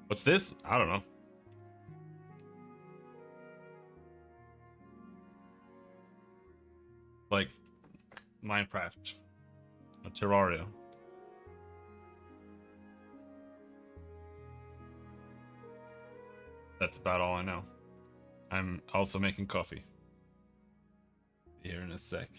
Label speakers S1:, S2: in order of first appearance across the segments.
S1: What's this? I don't know. Like Minecraft, a Terraria. That's about all I know. I'm also making coffee. Be here in a sec.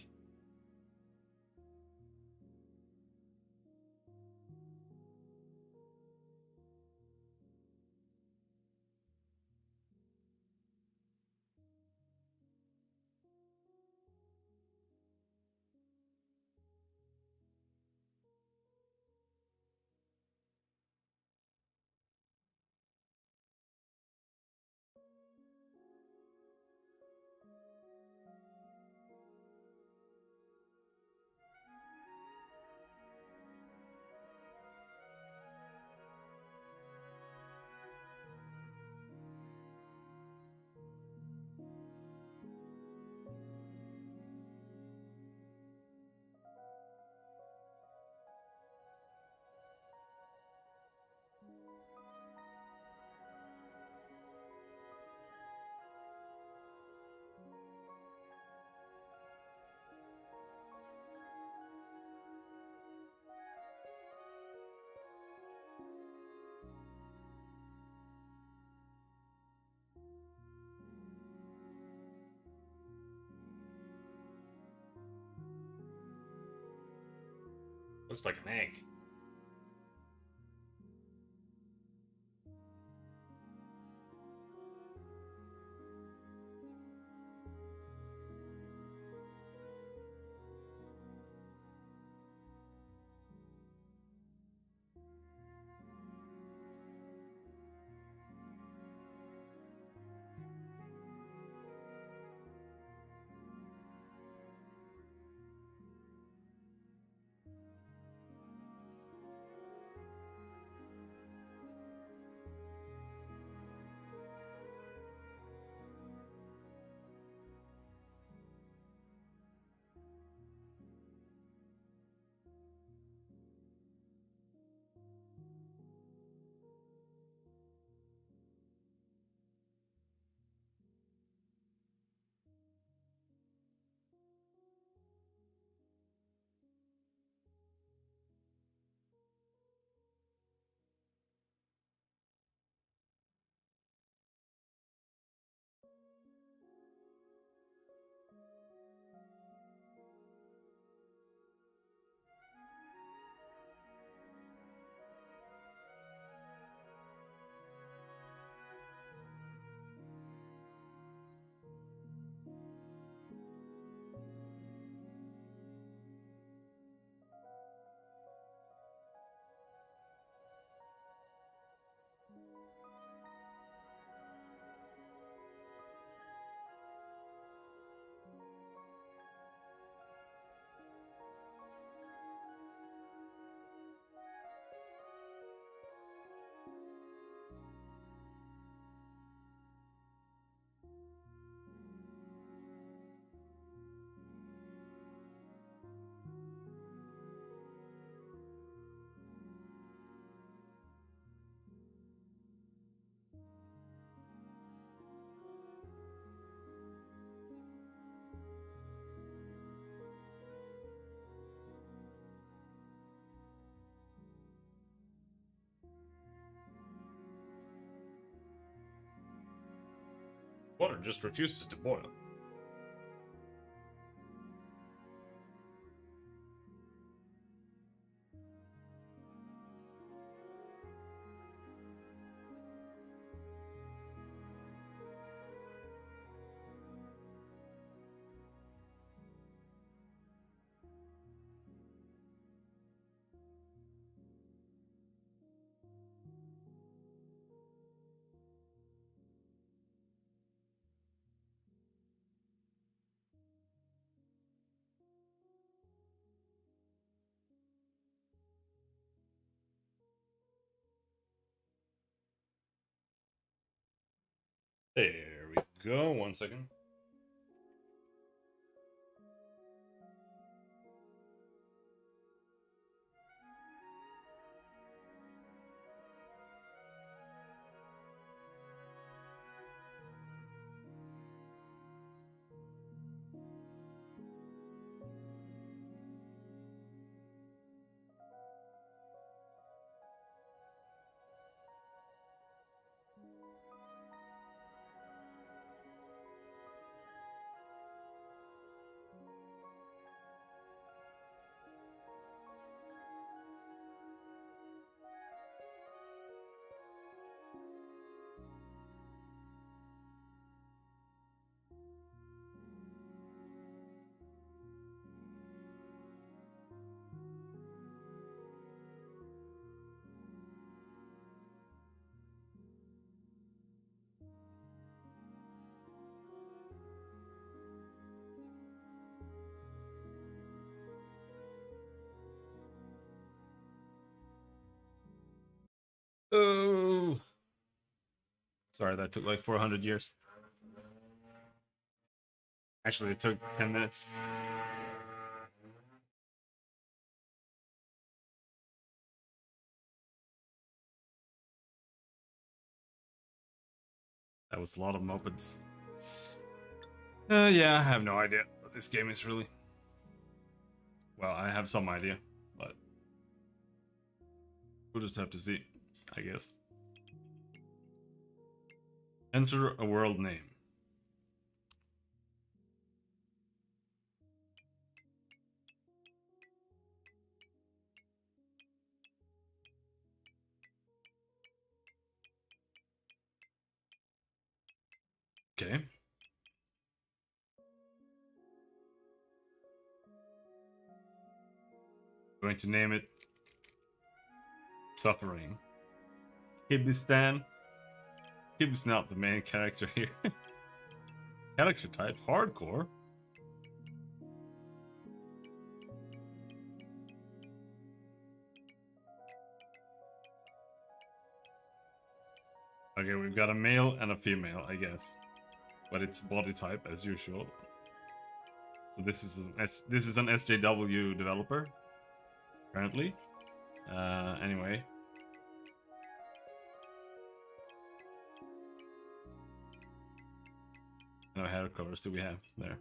S1: Looks like an egg. Water just refuses to boil. There we go. 1 second. Oh, sorry, that took like 400 years. Actually, it took 10 minutes. That was a lot of mopeds. Yeah, I have no idea what this game is really. Well, I have some idea, but we'll just have to see, I guess. Enter a world name. Okay. Going to name it Suffering. Kibistan. Kib's not the main character here. Character type, hardcore. Okay, we've got a male and a female, I guess. But it's body type as usual. So this is an SJW developer, apparently. Anyway. No hair colors do we have there?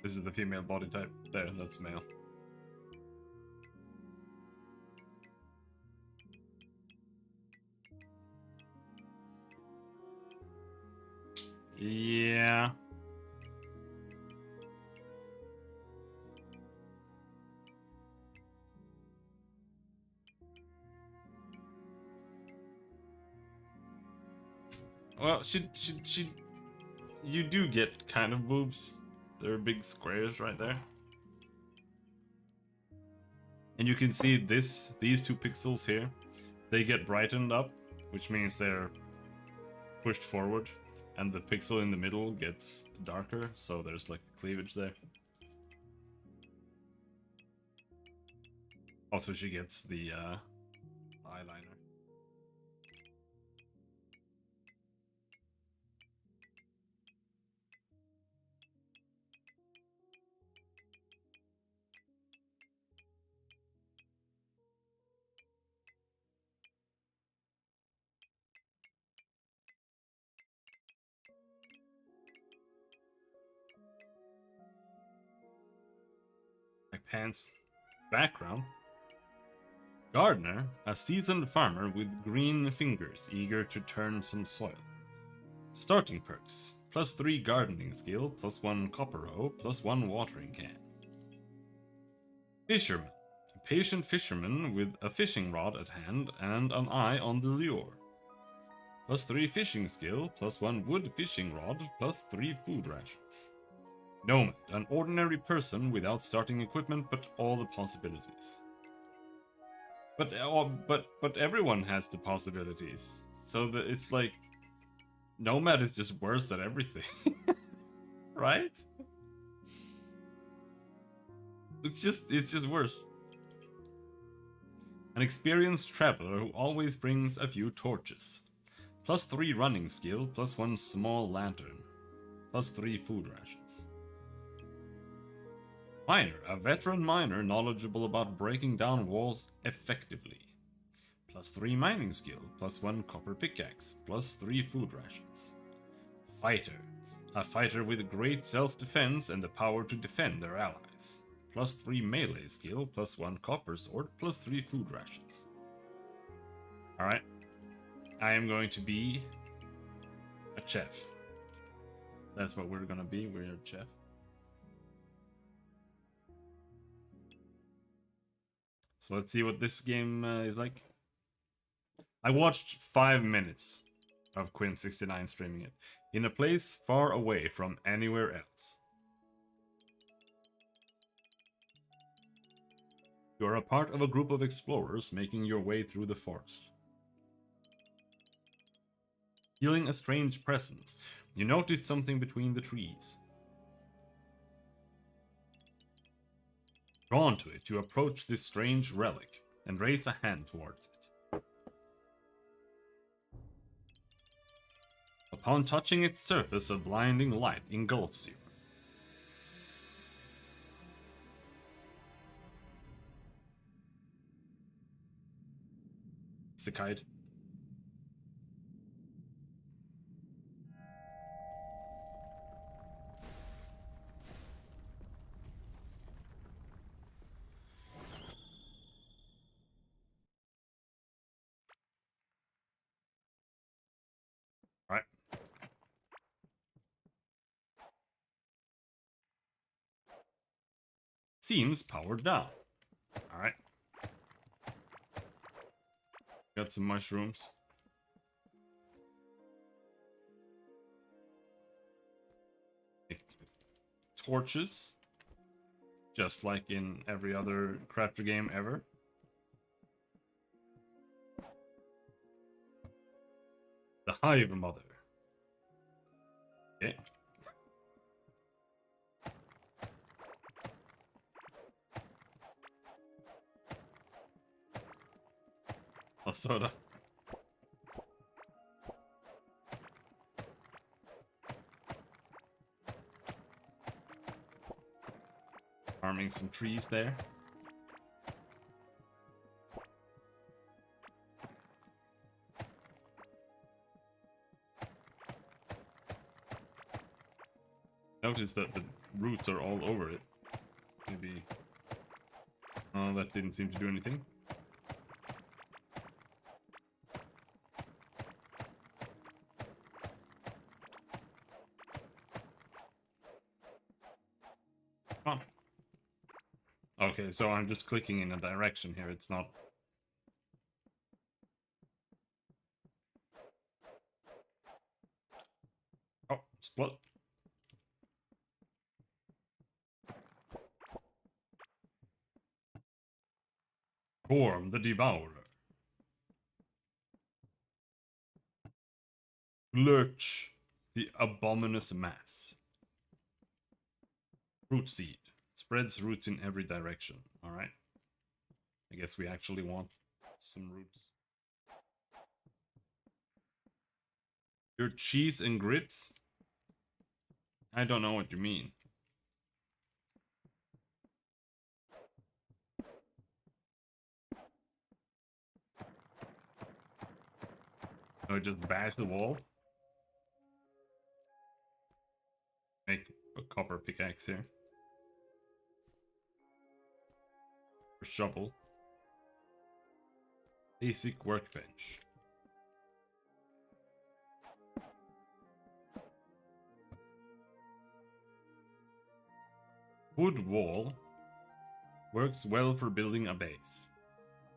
S1: This is the female body type. There, that's male. Yeah. Well, you do get kind of boobs. There are big squares right there. And you can see these two pixels here. They get brightened up, which means they're pushed forward. And the pixel in the middle gets darker, so there's like cleavage there. Also, she gets the eyeliner. Like pants. Background. Gardener, a seasoned farmer with green fingers, eager to turn some soil. Starting perks. +3 gardening skill, +1 copper hoe, +1 watering can. Fisherman. A patient fisherman with a fishing rod at hand and an eye on the lure. +3 fishing skill, +1 wood fishing rod, +3 food rations. Nomad. An ordinary person without starting equipment but all the possibilities. But everyone has the possibilities. So it's like Nomad is just worse at everything. Right? It's just worse. An experienced traveler who always brings a few torches. +3 running skill, +1 small lantern. +3 food rations. Miner, a veteran miner knowledgeable about breaking down walls effectively. +3 mining skill, +1 copper pickaxe, +3 food rations. Fighter, a fighter with great self-defense and the power to defend their allies. +3 melee skill, +1 copper sword, +3 food rations. Alright. I am going to be a chef. That's what we're gonna be, we're a chef. So let's see what this game is like. I watched 5 minutes of Quinn69 streaming it, in a place far away from anywhere else. You are a part of a group of explorers making your way through the forest. Feeling a strange presence, you notice something between the trees. Drawn to it, you approach this strange relic and raise a hand towards it. Upon touching its surface, a blinding light engulfs you. Isekai. Alright. Seems powered down. Alright. Got some mushrooms. Torches. Just like in every other crafter game ever. The Hive Mother. Okay. A soda. Farming some trees there. Notice that the roots are all over it. Maybe... Oh, that didn't seem to do anything. Come on. Okay, so I'm just clicking in a direction here, it's not... Oh, split. Gorm the Devourer. Lurch the Abominous Mass. Root Seed. Spreads roots in every direction. Alright. I guess we actually want some roots. Your cheese and grits? I don't know what you mean. So I just bash the wall? Make a copper pickaxe here. Or shovel. Basic workbench. Wood wall works well for building a base.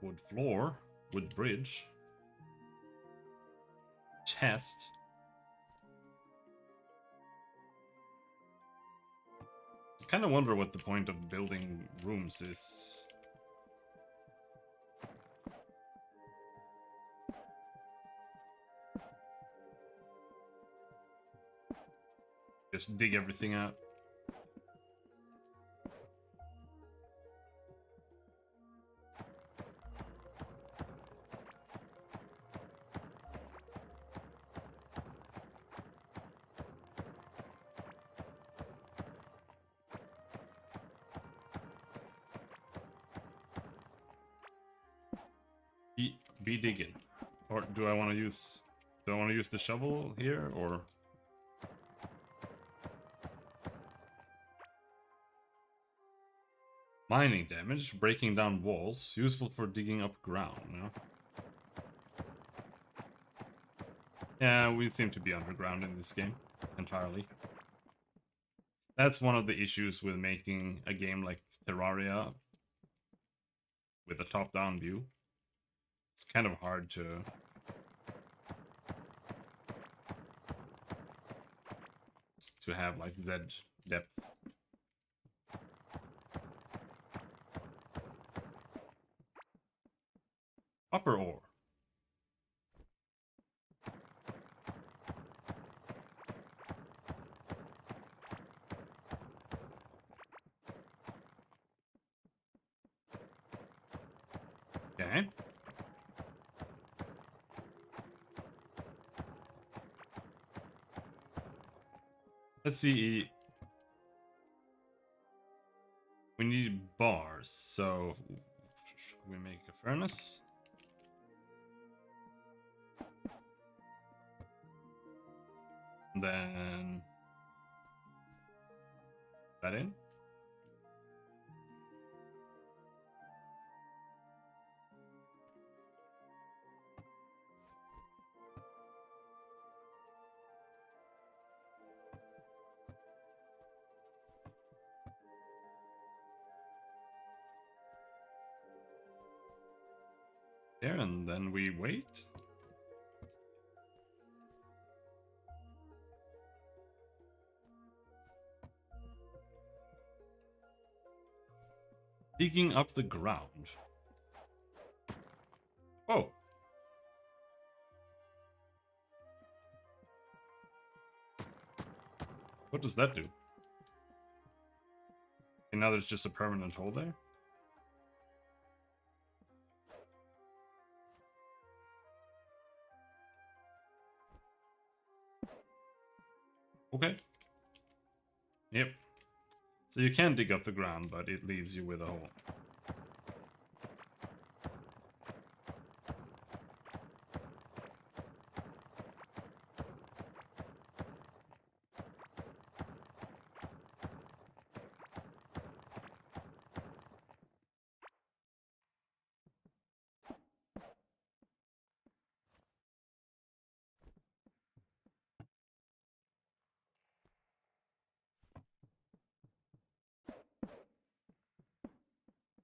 S1: Wood floor, wood bridge. Chest. I kind of wonder what the point of building rooms is. Just dig everything out. Be digging. Or do I want to use the shovel here, or mining damage, breaking down walls, useful for digging up ground, you know? Yeah, we seem to be underground in this game entirely. That's one of the issues with making a game like Terraria with a top-down view. It's kind of hard to have like Z depth. Upper ore. Okay. Let's see. We need bars, so should we make a furnace? Then that in. There, and then we wait. Digging up the ground. Oh. What does that do? And now there's just a permanent hole there? Okay. Yep. So you can dig up the ground, but it leaves you with a hole.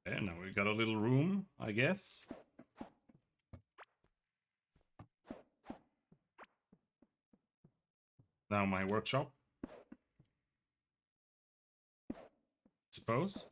S1: There, now we got a little room, I guess. Now my workshop. Suppose.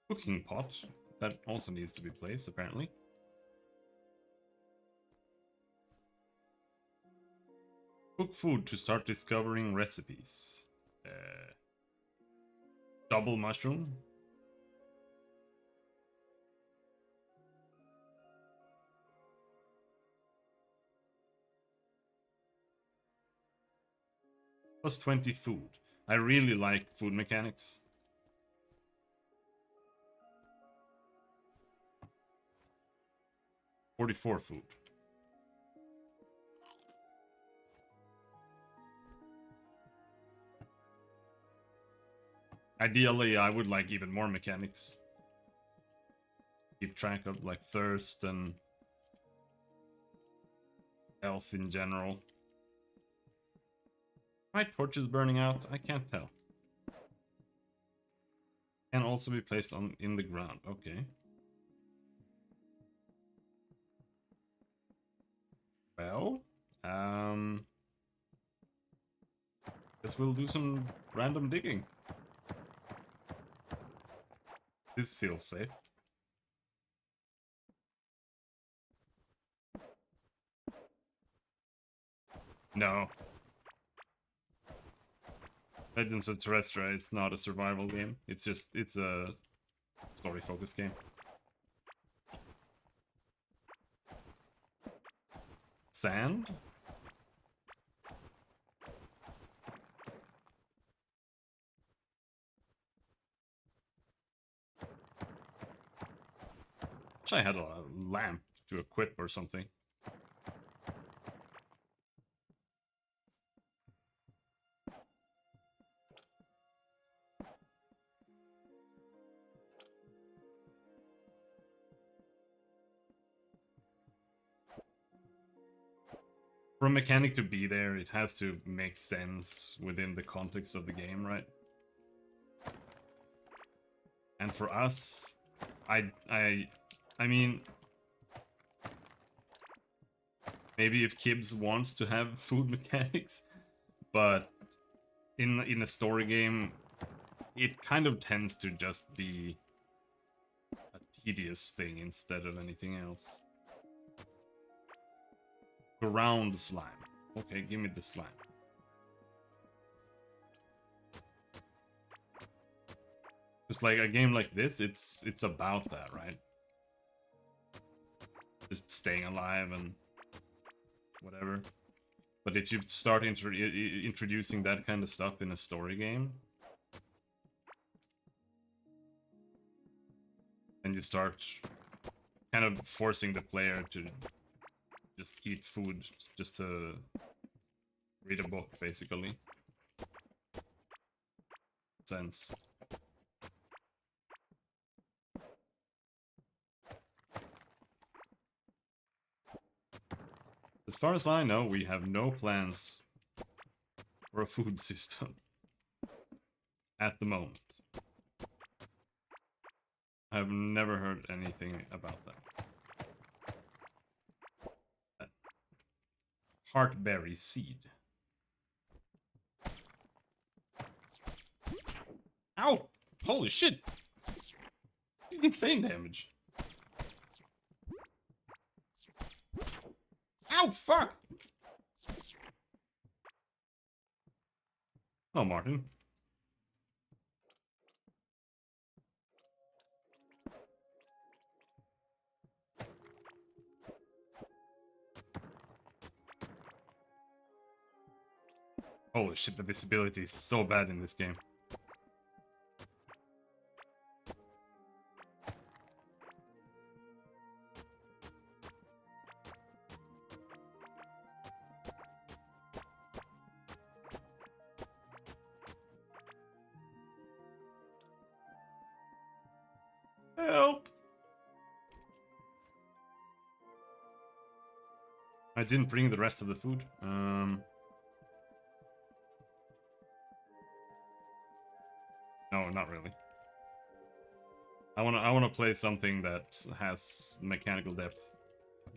S1: Cooking pot. That also needs to be placed, apparently. Cook food to start discovering recipes. Double mushroom. Plus 20 food. I really like food mechanics. $44 food. Ideally, I would like even more mechanics. Keep track of like thirst and health in general. My torch is burning out. I can't tell. Can also be placed on in the ground. Okay. Well, guess we'll do some random digging. This feels safe. No. Legends of Terrestra is not a survival game. It's a story-focused game. Sand? Wish I had a lamp to equip or something. For a mechanic to be there, it has to make sense within the context of the game, right? And for us, I mean, maybe if Kibbs wants to have food mechanics, but in a story game, it kind of tends to just be a tedious thing instead of anything else. Ground slime. Okay, give me the slime. Just like a game like this, it's about that, right? Just staying alive and whatever. But if you start introducing that kind of stuff in a story game, and you start kind of forcing the player to just eat food just to read a book, basically. Sense. As far as I know, we have no plans for a food system at the moment. I've never heard anything about that. Heartberry seed. Ow! Holy shit! Insane damage. Ow, fuck! Oh, Martin. Holy shit, the visibility is so bad in this game. Help! I didn't bring the rest of the food. No, not really. I wanna play something that has mechanical depth,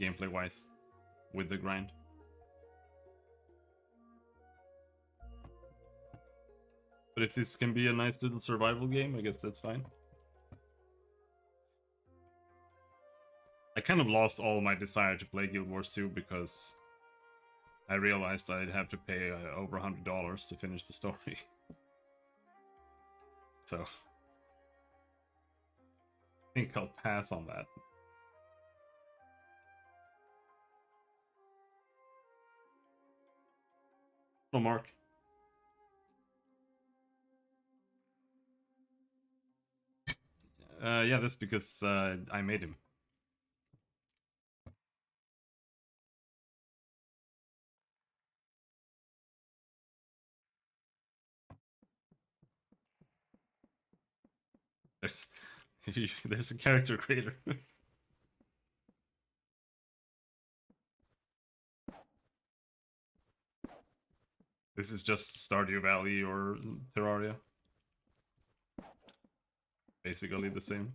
S1: gameplay-wise, with the grind. But if this can be a nice little survival game, I guess that's fine. I kind of lost all my desire to play Guild Wars 2 because I realized I'd have to pay over $100 to finish the story. So, I think I'll pass on that. Hello, Mark. Yeah, that's because I made him. There's, there's a character creator. This is just Stardew Valley or Terraria. Basically the same.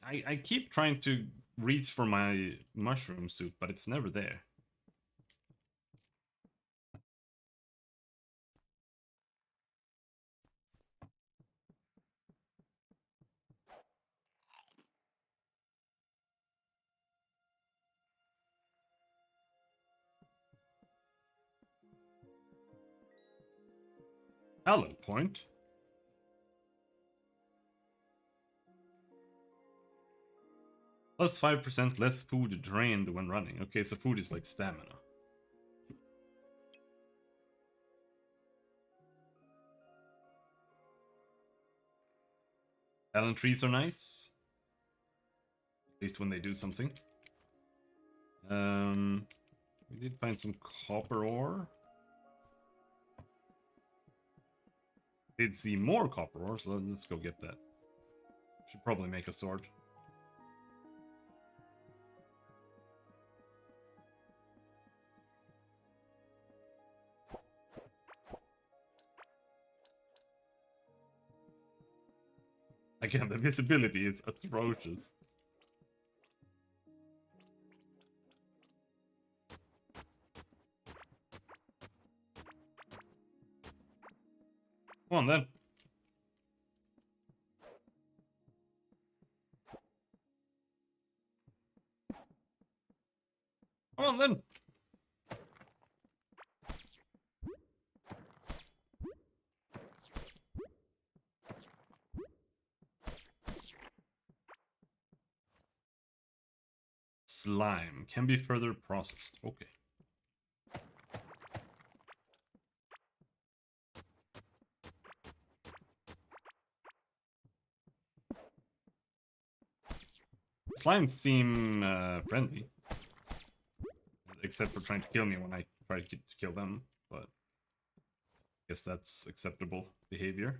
S1: I keep trying to reach for my mushroom soup, but it's never there. Hello, Point. Plus 5% less food drained when running. Okay, so food is like stamina. Talent trees are nice. At least when they do something. We did find some copper ore. Did see more copper ore, so let's go get that. Should probably make a sword. Again, the visibility is atrocious. Come on then. Come on then. Slime can be further processed. Okay. Slimes seem friendly. Except for trying to kill me when I try to kill them. But I guess that's acceptable behavior.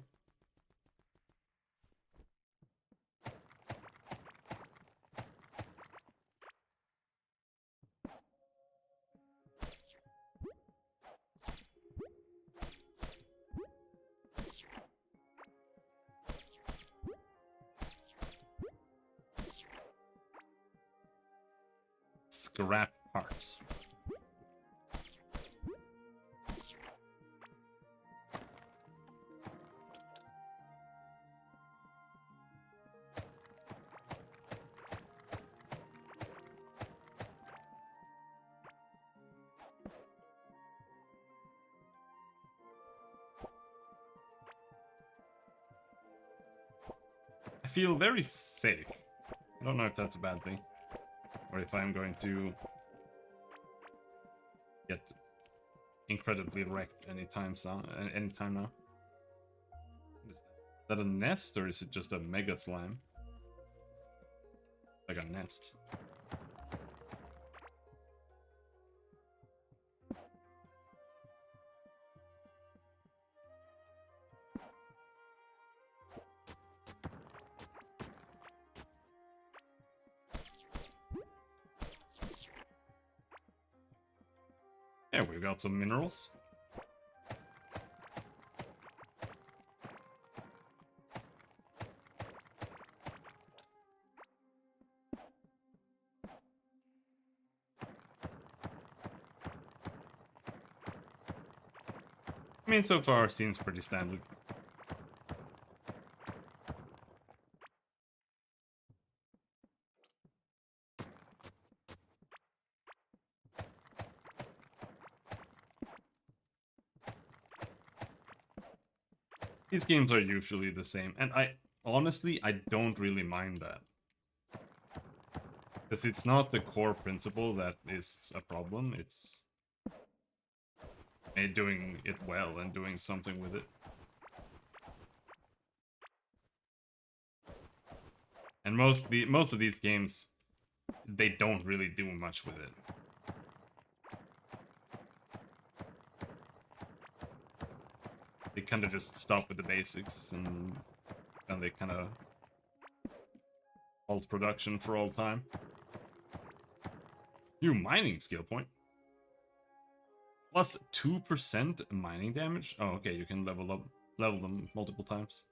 S1: Scrap parts. I feel very safe. I don't know if that's a bad thing. Or if I'm going to get incredibly wrecked anytime now. Is that a nest or is it just a mega slime? Like a nest. Yeah, we've got some minerals. I mean, so far seems pretty standard. These games are usually the same, and honestly, I don't really mind that. Because it's not the core principle that is a problem, it's doing it well and doing something with it. And most of these games, they don't really do much with it. They kind of just stop with the basics, and then they kind of halt production for all time. New mining skill point. Plus 2% mining damage? Oh, okay, you can level them multiple times.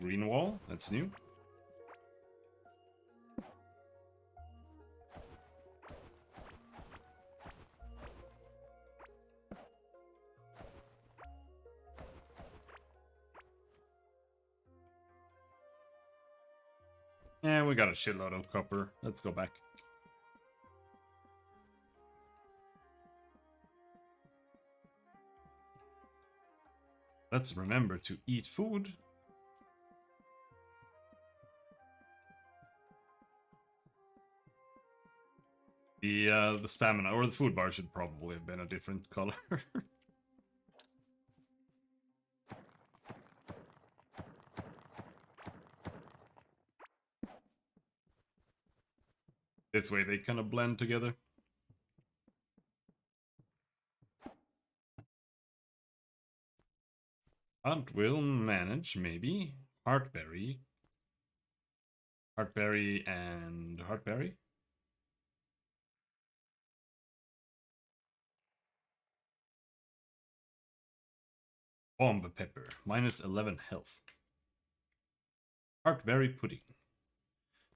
S1: Green wall, that's new. Yeah, we got a shitload of copper. Let's go back. Let's remember to eat food. The stamina or the food bar should probably have been a different color. This way they kind of blend together. But we'll manage, maybe. Heartberry. Heartberry and Heartberry. Bomb pepper, minus 11 health. Heartberry pudding.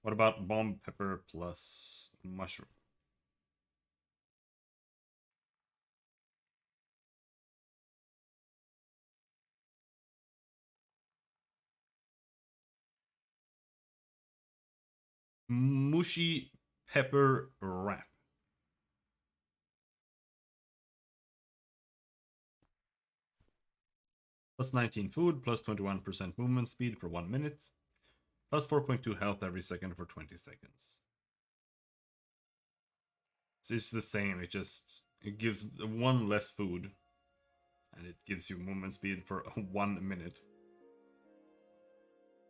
S1: What about bomb pepper plus mushroom? Mushy pepper wrap. Plus 19 food, plus 21% movement speed for 1 minute. Plus 4.2 health every second for 20 seconds. It's the same, it gives 1 less food. And it gives you movement speed for 1 minute.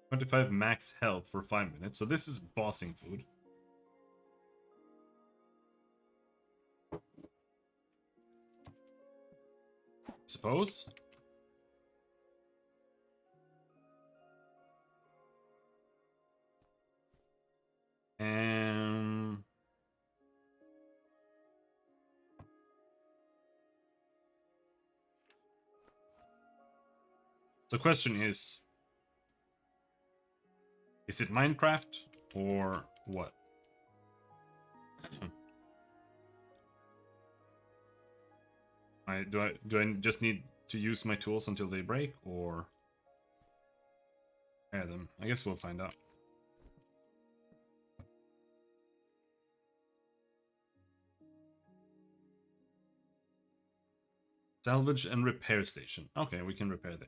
S1: 25 max health for 5 minutes. So this is bossing food. Suppose. And the question is it Minecraft or what? Do I just need to use my tools until they break, or repair them? I guess we'll find out. Salvage and repair station. Okay, we can repair there.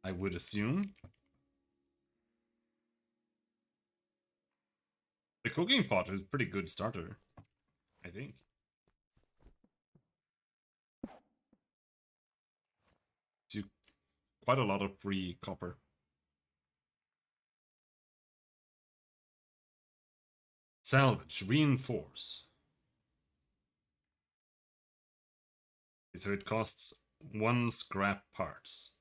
S1: I would assume. The cooking pot is a pretty good starter, I think. It's quite a lot of free copper. Salvage, reinforce. So it costs 1 scrap parts.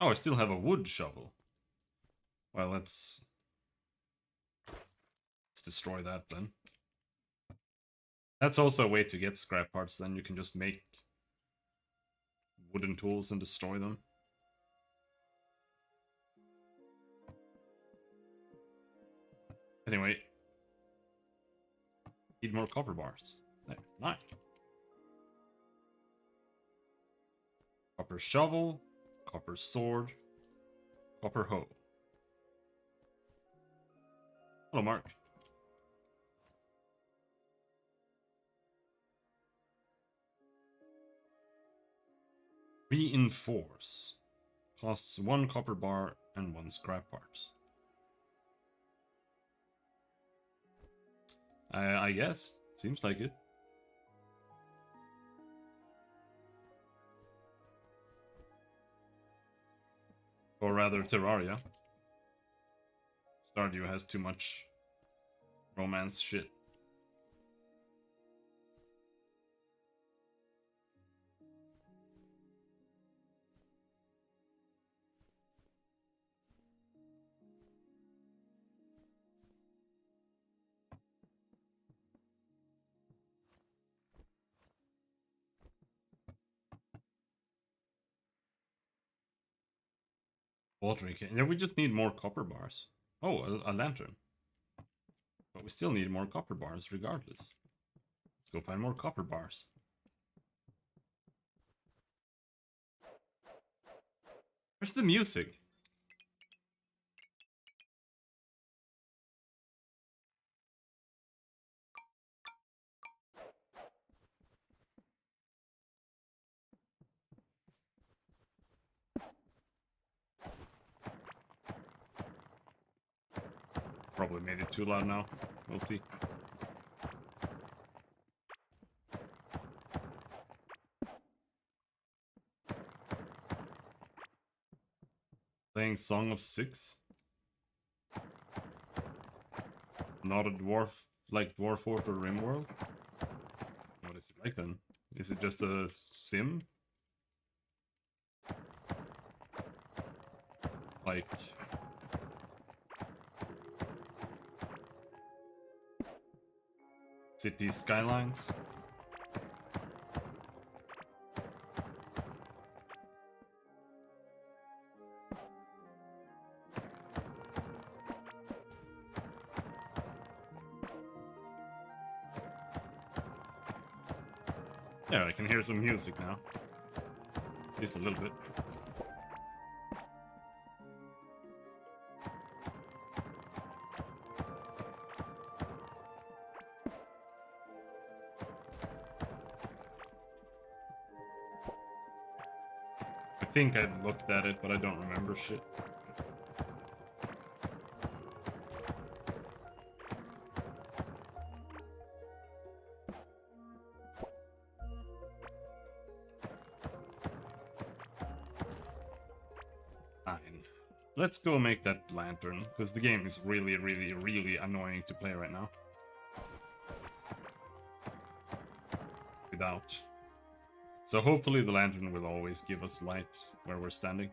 S1: Oh, I still have a wood shovel. Well, let's destroy that then. That's also a way to get scrap parts, then you can just make wooden tools and destroy them. Anyway. Need more copper bars. There, nice. Copper shovel, copper sword, copper hoe. Hello, Mark. Reinforce. Costs 1 copper bar and 1 scrap part. I guess. Seems like it. Or rather, Terraria. Stardew has too much romance shit. Watering can. Yeah, we just need more copper bars. Oh, a lantern. But we still need more copper bars regardless. Let's go find more copper bars. Where's the music? We made it too loud now. We'll see. Playing Song of Six. Not a dwarf like Dwarf Fort or Rimworld. What is it like then? Is it just a sim? Like city skylines? Yeah, I can hear some music now. At least a little bit. I think I looked at it, but I don't remember shit. Fine. Let's go make that lantern, because the game is really, really, really annoying to play right now. Without. So hopefully the lantern will always give us light where we're standing.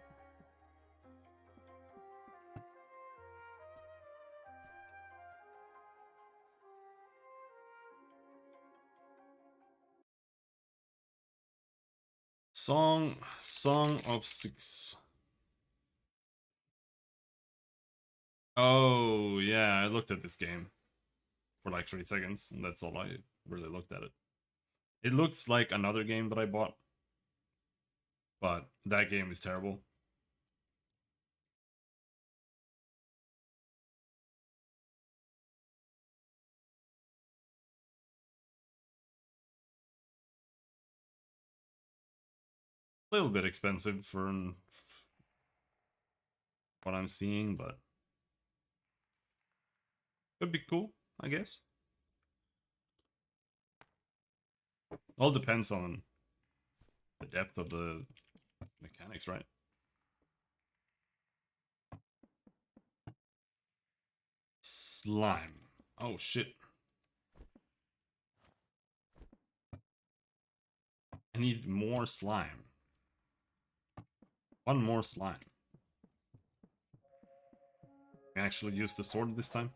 S1: Song of Six. Oh, yeah, I looked at this game for like 3 seconds, and that's all I really looked at it. It looks like another game that I bought, but that game is terrible. A little bit expensive for what I'm seeing, but could be cool, I guess. All depends on the depth of the mechanics, right? Slime. Oh shit. I need more slime. One more slime. Can I actually use the sword this time?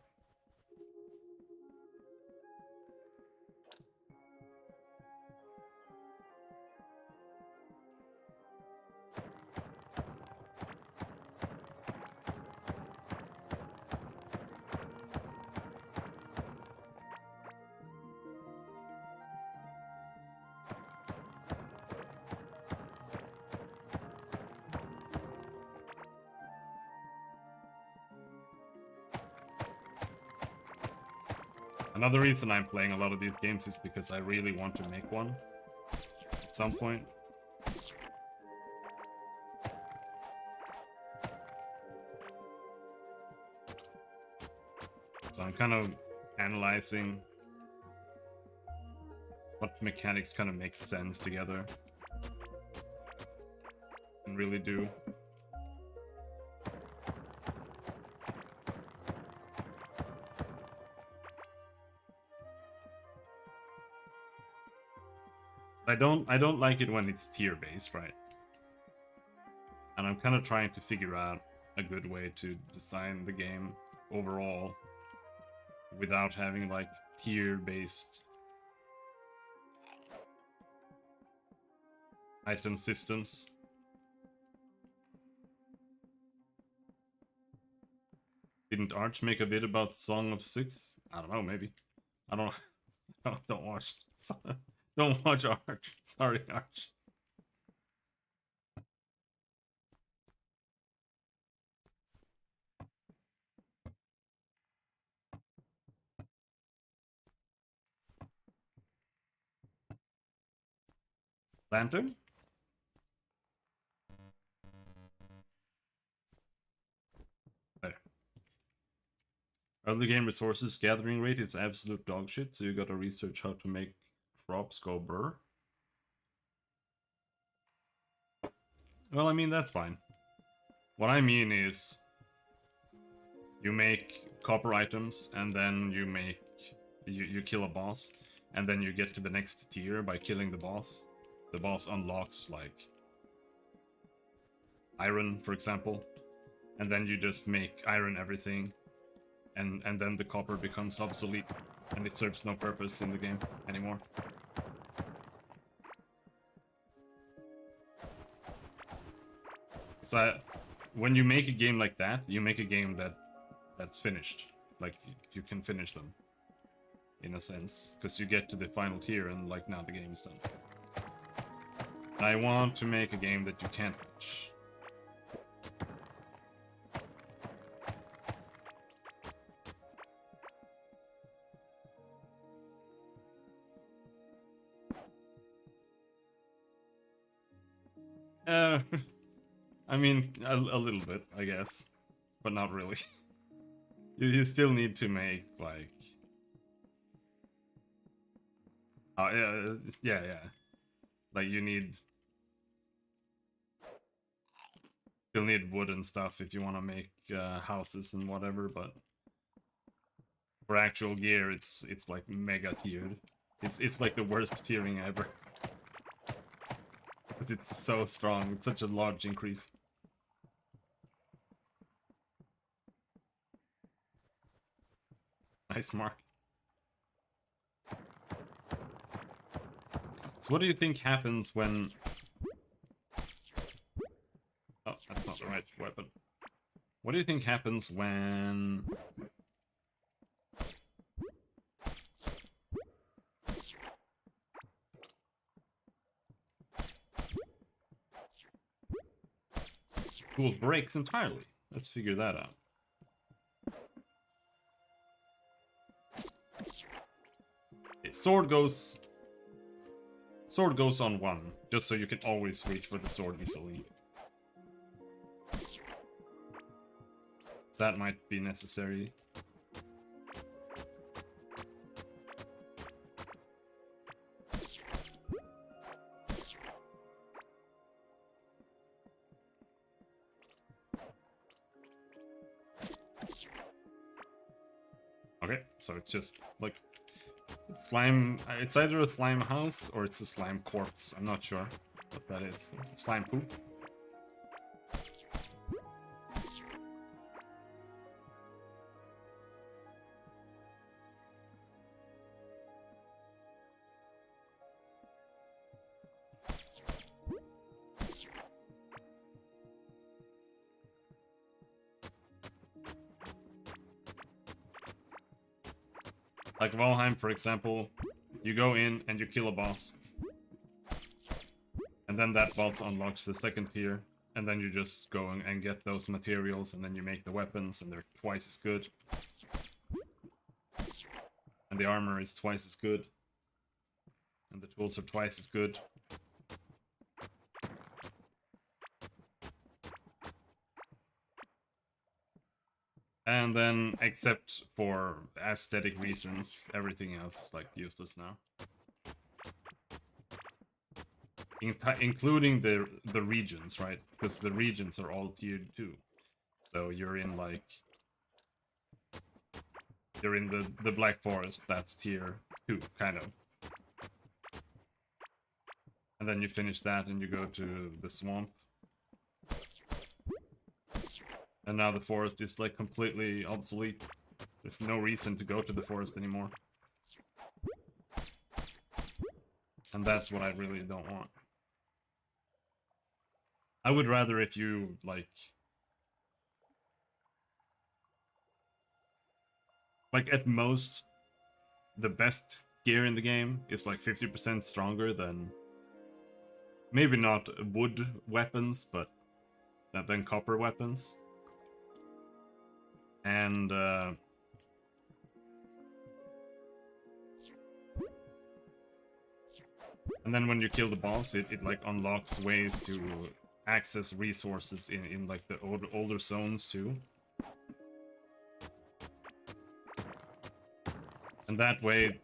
S1: Another reason I'm playing a lot of these games is because I really want to make one at some point. So I'm kind of analyzing what mechanics kind of make sense together and really do. I don't like it when it's tier based, right? And I'm kind of trying to figure out a good way to design the game overall without having like tier based item systems. Didn't Arch make a bit about Song of Six? I don't know, maybe. I don't don't watch. Don't watch Arch. Sorry, Arch. Lantern? There. Early game resources gathering rate is absolute dog shit, so you gotta research how to make crops go burr. Well, I mean, that's fine. What I mean is, you make copper items, and then you make... You kill a boss, and then you get to the next tier by killing the boss. The boss unlocks, like, iron, for example. And then you just make iron everything. And then the copper becomes obsolete, and it serves no purpose in the game anymore. So, when you make a game like that, you make a game that's finished. Like, you can finish them, in a sense. Because you get to the final tier, and like, now the game is done. I want to make a game that you can't finish. I mean, a little bit, I guess. But not really. You still need to make, like... yeah. Like, you need... Still need wood and stuff if you want to make houses and whatever, but... For actual gear, it's like mega tiered. It's like the worst tiering ever. Because it's so strong, it's such a large increase. Nice mark. So what do you think happens when... Oh, that's not the right weapon. What do you think happens when... Tool breaks entirely? Let's figure that out. Okay, sword goes on 1, just so you can always reach for the sword easily. That might be necessary. Okay, so it's just like slime. It's either a slime house or it's a slime corpse. I'm not sure what that is. Slime poop. Like Valheim, for example, you go in and you kill a boss. And then that boss unlocks the second tier. And then you just go and get those materials, and then you make the weapons, and they're twice as good. And the armor is twice as good. And the tools are twice as good. And then, except for aesthetic reasons, everything else is like useless now. Including the regions, right? Because the regions are all tiered too. So you're in like... You're in the Black Forest, that's tier 2, kind of. And then you finish that and you go to the swamp. And now the forest is like completely obsolete. There's no reason to go to the forest anymore. And that's what I really don't want. I would rather if you, like at most, the best gear in the game is like 50% stronger than... Maybe not wood weapons, but than copper weapons. And then when you kill the boss, it like unlocks ways to access resources in like the older zones too. And that way,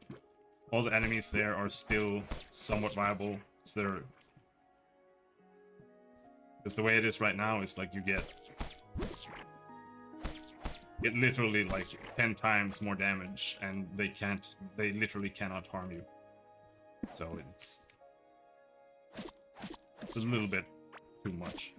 S1: all the enemies there are still somewhat viable. So because the way it is right now is like you get it literally like 10 times more damage, and they literally cannot harm you. So it's a little bit too much.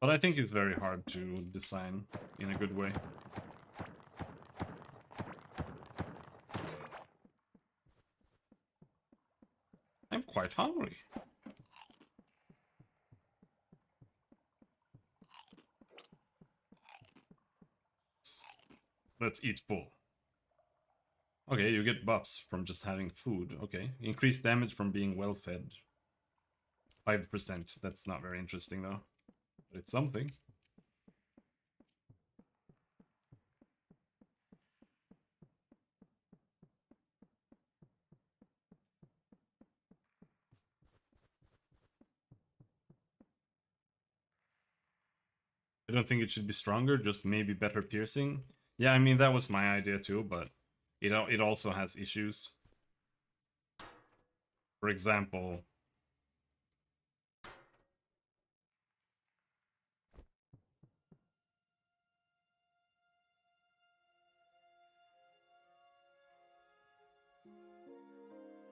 S1: But I think it's very hard to design in a good way. I'm quite hungry. Let's eat full. Okay, you get buffs from just having food. Okay. Increased damage from being well fed. 5%. That's not very interesting though. But it's something. I don't think it should be stronger, just maybe better piercing. Yeah, I mean, that was my idea too, but it also has issues. For example,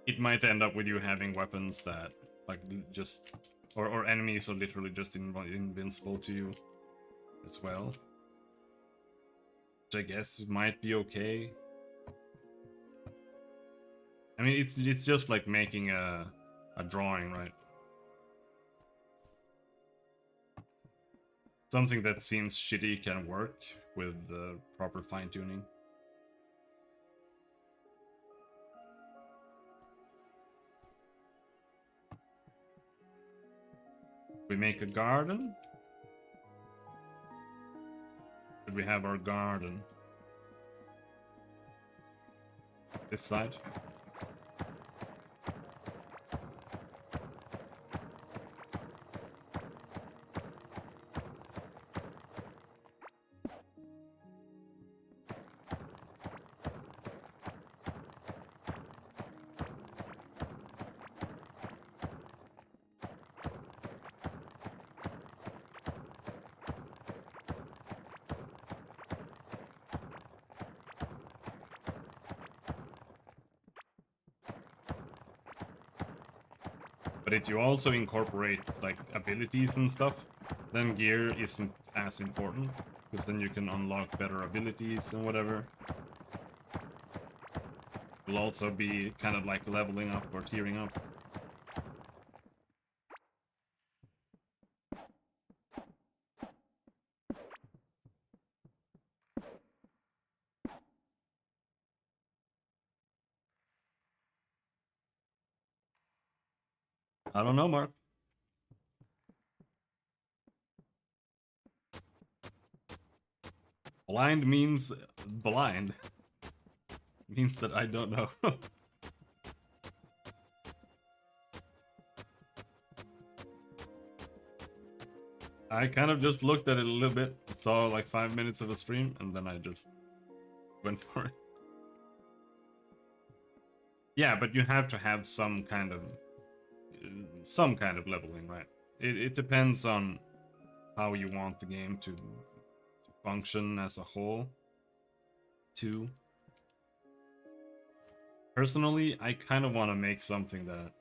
S1: it might end up with you having weapons that, like, just... Or enemies are literally just invincible to you as well. Which I guess might be okay. I mean, it's just like making a drawing, right? Something that seems shitty can work with proper fine-tuning. We make a garden? Should we have our garden? This side? But if you also incorporate like abilities and stuff, then gear isn't as important, because then you can unlock better abilities and whatever. You'll also be kind of like leveling up or tiering up. I don't know, Mark. Blind means blind. Means that I don't know. I kind of just looked at it a little bit, saw like 5 minutes of a stream, and then I just went for it. Yeah, but you have to have some kind of leveling, right? It depends on how you want the game to function as a whole, too. Personally, I kind of want to make something that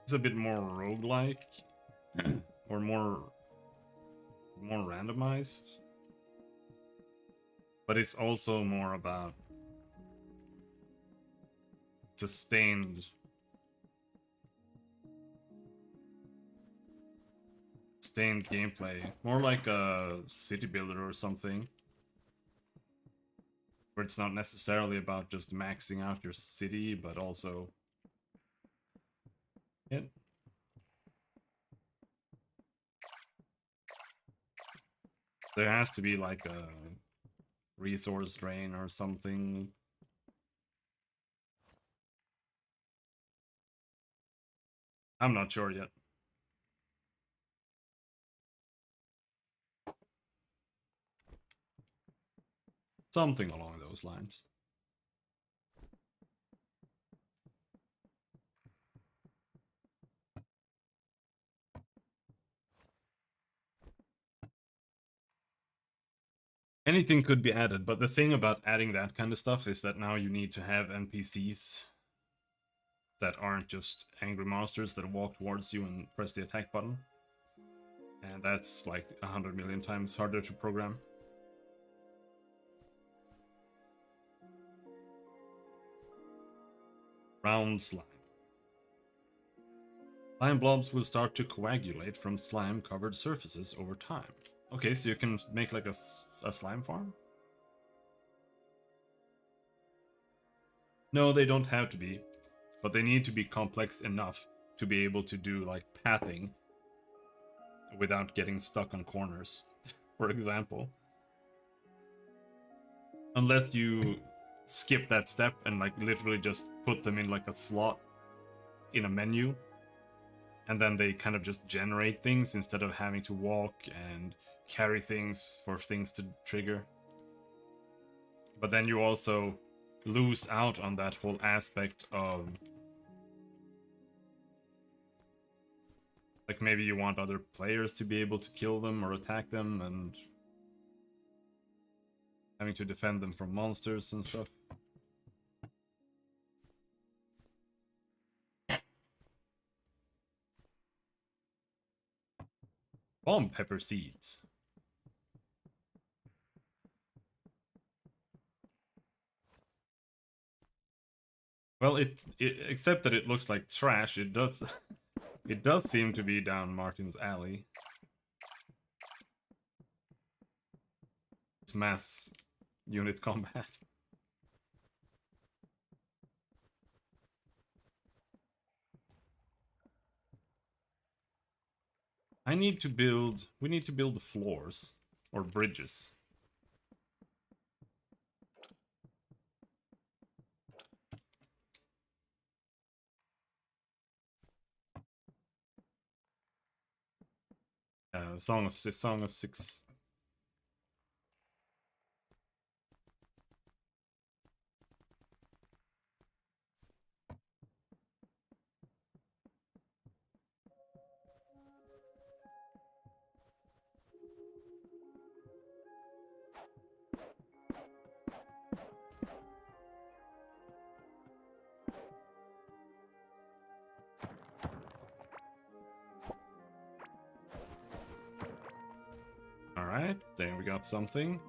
S1: is a bit more roguelike or more randomized, but it's also more about sustained sustained gameplay. More like a city builder or something. Where it's not necessarily about just maxing out your city, but also... Yeah. There has to be like a resource drain or something. I'm not sure yet. Something along those lines. Anything could be added, but the thing about adding that kind of stuff is that now you need to have NPCs that aren't just angry monsters that walk towards you and press the attack button. And that's like 100 million times harder to program. Round slime. Slime blobs will start to coagulate from slime-covered surfaces over time. Okay, so you can make like a slime farm? No, they don't have to be, but they need to be complex enough to be able to do like pathing without getting stuck on corners, for example. Unless you skip that step and like literally just put them in like a slot in a menu, and then they kind of just generate things instead of having to walk and carry things for things to trigger. But then you also lose out on that whole aspect of like maybe you want other players to be able to kill them or attack them and having to defend them from monsters and stuff. Bomb pepper seeds. Well, except that it looks like trash, it does it does seem to be down Martin's alley. It's mass unit combat. We need to build the floors or bridges. Song of Six. Alright, there we got something.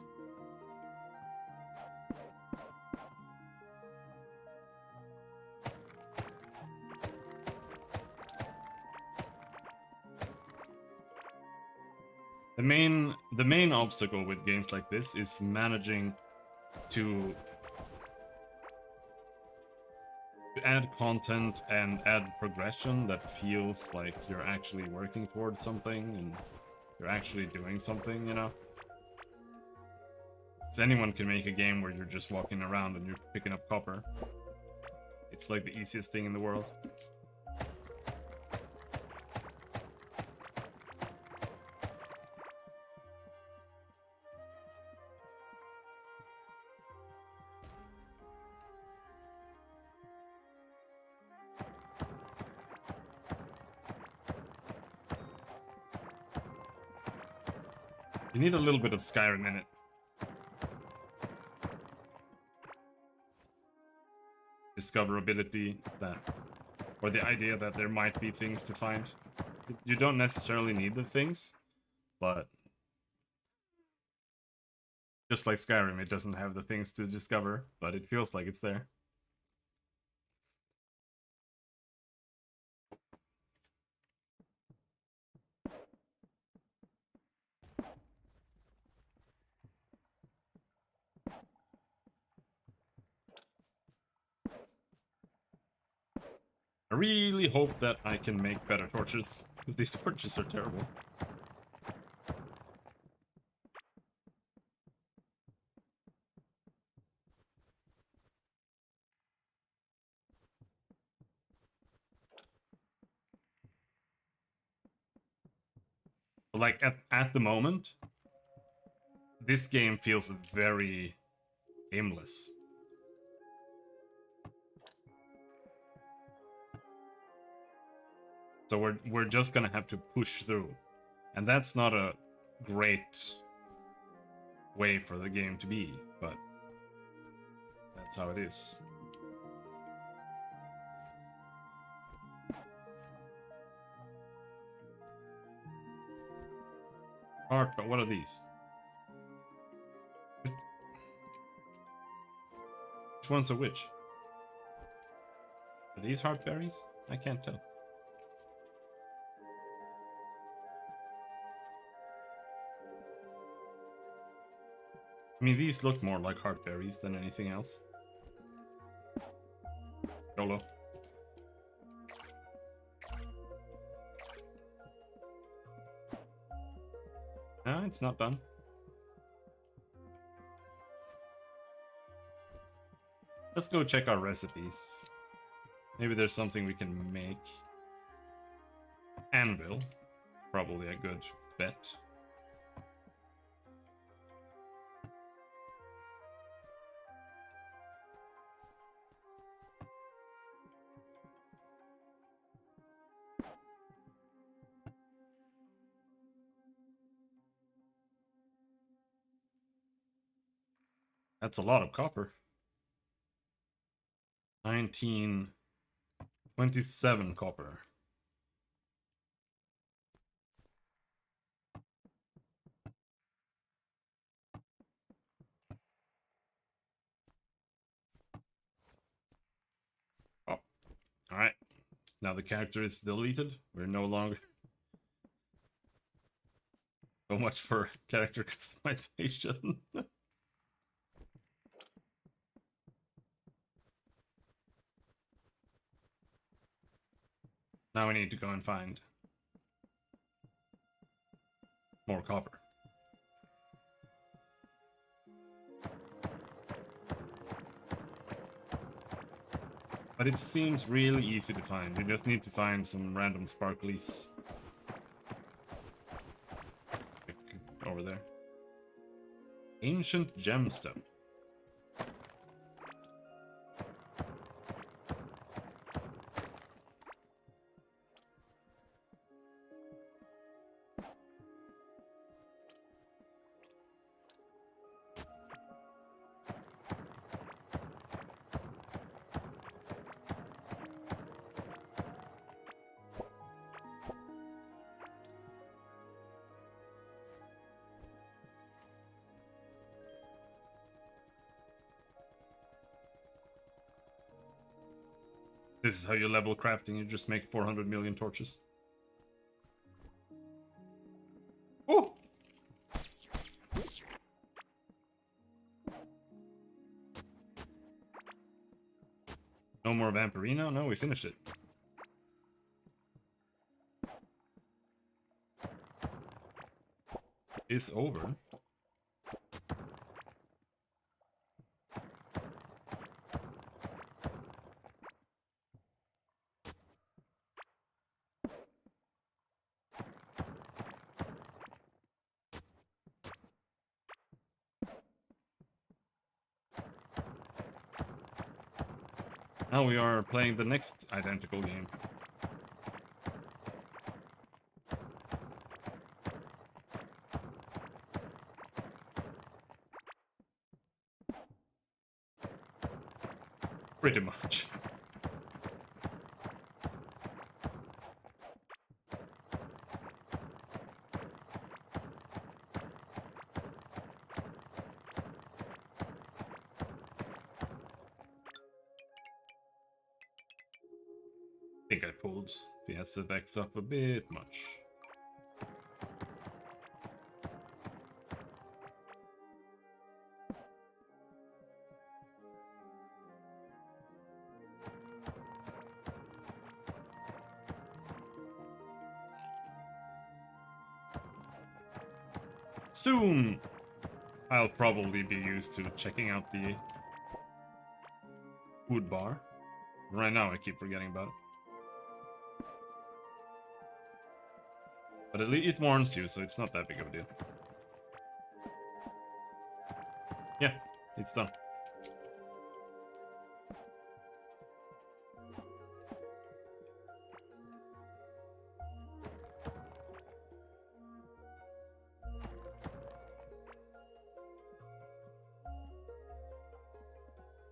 S1: The main obstacle with games like this is managing to add content and add progression that feels like you're actually working towards something and you're actually doing something, you know? So anyone can make a game where you're just walking around and you're picking up copper. It's like the easiest thing in the world. You need a little bit of Skyrim in it. Discoverability, that, or the idea that there might be things to find. You don't necessarily need the things, but just like Skyrim, it doesn't have the things to discover, but it feels like it's there. I really hope that I can make better torches, because these torches are terrible. But like, at the moment, this game feels very aimless. So we're just gonna have to push through. And that's not a great way for the game to be, but that's how it is. Heart, but what are these? Which one's a witch? Are these heart berries? I can't tell. I mean, these look more like heart berries than anything else. YOLO. Ah, it's not done. Let's go check our recipes. Maybe there's something we can make. Anvil. Probably a good bet. That's a lot of copper. 1927 copper. Oh, alright. Now the character is deleted. We're no longer... So much for character customization. Now we need to go and find more copper. But it seems really easy to find. You just need to find some random sparklies. Over there. Ancient gemstone. This is how you level crafting, you just make 400 million torches. Oh! No more Vampirino? No, we finished it. It's over. Now we are playing the next identical game. Pretty much. I think I pulled the SFX up a bit much. Soon, I'll probably be used to checking out the food bar. Right now, I keep forgetting about it. But at least it warns you, so it's not that big of a deal. Yeah, it's done.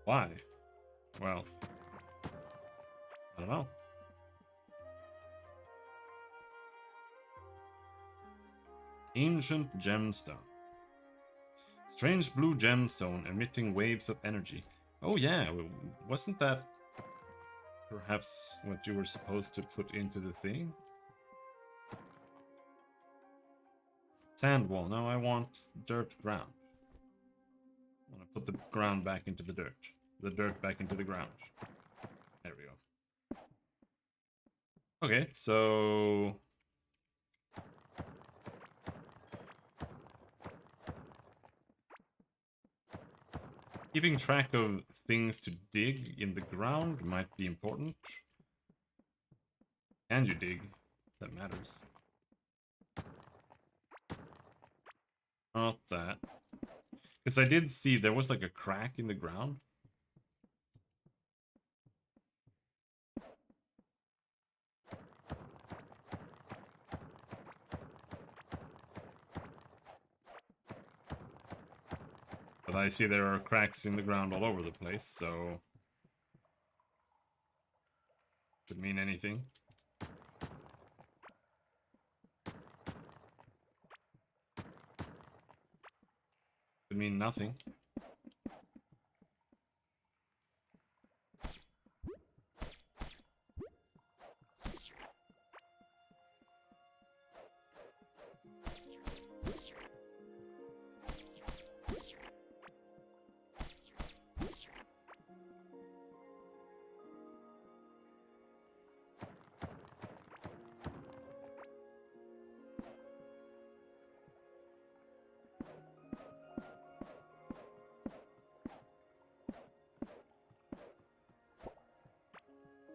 S1: Why? Well, I don't know. Ancient gemstone. Strange blue gemstone emitting waves of energy. Oh yeah, wasn't that perhaps what you were supposed to put into the thing? Sand wall. No, I want dirt ground. I want to put the ground back into the dirt. The dirt back into the ground. There we go. Okay, so... keeping track of things to dig in the ground might be important. Can you dig? That matters. Not that. Because I did see there was like a crack in the ground. But I see there are cracks in the ground all over the place, so... could mean anything. Could mean nothing.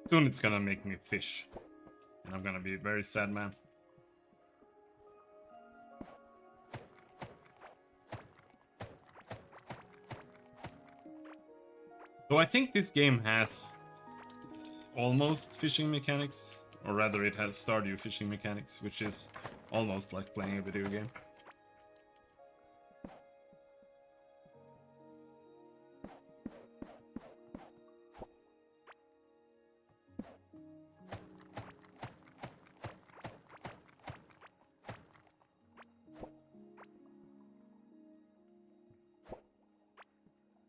S1: Soon it's gonna make me fish. And I'm gonna be a very sad man. So I think this game has almost fishing mechanics. Or rather, it has Stardew fishing mechanics, which is almost like playing a video game.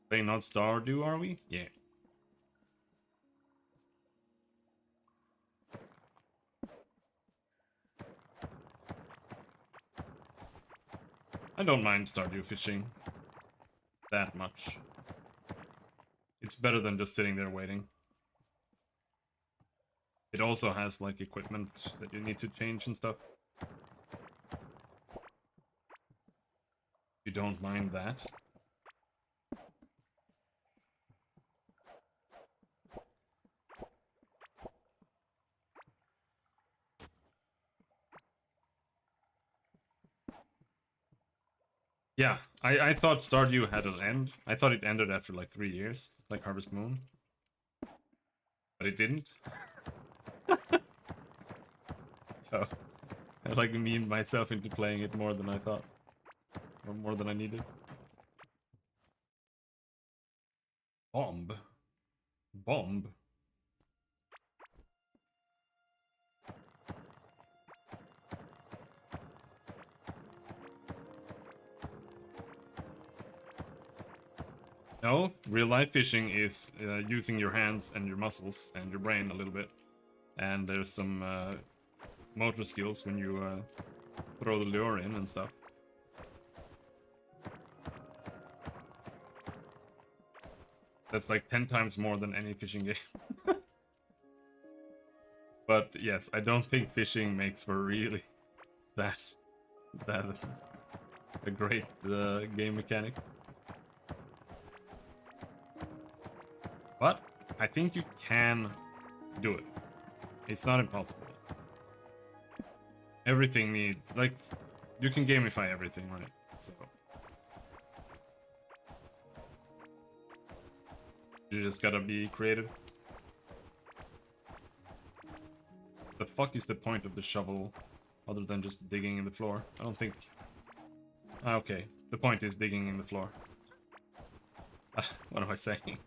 S1: Playing not Stardew, are we? Yeah. I don't mind Stardew fishing that much. It's better than just sitting there waiting. It also has like equipment that you need to change and stuff. You don't mind that. Yeah, I thought Stardew had an end. I thought it ended after like 3 years, like Harvest Moon. But it didn't. So, I like memed myself into playing it more than I thought. Or more than I needed. Bomb. Bomb. No, real life fishing is using your hands and your muscles and your brain a little bit. And there's some motor skills when you throw the lure in and stuff. That's like 10 times more than any fishing game. But yes, I don't think fishing makes for really that a great game mechanic. But I think you can do it. It's not impossible. Everything needs, like, you can gamify everything, right? So you just gotta be creative. The fuck is the point of the shovel other than just digging in the floor? I don't think... Okay, the point is digging in the floor. What am I saying?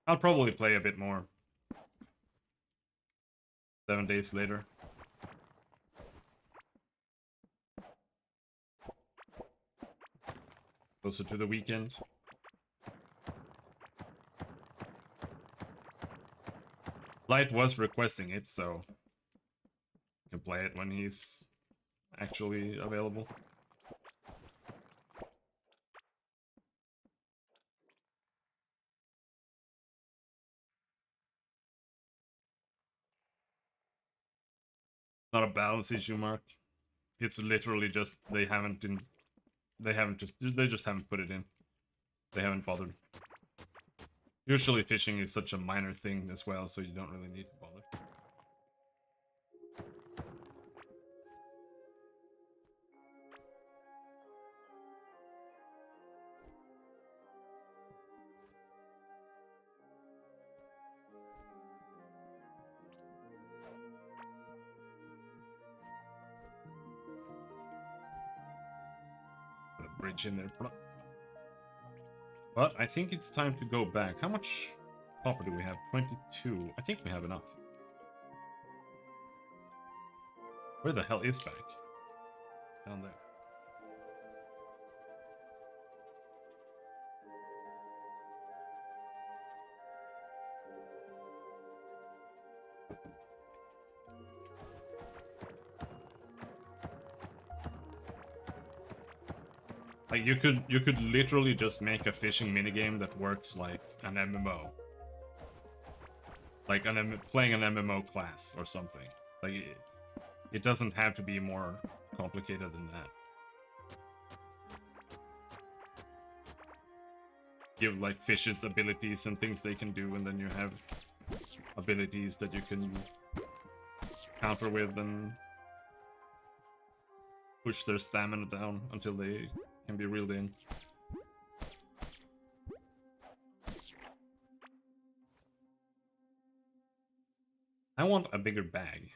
S1: I'll probably play a bit more 7 days later. Closer to the weekend. Light was requesting it, so you can play it when he's actually available. Not a balance issue, Mark. It's literally just they just haven't put it in. They haven't bothered. Usually fishing is such a minor thing as well, so you don't really need to bother. Put a bridge in there. But I think it's time to go back. How much copper do we have? 22. I think we have enough. Where the hell is back? Down there. Like you could literally just make a fishing minigame that works like an MMO. Like playing an MMO class or something. Like it doesn't have to be more complicated than that. Give like fishes abilities and things they can do, and then you have abilities that you can counter with and push their stamina down until they can be reeled in. I want a bigger bag.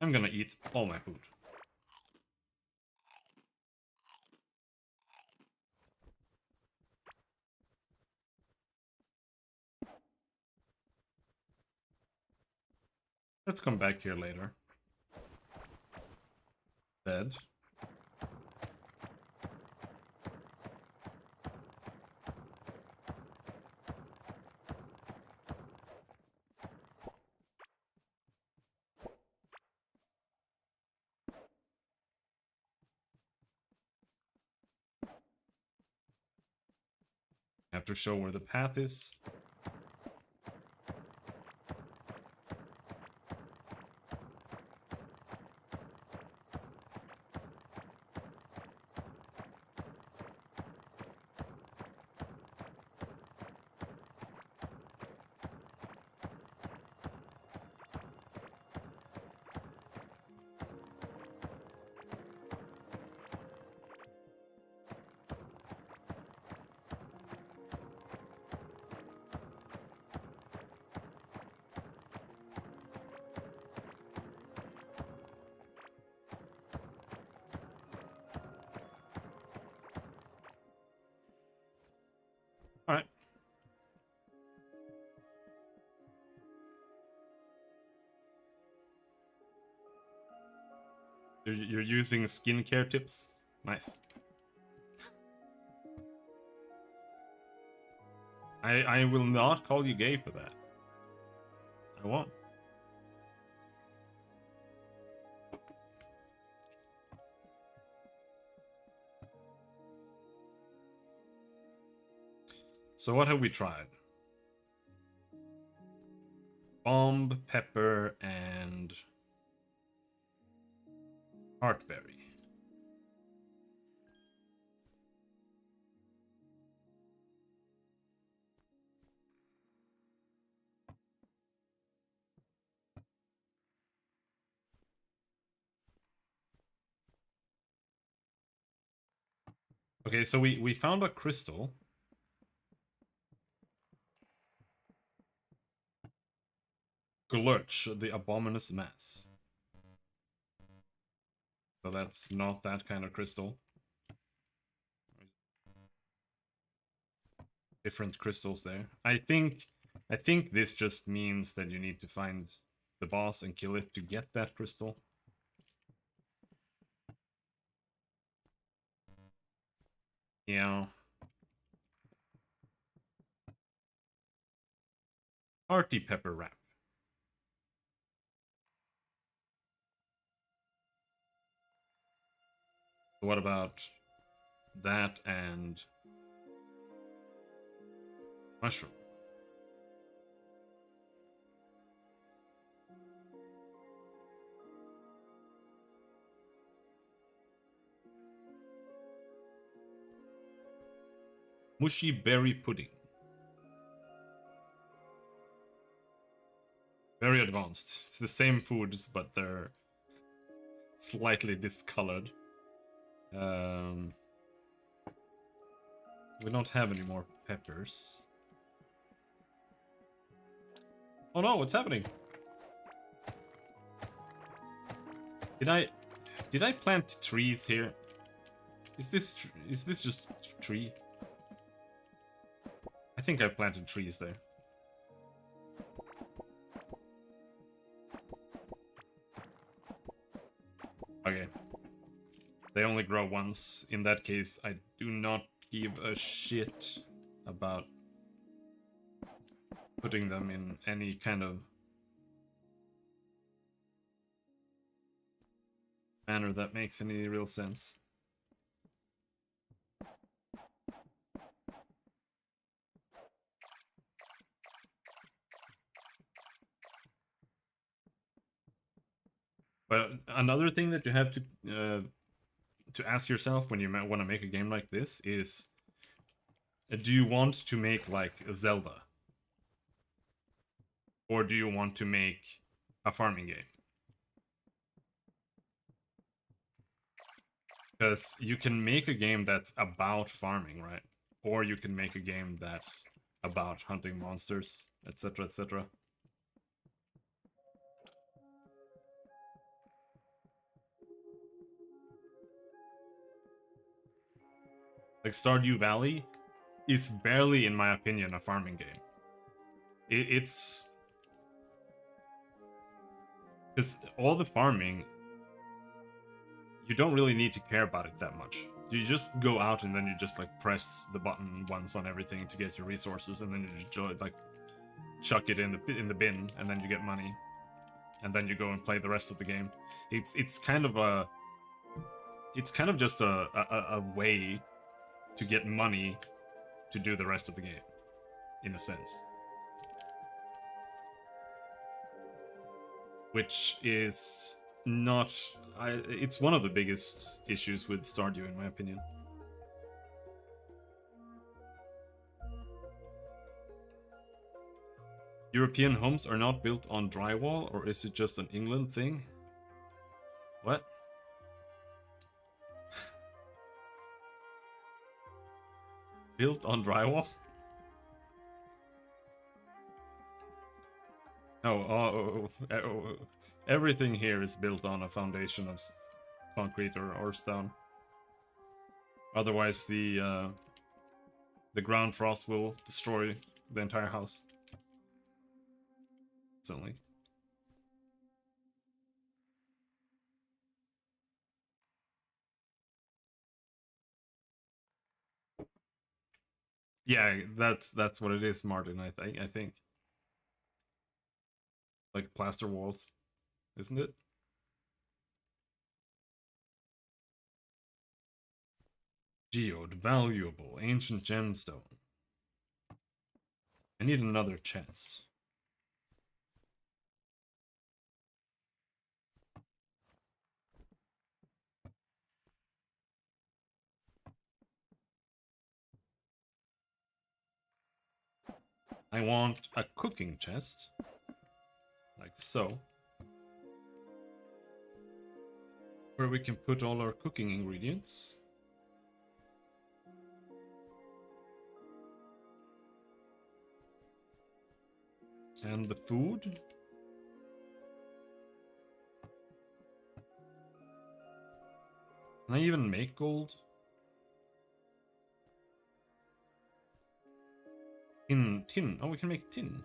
S1: I'm gonna eat all my food. Let's come back here later. Dead. I have to show where the path is. Alright. You're using skincare tips? Nice. I will not call you gay for that. I won't. So what have we tried? Bomb, pepper, and heartberry. Okay, so we found a crystal. Glurch, the abominous mass. So that's not that kind of crystal. Different crystals there. I think this just means that you need to find the boss and kill it to get that crystal. Yeah. Hearty pepper wrap. What about that and mushroom? Mushy berry pudding. Very advanced. It's the same foods, but they're slightly discolored. We don't have any more peppers. Oh no, what's happening? Did I plant trees here? Is this just tree? I think I planted trees there. Okay. They only grow once. In that case, I do not give a shit about putting them in any kind of manner that makes any real sense. But another thing that you have to ask yourself when you want to make a game like this is, do you want to make like a Zelda? Or do you want to make a farming game? Because you can make a game that's about farming, right? Or you can make a game that's about hunting monsters, etc., etc. Like Stardew Valley is barely, in my opinion, a farming game. It's... Because all the farming, you don't really need to care about it that much. You just go out and then you just like press the button once on everything to get your resources, and then you just like chuck it in the bin, and then you get money, and then you go and play the rest of the game. It's kind of just a way to get money to do the rest of the game, in a sense. Which is not... it's one of the biggest issues with Stardew, in my opinion. European homes are not built on drywall, or is it just an England thing? What? Built on drywall? No, everything here is built on a foundation of concrete or stone. Otherwise, the ground frost will destroy the entire house. Instantly. Yeah, that's what it is, Martin. I think. Like plaster walls, isn't it? Geode, valuable, ancient gemstone. I need another chest. I want a cooking chest. Like so. Where we can put all our cooking ingredients. And the food. Can I even make gold? Tin. Oh, we can make tin.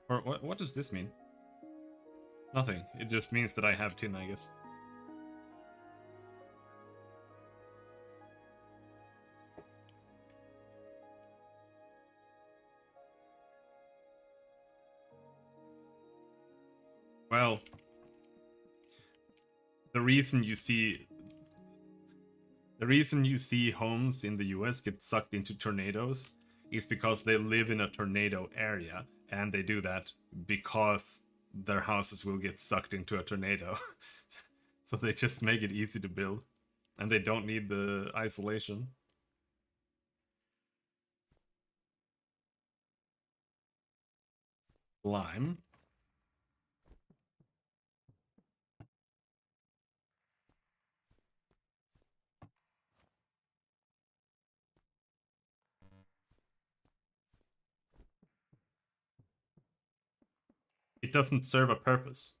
S1: Or what does this mean? Nothing. It just means that I have tin, I guess. Well, the reason you see homes in the US get sucked into tornadoes is because they live in a tornado area, and they do that because their houses will get sucked into a tornado. So they just make it easy to build, and they don't need the isolation. Lime. It doesn't serve a purpose.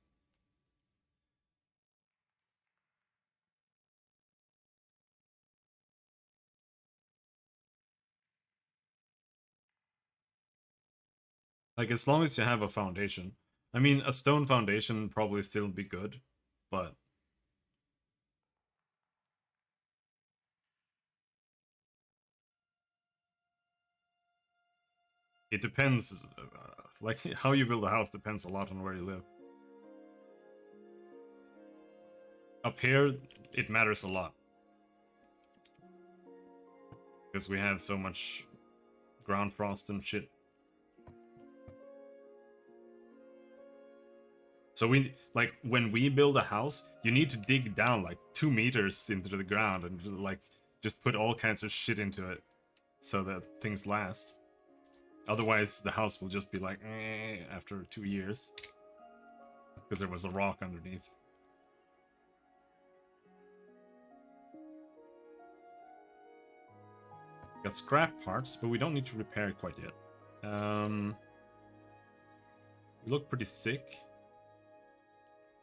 S1: Like, as long as you have a foundation. I mean, a stone foundation probably still be good, but it depends. Like, how you build a house depends a lot on where you live. Up here, it matters a lot. Because we have so much ground frost and shit. So when we build a house, you need to dig down like 2 meters into the ground and just put all kinds of shit into it so that things last. Otherwise, the house will just be like, after 2 years. Because there was a rock underneath. Got scrap parts, but we don't need to repair it quite yet. We look pretty sick.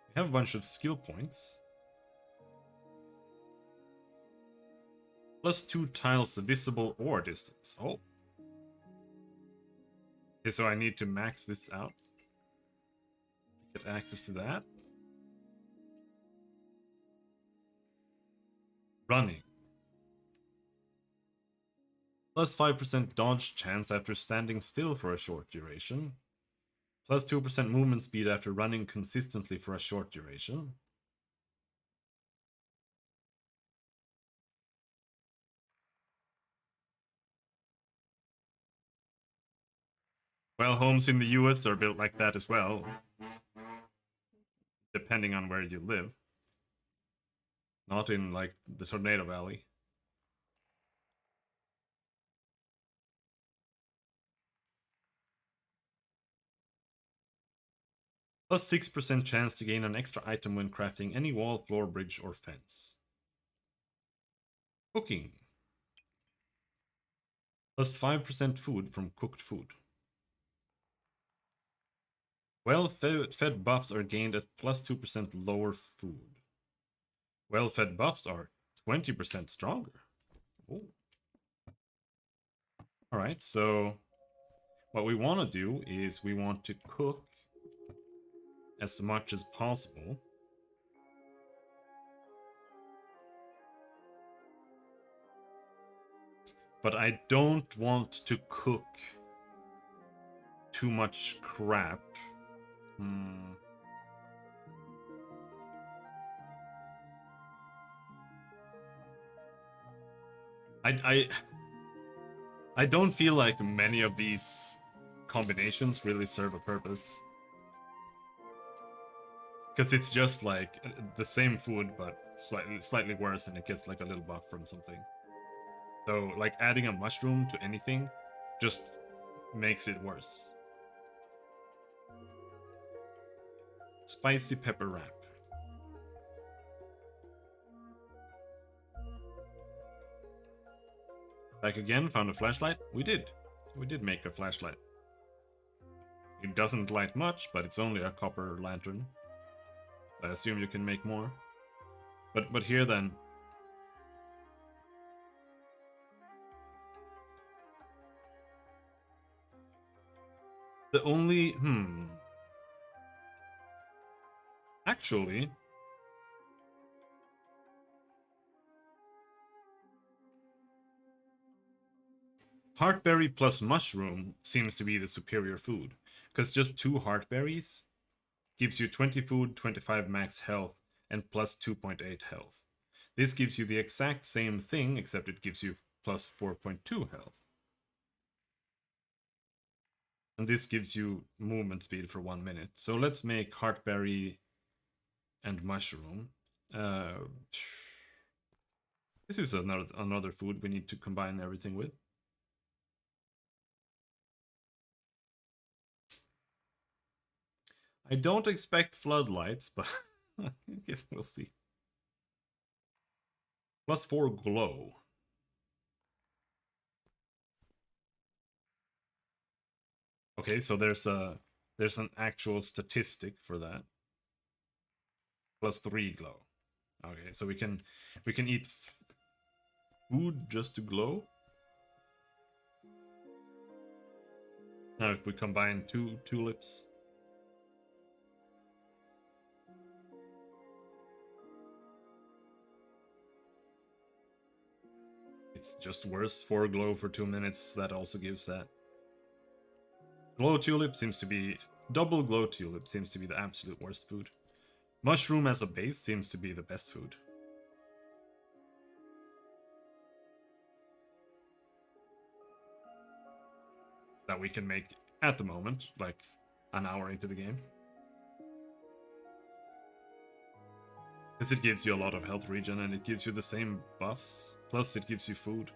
S1: We have a bunch of skill points. +2 tiles visible ore distance. Oh. Okay, so I need to max this out. Get access to that. Running. +5% dodge chance after standing still for a short duration. +2% movement speed after running consistently for a short duration. Well, homes in the US are built like that as well, depending on where you live. Not in, like, the Tornado Valley. +6% chance to gain an extra item when crafting any wall, floor, bridge, or fence. Cooking. +5% food from cooked food. Well-fed buffs are gained at +2% lower food. Well-fed buffs are 20% stronger. Ooh. Alright, so what we want to do is we want to cook as much as possible. But I don't want to cook too much crap. I I don't feel like many of these combinations really serve a purpose. Because it's just like the same food, but slightly worse, and it gets like a little buff from something. So like adding a mushroom to anything just makes it worse. Spicy pepper wrap. Back again, found a flashlight. We did make a flashlight. It doesn't light much, but it's only a copper lantern. So I assume you can make more. But here then. The only actually heartberry plus mushroom seems to be the superior food, because just 2 heartberries gives you 20 food, 25 max health, and plus 2.8 health. This gives you the exact same thing, except it gives you plus 4.2 health. And this gives you movement speed for 1 minute. So let's make heartberry and mushroom. This is another food we need to combine everything with. I don't expect floodlights, but I guess we'll see. Plus 4 glow. Okay, so there's an actual statistic for that. Plus 3 glow. Okay, so we can eat food just to glow. Now if we combine 2 tulips. It's just worse. 4 glow for 2 minutes. That also gives that. Glow tulip seems to be... Double glow tulip seems to be the absolute worst food. Mushroom as a base seems to be the best food. That we can make at the moment, like an hour into the game. Because it gives you a lot of health regen and it gives you the same buffs. Plus it gives you food.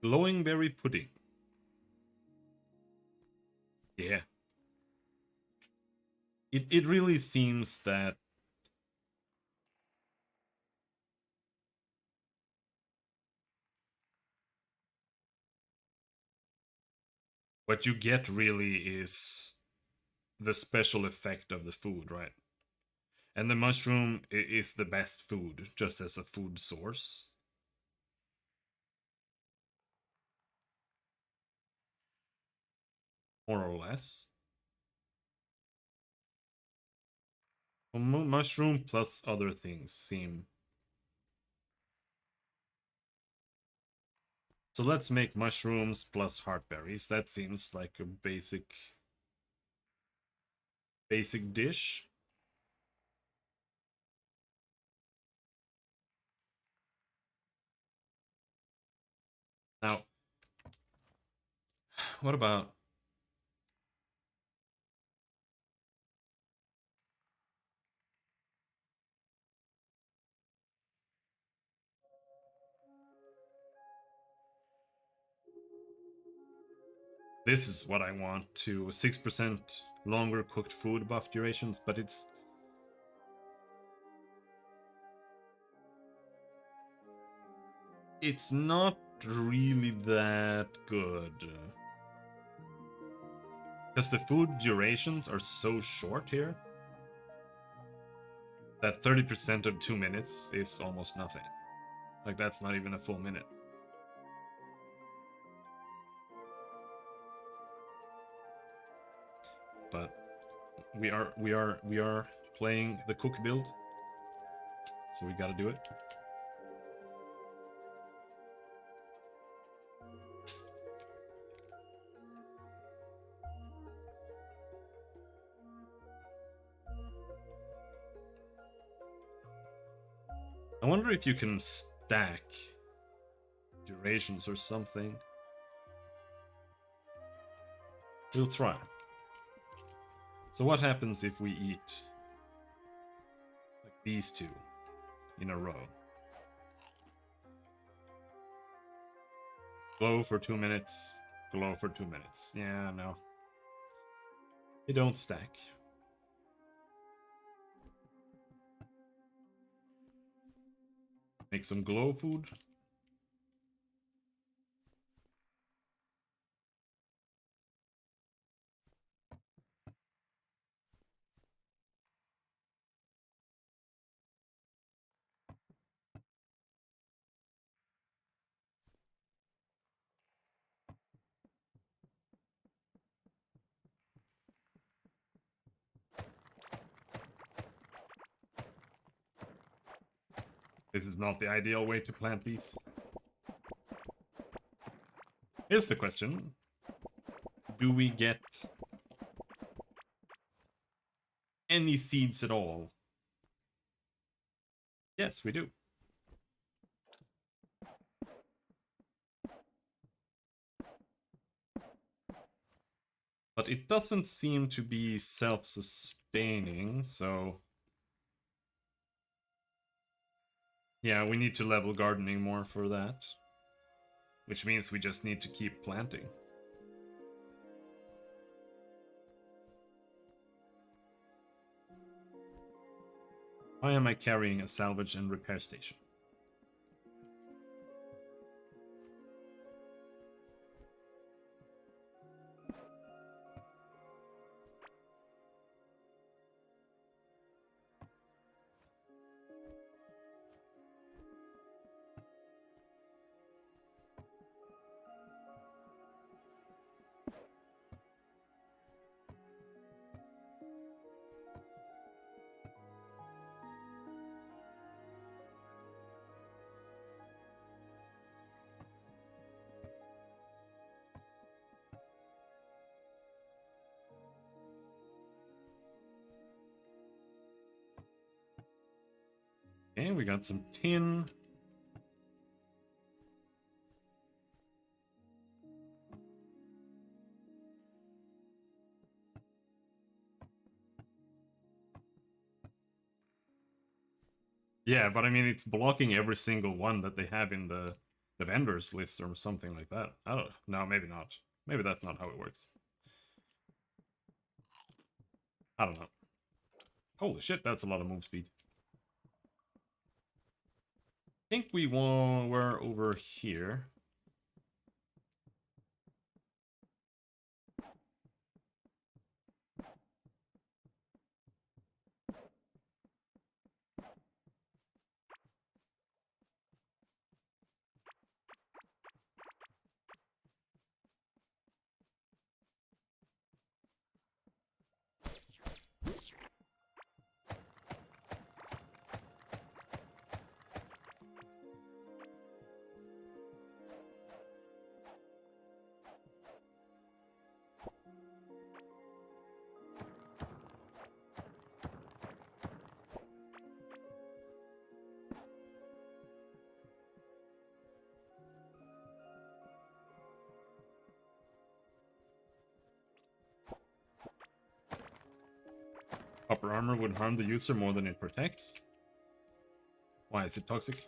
S1: Glowing berry pudding. Yeah. It really seems that what you get really is the special effect of the food, right? And the mushroom is the best food, just as a food source. More or less. Well, mushroom plus other things seem... So let's make mushrooms plus heartberries. That seems like a basic dish. Now, what about... This is what I want to 6% longer cooked food buff durations, but it's not really that good. Because the food durations are so short here that 30% of 2 minutes is almost nothing. Like, that's not even a full minute. But we are playing the cook build, so we gotta do it. I wonder if you can stack durations or something. We'll try. So what happens if we eat like these two in a row? Glow for 2 minutes, glow for 2 minutes. Yeah, no. They don't stack. Make some glow food. This is not the ideal way to plant these. Here's the question. Do we get any seeds at all? Yes, we do. But it doesn't seem to be self-sustaining, so... yeah, we need to level gardening more for that. Which means we just need to keep planting. Why am I carrying a salvage and repair station? Okay, we got some tin. Yeah, but I mean, it's blocking every single one that they have in the vendors list or something like that. I don't know. No, maybe not. Maybe that's not how it works. I don't know. Holy shit, that's a lot of move speed. I think we were over here. Copper armor would harm the user more than it protects. Why is it toxic?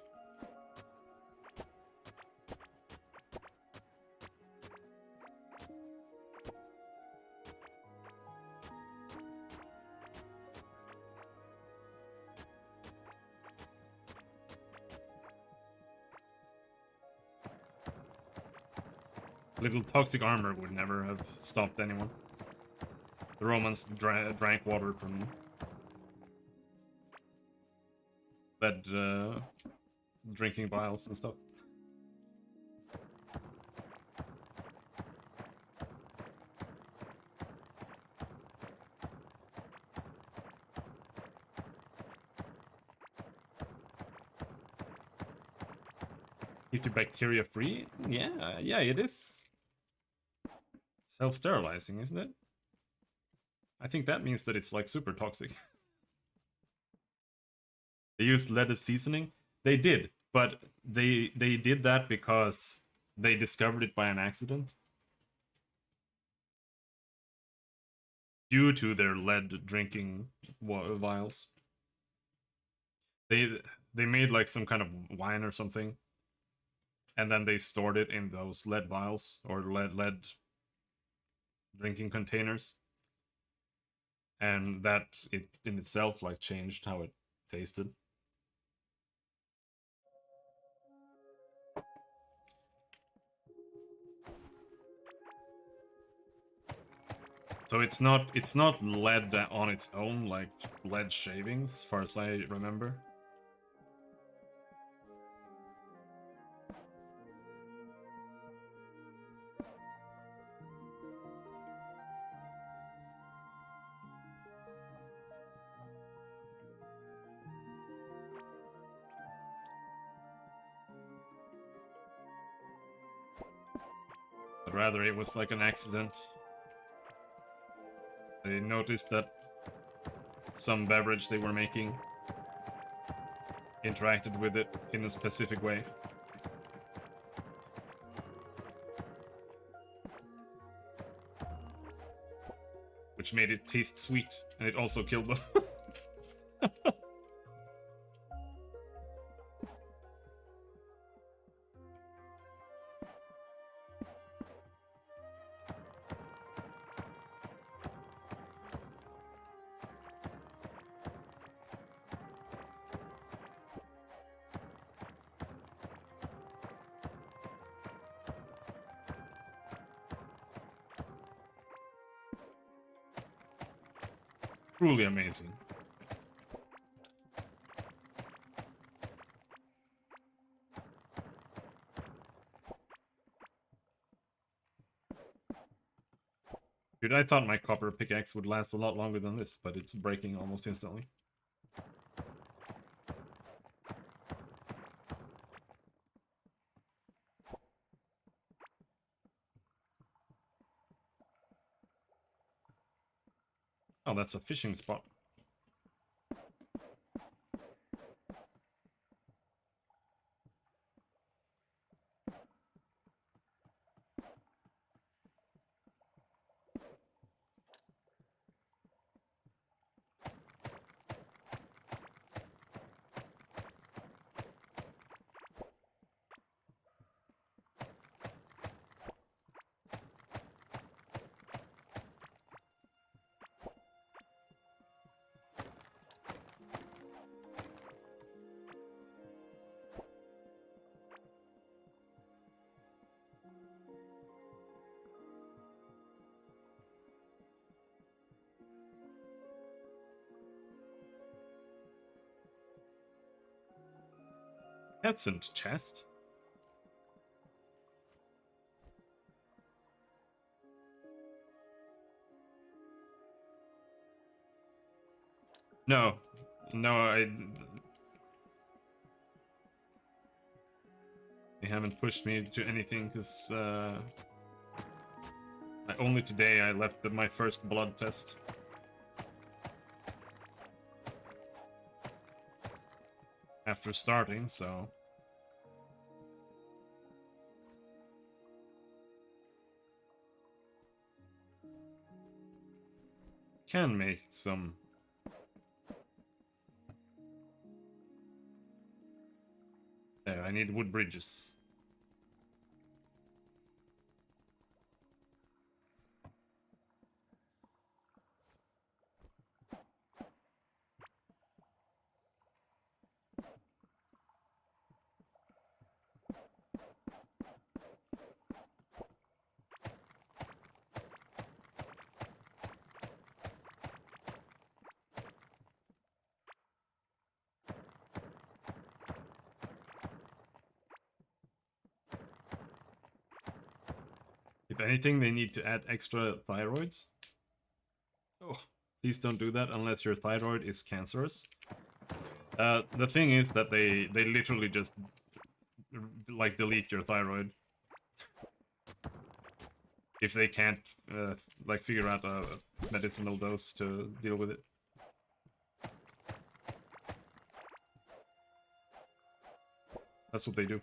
S1: Little toxic armor would never have stopped anyone. The Romans drank water from lead drinking vials and stuff. Keep you bacteria free? Yeah, yeah, it is. Self-sterilizing, isn't it? I think that means that it's like super toxic. They used lead as seasoning. They did, but they did that because they discovered it by an accident due to their lead drinking vials. They made like some kind of wine or something, and then they stored it in those lead vials or lead drinking containers, and that it in itself like changed how it tasted. So it's not lead on its own, like lead shavings, as far as I remember. But rather it was like an accident. They noticed that some beverage they were making interacted with it in a specific way. Which made it taste sweet, and it also killed them. Truly amazing. Dude, I thought my copper pickaxe would last a lot longer than this, but it's breaking almost instantly. Oh, that's a fishing spot. Peasant chest? No. No, they haven't pushed me to anything, because only today I left my first blood test. After starting, so... Can make some... There, I need wood bridges. If anything, they need to add extra thyroids. Oh, please don't do that unless your thyroid is cancerous. The thing is that they literally just like delete your thyroid if they can't like figure out a medicinal dose to deal with it. That's what they do.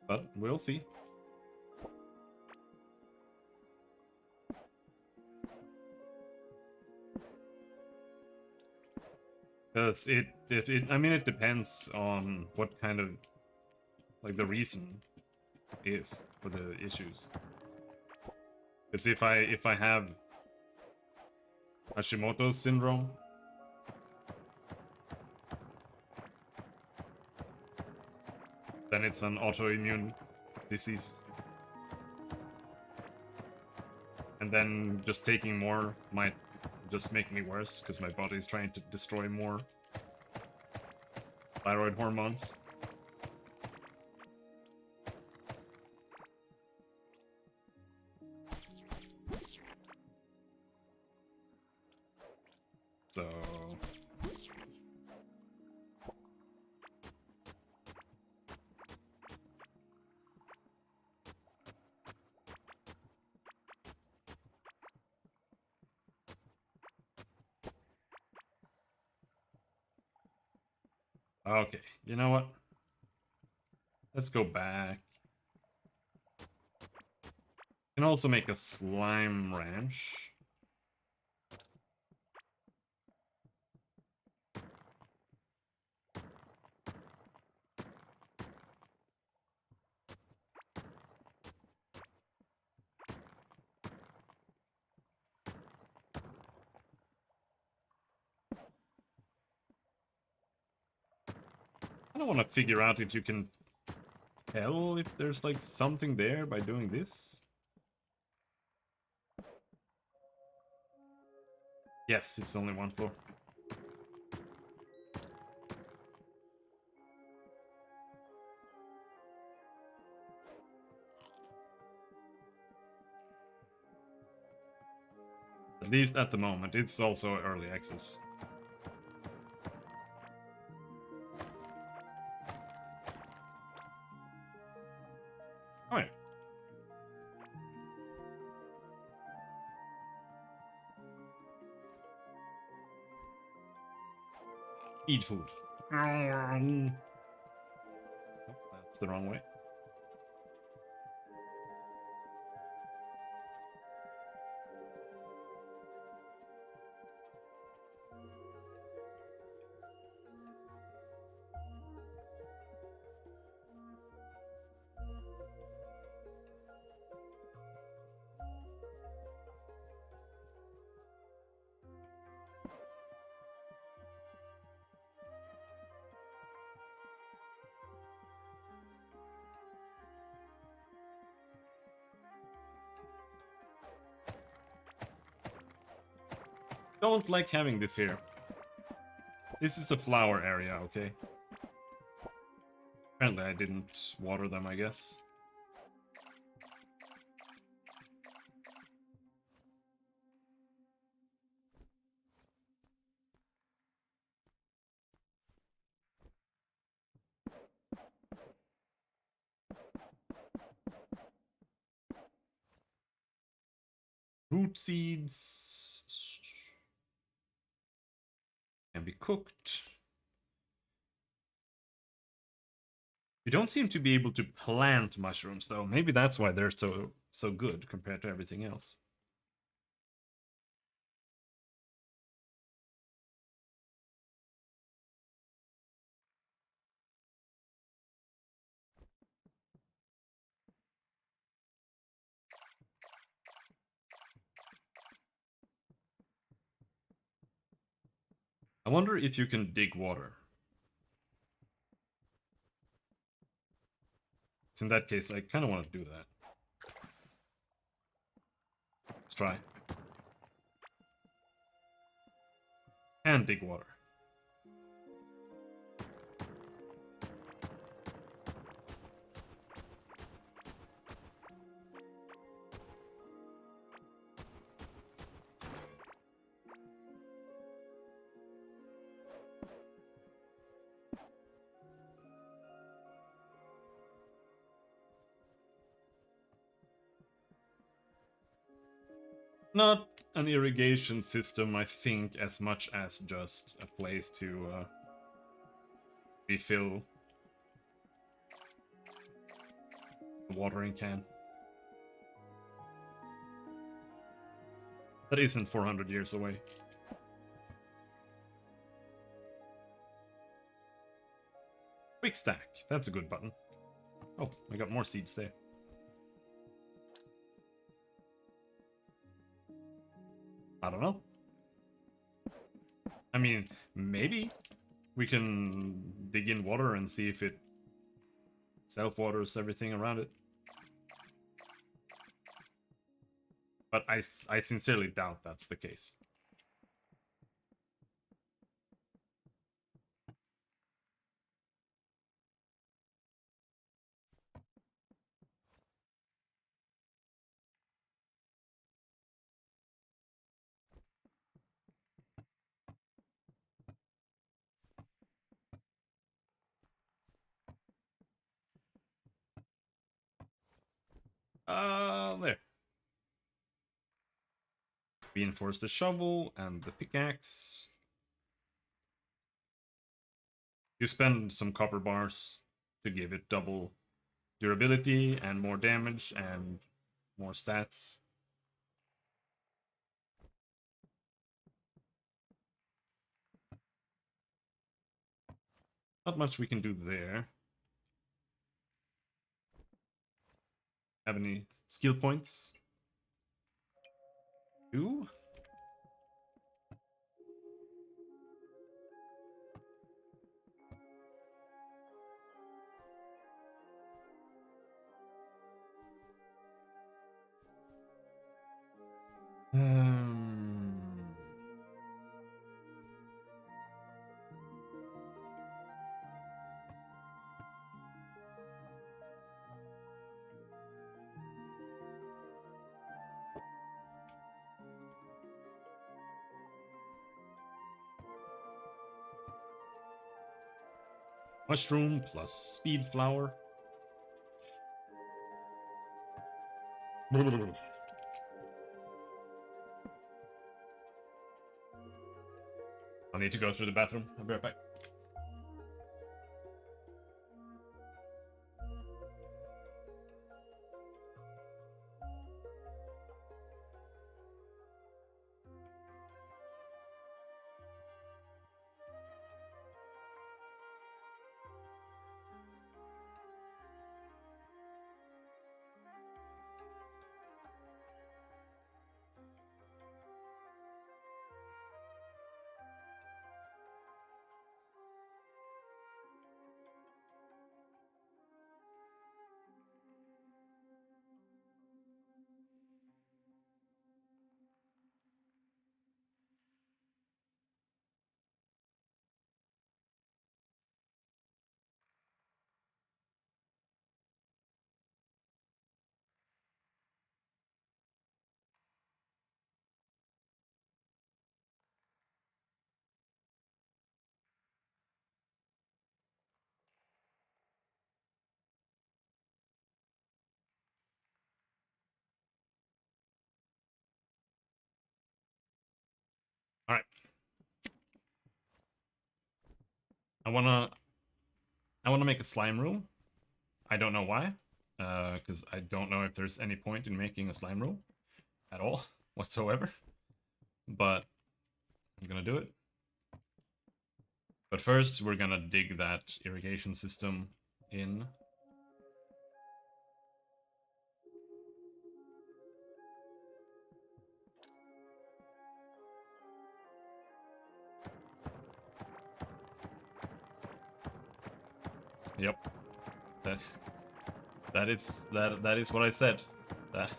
S1: But we'll see. Because I mean, it depends on what kind of, like, the reason is for the issues. Because if I have Hashimoto's syndrome, then it's an autoimmune disease. And then just taking more might just make me worse, because my body's trying to destroy more thyroid hormones. So... okay, you know what? Let's go back. Can also make a slime ranch. I don't want to figure out if you can tell if there's like something there by doing this. Yes, it's only one floor. At least at the moment. It's also early access. Alright. Eat food. Oh, that's the wrong way. Don't like having this here. This is a flower area, okay? Apparently I didn't water them, I guess. Root seeds can be cooked. You don't seem to be able to plant mushrooms, though. Maybe that's why they're so good compared to everything else. I wonder if you can dig water. So in that case, I kind of want to do that. Let's try. And dig water. Not an irrigation system, I think, as much as just a place to refill the watering can. That isn't 400 years away. Quick stack, that's a good button. Oh, I got more seeds there. I don't know. I mean, maybe we can dig in water and see if it self-waters everything around it. But I sincerely doubt that's the case. There. Reinforce the shovel and the pickaxe. You spend some copper bars to give it double durability and more damage and more stats. Not much we can do there. Have any skill points? 2? Mushroom plus speed flower. I'll need to go through the bathroom. I'll be right back. All right. I wanna make a slime room. I don't know why, because I don't know if there's any point in making a slime room at all whatsoever. But I'm gonna do it. But first, we're gonna dig that irrigation system in. Yep. That is what I said. That.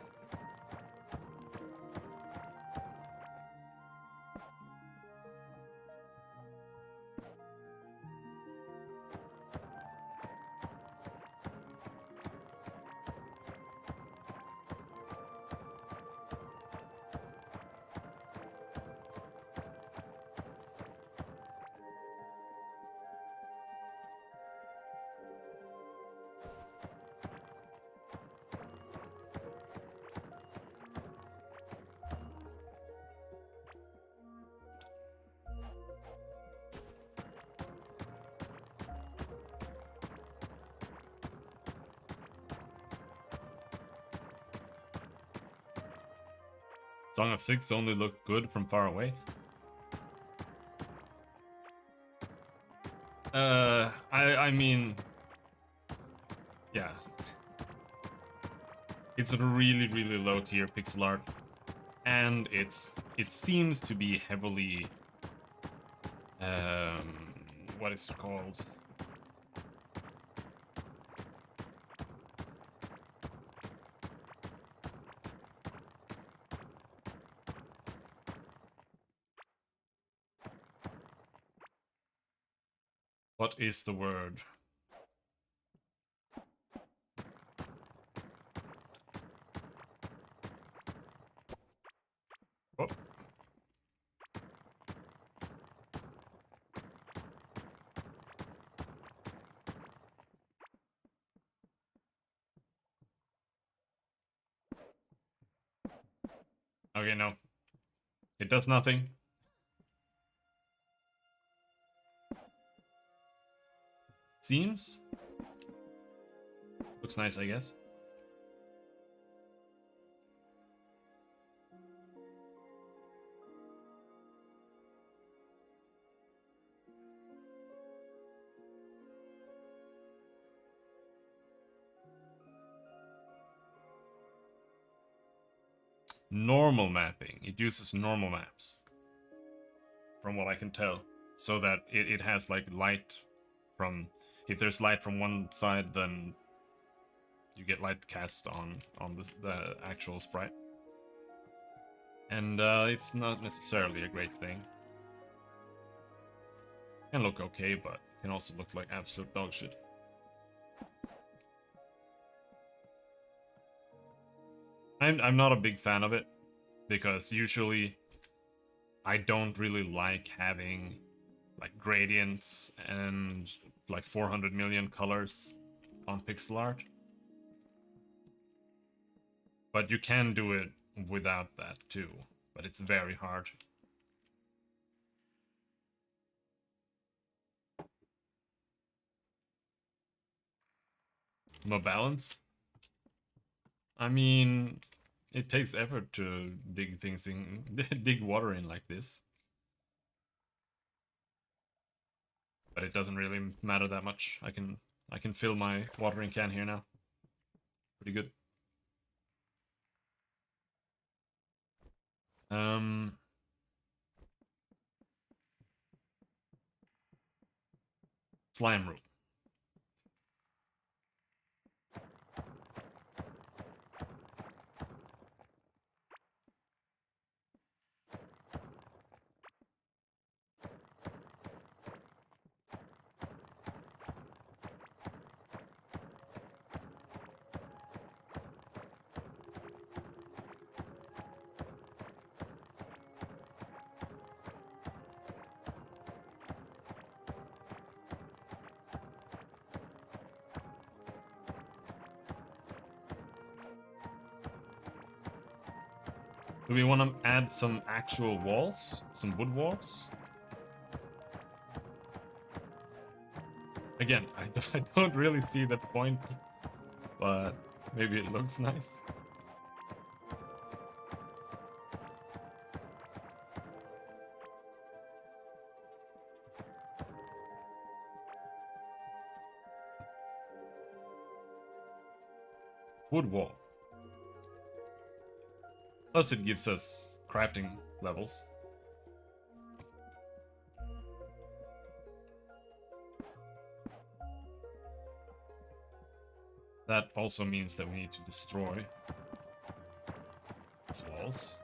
S1: Song of Six only looked good from far away. I mean, yeah. It's a really, really low tier pixel art. And it seems to be heavily, what is it called? What is the word? Oh. Okay, no. It does nothing. Seems. Looks nice, I guess. Normal mapping. It uses normal maps. From what I can tell. So that it has like light from... If there's light from one side, then you get light cast on the actual sprite. And it's not necessarily a great thing. Can look okay, but can also look like absolute dog shit. I'm not a big fan of it, because usually I don't really like having like gradients and like 400 million colors on pixel art. But you can do it without that too, but it's very hard. No balance? I mean, it takes effort to dig things in, dig water in like this. But it doesn't really matter that much. I can fill my watering can here now. Pretty good. Slime room. Do we want to add some actual walls? Some wood walls? Again, I don't really see the point, but maybe it looks nice. Wood wall. Plus it gives us crafting levels. That also means that we need to destroy its walls.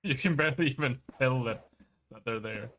S1: You can barely even tell that they're there.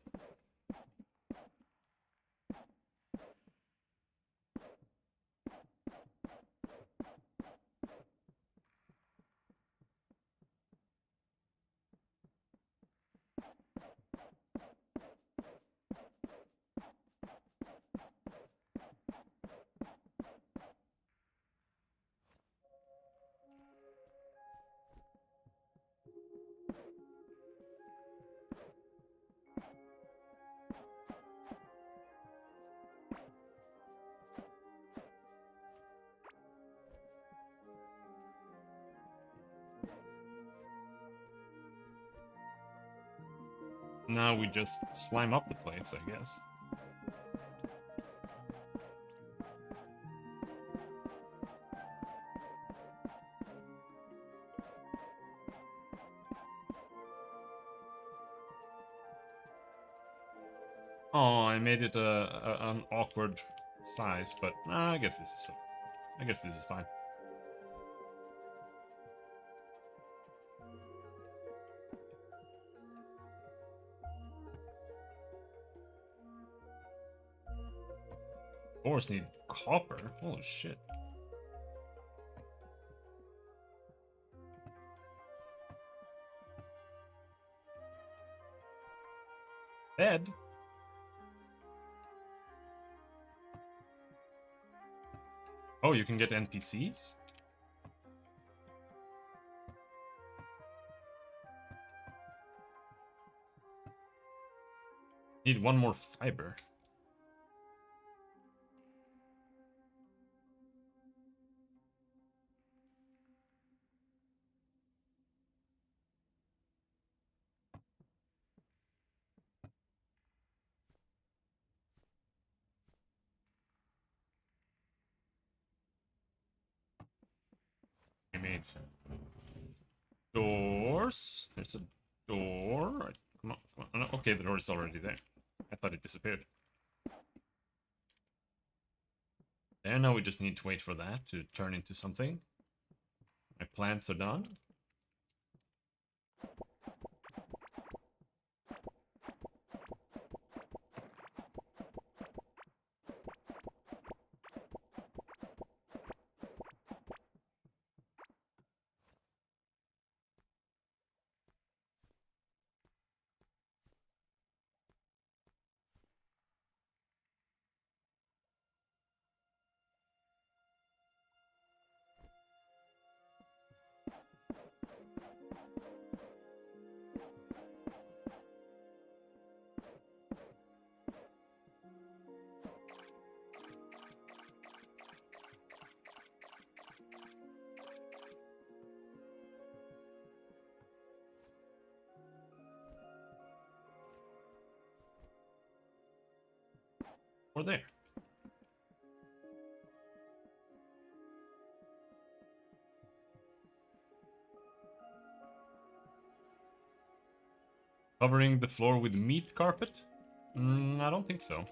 S1: Now we just slime up the place, I guess. Oh, I made it an awkward size, but I guess this is fine. Doors need copper. Holy shit. Bed. Oh, you can get NPCs? Need one more fiber. I made doors. There's a door. Right. Come on, come on. No, okay, the door is already there. I thought it disappeared. There, now we just need to wait for that to turn into something. My plants are done. Or there. Covering the floor with meat carpet? I don't think so.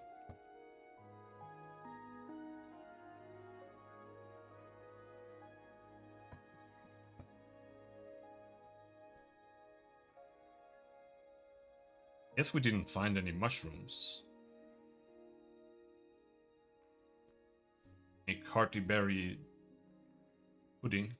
S1: Guess we didn't find any mushrooms. A hearty berry pudding.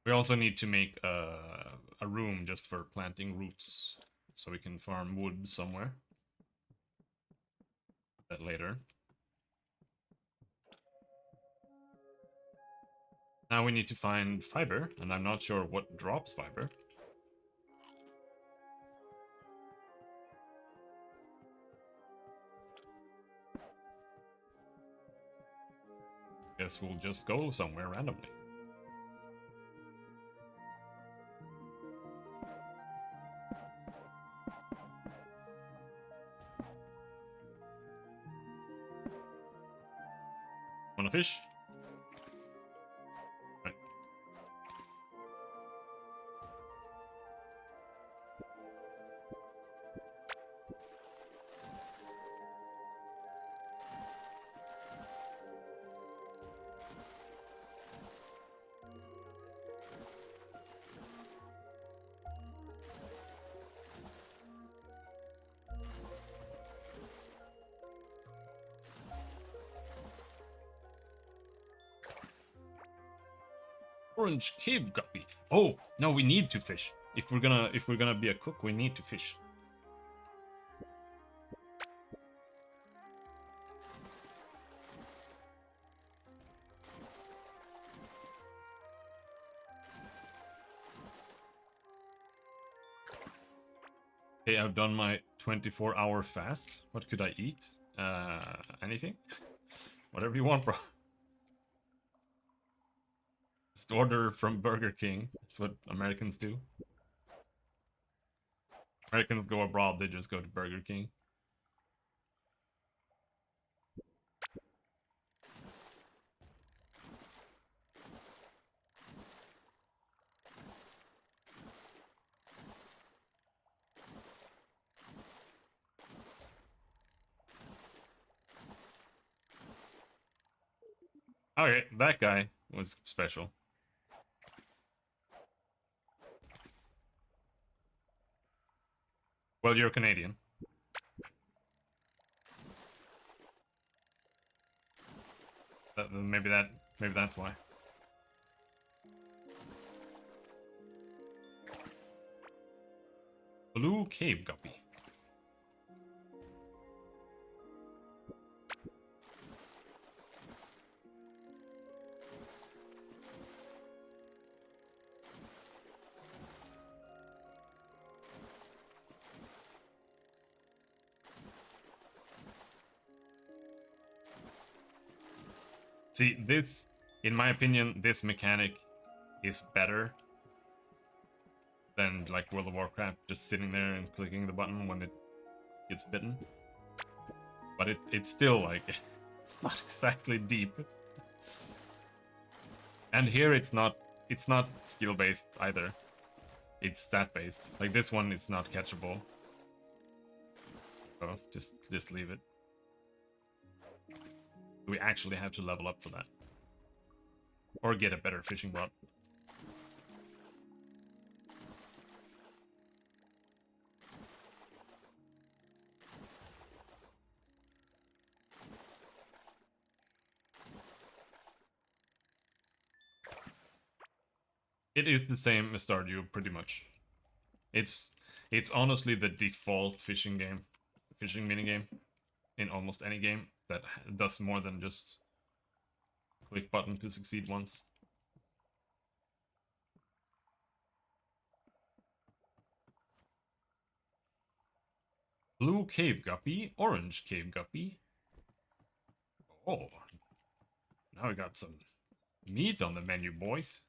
S1: We also need to make a room just for planting roots, so we can farm wood somewhere. That later. Now we need to find fiber, and I'm not sure what drops fiber. Guess we'll just go somewhere randomly. Wanna fish? Right. Orange cave guppy. Oh no, we need to fish. If we're gonna be a cook, we need to fish. Okay, I've done my 24-hour fast. What could I eat? Anything? Whatever you want, bro. Just order from Burger King. That's what Americans do. Americans go abroad, they just go to Burger King. Okay, that guy was special. Well, you're Canadian. Maybe that's why. Blue cave guppy. See, this, in my opinion, this mechanic is better than like World of Warcraft, just sitting there and clicking the button when it gets bitten. But it's still like, it's not exactly deep. And here it's not skill based either. It's stat based. Like this one is not catchable. So just leave it. We actually have to level up for that. Or get a better fishing rod. It is the same as Stardew, pretty much. It's honestly the default fishing minigame in almost any game that does more than just click button to succeed once. Blue cave guppy, orange cave guppy. Oh, now we got some meat on the menu, boys.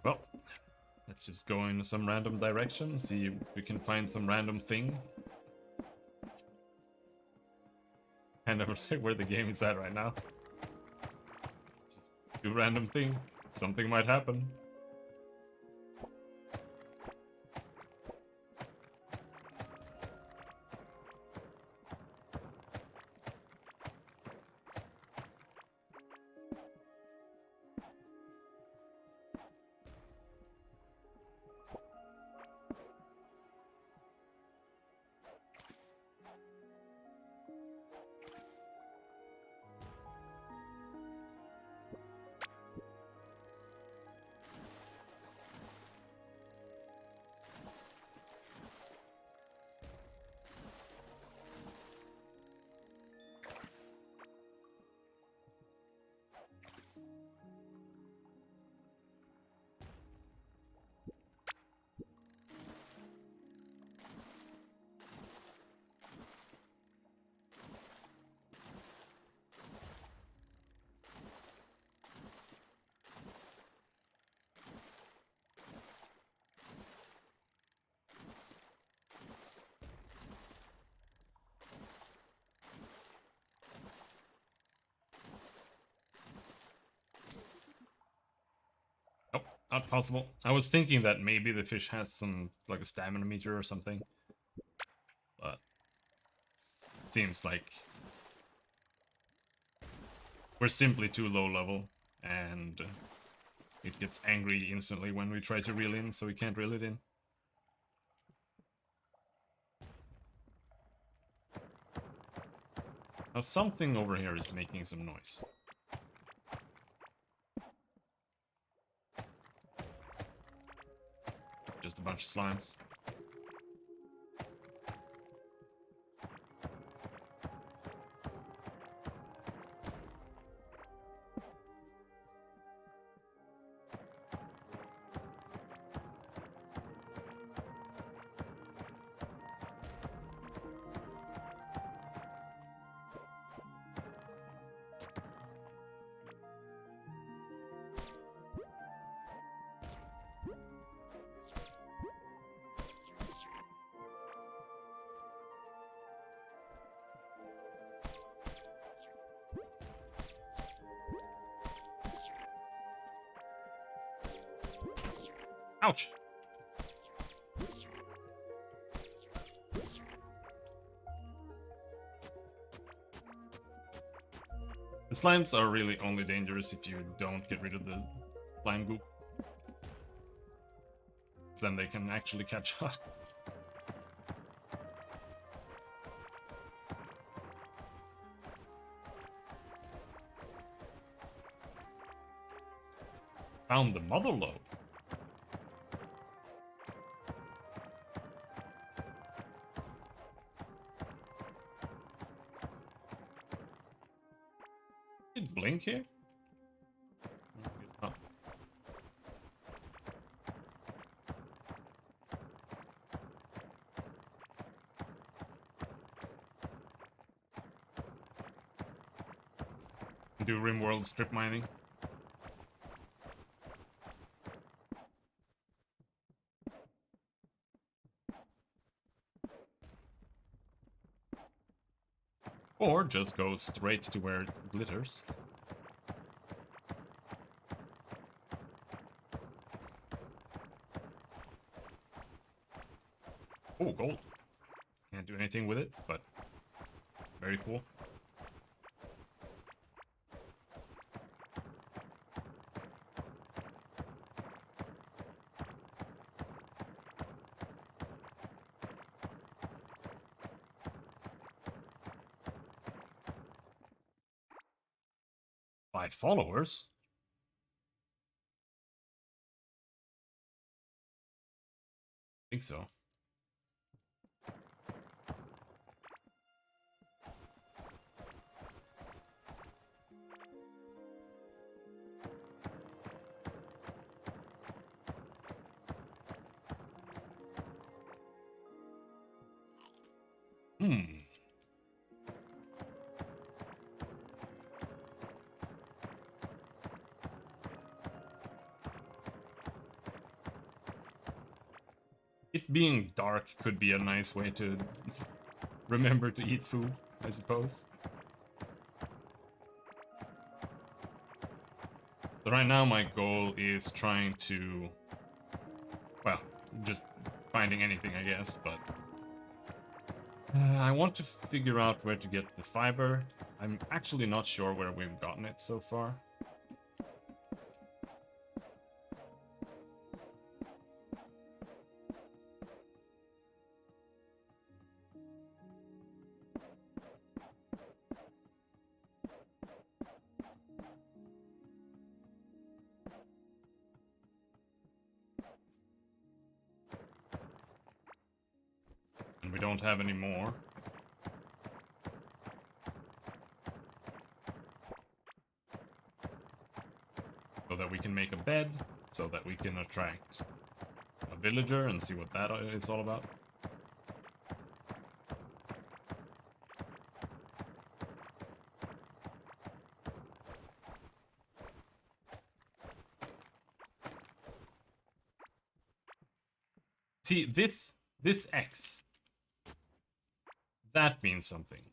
S1: Well, let's just go in some random direction, see if we can find some random thing. Kind of like where the game is at right now. Just do random thing, something might happen. Not possible. I was thinking that maybe the fish has some, like a stamina meter or something. But seems like we're simply too low level, and it gets angry instantly when we try to reel in, so we can't reel it in. Now something over here is making some noise. Just a bunch of slimes. Ouch! The slimes are really only dangerous if you don't get rid of the slime goop. Then they can actually catch up. Found the mother lode. Did it blink here? I guess not. Do RimWorld strip mining. Or just go straight to where it glitters. Oh, gold. Can't do anything with it, but very cool. By followers? I think so. Hmm. It being dark could be a nice way to remember to eat food, I suppose. So right now my goal is trying to, well, just finding anything, I guess, but I want to figure out where to get the fiber. I'm actually not sure where we've gotten it so far. And we don't have any more. So that we can make a bed, so that we can attract a villager and see what that is all about. See, this X, that means something.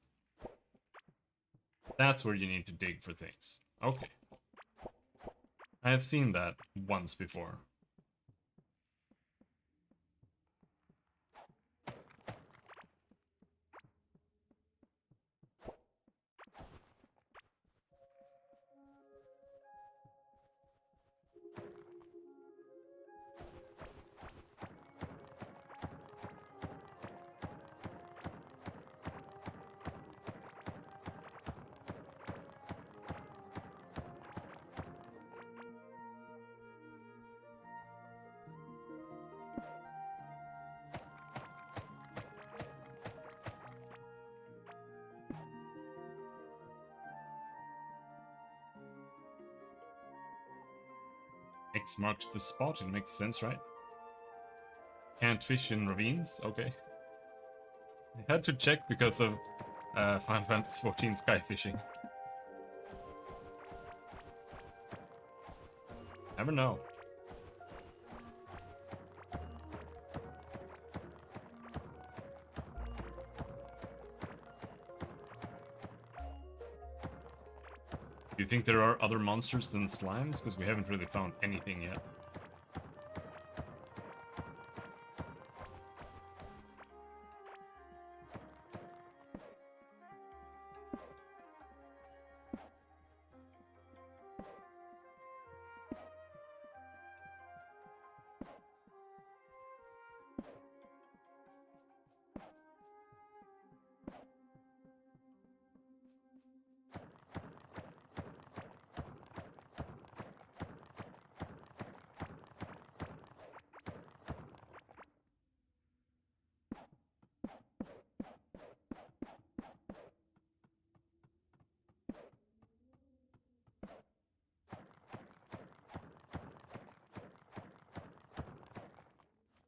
S1: That's where you need to dig for things. Okay. I have seen that once before. X marks the spot, it makes sense, right? Can't fish in ravines, okay. I had to check because of Final Fantasy XIV sky fishing. Never know. Do you think there are other monsters than slimes? Because we haven't really found anything yet.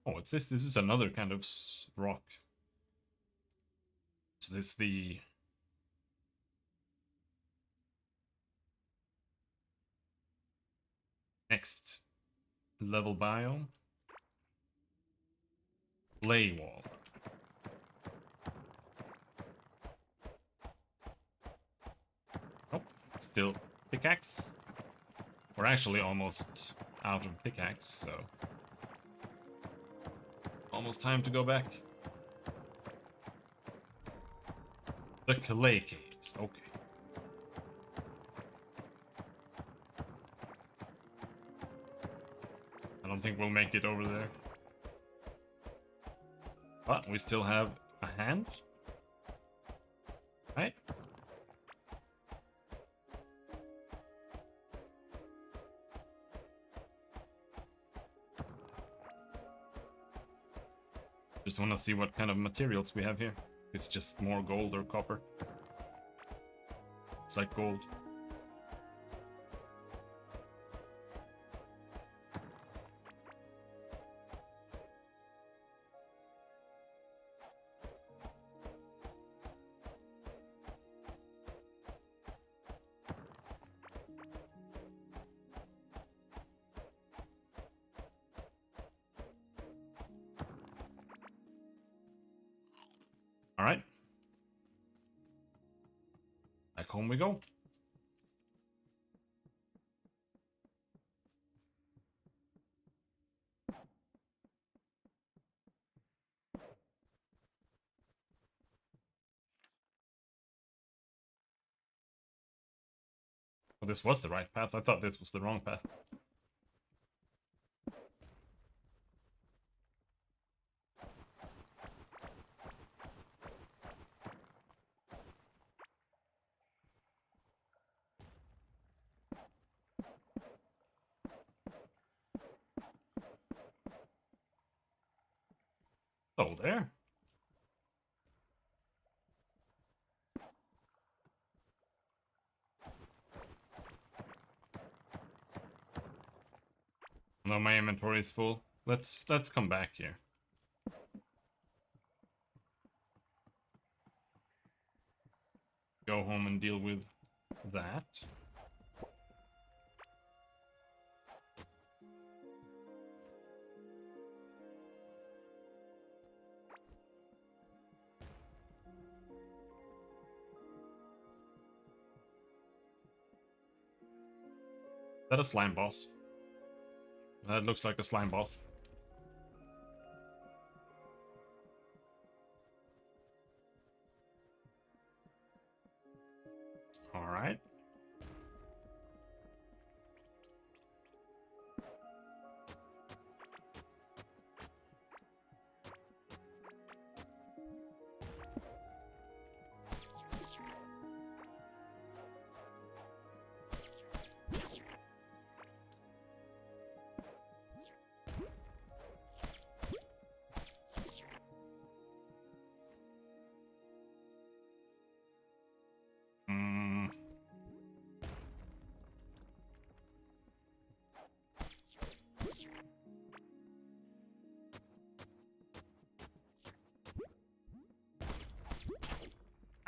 S1: Oh, what's this? This is another kind of rock. Is this the... next level biome? Clay wall. Oh, still pickaxe. We're actually almost out of pickaxe, so... almost time to go back. The clay caves, okay. I don't think we'll make it over there. But we still have a hand. Right? Just want to see what kind of materials we have here. It's just more gold or copper. It's like gold. Alright. Back home we go. Well, this was the right path. I thought this was the wrong path. Oh, there. No, my inventory is full. Let's come back here. Go home and deal with that. that a slime boss? That looks like a slime boss. Alright.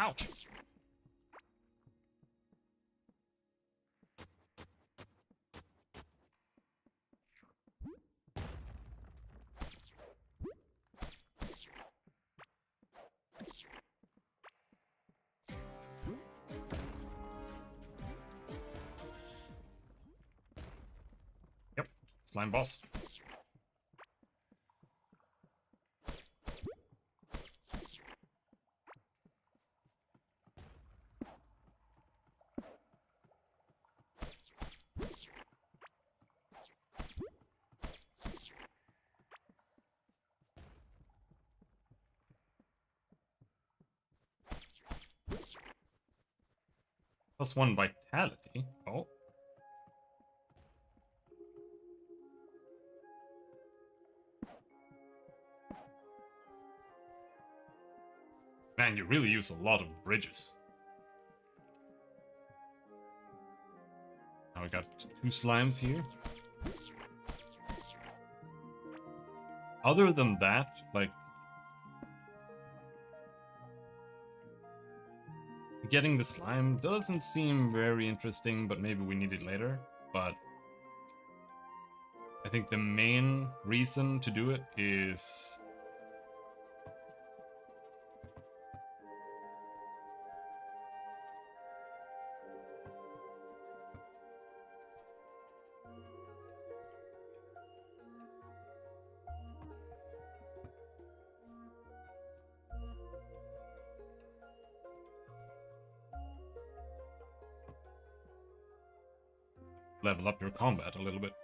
S1: Ouch. Yep, slime boss. +1 vitality. Oh. Man, you really use a lot of bridges. Now we got 2 slimes here. Other than that, like, getting the slime doesn't seem very interesting, but maybe we need it later. But I think the main reason to do it is level up your combat a little bit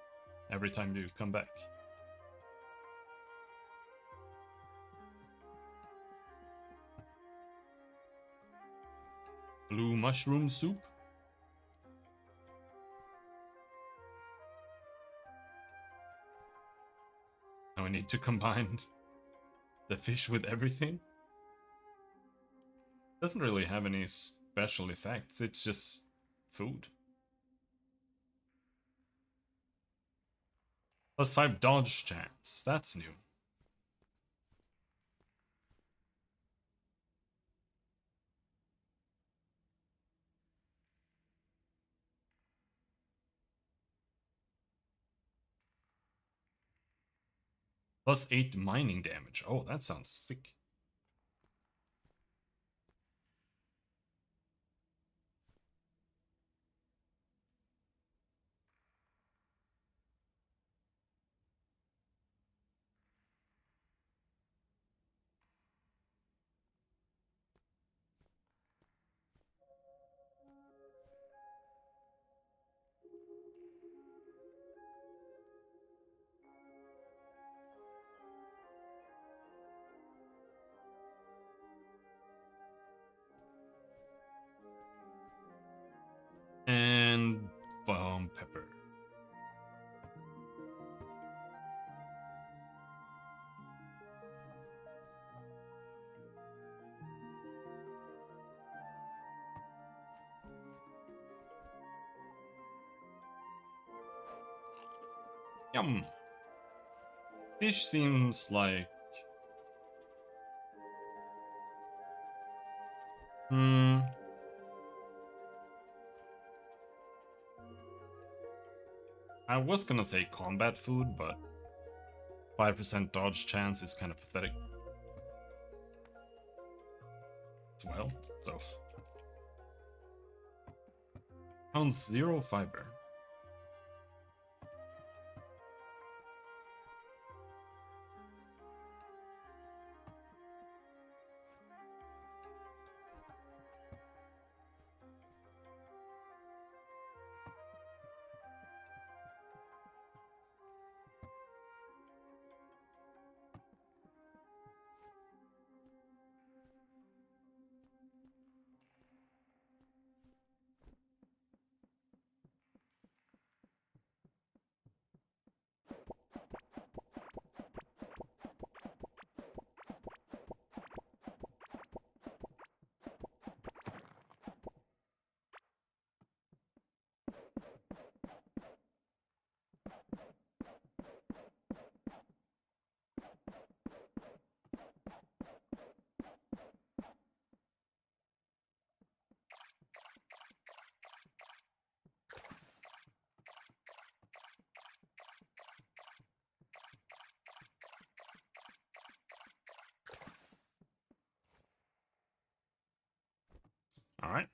S1: every time you come back. Blue mushroom soup. Now we need to combine the fish with everything. Doesn't really have any special effects, it's just food. +5 dodge chance, that's new. +8 mining damage. Oh, that sounds sick. And bomb pepper. Yum. Fish seems like... I was gonna say combat food, but 5% dodge chance is kind of pathetic. As well, so... Found 0 fiber. Alright.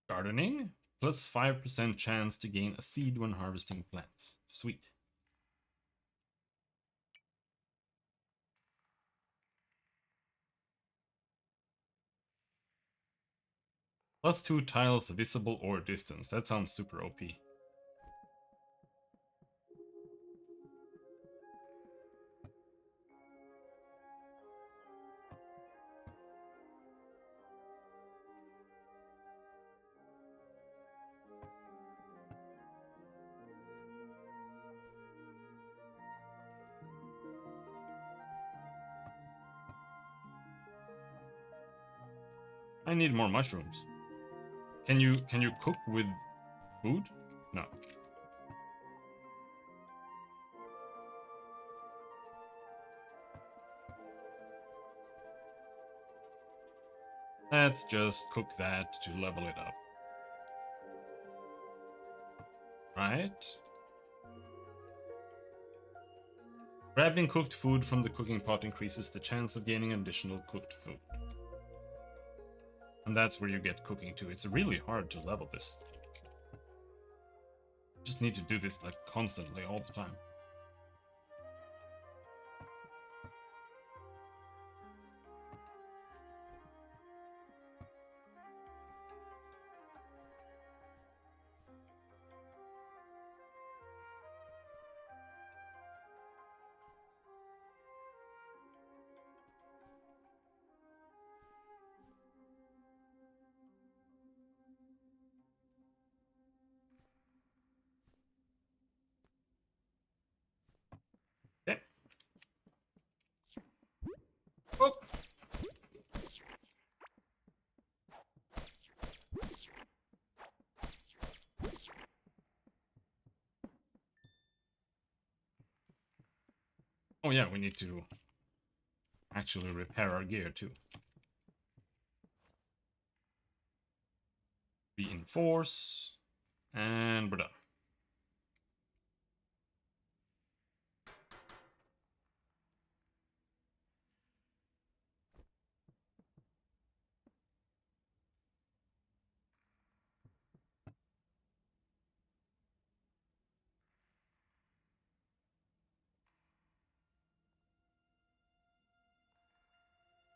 S1: Gardening. Plus 5% chance to gain a seed when harvesting plants. Sweet. Plus 2 tiles visible or distance. That sounds super OP. I need more mushrooms. Can you cook with food? No. Let's just cook that to level it up. Right? Grabbing cooked food from the cooking pot increases the chance of gaining additional cooked food. And that's where you get cooking too. It's really hard to level this. You just need to do this like constantly all the time. Okay. Oh. Oh yeah, we need to actually repair our gear too. Reinforce, and we're done.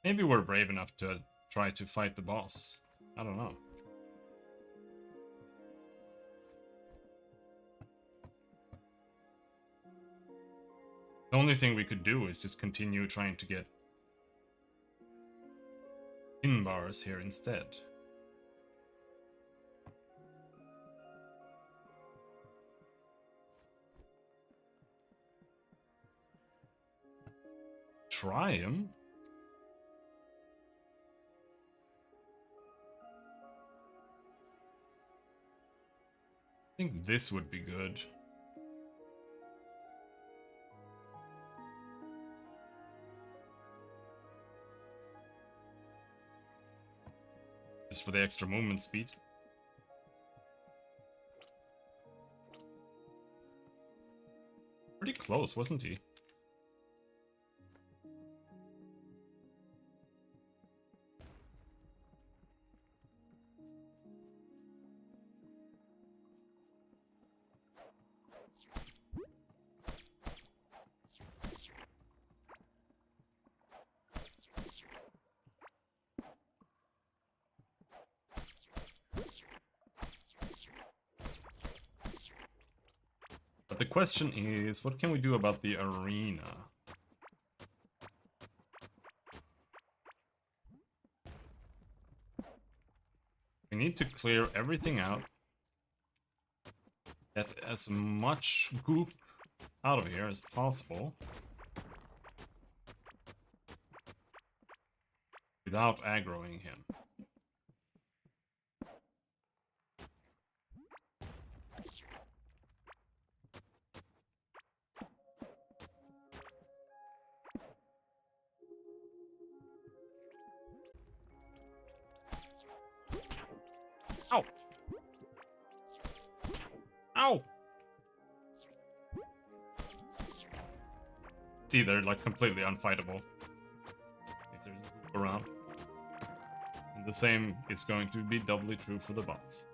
S1: Maybe we're brave enough to try to fight the boss. I don't know. The only thing we could do is just continue trying to get pin bars here instead. Try him? I think this would be good. Just for the extra movement speed. Pretty close, wasn't he? But the question is, what can we do about the arena? We need to clear everything out. Get as much goop out of here as possible. Without aggroing him. Ow! Ow! See, they're like completely unfightable. If there's around. The same is going to be doubly true for the boss.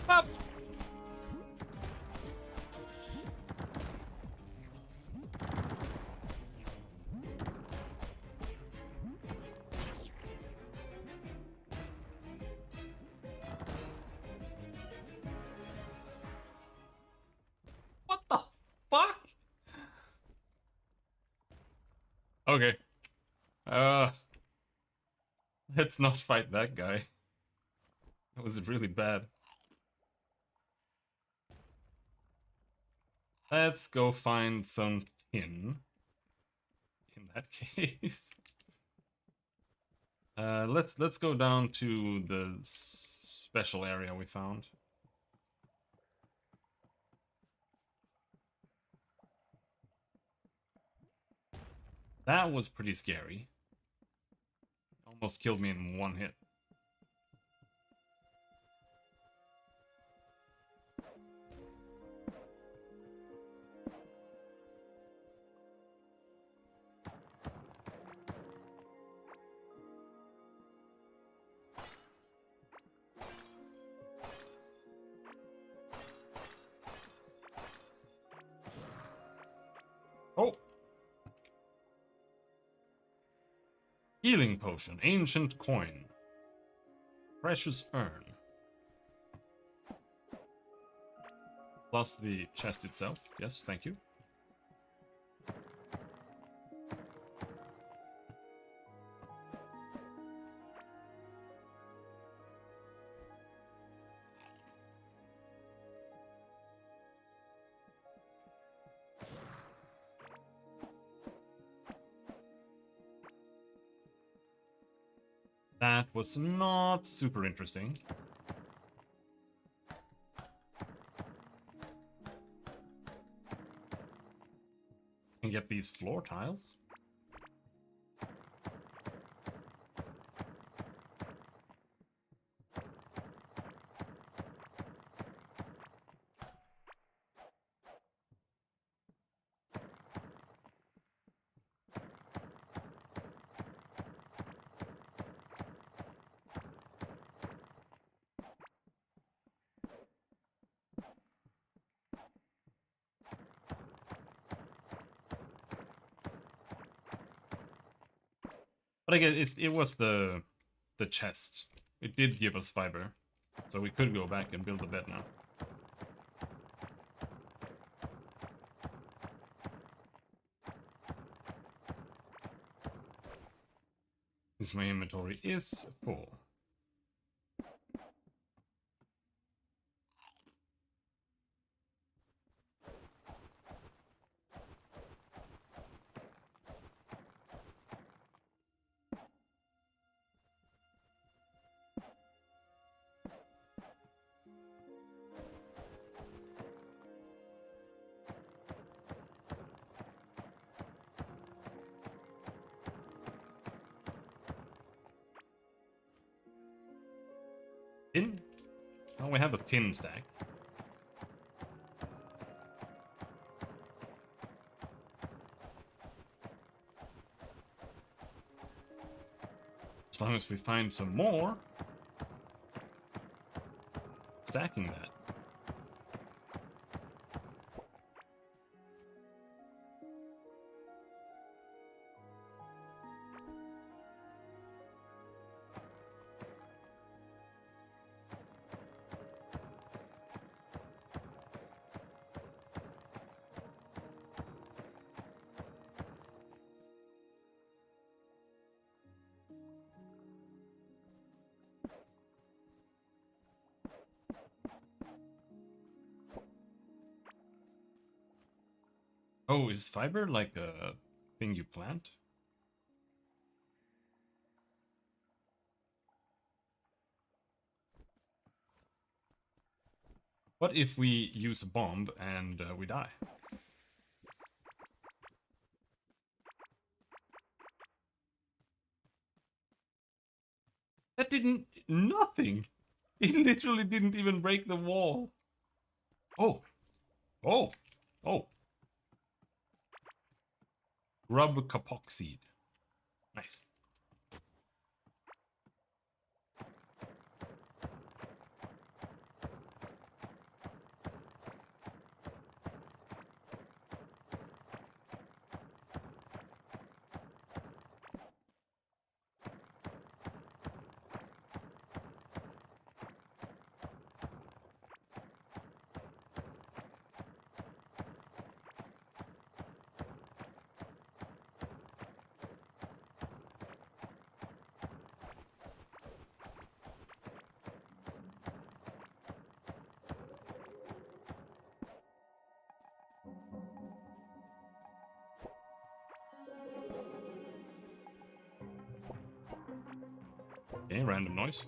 S1: Up. What the fuck? Okay. Let's not fight that guy. That was really bad. Let's go find some tin. In that case. Let's go down to the special area we found. That was pretty scary. Almost killed me in one hit. Oh! Healing potion, ancient coin. Precious urn. Plus the chest itself. Yes, thank you. That was not super interesting. Can get these floor tiles. But I guess it was the chest. It did give us fiber. So we could go back and build a bed now. Since my inventory is full. Tin? Oh, we have a tin stack. As long as we find some more. Stacking that. Oh, is fiber like a thing you plant? What if we use a bomb and we die? That didn't... nothing! It literally didn't even break the wall. Oh! Oh! Oh! Grub kapok seed. Nice. Okay, random noise.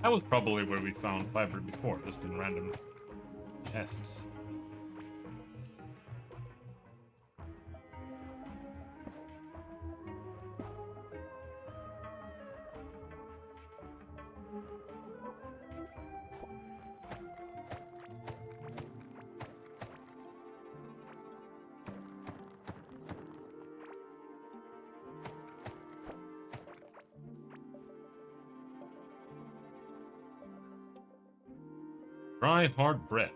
S1: That was probably where we found fiber before, just in random chests. Dry, hard bread.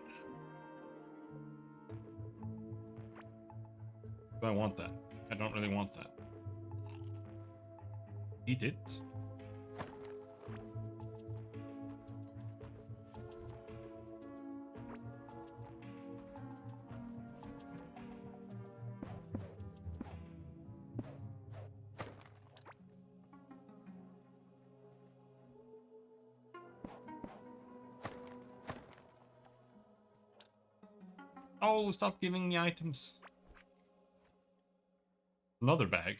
S1: Do I want that? I don't really want that. Eat it. Oh, stop giving me items. Another bag.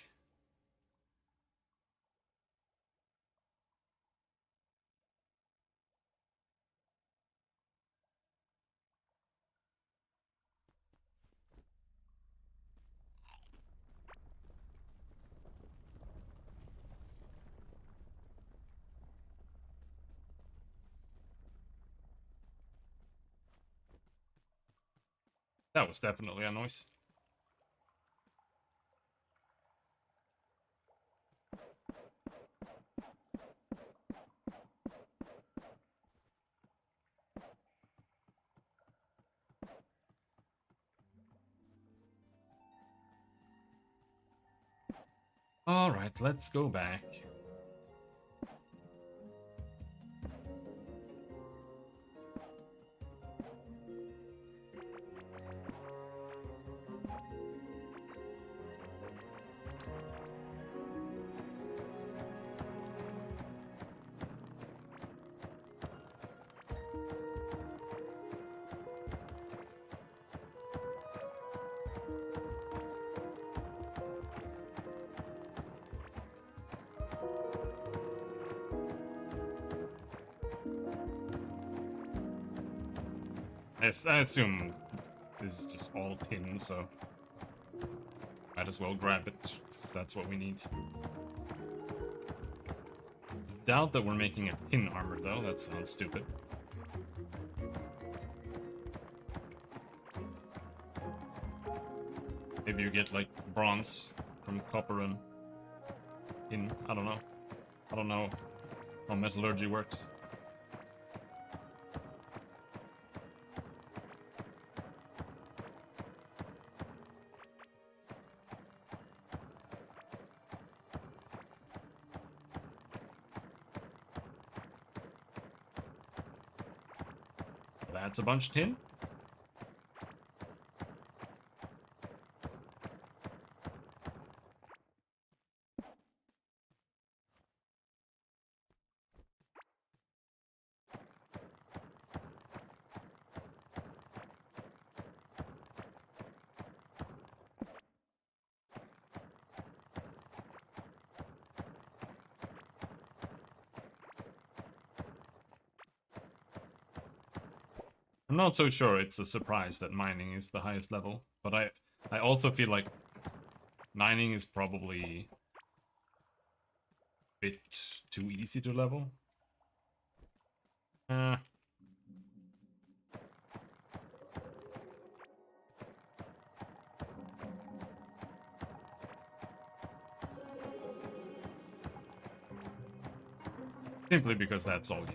S1: That was definitely a noise. Alright, let's go back. I assume this is just all tin, so might as well grab it, 'cause that's what we need. Doubt that we're making a tin armor, though. That sounds stupid. Maybe you get, like, bronze from copper and tin. I don't know. I don't know how metallurgy works. That's a bunch of tin. I'm not so sure it's a surprise that mining is the highest level, but I also feel like mining is probably a bit too easy to level. Simply because that's all you do.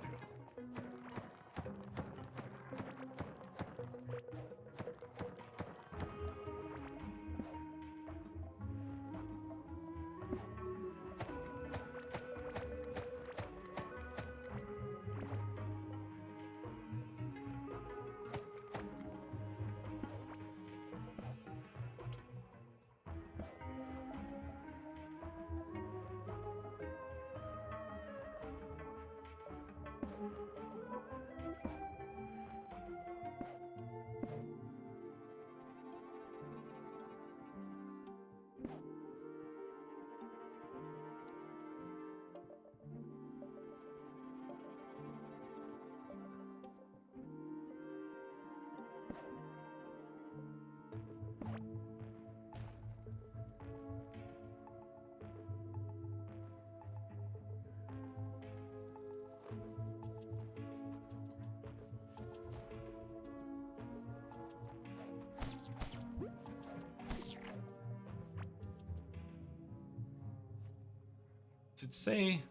S1: Does it say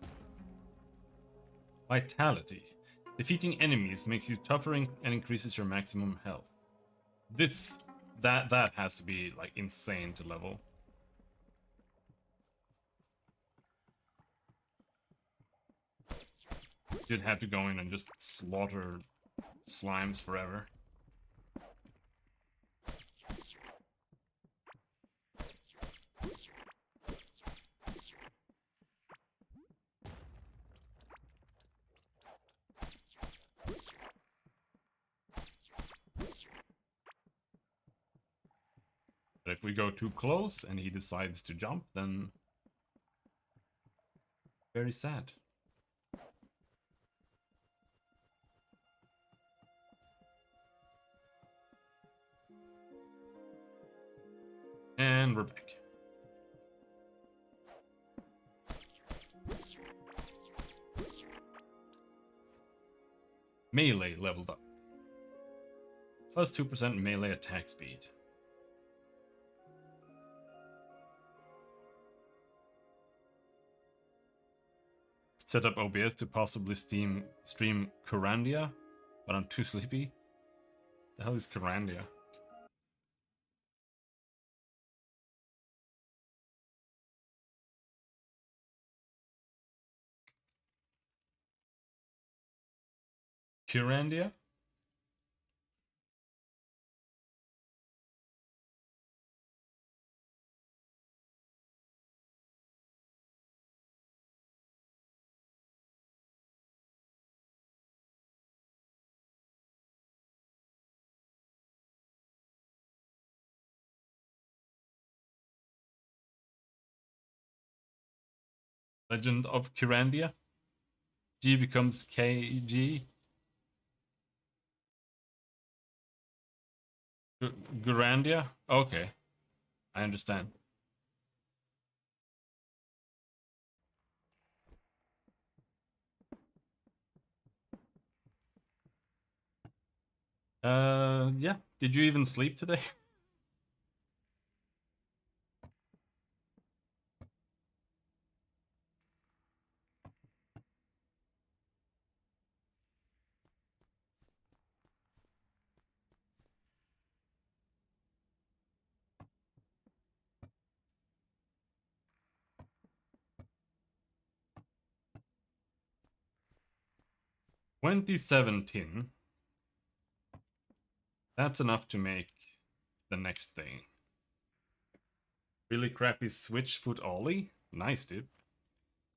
S1: vitality? Defeating enemies makes you tougher and increases your maximum health. That has to be like insane to level. You'd have to go in and just slaughter slimes forever. But if we go too close and he decides to jump, then very sad. And we're back. Melee leveled up. Plus 2% melee attack speed. Set up OBS to possibly stream Curandia, but I'm too sleepy. The hell is Curandia? Curandia? Legend of Curandia? G becomes KG? Gurandia? Okay. I understand. Yeah. Did you even sleep today? $27. That's enough to make the next thing. Really crappy switch foot ollie? Nice, dude.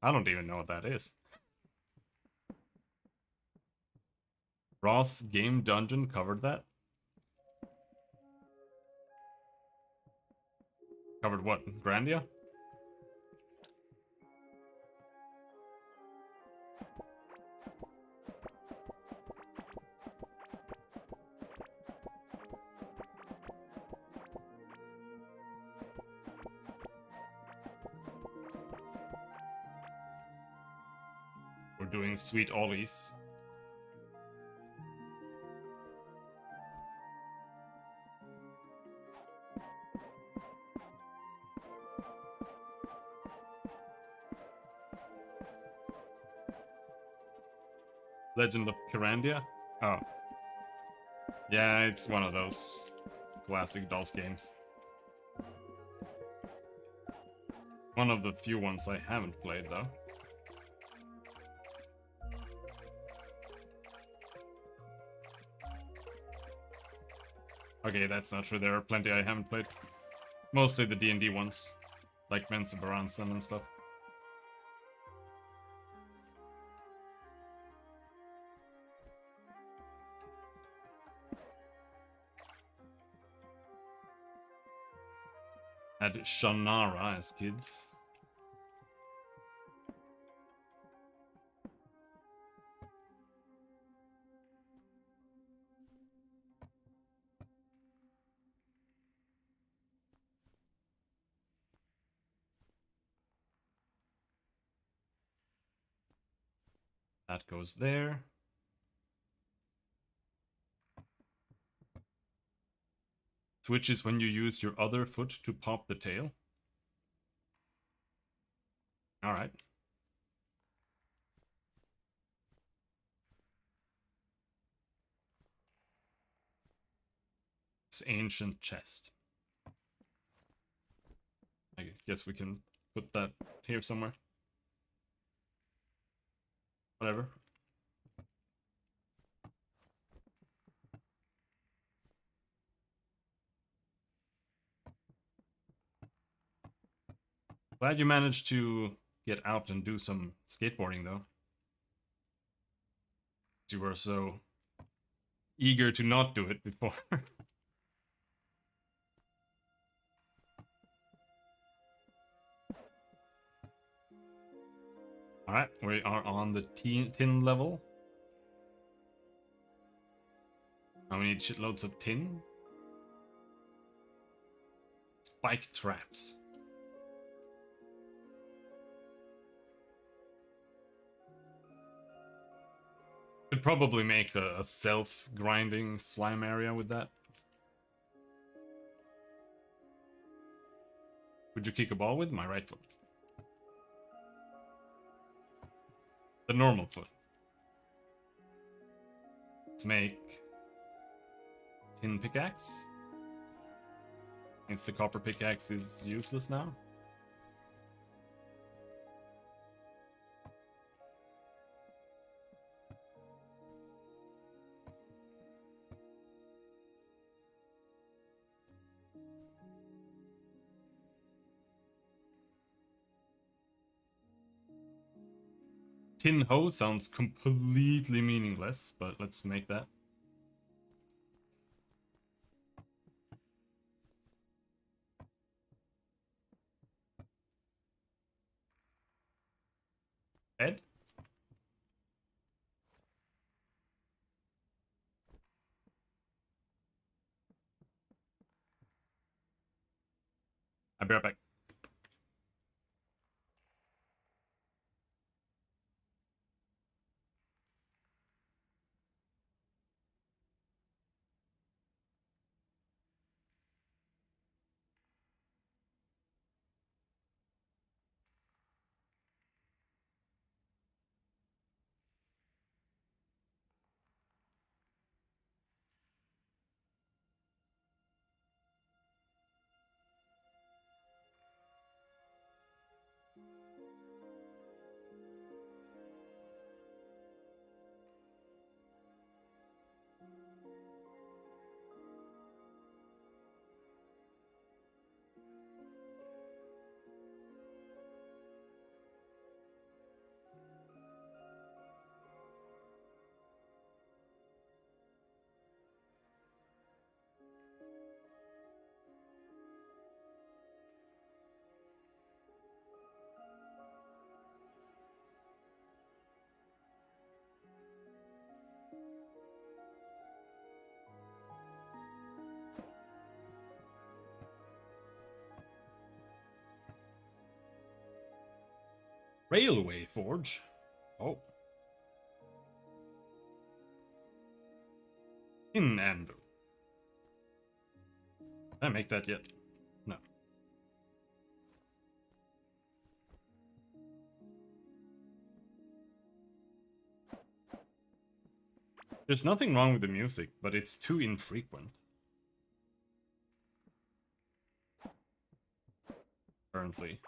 S1: I don't even know what that is. Ross Game Dungeon covered that? Covered what? Grandia? We're doing sweet ollies. Legend of Kyrandia? Oh. Yeah, it's one of those classic DOS games. One of the few ones I haven't played, though. Okay, that's not true. There are plenty I haven't played. Mostly the D&D ones. Like Mensa Baransan and stuff. Had Shannara as kids. That goes there. Switches when you use your other foot to pop the tail. Alright. It's ancient chest. I guess we can put that here somewhere. Whatever. Glad you managed to get out and do some skateboarding, though. You were so eager to not do it before. Alright, we are on the tin level. Now we need shitloads of tin. Spike traps. Could probably make a self-grinding slime area with that. Would you kick a ball with? My right foot. The normal foot. Let's make tin pickaxe. Means the copper pickaxe is useless now. Tin hoe sounds completely meaningless, but let's make that. Ed? I'll be right back. Railway forge. Oh. In anvil. Did I make that yet? No. There's nothing wrong with the music, but it's too infrequent. Currently.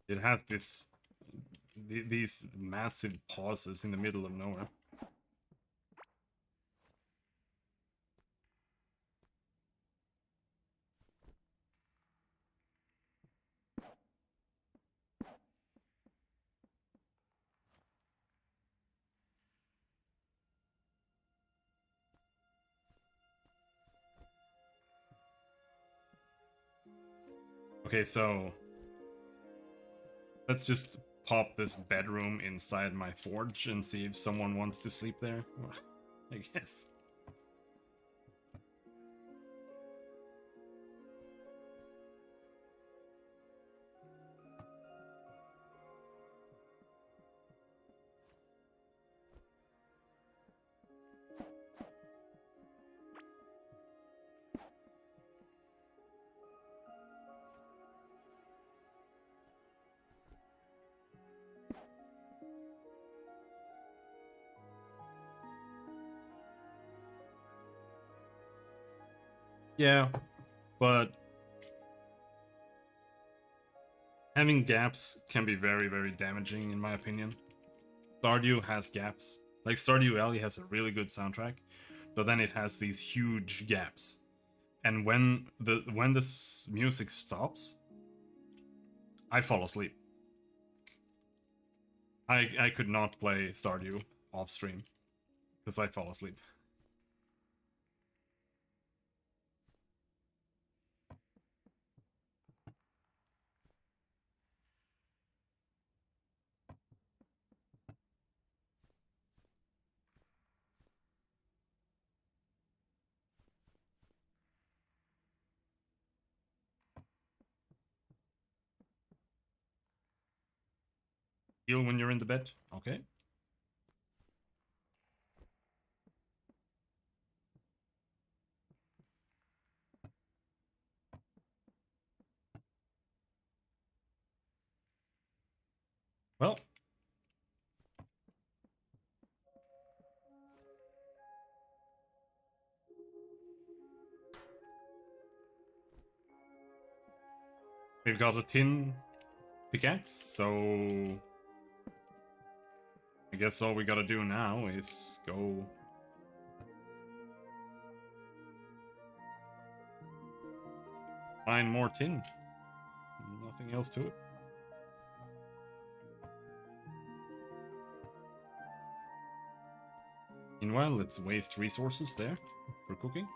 S1: It has these massive pauses in the middle of nowhere. Okay, so let's just pop this bedroom inside my forge and see if someone wants to sleep there. I guess. Yeah, but having gaps can be very, very damaging in my opinion. Stardew has gaps. Like Stardew Valley has a really good soundtrack, but then it has these huge gaps. And when the music stops, I fall asleep. I could not play Stardew off stream because I fall asleep. Heal when you're in the bed. Okay. Well. We've got a tin pickaxe, so I guess all we gotta do now is go find more tin. Nothing else to it. Meanwhile, let's waste resources there for cooking.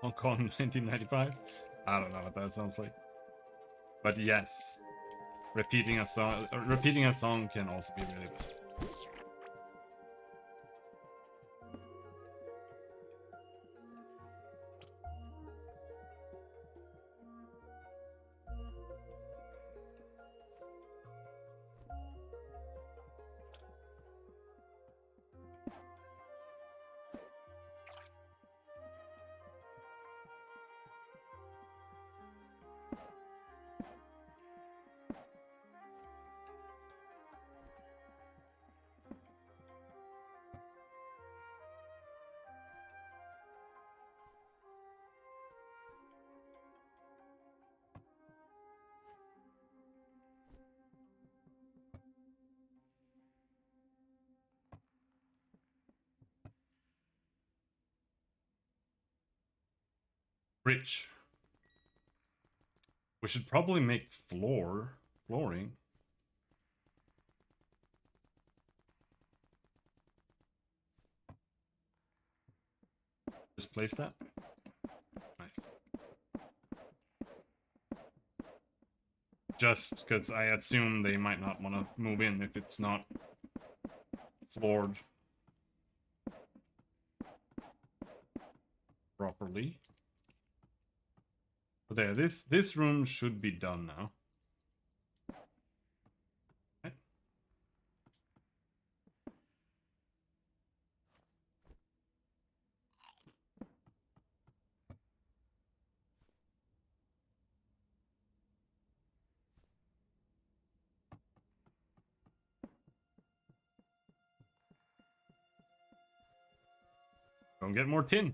S1: Hong Kong 1995? I don't know what that sounds like. But yes, repeating a song can also be really bad. Rich. We should probably make flooring. Just place that. Nice. Just because I assume they might not want to move in if it's not floored properly. But there, this room should be done now. Okay. Don't get more tin.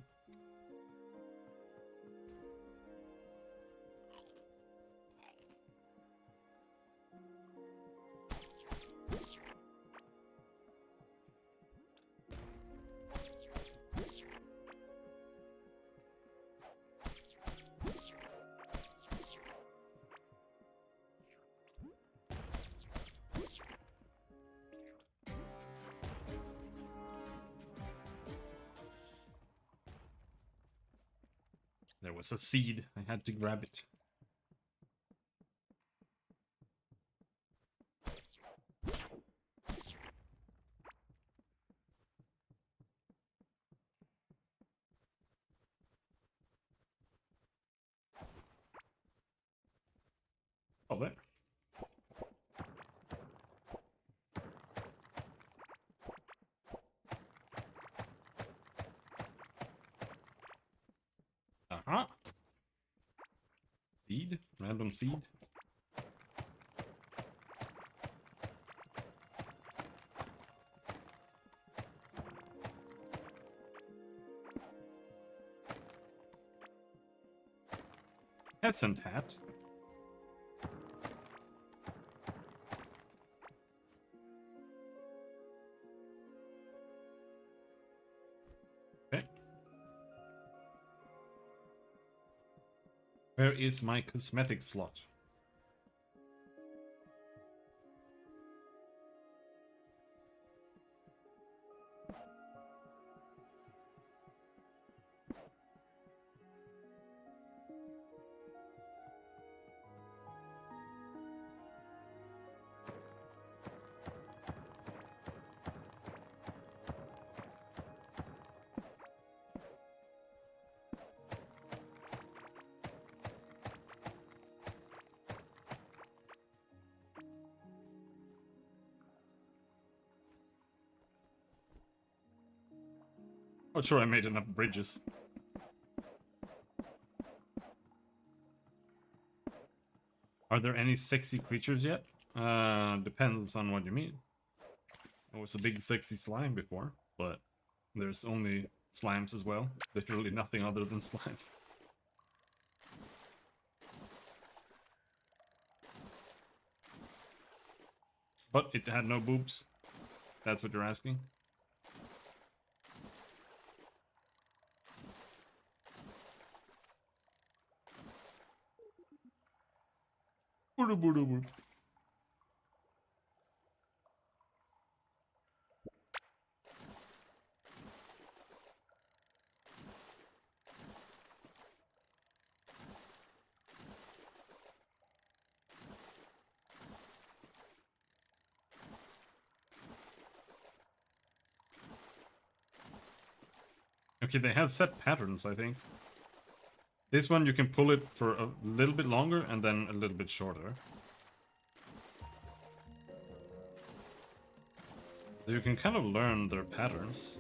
S1: There was a seed. I had to grab it. Oh, there. Uh-huh. Seed? Random seed? Peasant hat? Okay. Where is my cosmetic slot? Oh, sure, I made enough bridges. Are there any sexy creatures yet? Depends on what you mean. I was a big sexy slime before, but there's only slimes as well. Literally nothing other than slimes. But it had no boobs. That's what you're asking? Okay, they have set patterns, I think. This one you can pull it for a little bit longer and then a little bit shorter. So you can kind of learn their patterns.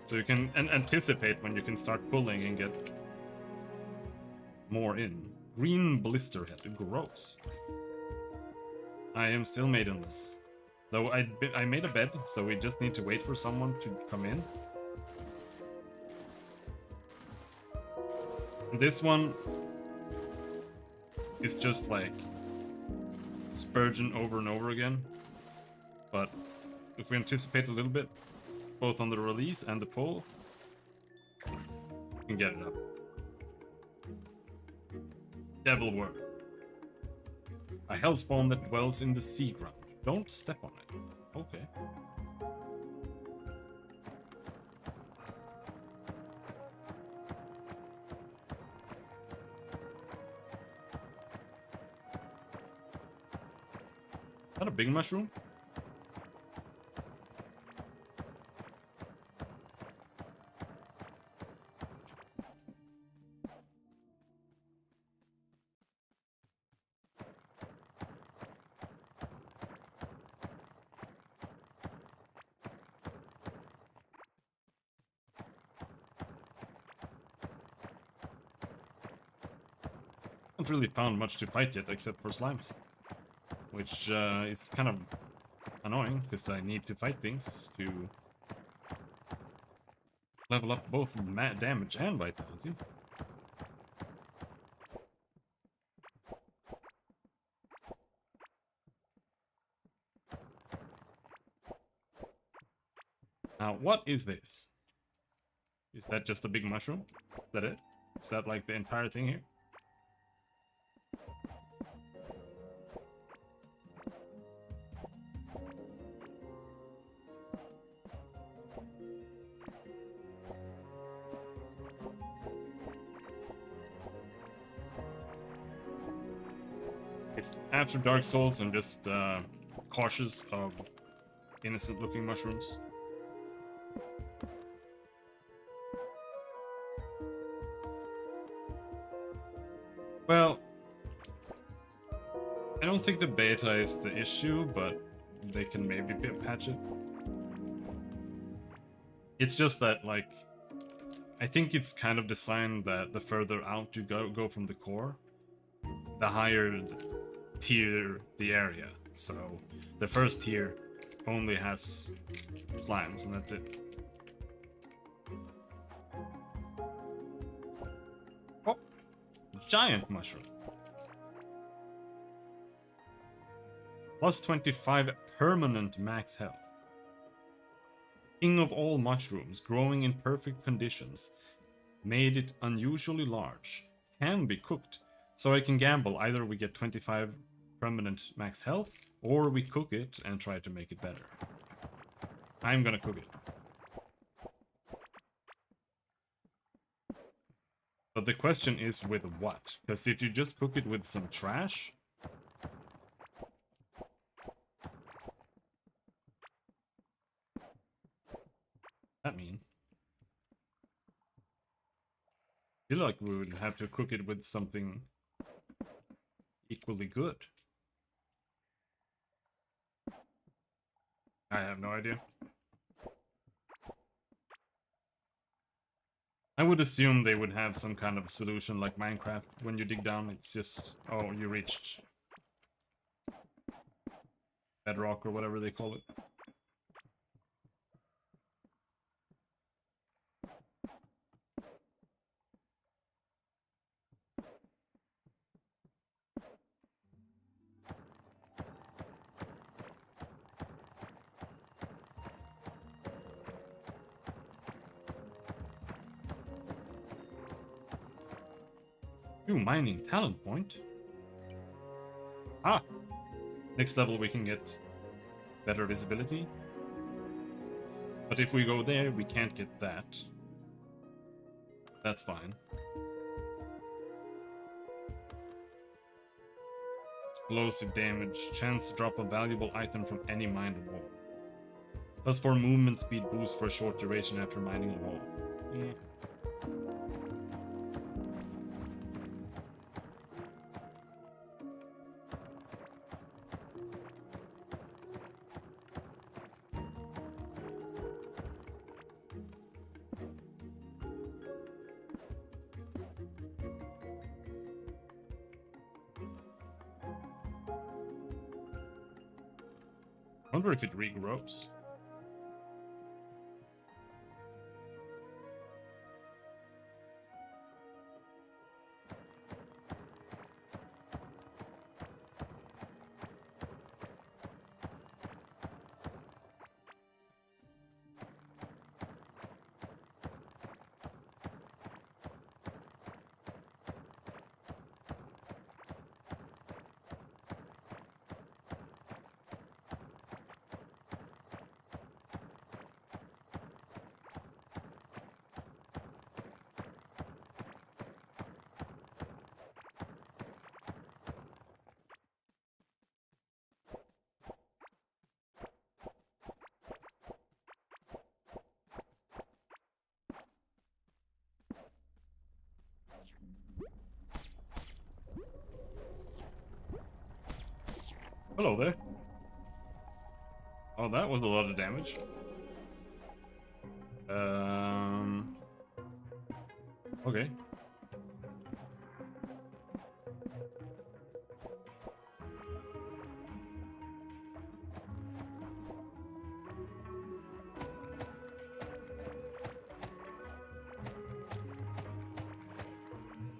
S1: So you can anticipate when you can start pulling and get more in. Green blister head, gross. I am still maidenless. Though I made a bed, so we just need to wait for someone to come in. This one is just like Spurgeon over and over again. But if we anticipate a little bit, both on the release and the pull, we can get it up. Devil Word. A hellspawn that dwells in the sea ground. Don't step on it. Okay. that a big mushroom? Haven't really found much to fight yet except for slimes. Which is kind of annoying, because I need to fight things to level up both damage and vitality. Now, what is this? Is that just a big mushroom? Is that it? Is that like the entire thing here? It's after Dark Souls, I'm just cautious of innocent looking mushrooms. Well, I don't think the beta is the issue, but they can maybe patch it. It's just that, like, I think it's kind of designed that the further out you go from the core, the higher tier the area. So the first tier only has slimes, and that's it. Oh, giant mushroom. Plus 25 permanent max health. King of all mushrooms, growing in perfect conditions, made it unusually large. Can be cooked. So I can gamble, either we get 25 permanent max health, or we cook it and try to make it better. I'm gonna cook it. But the question is with what? Because if you just cook it with some trash... that mean? I feel like we would have to cook it with something equally good. I have no idea. I would assume they would have some kind of solution like Minecraft. When you dig down, it's just, oh, you reached bedrock or whatever they call it. New mining talent point. Ah! Next level we can get better visibility. But if we go there, we can't get that. That's fine. Explosive damage. Chance to drop a valuable item from any mined wall. Plus 4 movement speed boost for a short duration after mining a wall. Eh. I wonder if it regrows. Hello there. Oh, that was a lot of damage. Okay.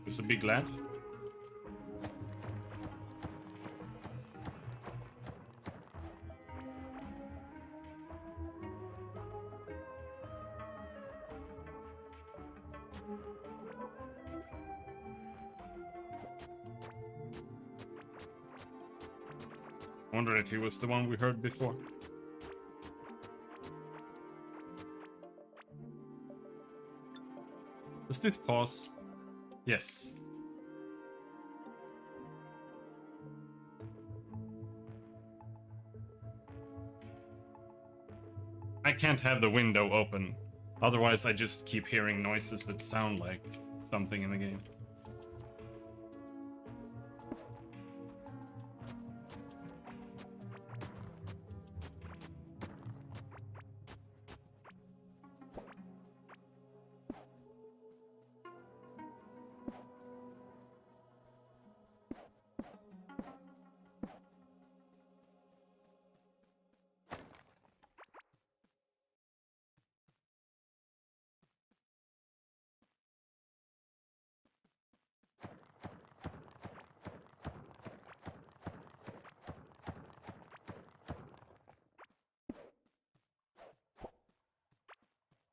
S1: It's a big land. I wonder if he was the one we heard before. Does this pause? Yes. I can't have the window open. Otherwise, I just keep hearing noises that sound like something in the game.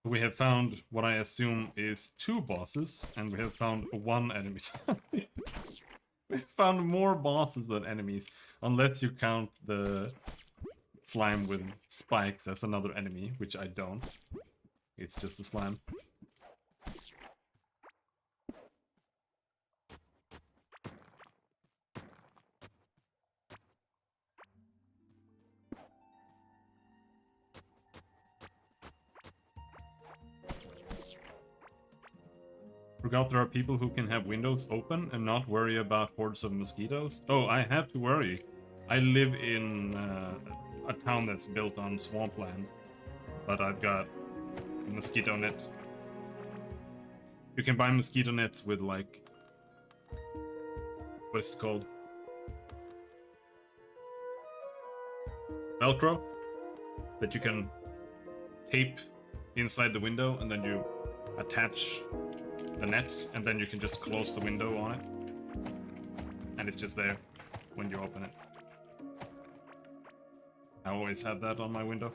S1: We have found what I assume is 2 bosses, and we have found 1 enemy. We found more bosses than enemies, unless you count the slime with spikes as another enemy, which I don't. It's just a slime. Forgot there are people who can have windows open and not worry about hordes of mosquitoes. Oh, I have to worry. I live in a town that's built on swampland, but I've got a mosquito net. You can buy mosquito nets with, like, what is it called? Velcro that you can tape inside the window, and then you attach the net, and then you can just close the window on it, and it's just there when you open it. I always have that on my window.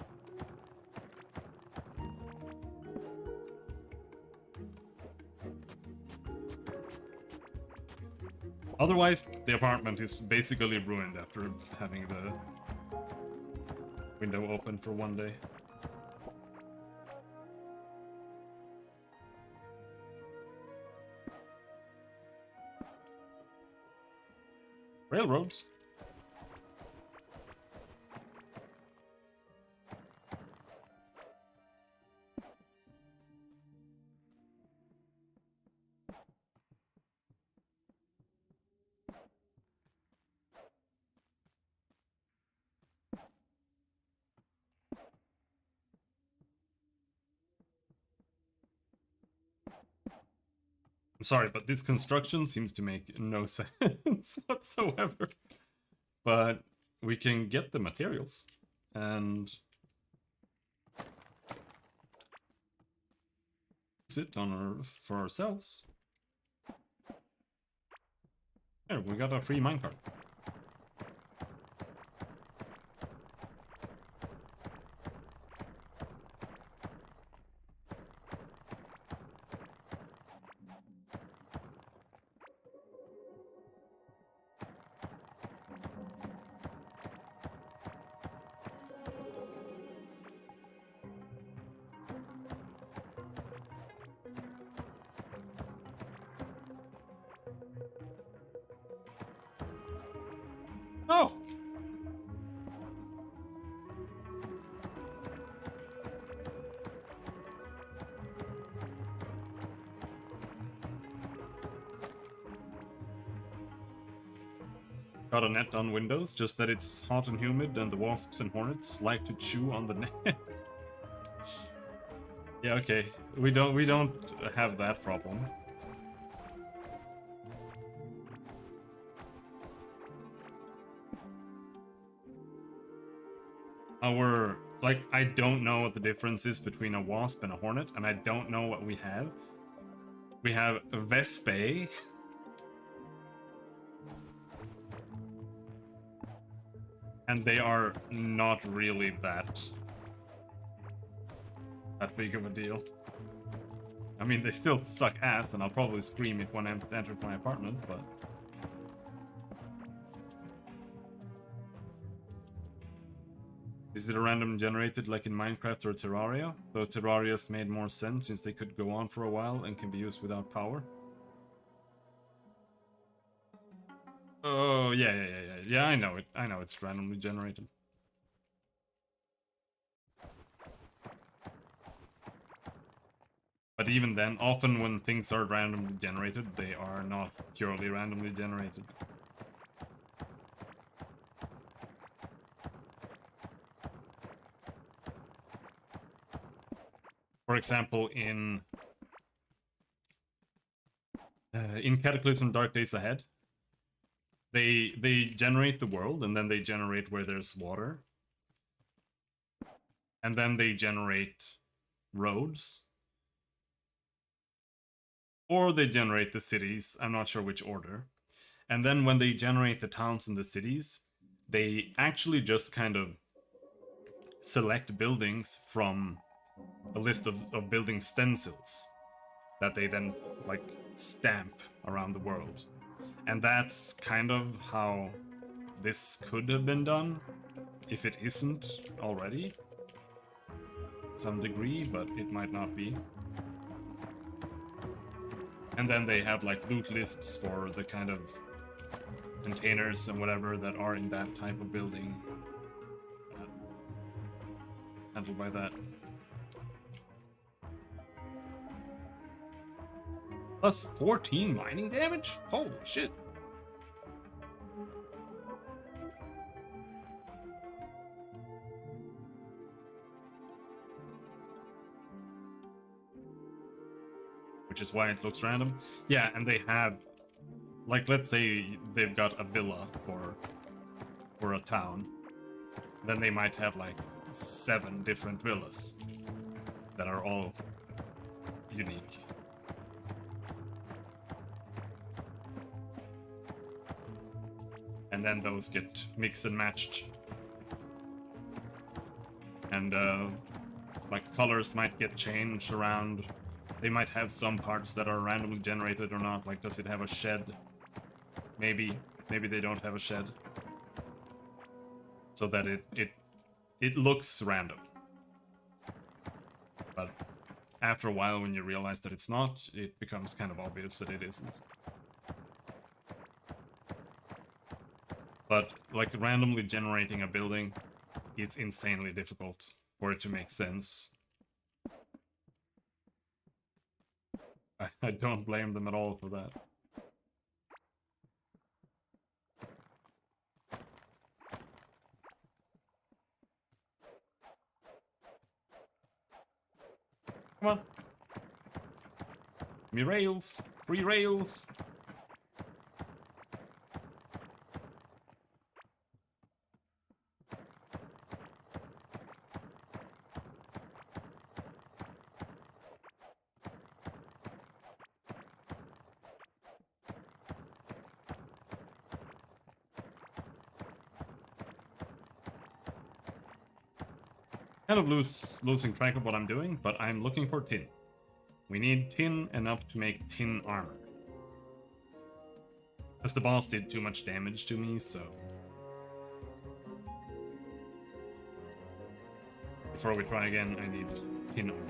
S1: Otherwise, the apartment is basically ruined after having the window open for 1 day. Railroads. I'm sorry, but this construction seems to make no sense whatsoever. But we can get the materials and use it on for ourselves. There, we got a free minecart. Got a net on Windows, just that it's hot and humid and the wasps and hornets like to chew on the net. Yeah, okay. We don't have that problem. Like, I don't know what the difference is between a wasp and a hornet, and I don't know what we have. We have a Vespae. And they are not really that big of a deal. I mean, they still suck ass, and I'll probably scream if one enters my apartment, but... Is it a random generated like in Minecraft or Terraria? Though Terraria's made more sense since they could go on for a while and can be used without power. Oh, yeah, I know it. I know it's randomly generated. But even then, often when things are randomly generated, they are not purely randomly generated. For example, in Cataclysm Dark Days Ahead, they generate the world, and then they generate where there's water. And then they generate roads. Or they generate the cities, I'm not sure which order. And then when they generate the towns and the cities, they actually just kind of select buildings from a list of building stencils that they then, like, stamp around the world. And that's kind of how this could have been done, if it isn't already. To some degree, but it might not be. And then they have, like, loot lists for the kind of containers and whatever that are in that type of building. Handled by that. Plus 14 mining damage? Holy shit. Which is why it looks random. Yeah, and they have, like, let's say they've got a villa for a town. Then they might have, like, 7 different villas that are all unique. And then those get mixed and matched. And, like, colors might get changed around. They might have some parts that are randomly generated or not. Like, does it have a shed? Maybe. Maybe they don't have a shed. So that it looks random. But after a while, when you realize that it's not, it becomes kind of obvious that it isn't. But, like, randomly generating a building is insanely difficult for it to make sense. I don't blame them at all for that. Come on. Give me rails. Free rails. Kind of losing track of what I'm doing, but I'm looking for tin. We need tin enough to make tin armor. Because the boss did too much damage to me, so... Before we try again, I need tin armor.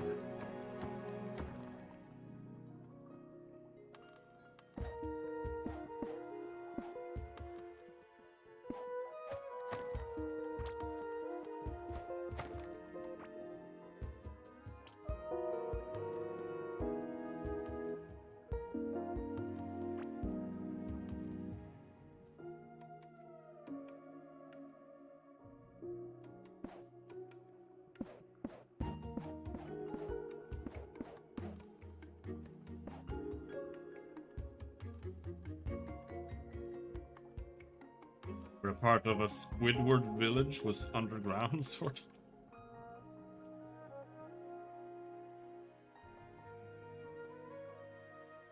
S1: Where a part of a Squidward village was underground, sort of.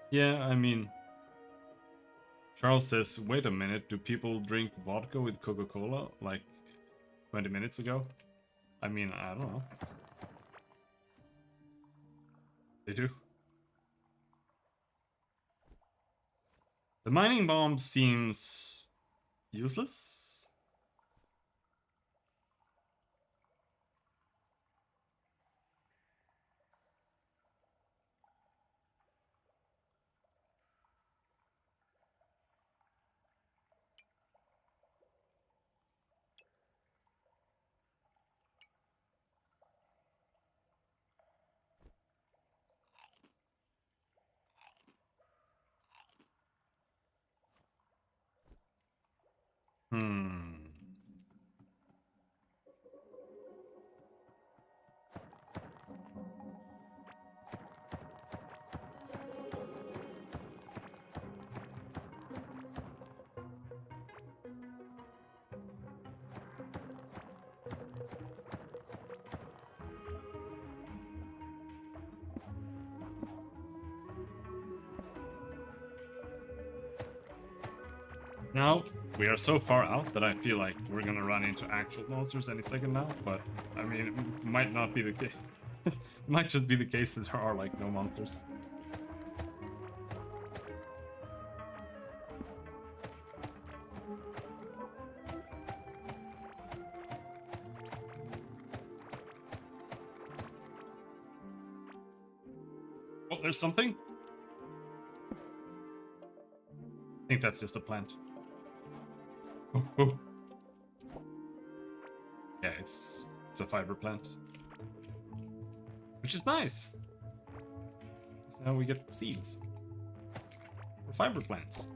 S1: Yeah, I mean... Charles says, wait a minute, do people drink vodka with Coca-Cola, like 20 minutes ago? I mean, I don't know. They do. The mining bomb seems... useless? Hmm... Now, we are so far out that I feel like we're gonna run into actual monsters any second now, but I mean, it might not be the case. It might just be the case that there are like no monsters. Oh, there's something? I think that's just a plant. Oh, oh. Yeah, it's a fiber plant. Which is nice. Because now we get seeds. For fiber plants.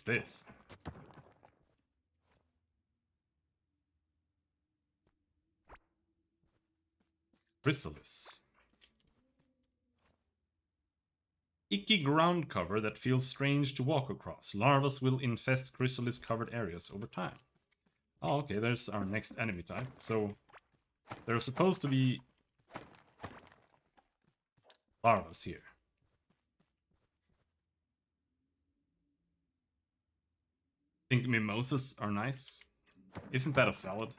S1: What's this? Chrysalis. Icky ground cover that feels strange to walk across. Larvas will infest chrysalis-covered areas over time. Oh, okay, there's our next enemy type. So, there are supposed to be larvas here. Think mimosas are nice? Isn't that a salad?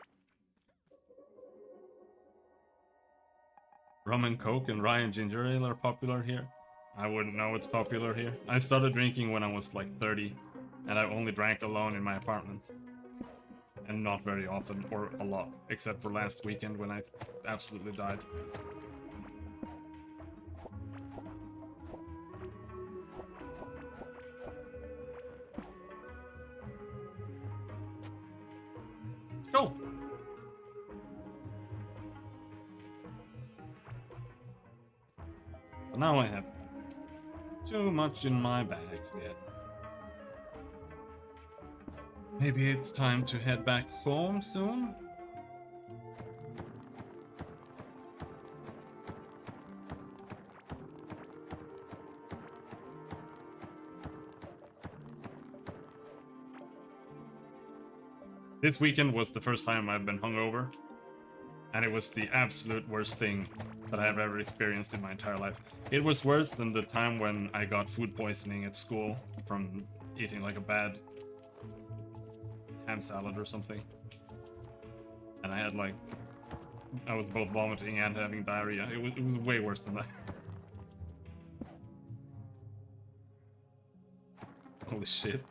S1: Rum and Coke and rye and ginger ale are popular here. I wouldn't know it's popular here. I started drinking when I was like 30, and I only drank alone in my apartment. And not very often, or a lot, except for last weekend when I absolutely died. Let's go! But now I have too much in my bags yet. Maybe it's time to head back home soon? This weekend was the first time I've been hungover, and it was the absolute worst thing that I have ever experienced in my entire life. It was worse than the time when I got food poisoning at school from eating like a bad ham salad or something. And I had like... I was both vomiting and having diarrhea. It was way worse than that. Holy shit.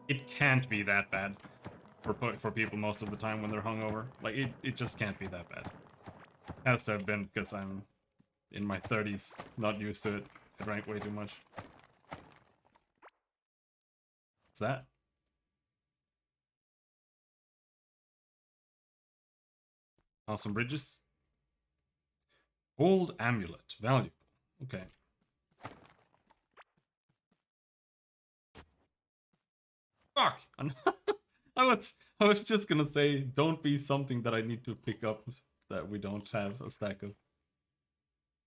S1: It can't be that bad for people most of the time when they're hungover. Like, it just can't be that bad. Has to have been because I'm in my 30s, not used to it. I drank way too much. What's that? Oh, some bridges. Old amulet. Valuable. Okay. Fuck! I was just gonna say, don't be something that I need to pick up that we don't have a stack of.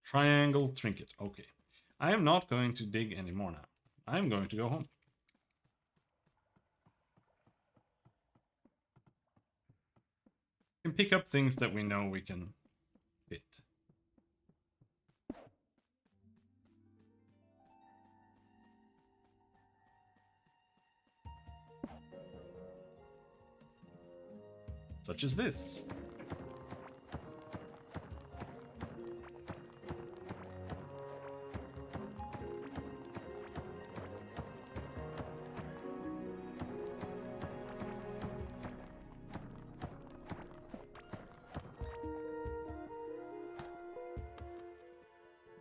S1: Triangle trinket. Okay. I am not going to dig anymore now. I'm going to go home. We can pick up things that we know we can fit. Such as this.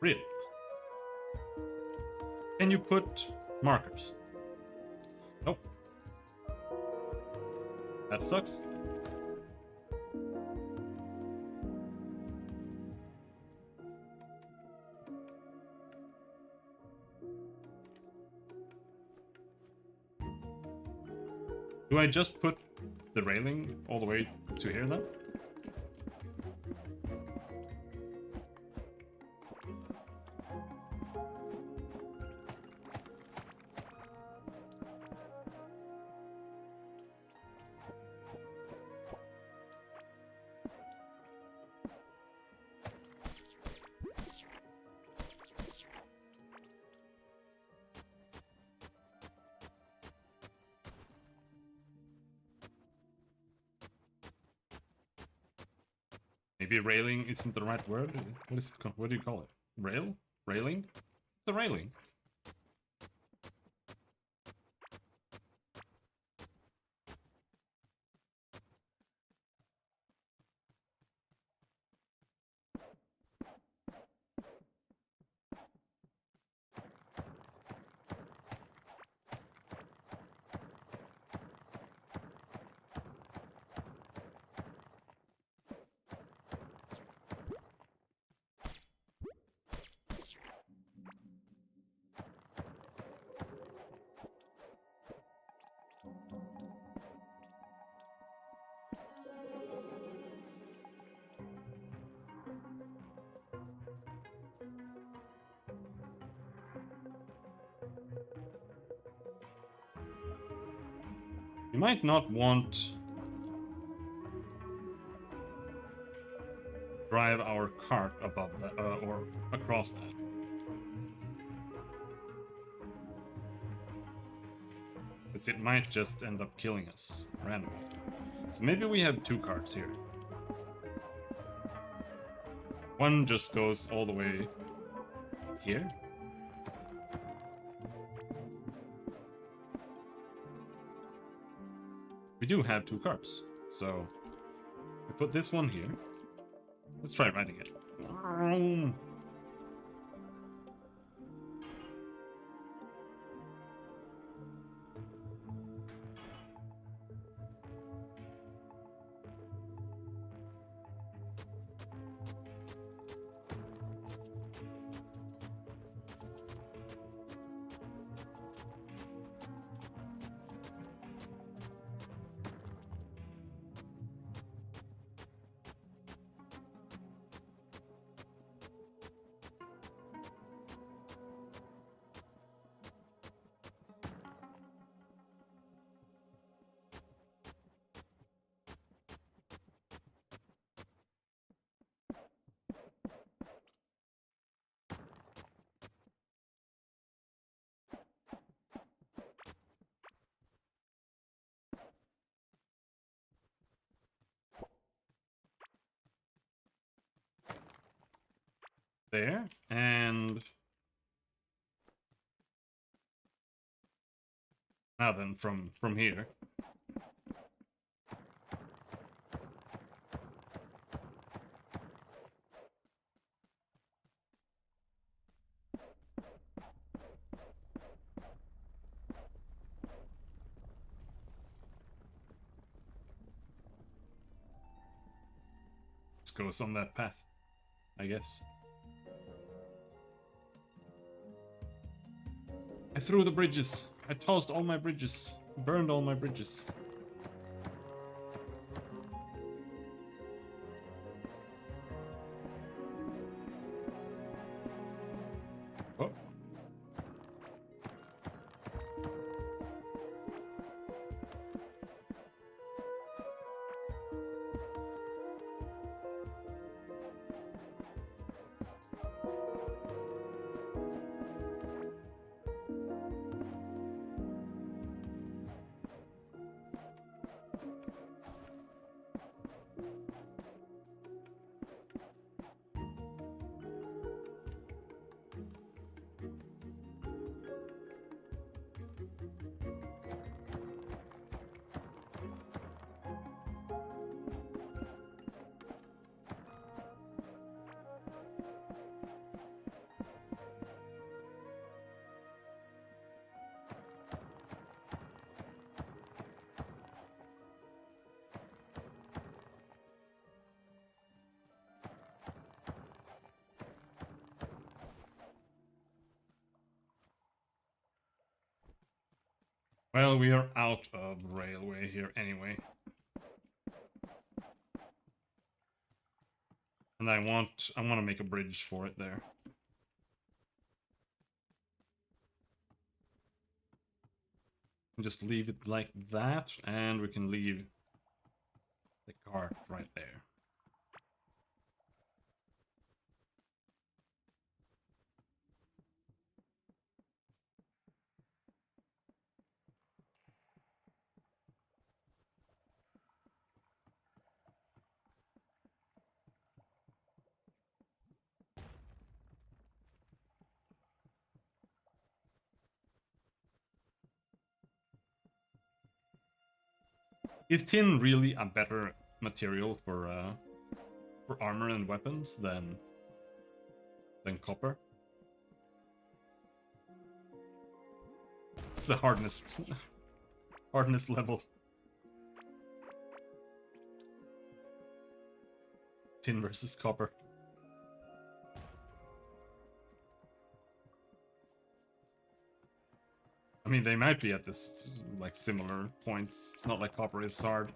S1: Really? Can you put markers? Nope. That sucks. Do I just put the railing all the way to here then? Maybe railing isn't the right word. What is it called? What do you call it? Rail? Railing? It's a railing. You might not want drive our cart above that or across that. Because it might just end up killing us randomly. So maybe we have two carts here. One just goes all the way here. We do have two carts, so we put this one here. Let's try riding it. There, and now then from here. goes on that path, I guess. I threw the bridges. I tossed all my bridges. Burned all my bridges. Oh. Well, we are out of railway here anyway. And I want to make a bridge for it there. And just leave it like that, and we can leave the cart right there. Is tin really a better material for armor and weapons than copper? It's the hardest hardness level. Tin versus copper. I mean, they might be at this, like, similar points. It's not like copper is hard.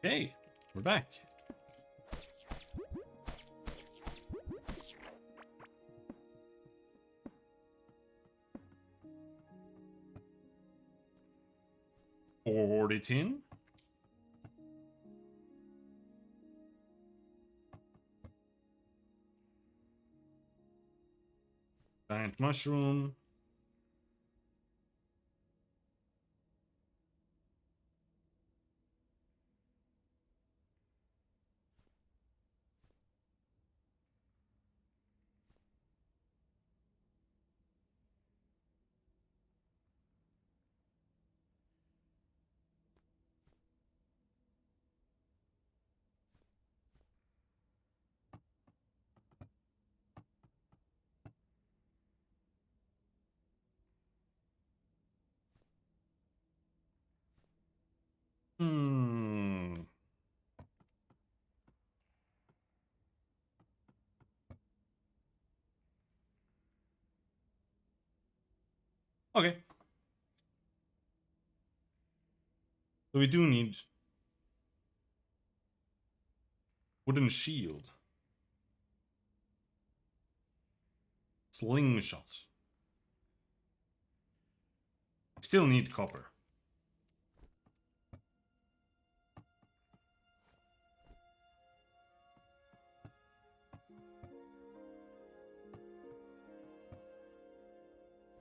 S1: Hey, we're back. Order tin. Giant mushroom. Hmm. Okay. So we do need wooden shield. Slingshot. Still need copper.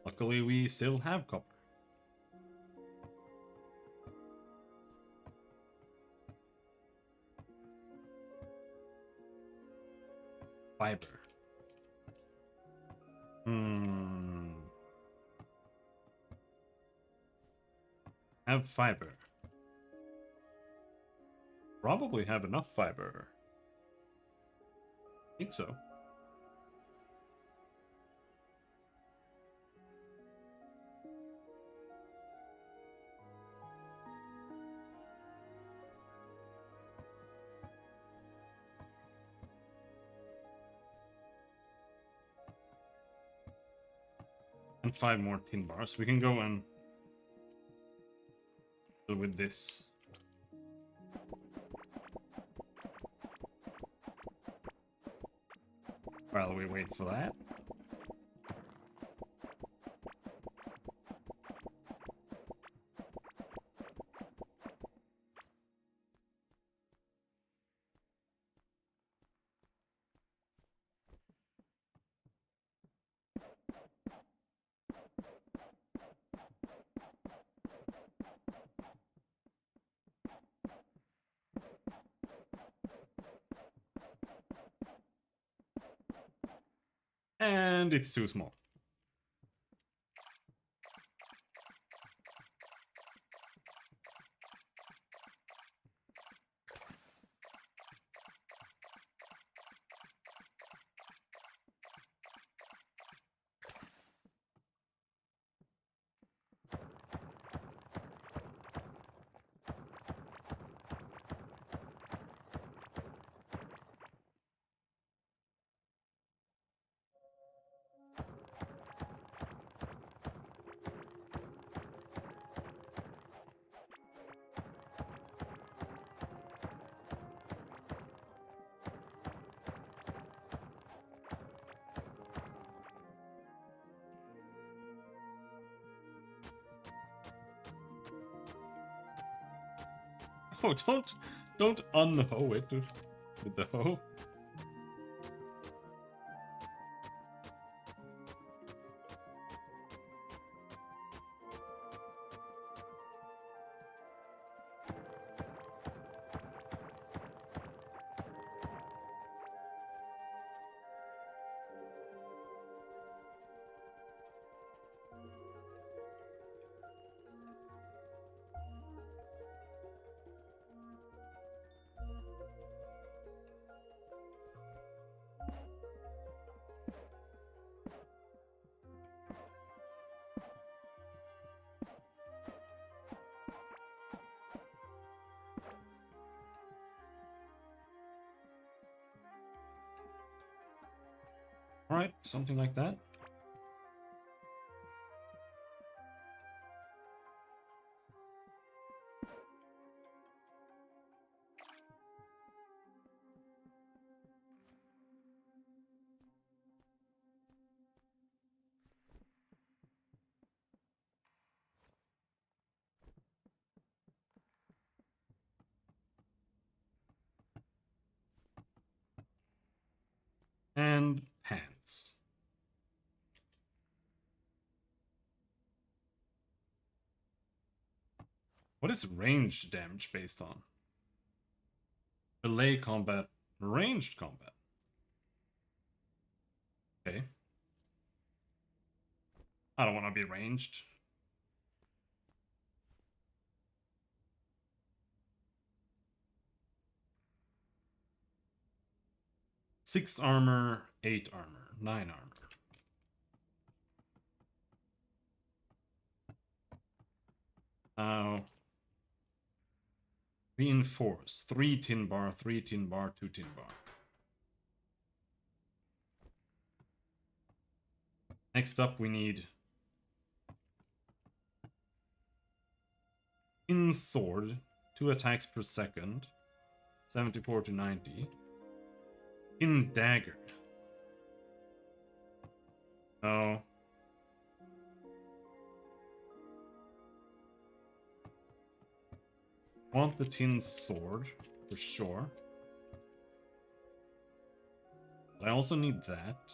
S1: Luckily, we still have copper. Fiber. Have fiber. Probably have enough fiber. I think so. And 5 more tin bars. We can go and deal with this. While we wait for that. And it's too small. Oh, don't unhoe it with the hoe. Alright, something like that. And pants. What is range damage based on? Melee combat, ranged combat. Okay. I don't want to be ranged. Six armor, 8 armor, 9 armor. Now, reinforce. 3 tin bar, 3 tin bar, 2 tin bar. Next up, we need tin sword, 2 attacks per second, 74 to 90. Tin dagger. No. Want the tin sword, for sure. But I also need that.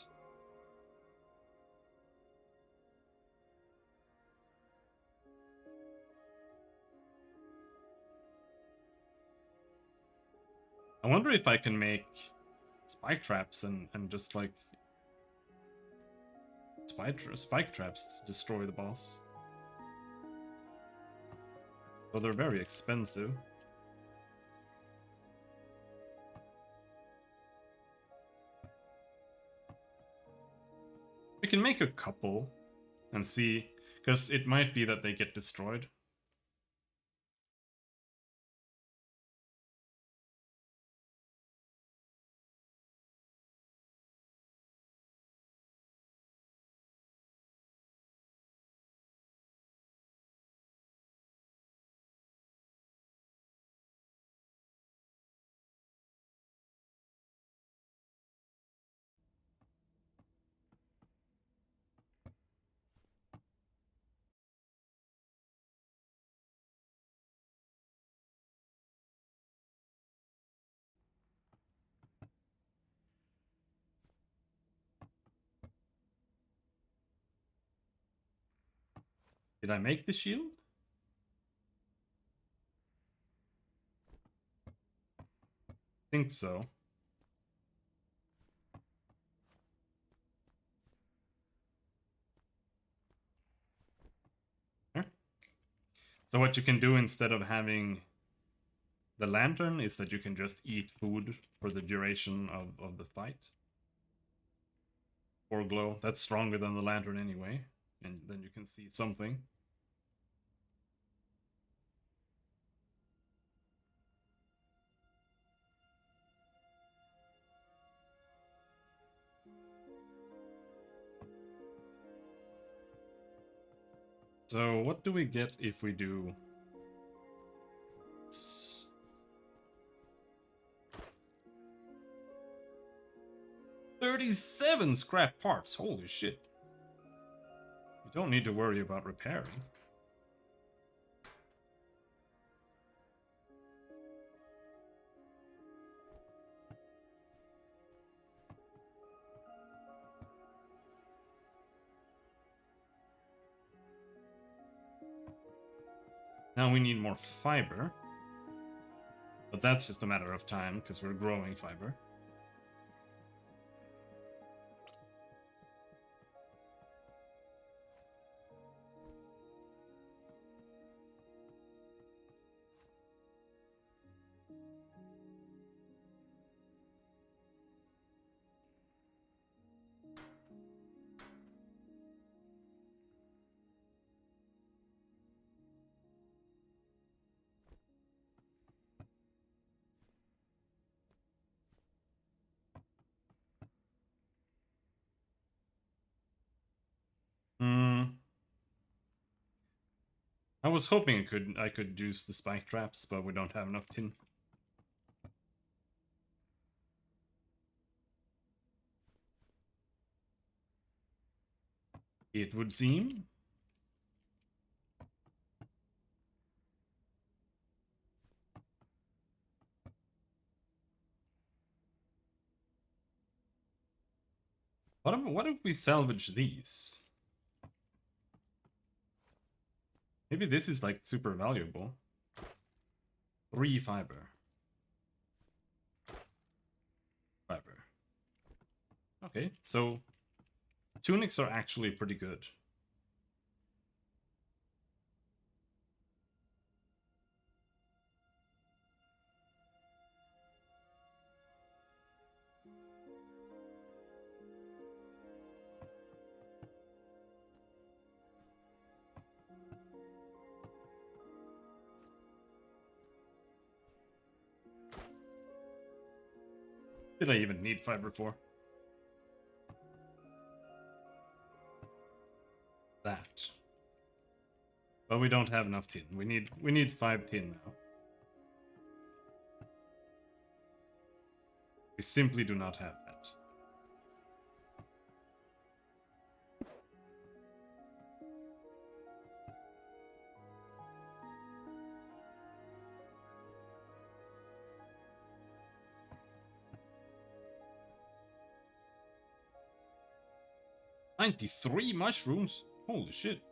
S1: I wonder if I can make spike traps and just like spike traps to destroy the boss. But they're very expensive. can make a couple and see, because it might be that they get destroyed. Did I make the shield? Think so. There. So what you can do instead of having the lantern is that you can just eat food for the duration of the fight. Or glow. That's stronger than the lantern anyway. And then you can see something. So what do we get if we do... 37 scrap parts, holy shit. You don't need to worry about repairing. Now we need more fiber. But that's just a matter of time, because we're growing fiber. I was hoping I could use the spike traps, but we don't have enough tin. It would seem. What if we salvage these? Maybe this is like super valuable. 3 fiber. Fiber. Okay, so tunics are actually pretty good. Did I even need fiber for? That. But we don't have enough tin. We need 5 tin now. We simply do not have that. $93 mushrooms? Holy shit.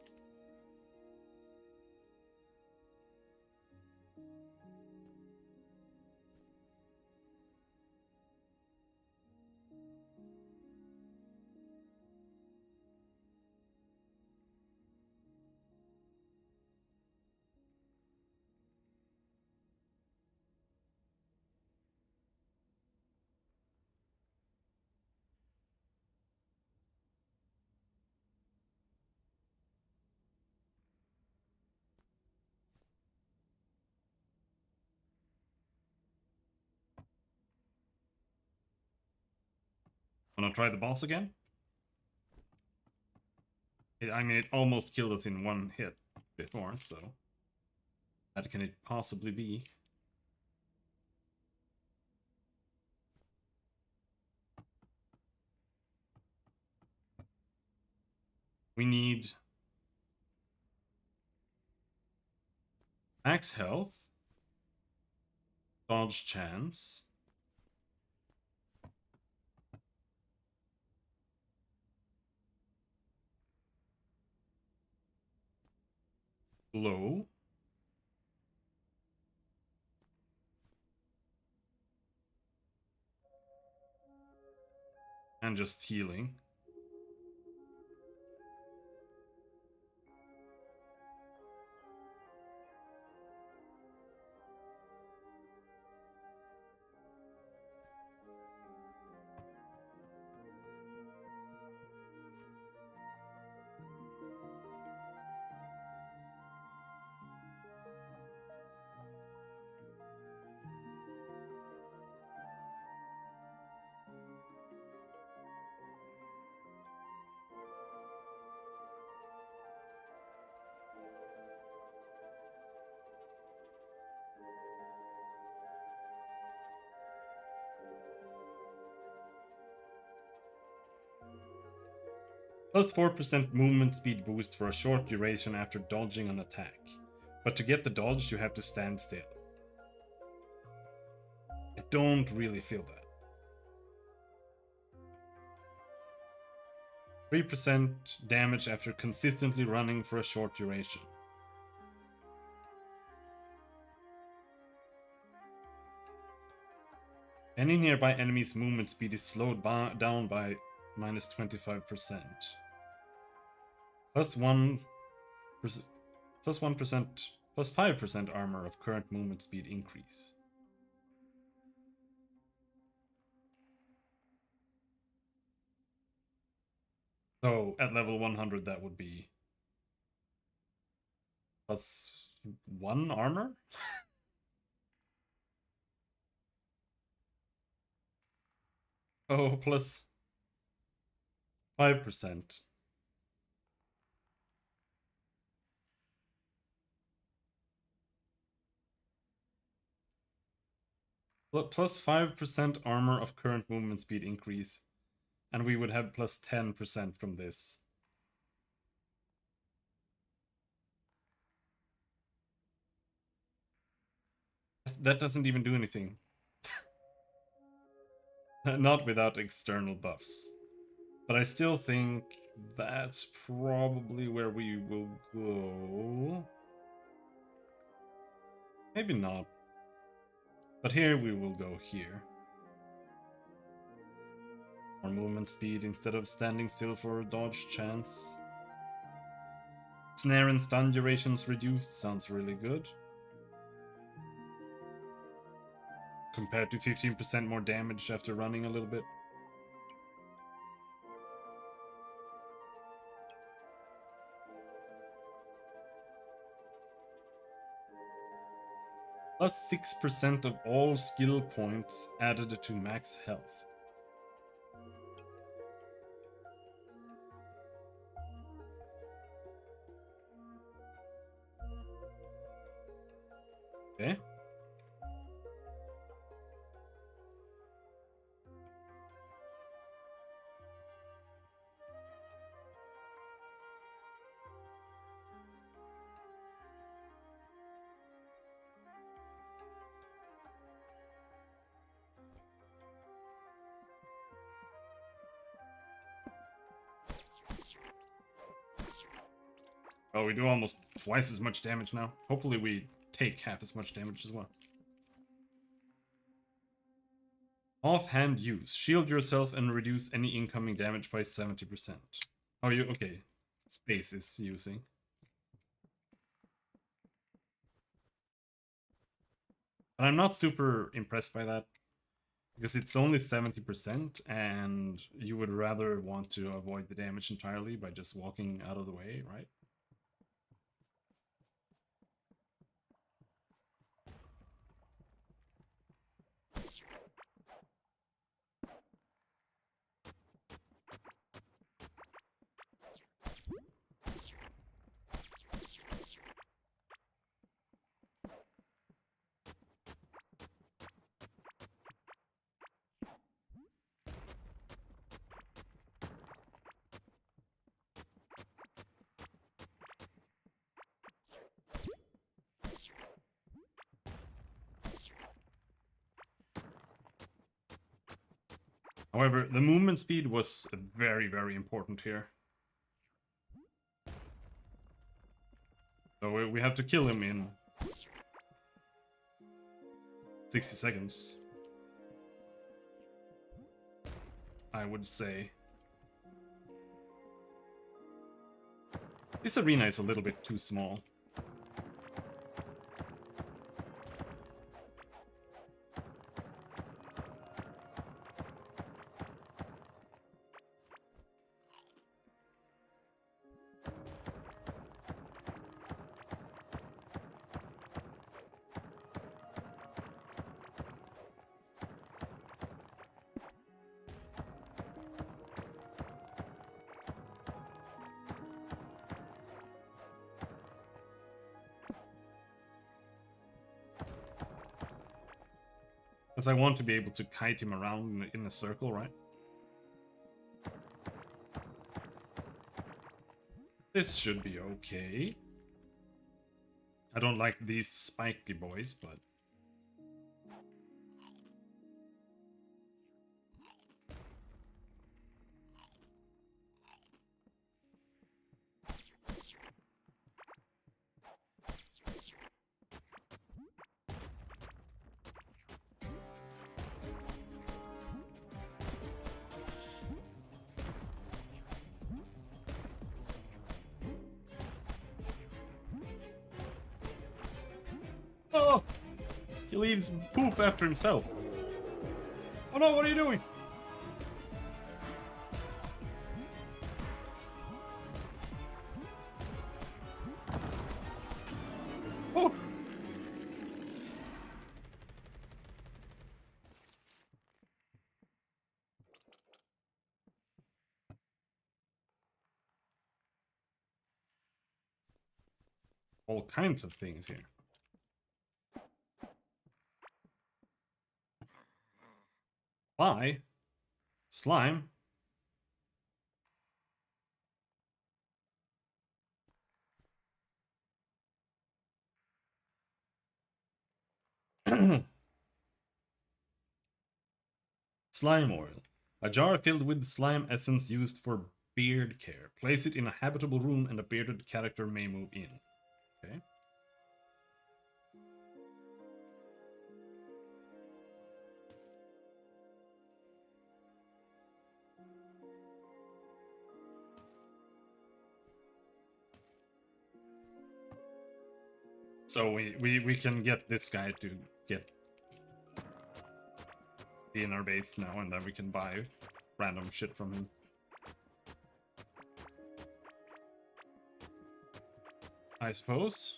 S1: Wanna try the boss again? I mean, it almost killed us in one hit before, so... How can it possibly be? We need... max health. Dodge chance. Low. And just healing. Plus 4% movement speed boost for a short duration after dodging an attack. But to get the dodge, you have to stand still. I don't really feel that. 3% damage after consistently running for a short duration. Any nearby enemy's movement speed is slowed down by minus 25%. Plus 1%, plus 1%, plus 5% armor of current movement speed increase. So at level 100 that would be plus 1 armor? Oh, plus 5%. Plus 5% armor of current movement speed increase. And we would have plus 10% from this. That doesn't even do anything. Not without external buffs. But I still think that's probably where we will go. Maybe not. But here we will go here. More movement speed instead of standing still for a dodge chance. Snare and stun durations reduced sounds really good. Compared to 15% more damage after running a little bit. Plus 6% of all skill points added to max health. Okay. Oh, we do almost twice as much damage now. Hopefully we take half as much damage as well. Offhand use. Shield yourself and reduce any incoming damage by 70%. Oh, you okay. Space is using. But I'm not super impressed by that. Because it's only 70% and you would rather want to avoid the damage entirely by just walking out of the way, right? However, the movement speed was very, very important here. So we have to kill him in 60 seconds. I would say. This arena is a little bit too small. Because I want to be able to kite him around in a circle, right? This should be okay. I don't like these spiky boys, but... Oh! He leaves poop after himself. Oh no, what are you doing? Oh! All kinds of things here. Why? Slime? Slime oil. A jar filled with slime essence used for beard care. Place it in a habitable room and a bearded character may move in. Okay. So we can get this guy to get be in our base now, and then we can buy random shit from him. I suppose.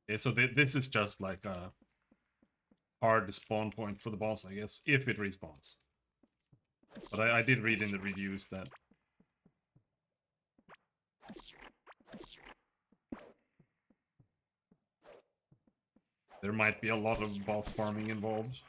S1: Okay, so this is just like a hard spawn point for the boss, I guess, if it respawns. But I did read in the reviews that there might be a lot of boss farming involved.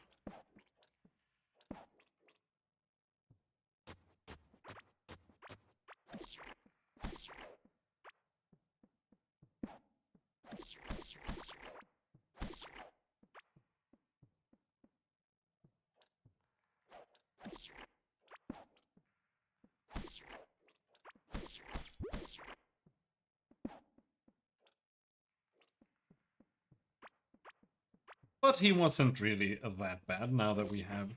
S1: But he wasn't really that bad now that we have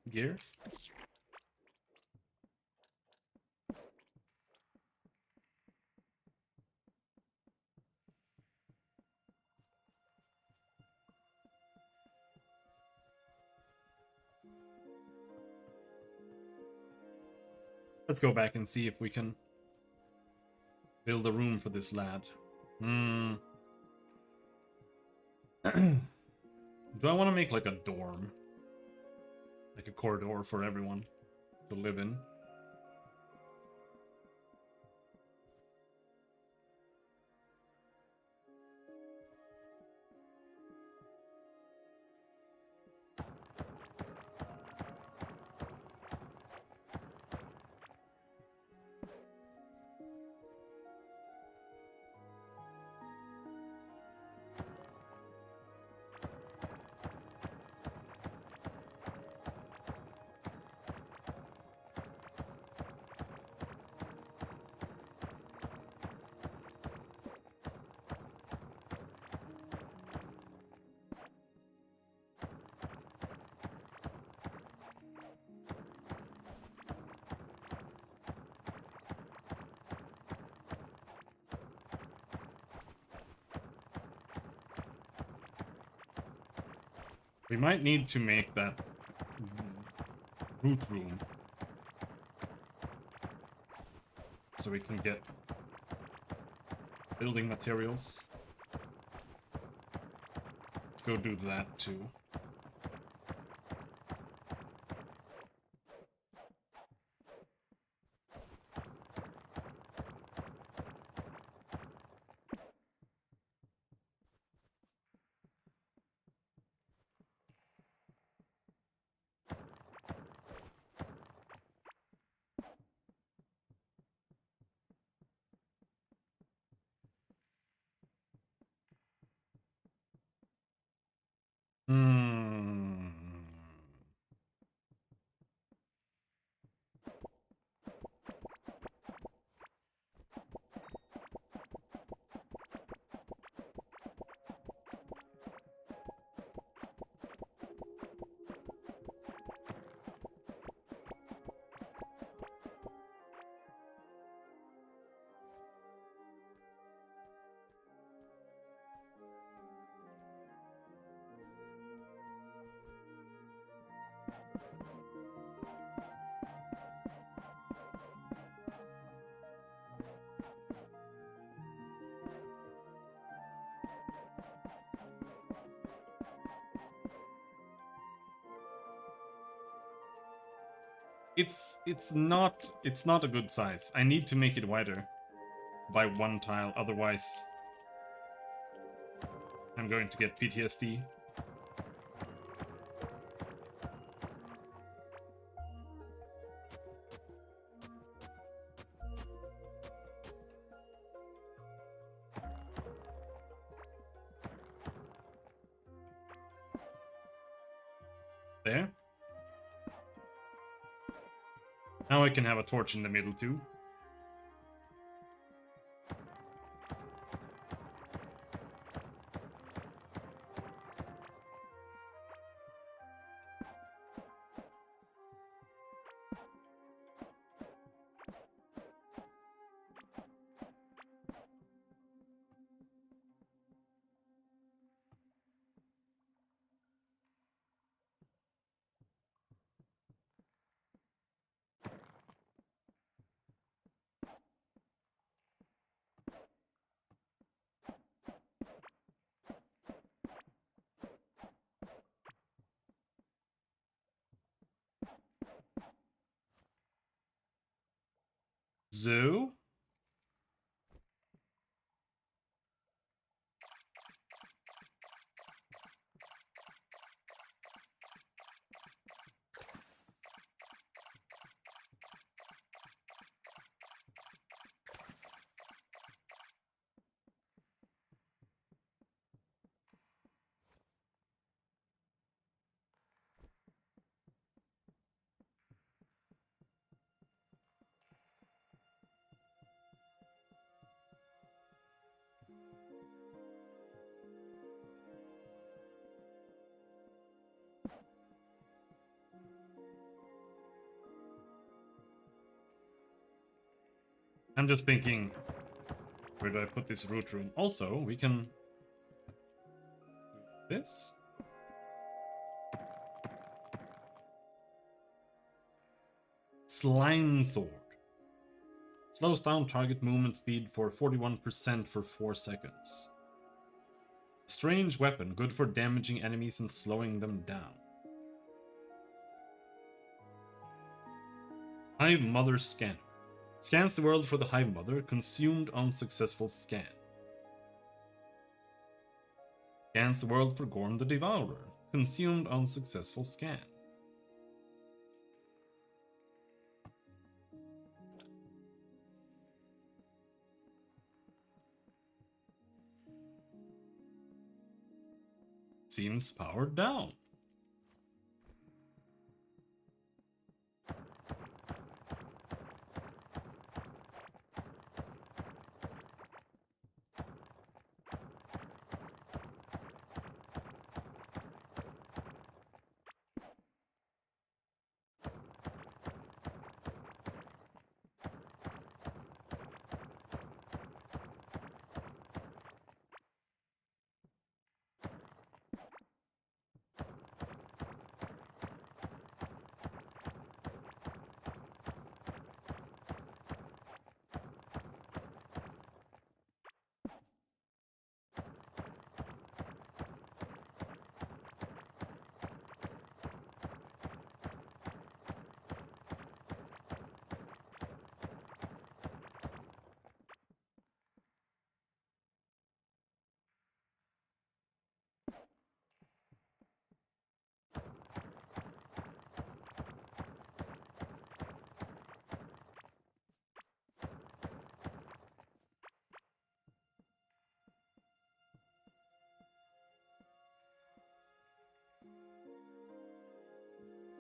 S1: gear. Let's go back and see if we can build a room for this lad. Hmm. Do I want to make like a dorm? Like a corridor for everyone to live in? We might need to make that root room so we can get building materials. Let's go do that too. Hmm. It's not a good size. I need to make it wider by 1 tile, otherwise I'm going to get PTSD. There. Now I can have a torch in the middle too. So I'm just thinking, where do I put this root room? Also, we can do this. Slime sword. Slows down target movement speed for 41% for 4 seconds. Strange weapon, good for damaging enemies and slowing them down. Hive Mother Scanner. Scans the world for the Hive Mother, consumed unsuccessful scan. Scans the world for Gorm the Devourer, consumed unsuccessful scan. Seems powered down.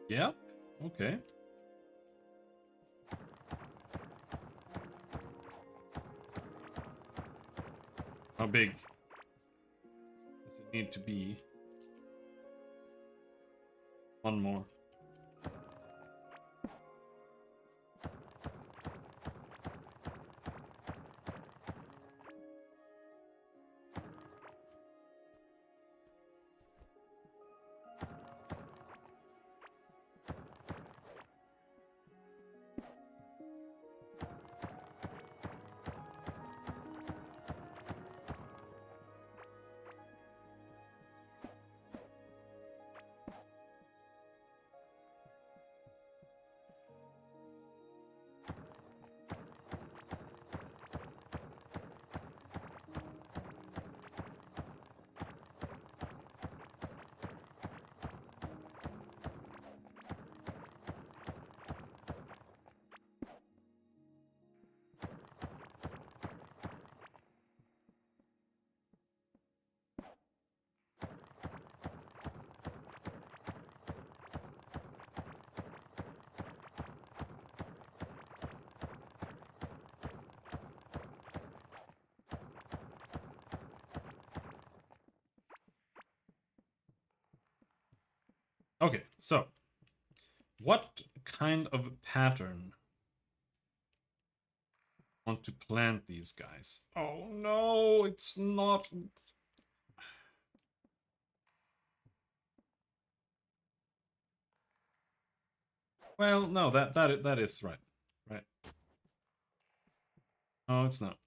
S1: Yep, okay. How big does it need to be? One more. Okay, so what kind of pattern want to plant these guys? Oh no, it's not. Well, no, that is right. Right. No, it's not.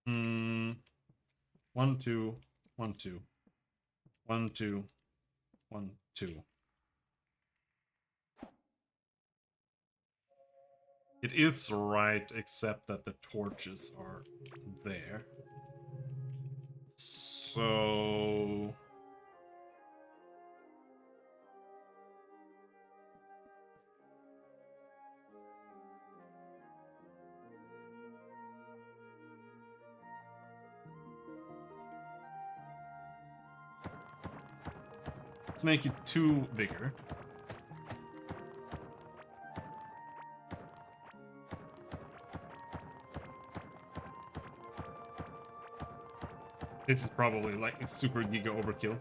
S1: Hmm. 1, 2, 1, 2. 1, 2, 1, 2. It is right, except that the torches are there. So... let's make it 2 bigger. This is probably like a super giga overkill.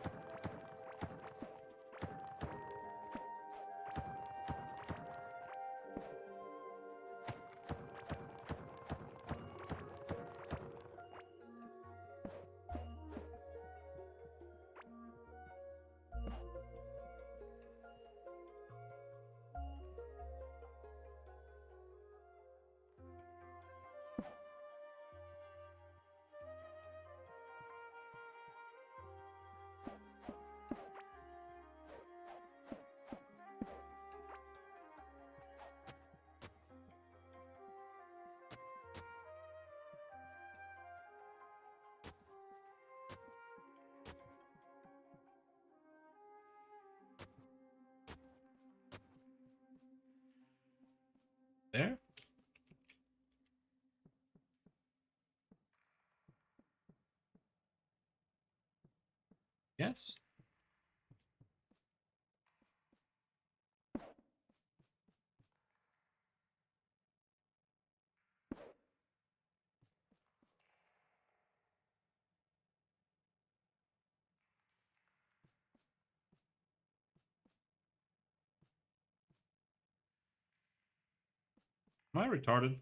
S1: Yes. Am I retarded?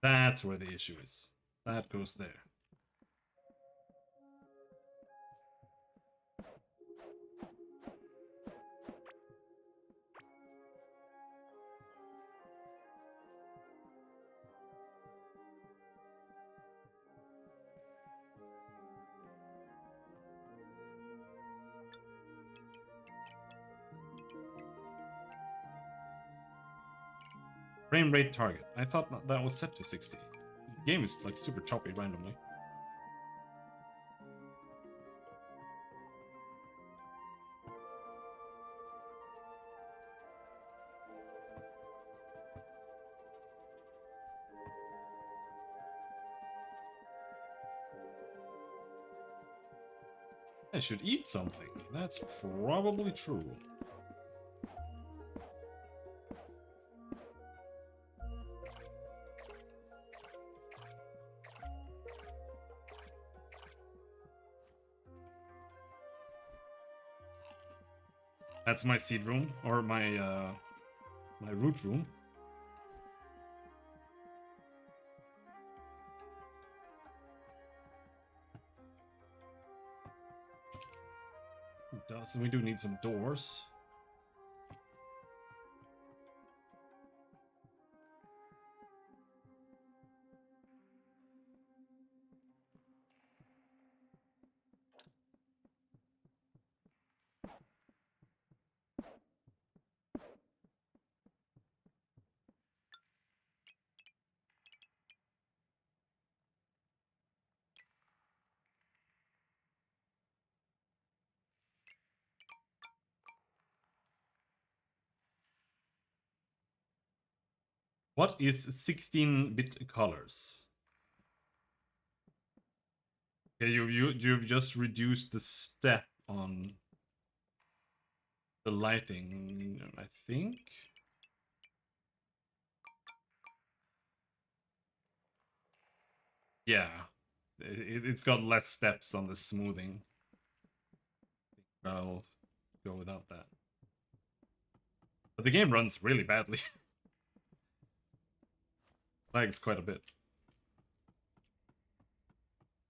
S1: That's where the issue is. That goes there. Frame rate target. I thought that was set to 60. The game is like super choppy randomly. I should eat something. That's probably true. That's my seed room, or my root room. It does, and we do need some doors. What is 16-bit colors? Okay, you've just reduced the step on the lighting, I think. Yeah, it's got less steps on the smoothing. I'll go without that. But the game runs really badly. Lags quite a bit.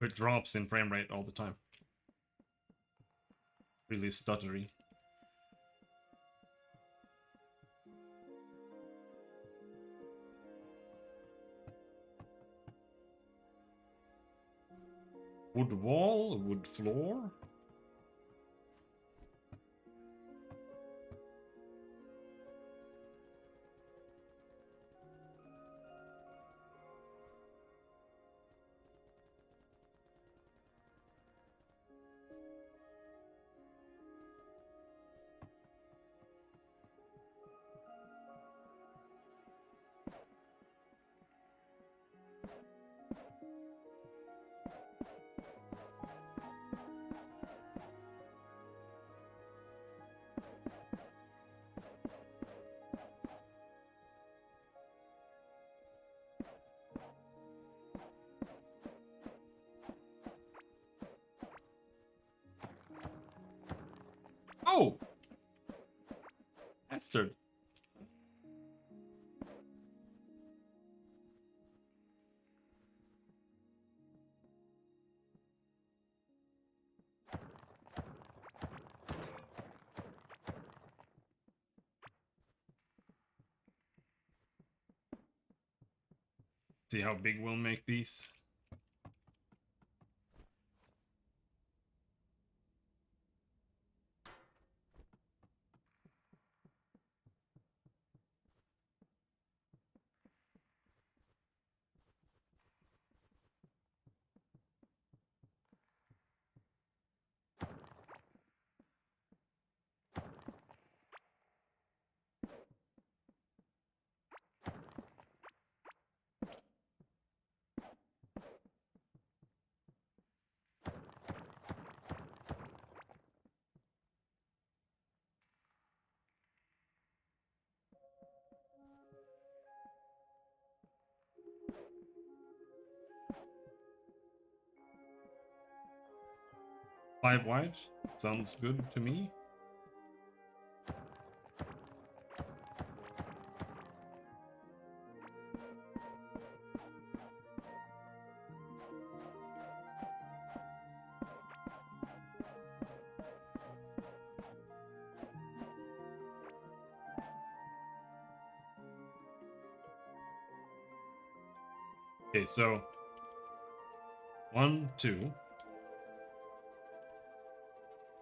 S1: It drops in frame rate all the time. Really stuttery. Wood wall, wood floor. Oh! Bastard. See how big we'll make these. 5 wide sounds good to me. Okay, so 1, 2.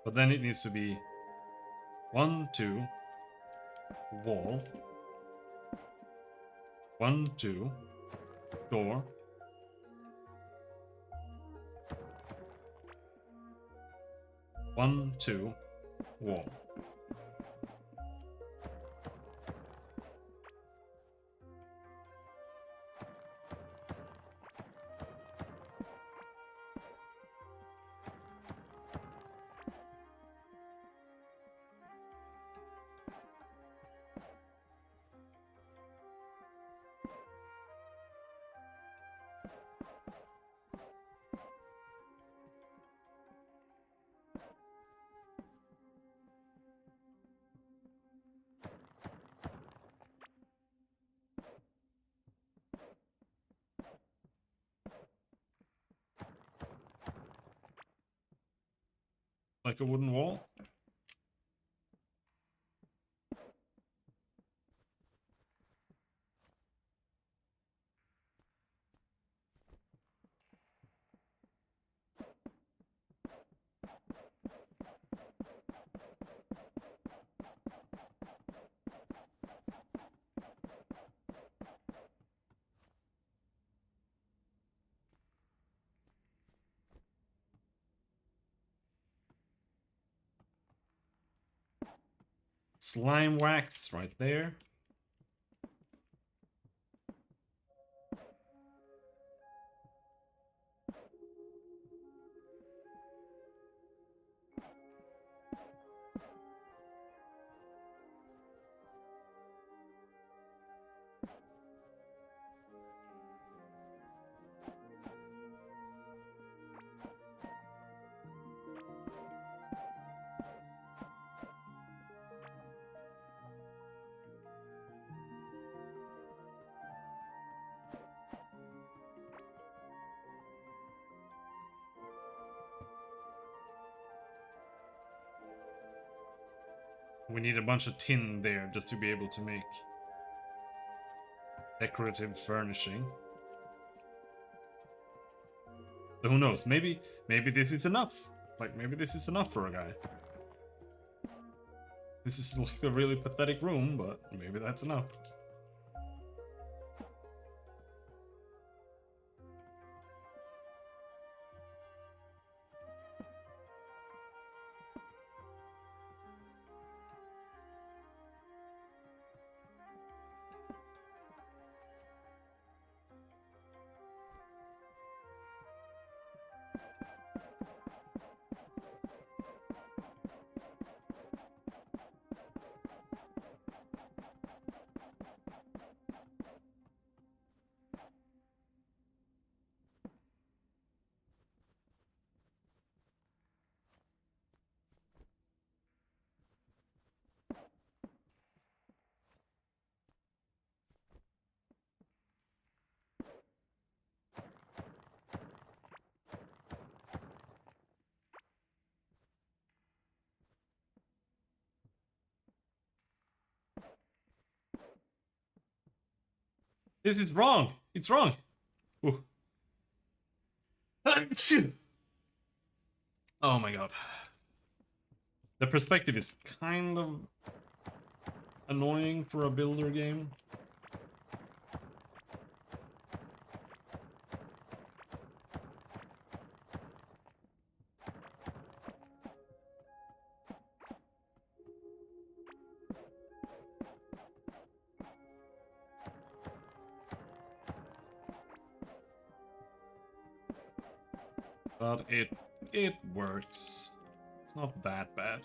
S1: But then it needs to be 1, 2, wall. 1, 2, door. 1, 2, wall. Like a wooden wall? Slime wax right there. We need a bunch of tin there just to be able to make decorative furnishing. But who knows? Maybe this is enough. Like, maybe this is enough for a guy. This is like a really pathetic room, but maybe that's enough. This is wrong. It's wrong. Ooh. Oh my god. The perspective is kind of annoying for a builder game. But it works. It's not that bad.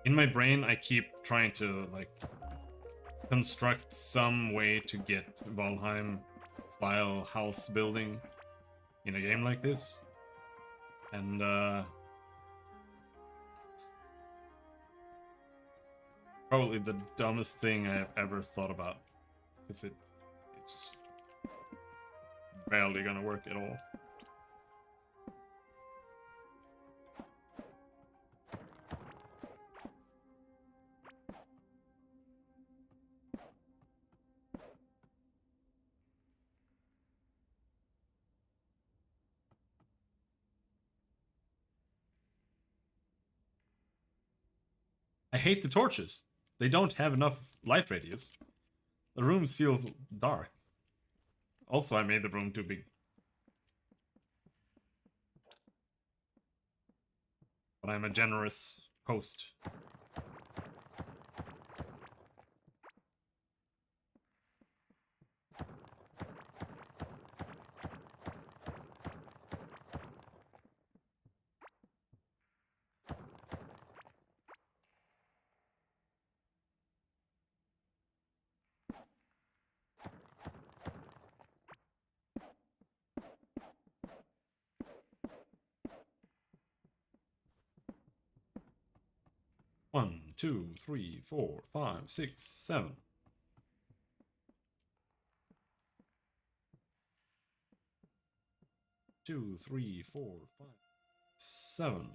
S1: In my brain, I keep trying to, like, construct some way to get Valheim-style house building in a game like this. And, probably the dumbest thing I've ever thought about. Because it's barely gonna work at all. I hate the torches. They don't have enough light radius. The rooms feel dark. Also, I made the room too big. But I'm a generous host. One, two, three, four, five, six, seven. Two, three, four, five, seven.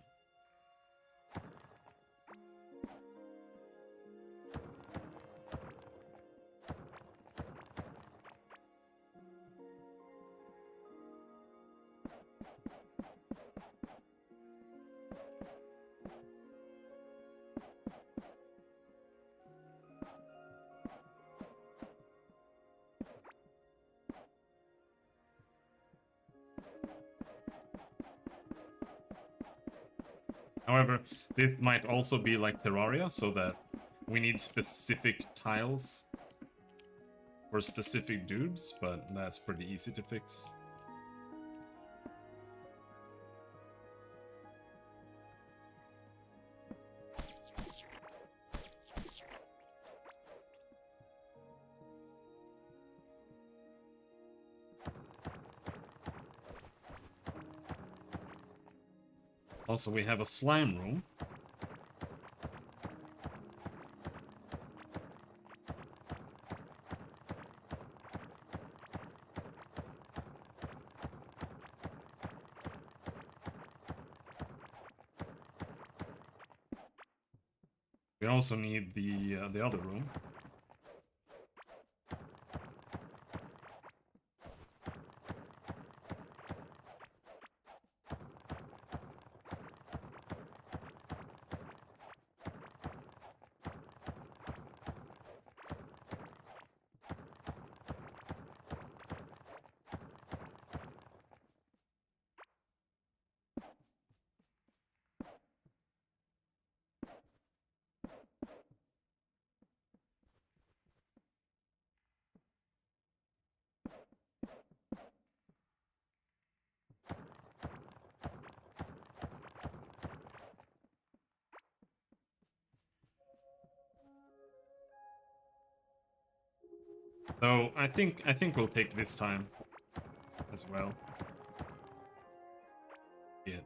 S1: However, this might also be like Terraria, so that we need specific tiles for specific dudes, but that's pretty easy to fix. Also, we have a slime room. We also need the other room. So I think we'll take this time as well. Yeah.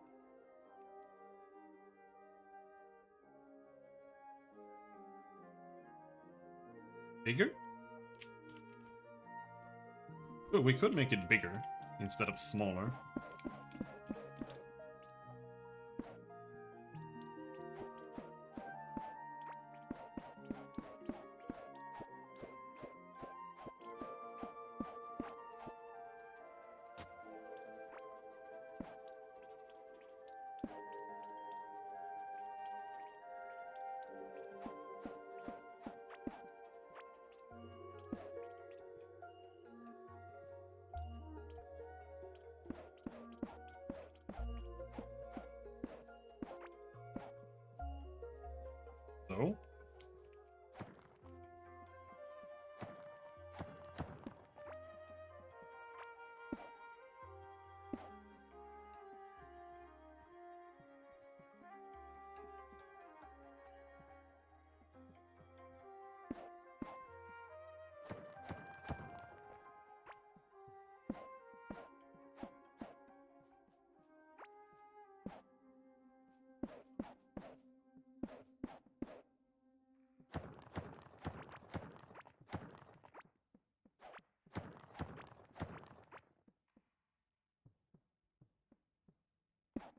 S1: Bigger? Oh, we could make it bigger instead of smaller. So.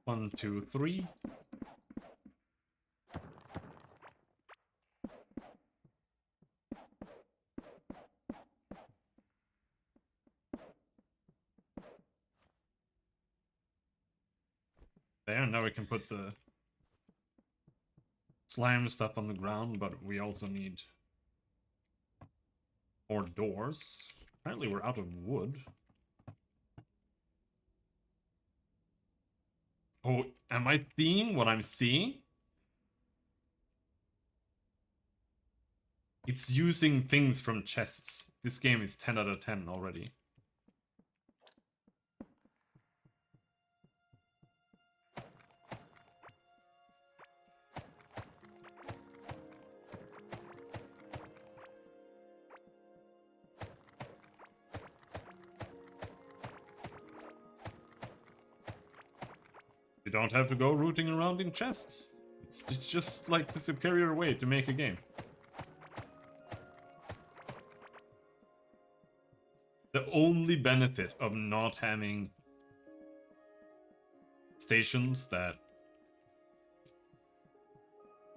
S1: 1, 2, 3. There, now we can put the slime stuff on the ground, but we also need more doors. Apparently we're out of wood. Oh, am I seeing what I'm seeing? It's using things from chests. This game is 10 out of 10 already. You don't have to go rooting around in chests. It's just like the superior way to make a game. The only benefit of not having stations that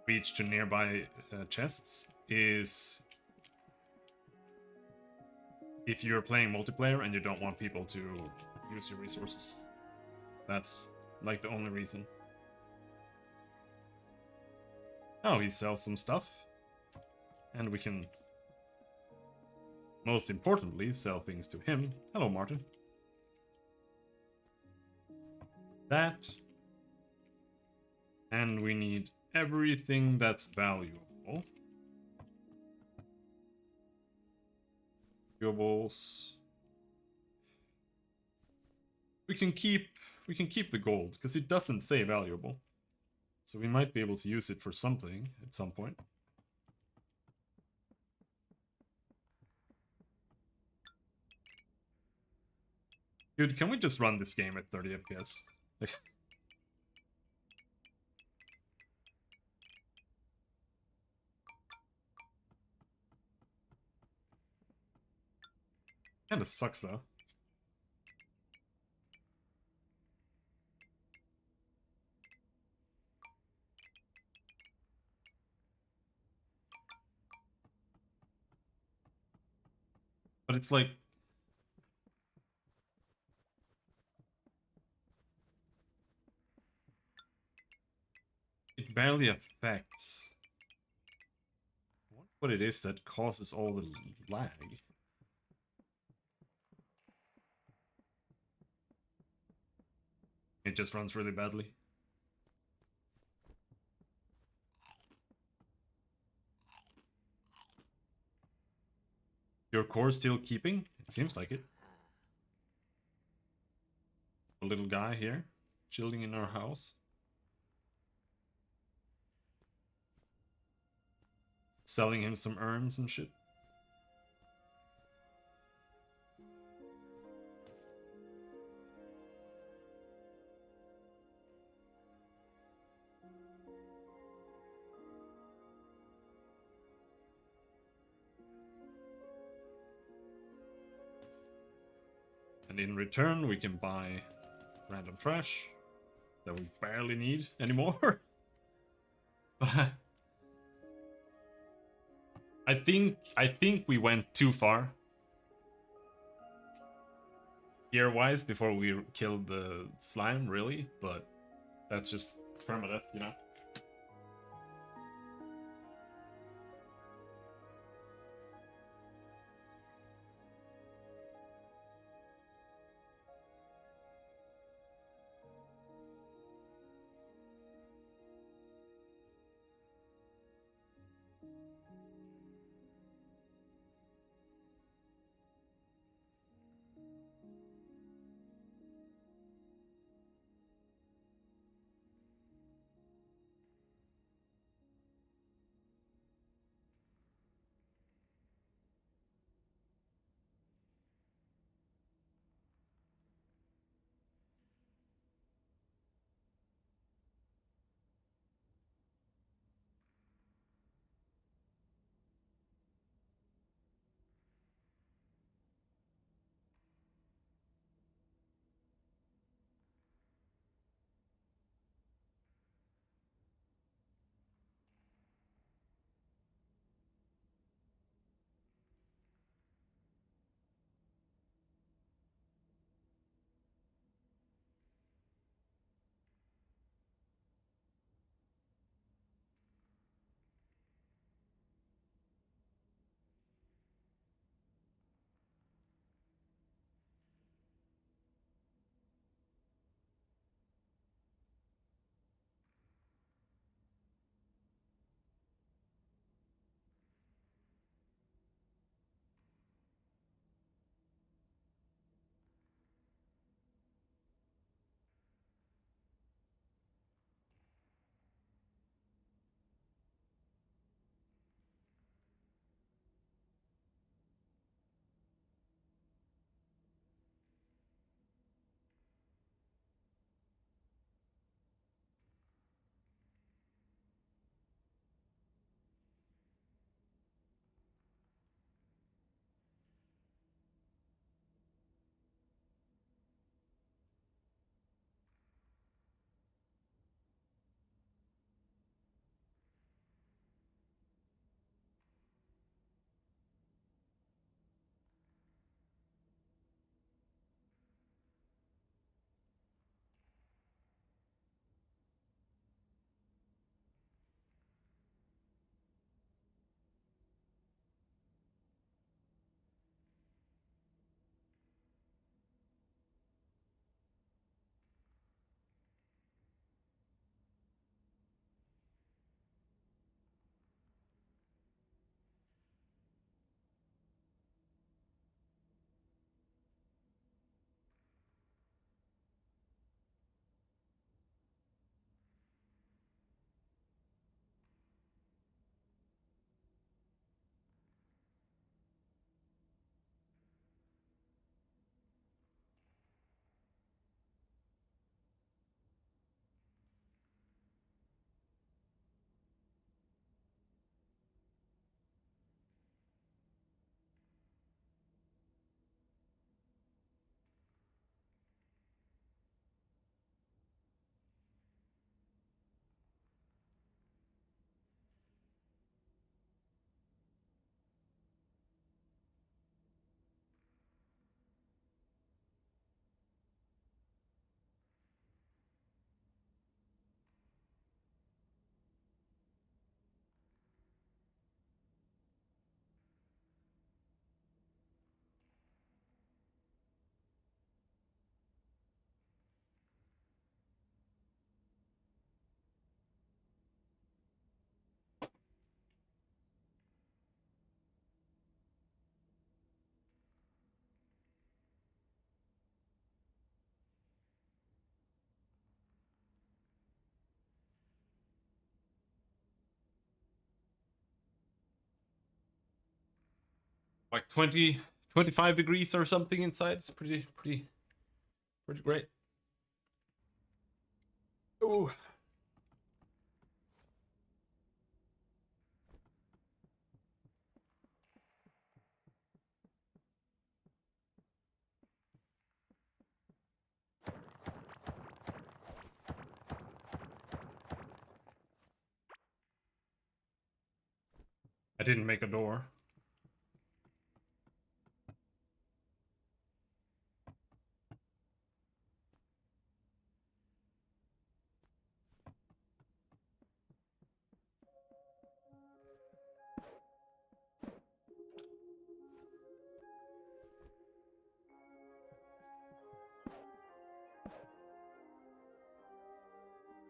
S1: reach to nearby chests is if you're playing multiplayer and you don't want people to use your resources. That's like the only reason. Oh, he sells some stuff. And we can, most importantly, sell things to him. Hello, Martin. That. And we need everything that's valuable. Fuels. We can keep the gold, because it doesn't say valuable. So we might be able to use it for something at some point. Dude, can we just run this game at 30 FPS? Kinda sucks though. But it's like... it barely affects... I wonder what it is that causes all the lag. It just runs really badly. Your core still keeping? It seems like it. A little guy here, chilling in our house. Selling him some urns and shit. And in return, we can buy random trash that we barely need anymore. But I think we went too far gear-wise before we killed the slime, really. But that's just permadeath, you know. like 20, 25 degrees or something inside. It's pretty great. Ooh. I didn't make a door.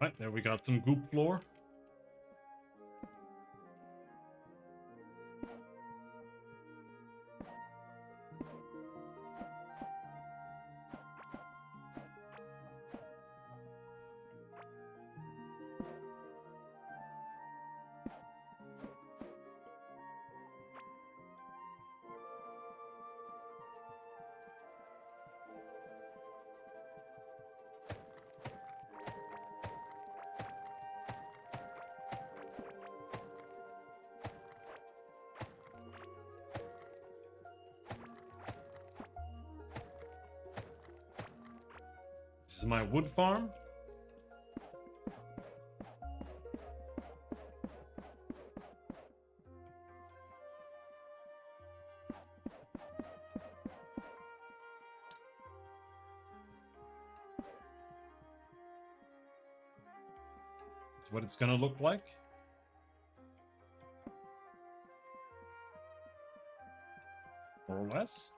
S1: Right, there we got some goop floor. This is my wood farm. That's what it's gonna look like. More or less.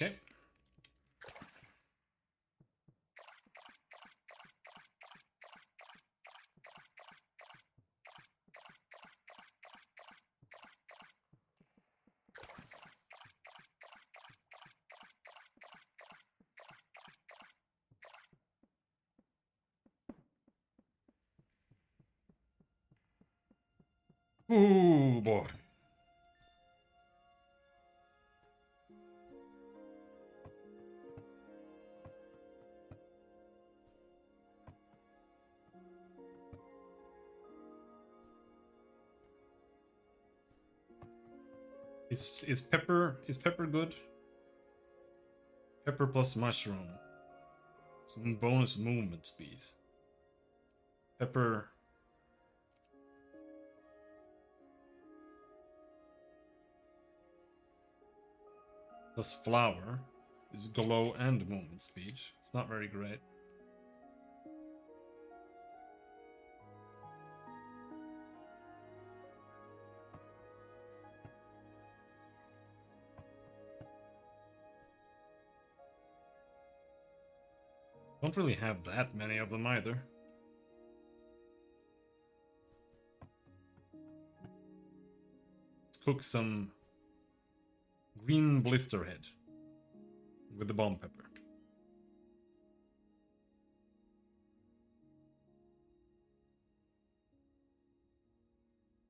S1: Okay. Ooh, boy. Is pepper good? Pepper plus mushroom. Some bonus movement speed. Pepper. Plus flour is glow and movement speed. It's not very great. Don't really have that many of them either. Let's cook some green blister head with the bomb pepper.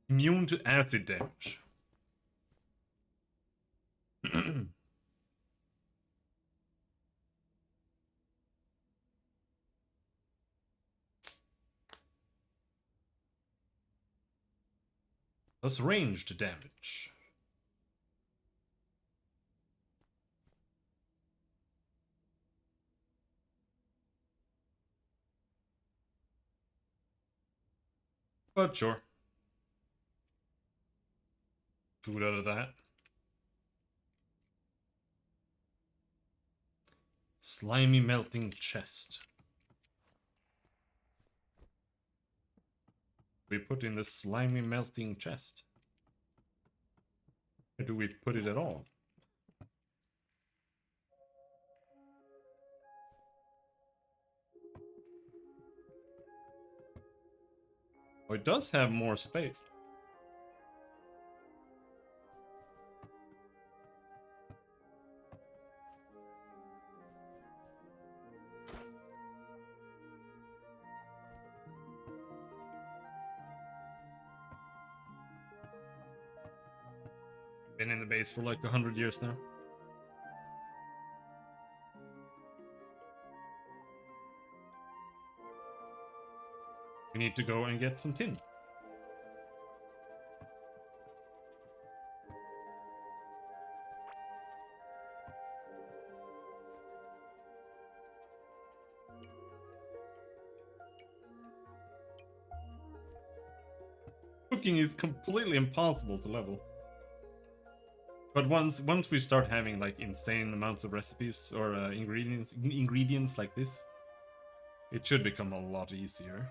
S1: Immune to acid damage. Plus ranged damage. But sure. Food out of that. Slimy melting chest. We put in the slimy melting chest. Or do we put it at all? Oh, it does have more space. Been in the base for like 100 years now. We need to go and get some tin. Cooking is completely impossible to level. But once we start having like insane amounts of recipes or ingredients like this, it should become a lot easier.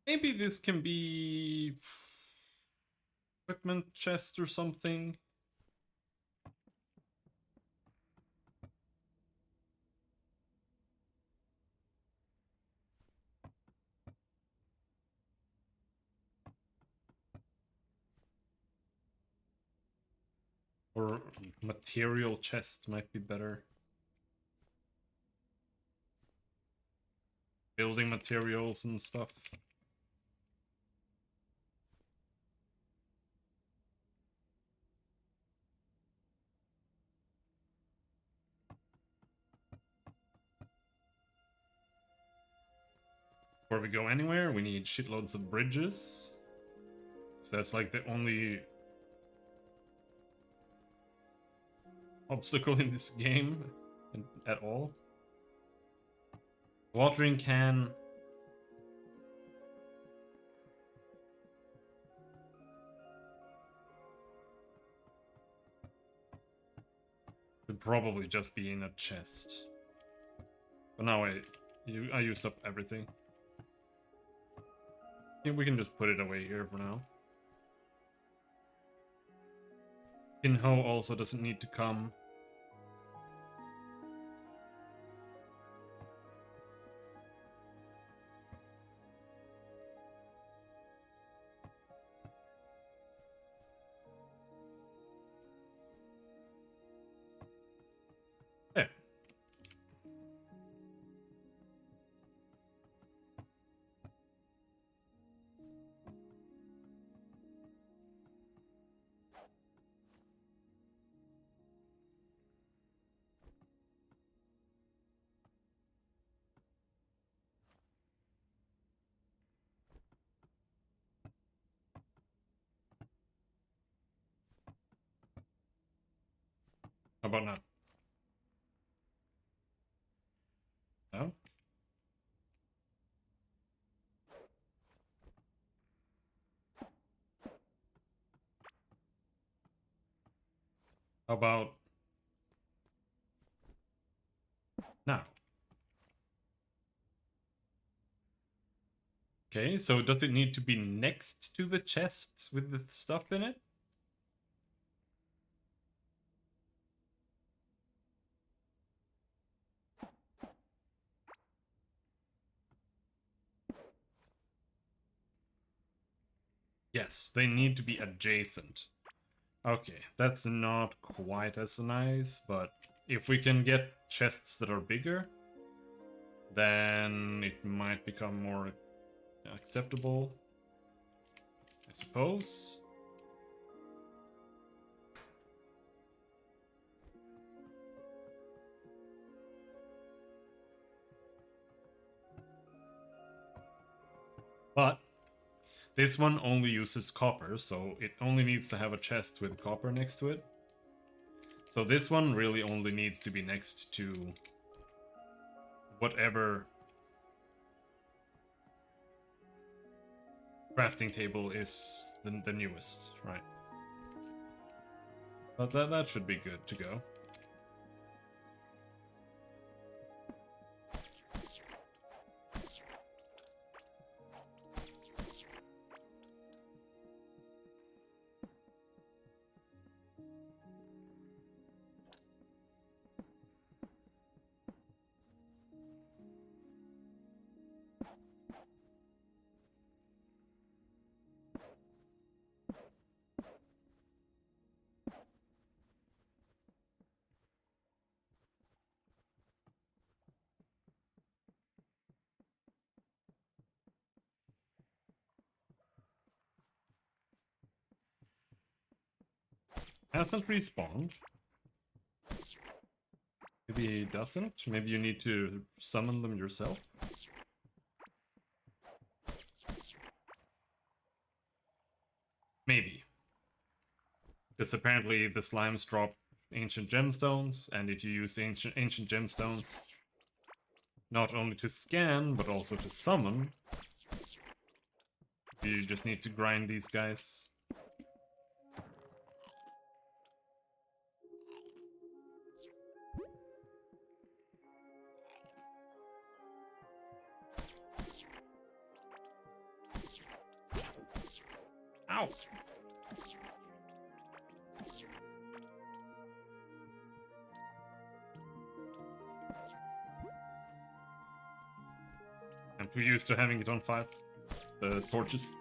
S1: Maybe this can be equipment chest or something. Or material chest might be better. Building materials and stuff. Before we go anywhere, we need shitloads of bridges. So that's like the only obstacle in this game at all. Watering can. Should probably just be in a chest. But now I used up everything. I think we can just put it away here for now. Pinho also doesn't need to come. There. How about now? No? How about now? Okay, so does it need to be next to the chest with the stuff in it? Yes, they need to be adjacent. Okay, that's not quite as nice, but if we can get chests that are bigger, then it might become more acceptable, I suppose. This one only uses copper, so it only needs to have a chest with copper next to it. So this one really only needs to be next to whatever crafting table is the newest, right? But that should be good to go. Hasn't respawned. Maybe he doesn't? Maybe you need to summon them yourself? Maybe. Because apparently the slimes drop ancient gemstones, and if you use ancient gemstones, not only to scan, but also to summon, you just need to grind these guys. Ow! I'm too used to having it on 5. The torches.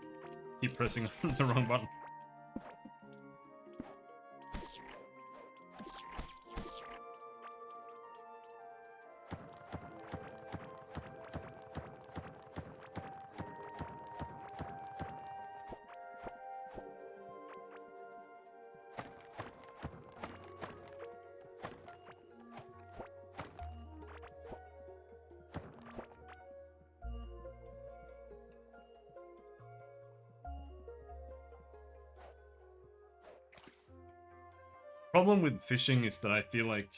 S1: Keep pressing the wrong button. Problem with fishing is that I feel like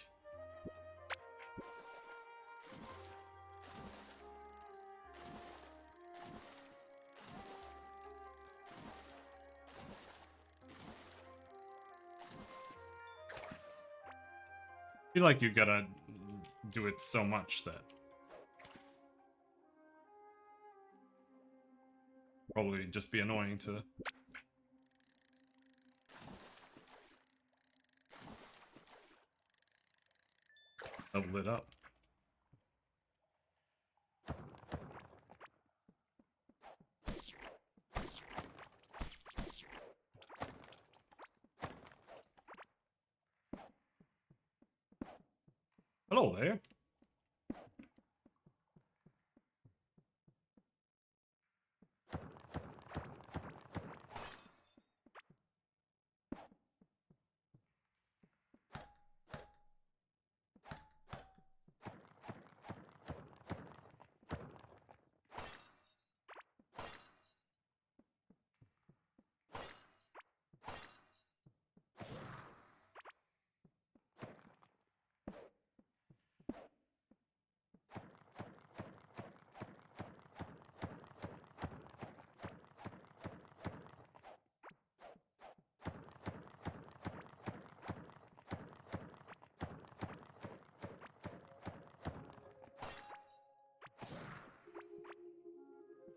S1: you gotta do it so much that probably just be annoying to double it up. Hello there.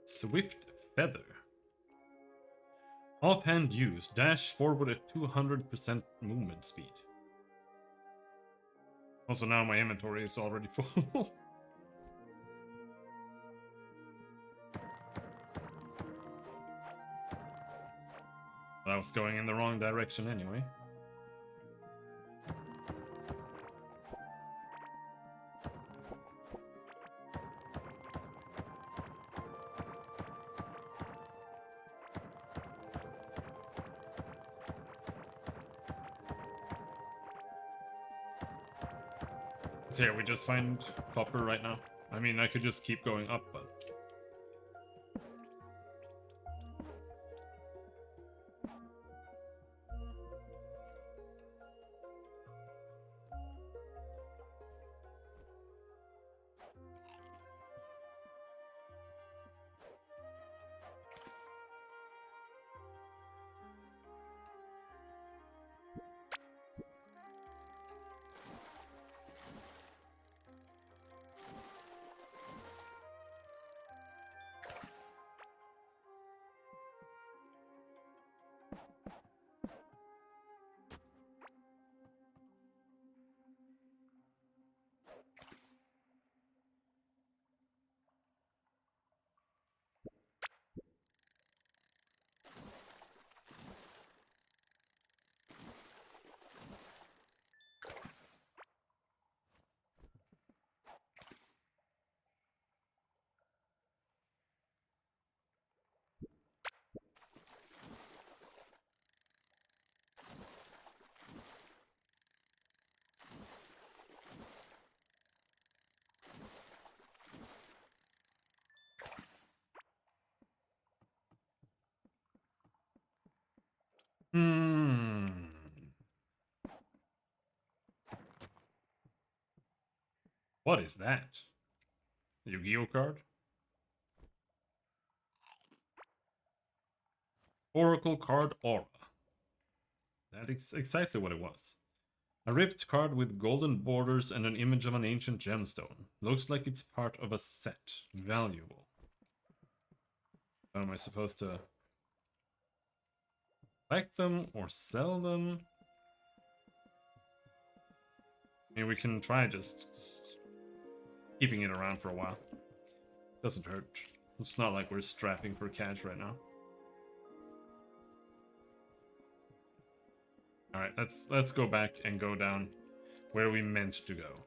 S1: Swift Feather. Offhand use. Dash forward at 200% movement speed. Also now my inventory is already full. I was going in the wrong direction anyway. So yeah, we just find copper right now. I mean, I could just keep going up, but What is that? Yu-Gi-Oh card? Oracle card Aura. That is exactly what it was. A ripped card with golden borders and an image of an ancient gemstone. Looks like it's part of a set. Valuable. Am I supposed to collect them or sell them? I mean, we can try just keeping it around for a while. Doesn't hurt. It's not like we're strapping for cash right now. Alright, let's go back and go down where we meant to go.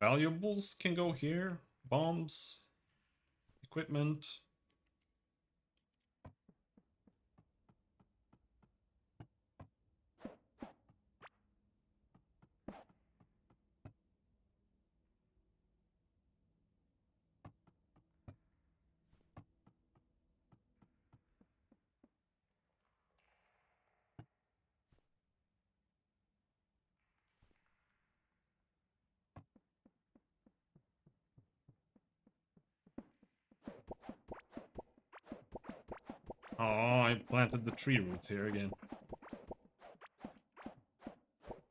S1: Valuables can go here. Bombs. Equipment. Oh, I planted the tree roots here again.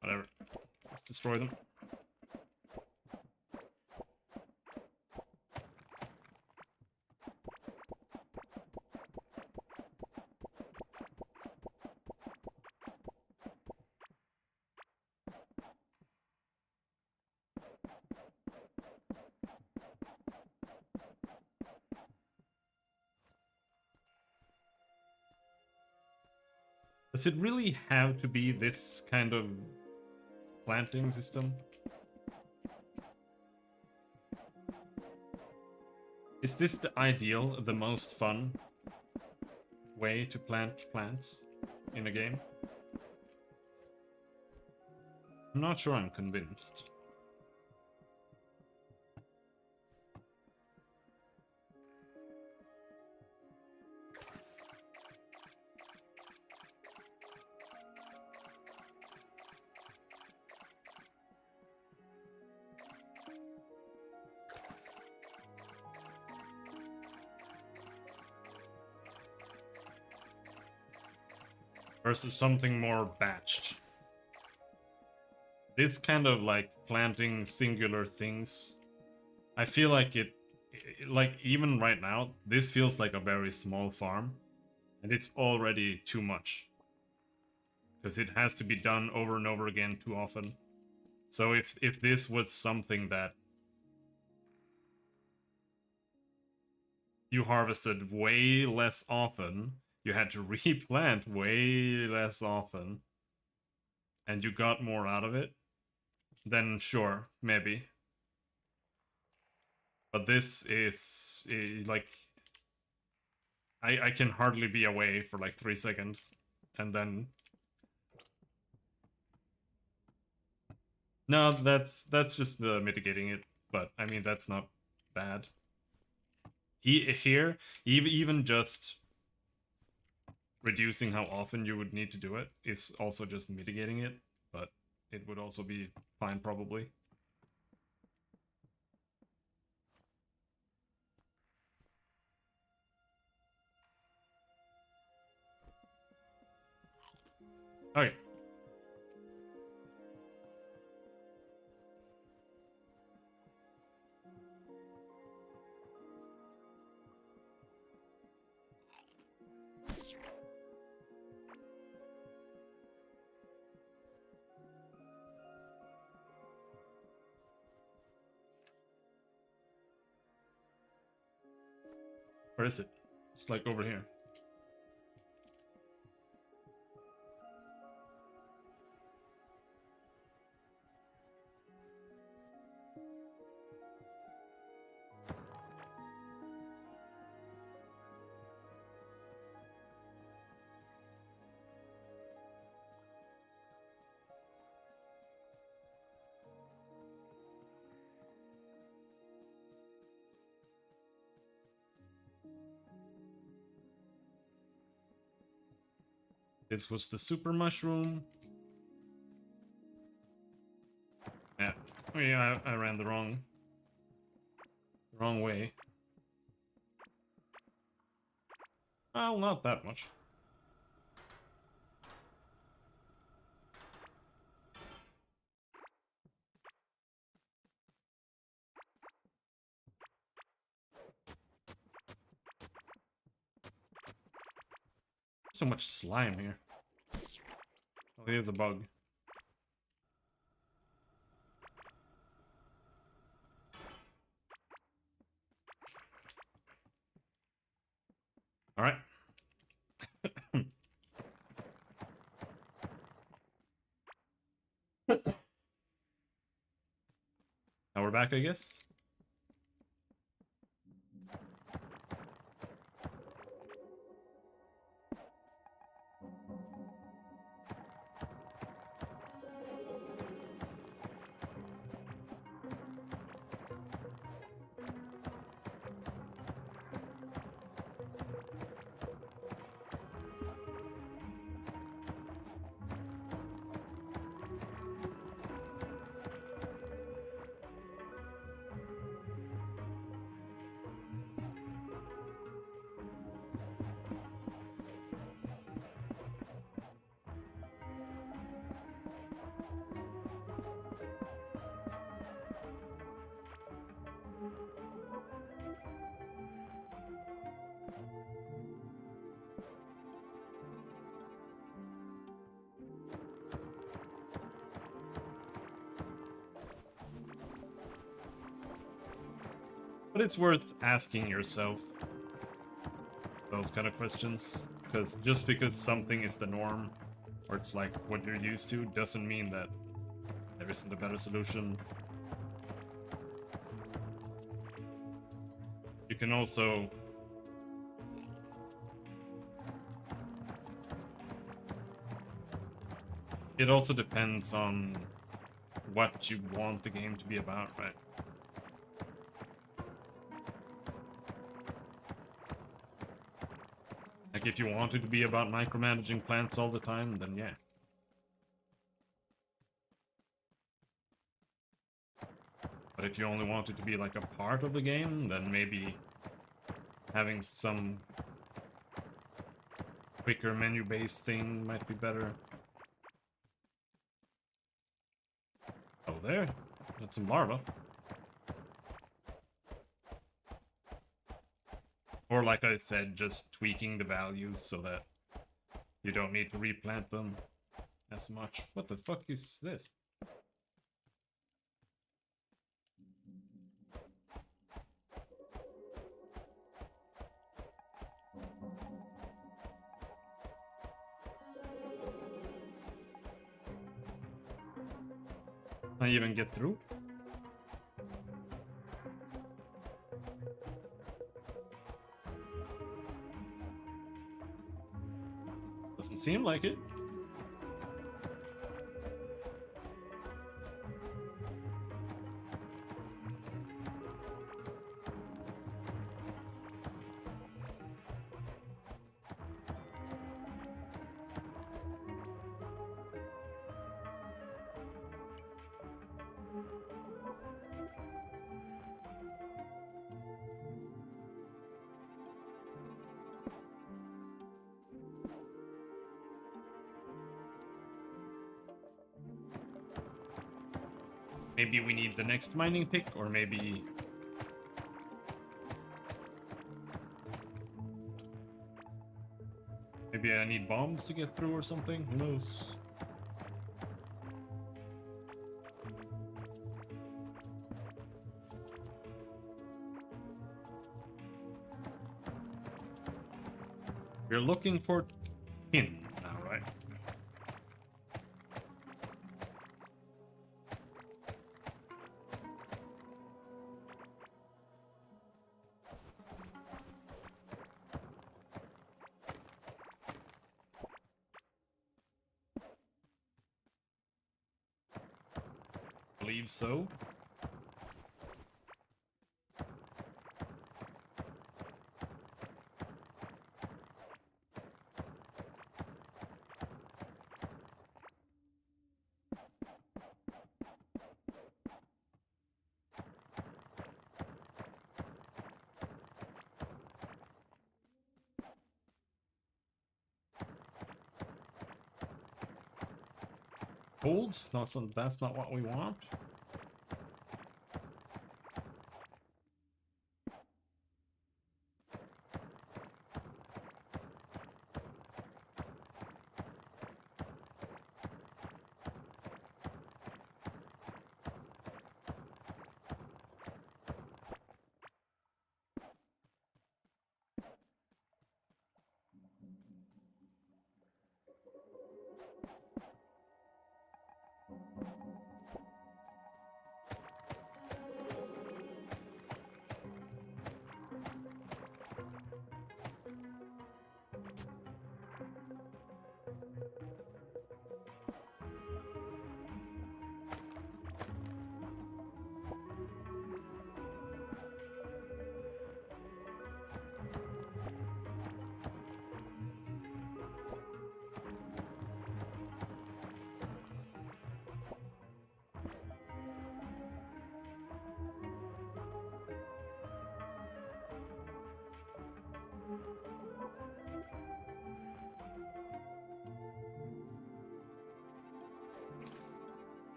S1: Whatever. Let's destroy them. Does it really have to be this kind of planting system? Is this the ideal, the most fun way to plant plants in a game? I'm not sure I'm convinced. Versus something more batched. This kind of like planting singular things, I feel like like even right now, this feels like a very small farm. And it's already too much. Because it has to be done over and over again too often. So if this was something that you harvested way less often, you had to replant way less often, and you got more out of it, then sure, maybe. But this is like... I can hardly be away for like 3 seconds, and then... No, that's just mitigating it, but I mean, that's not bad. Here, even just reducing how often you would need to do it is also just mitigating it, but it would also be fine probably. Okay. Where is it? It's like over here. This was the super mushroom. Yeah. Oh yeah, I ran the wrong way. Well, not that much. So much slime here. Oh, here's a bug. All right. Now we're back, I guess. But it's worth asking yourself those kind of questions, because just because something is the norm, or it's like what you're used to, doesn't mean that there isn't a better solution. You can also it also depends on what you want the game to be about, right? Like, if you want it to be about micromanaging plants all the time, then yeah. But if you only want it to be like a part of the game, then maybe having some quicker menu-based thing might be better. Oh, there. That's some larva. Or like I said, just tweaking the values so that you don't need to replant them as much. What the fuck is this? Can I even get through? Doesn't seem like it. Maybe we need the next mining pick, or maybe... Maybe I need bombs to get through or something? Who knows? We're looking for tin now, right? Believe so. Gold? No, so that's not what we want.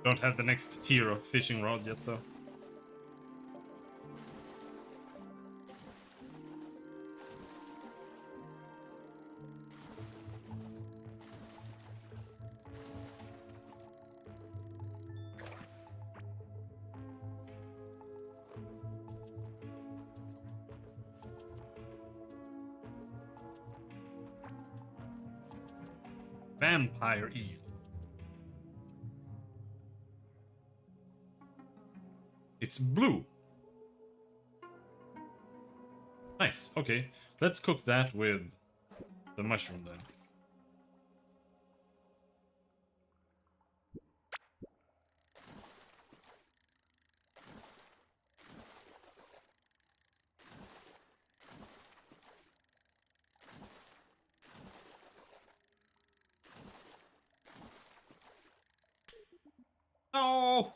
S1: Don't have the next tier of fishing rod yet, though. Vampire eel. It's blue. Nice. Okay. Let's cook that with the mushroom then. Oh!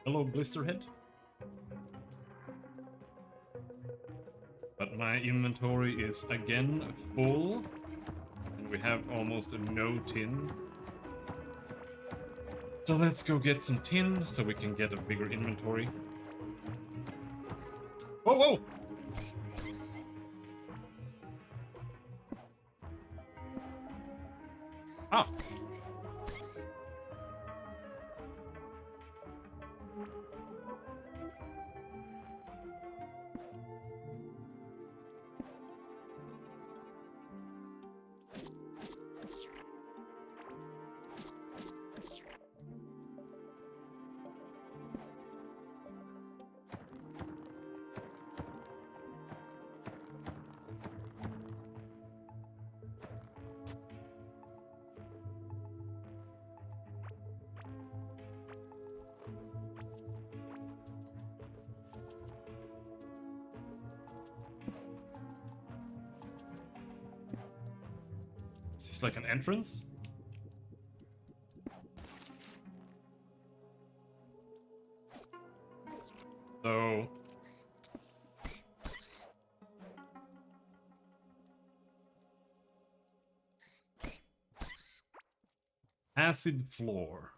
S1: Hello, Blisterhead. But my inventory is again full, and we have almost no tin. So let's go get some tin so we can get a bigger inventory. Whoa, whoa! Ah! Is this like an entrance? So acid floor.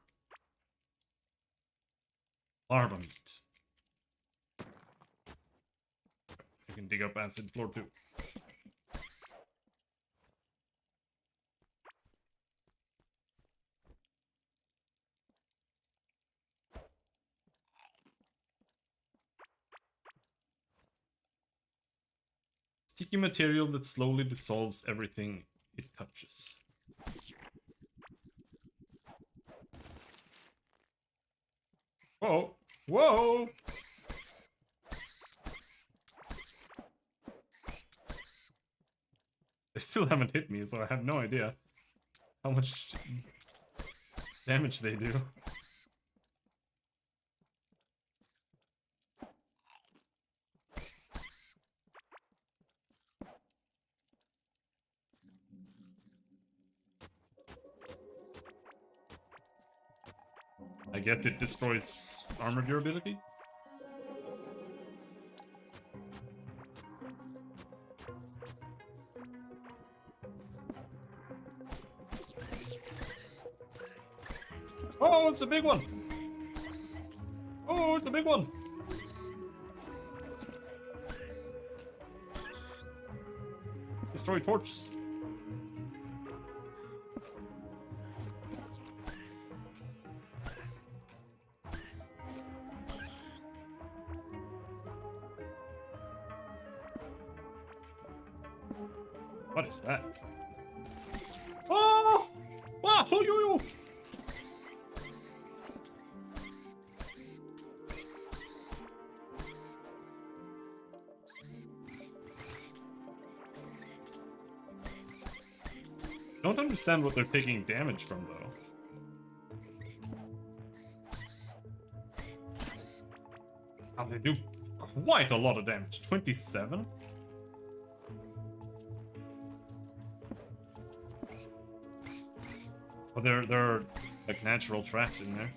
S1: Larva meat. You can dig up acid floor too. Sticky material that slowly dissolves everything it touches. Whoa! Whoa! They still haven't hit me, so I have no idea how much damage they do. I guess it destroys armor durability? Oh, it's a big one! Oh, it's a big one! Destroy torches. What is that? Oh! Ah! Oh, yo, yo! Don't understand what they're taking damage from, though. Oh, they do quite a lot of damage. 27? Oh, there are like natural traps in there.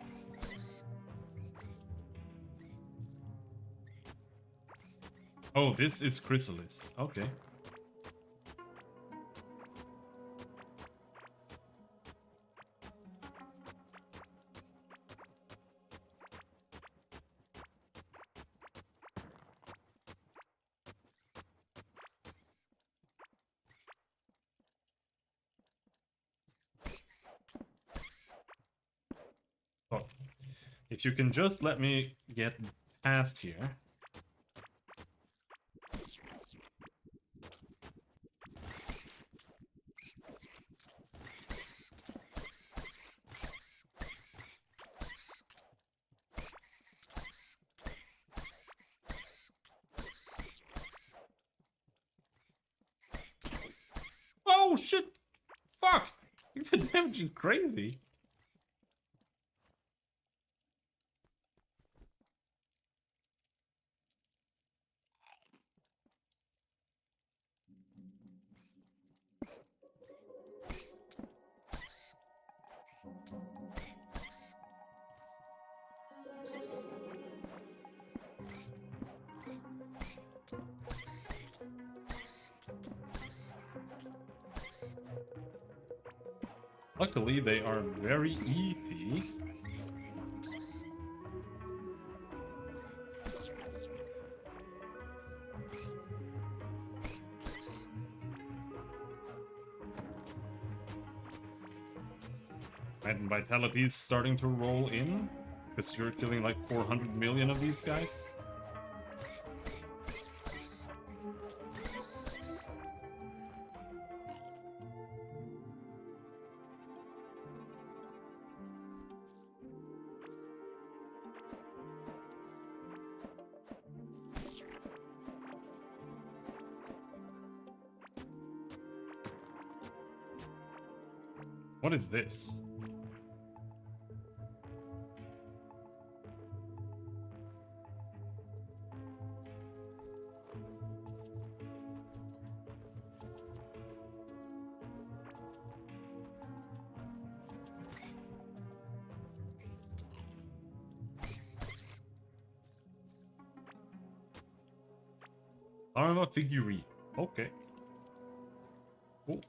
S1: Oh, this is chrysalis. Okay. Oh, if you can just let me get past here. Oh shit! Fuck! The damage is crazy. Luckily, they are very easy. And vitality is starting to roll in, because you're killing like 400 million of these guys. What is this? Arma figurine. Okay. Cool.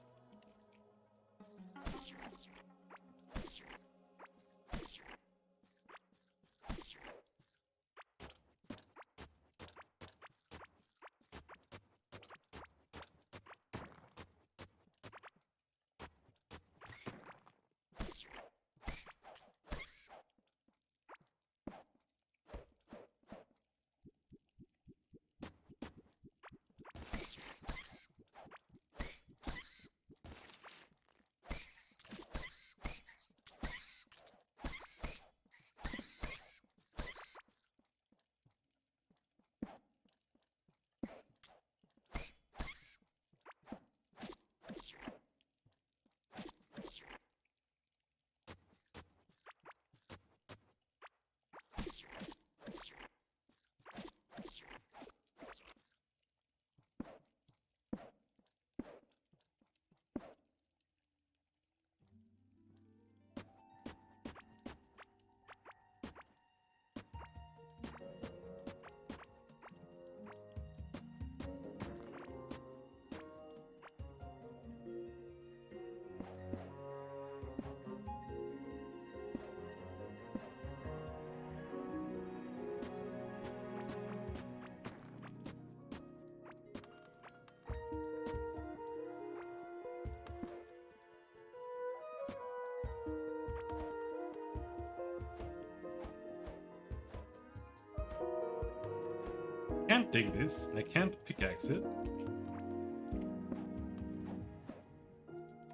S1: Can't dig this. I can't pickaxe it.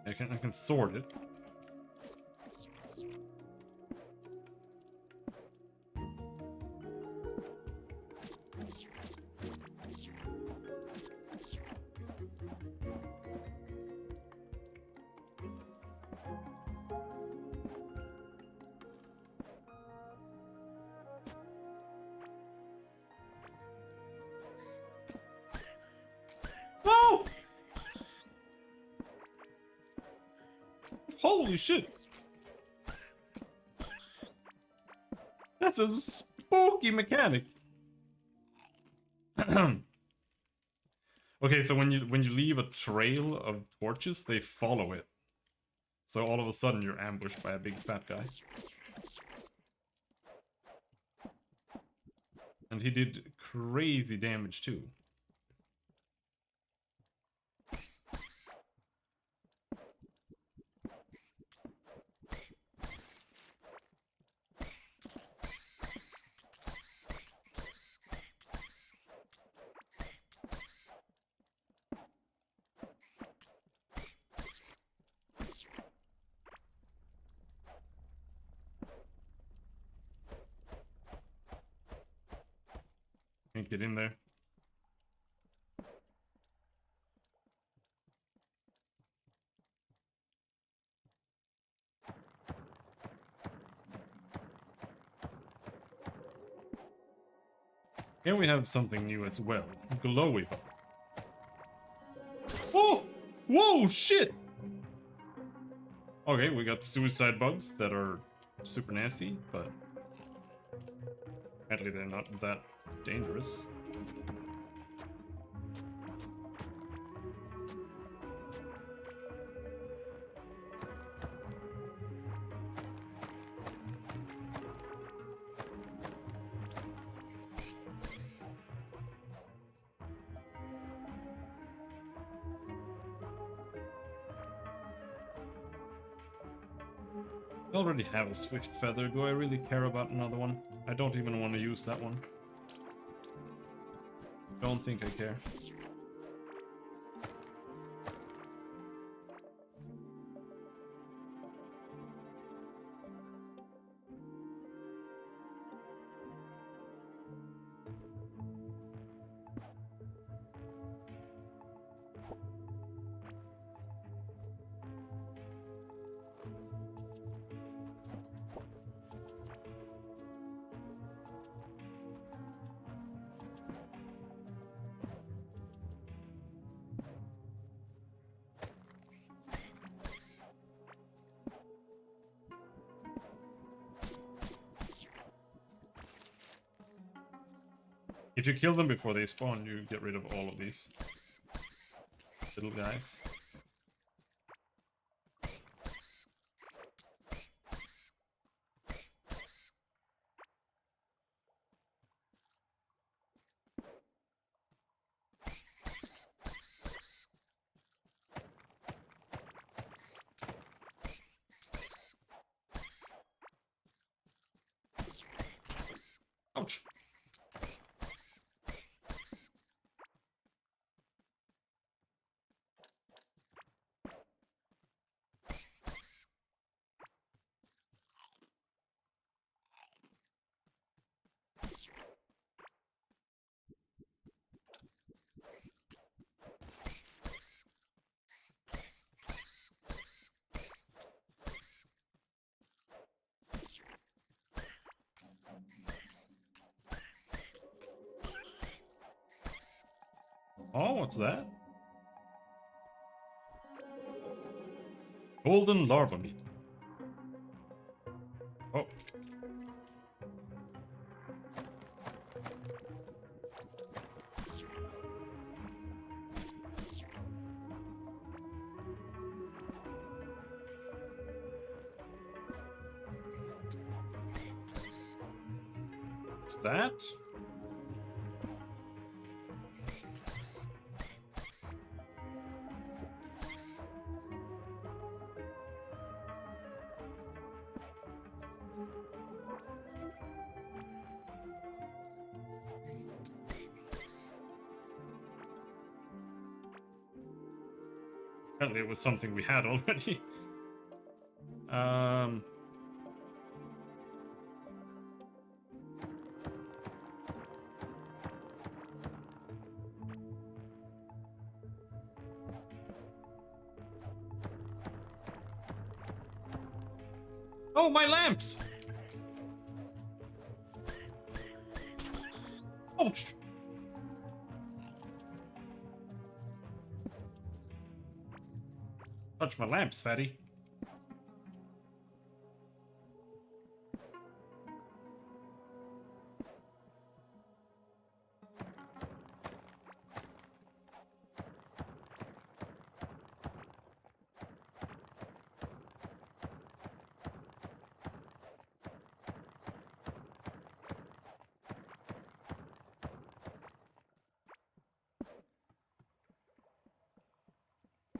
S1: I can sword it. No! Holy shit! That's a spooky mechanic. Okay, so when you leave a trail of torches, they follow it. So all of a sudden you're ambushed by a big fat guy. And he did crazy damage too. Can't get in there. Here we have something new as well. Glowy bug. Oh! Whoa, shit! Okay, we got suicide bugs that are super nasty, but apparently they're not that dangerous. I already have a swift feather. Do I really care about another one? I don't even want to use that one. Don't think I care. If you kill them before they spawn, you get rid of all of these little guys. Ouch. Oh, what's that? Golden larva meat. Oh. What's that? Apparently it was something we had already. Oh, my lamps! Ouch! Touch my lamps, fatty.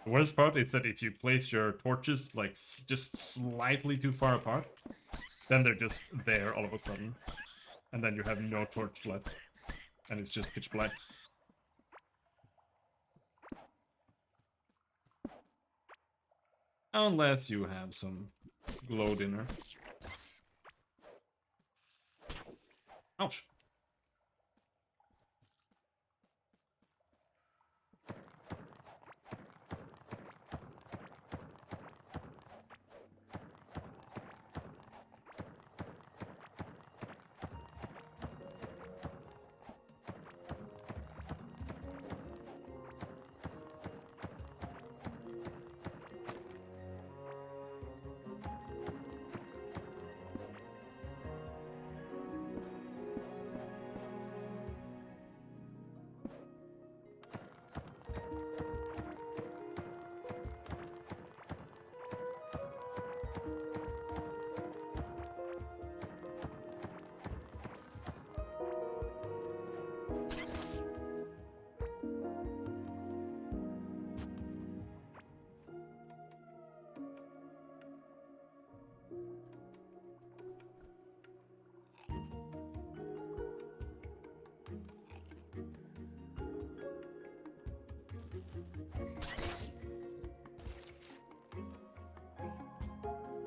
S1: The worst part is that if you place your torches like just slightly too far apart, then they're just there all of a sudden. And then you have no torch left. And it's just pitch black. Unless you have some glow dinner. Ouch.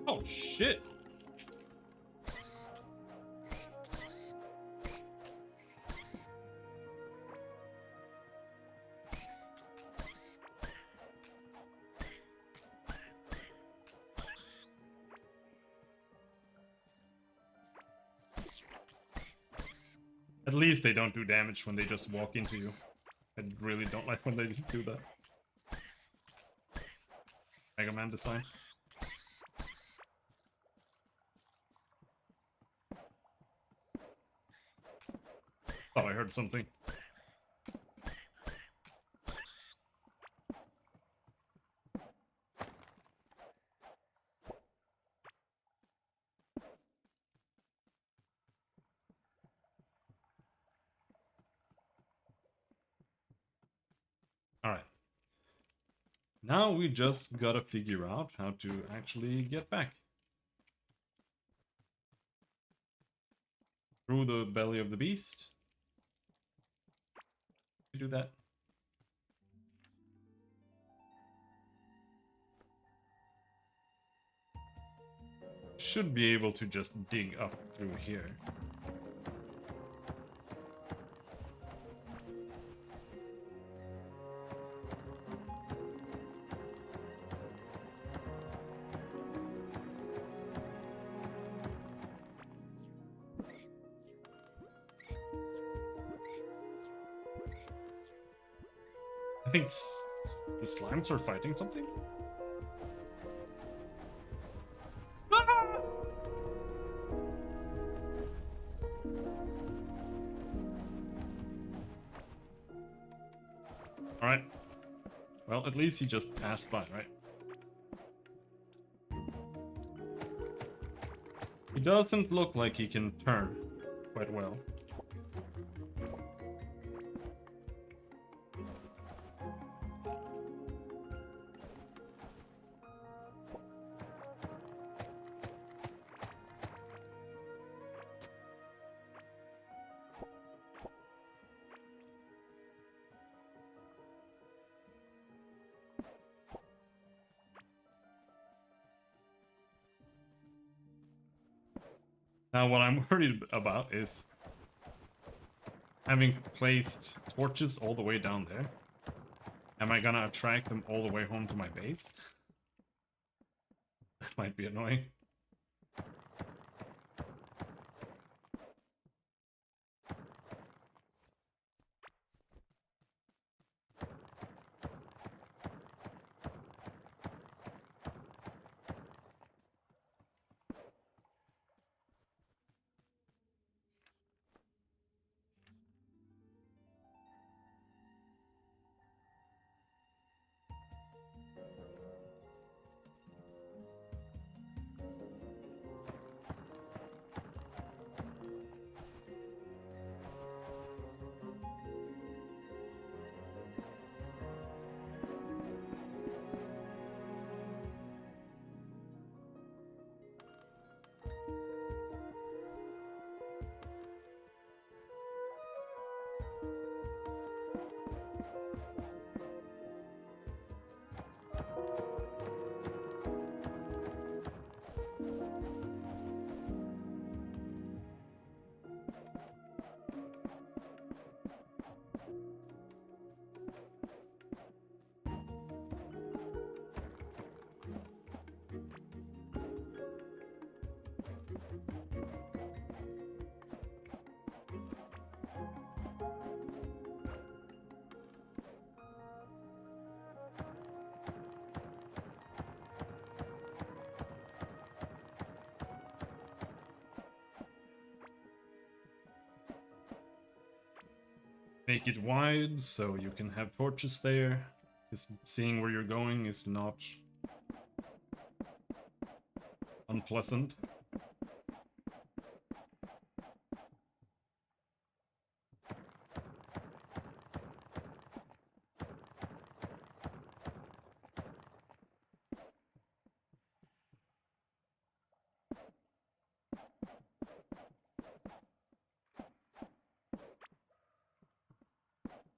S1: Oh, shit. At least they don't do damage when they just walk into you. I really don't like when they do that. Mega Man design. Thought I heard something. Alright. Now we just gotta figure out how to actually get back. Through the belly of the beast. Do that. Should be able to just dig up through here. I think the slimes are fighting something? Ah! Alright. Well, at least he just passed by, right? He doesn't look like he can turn quite well. Now what I'm worried about is having placed torches all the way down there. Am I gonna attract them all the way home to my base? That might be annoying. Make it wide so you can have torches there. Because seeing where you're going is not unpleasant.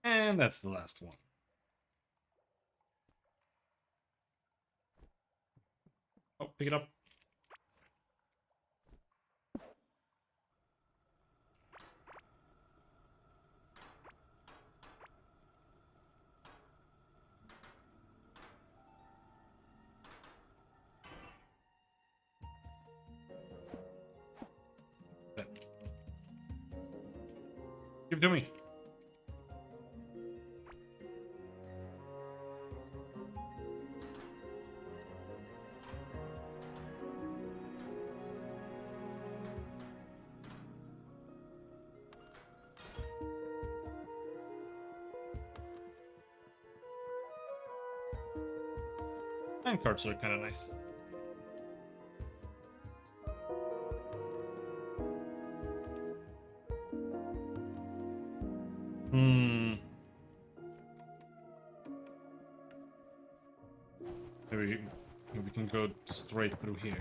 S1: And that's the last one. Oh, pick it up. There. Give it to me. And carts are kind of nice. Maybe we can go straight through here.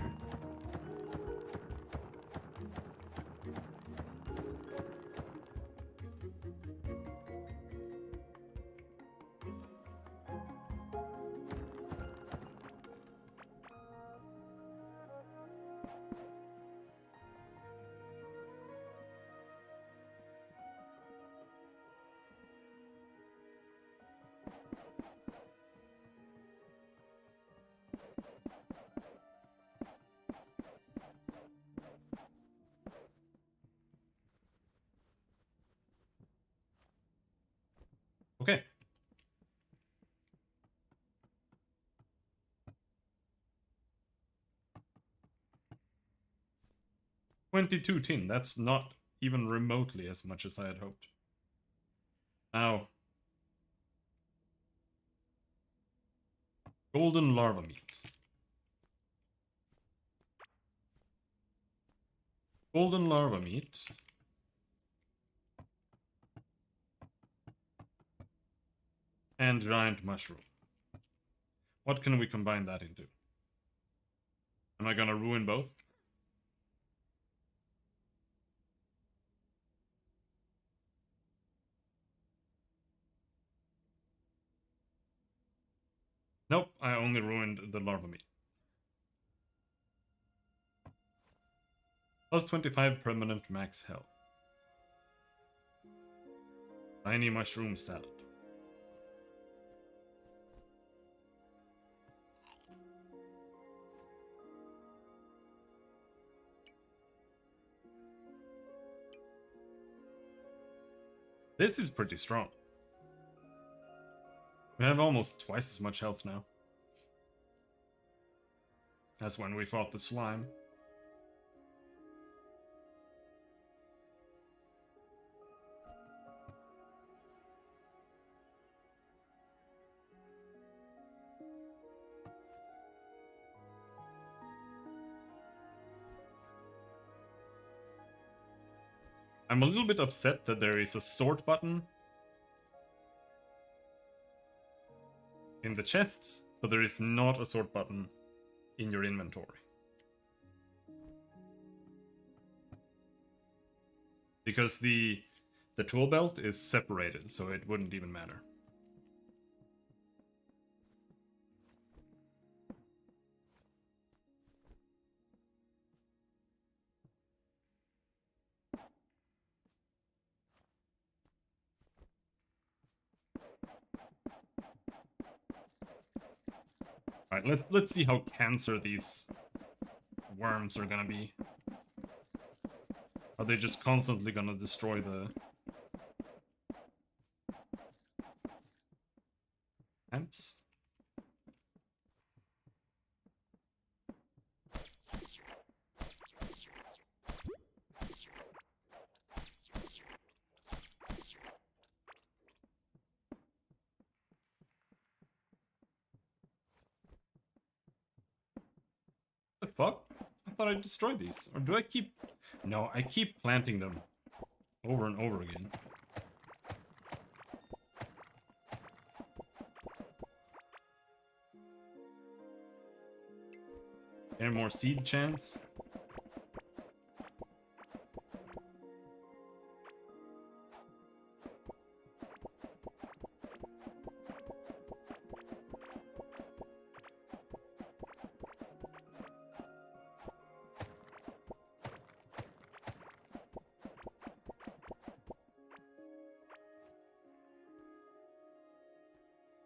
S1: Okay. $22 tin. That's not even remotely as much as I had hoped. Now, golden larva meat. Golden larva meat. And giant mushroom. What can we combine that into? Am I gonna ruin both? Nope, I only ruined the larva meat. Plus 25 permanent max health. Tiny mushroom salad. This is pretty strong. We have almost twice as much health now. That's when we fought the slime. I'm a little bit upset that there is a sort button in the chests, but there is not a sort button in your inventory. Because the tool belt is separated, so it wouldn't even matter. Alright, let's see how cancer these worms are gonna be. Are they just constantly gonna destroy the amps? The fuck? I thought I destroyed these. Or do I keep... No, I keep planting them over and over again. Any more seed chance?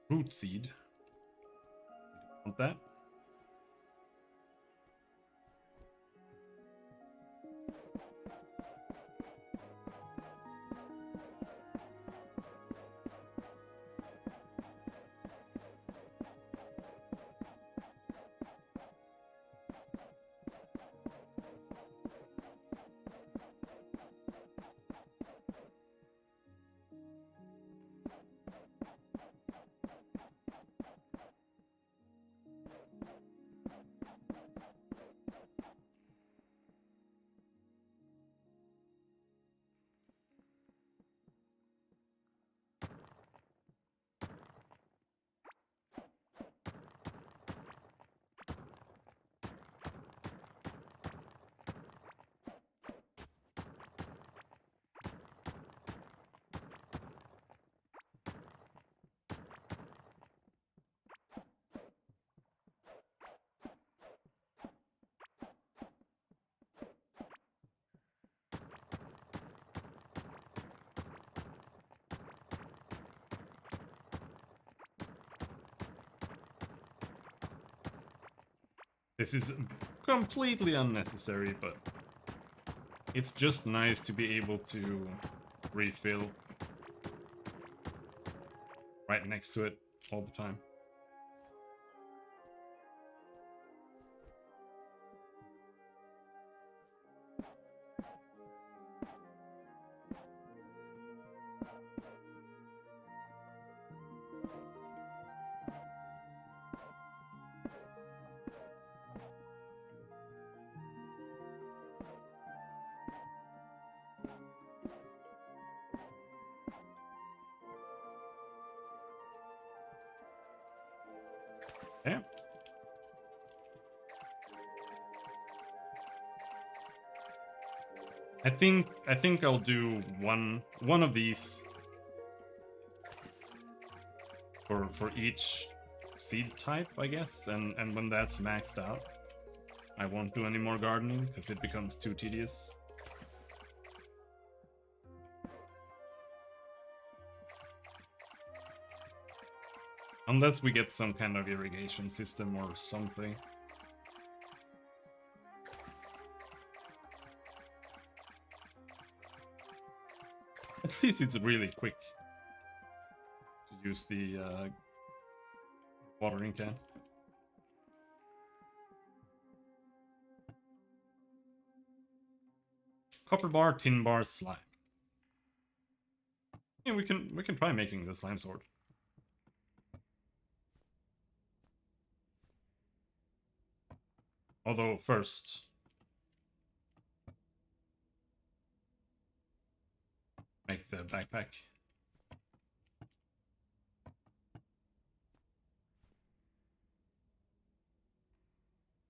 S1: Root seed. Want that? This is completely unnecessary, but it's just nice to be able to refill right next to it all the time. Okay. I think I'll do one of these for each seed type, I guess, and when that's maxed out, I won't do any more gardening because it becomes too tedious. Unless we get some kind of irrigation system or something. At least it's really quick to use the watering can. Copper bar, tin bar, slime. Yeah, we can try making the slime sword. Although first, make the backpack.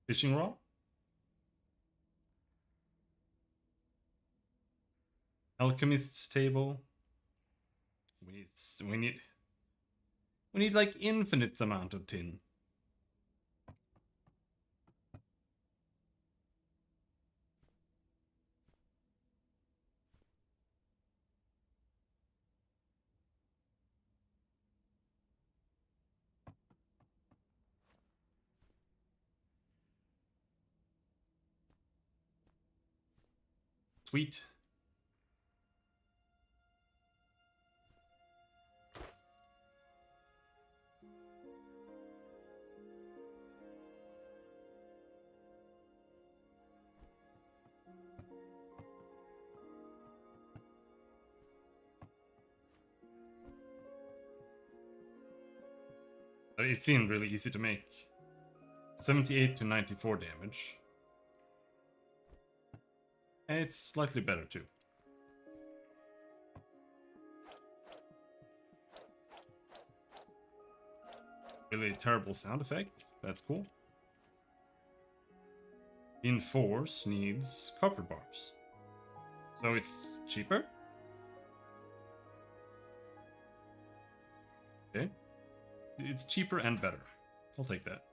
S1: Fishing rod. Alchemist's table. We need like infinite amount of tin. Sweet. It seemed really easy to make. 78 to 94 damage. And it's slightly better too. Really terrible sound effect. That's cool. Enforce needs copper bars. So it's cheaper? Okay. It's cheaper and better. I'll take that.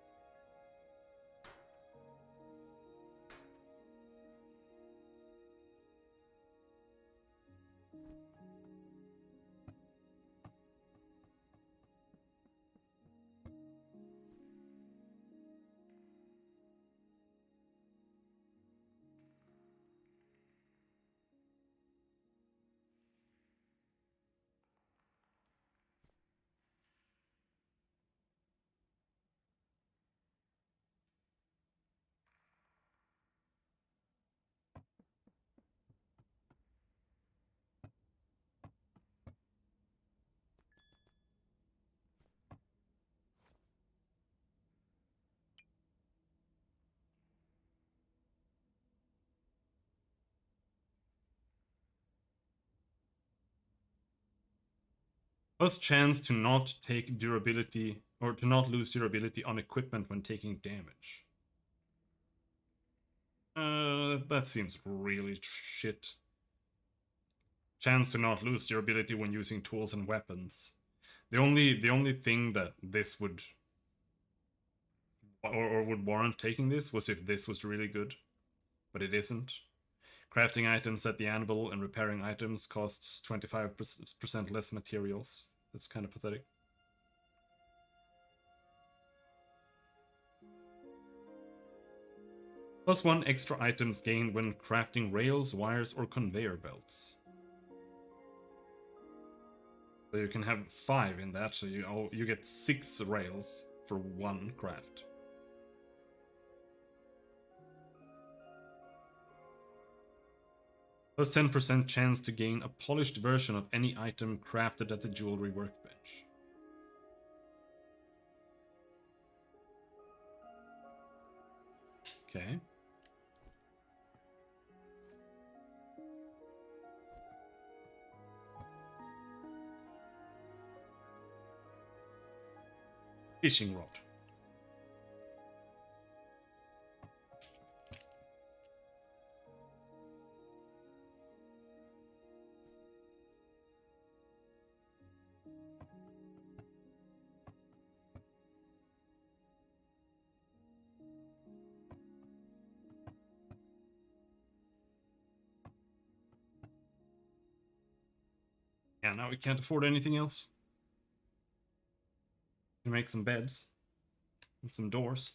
S1: Plus chance to not take durability, or to not lose durability on equipment when taking damage. That seems really shit. Chance to not lose durability when using tools and weapons. The only thing that this would or would warrant taking this was if this was really good, but it isn't. Crafting items at the anvil and repairing items costs 25% less materials. That's kind of pathetic. +1 extra items gained when crafting rails, wires, or conveyor belts. So you can have 5 in that, so you get 6 rails for 1 craft. +10% chance to gain a polished version of any item crafted at the jewelry workbench. Okay. Fishing rod. Yeah, now we can't afford anything else. We make some beds and some doors.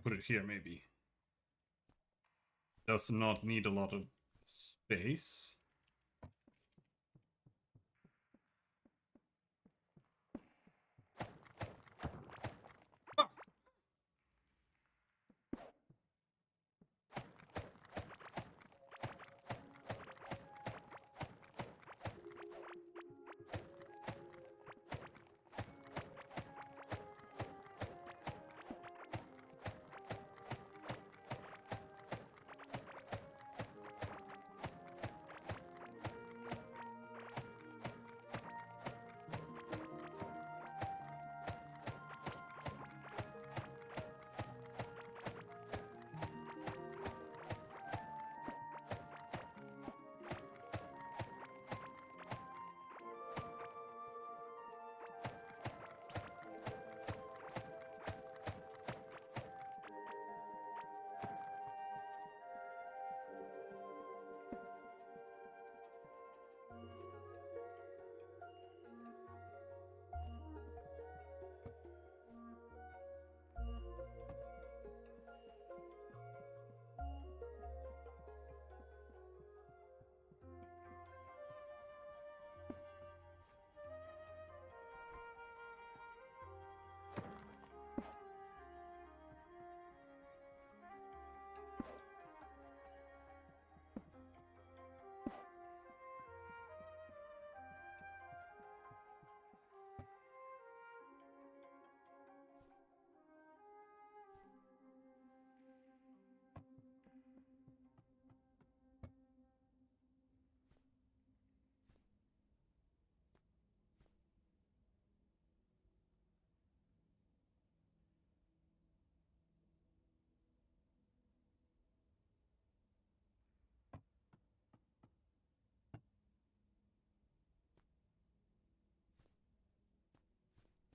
S1: Put it here, maybe. Does not need a lot of space.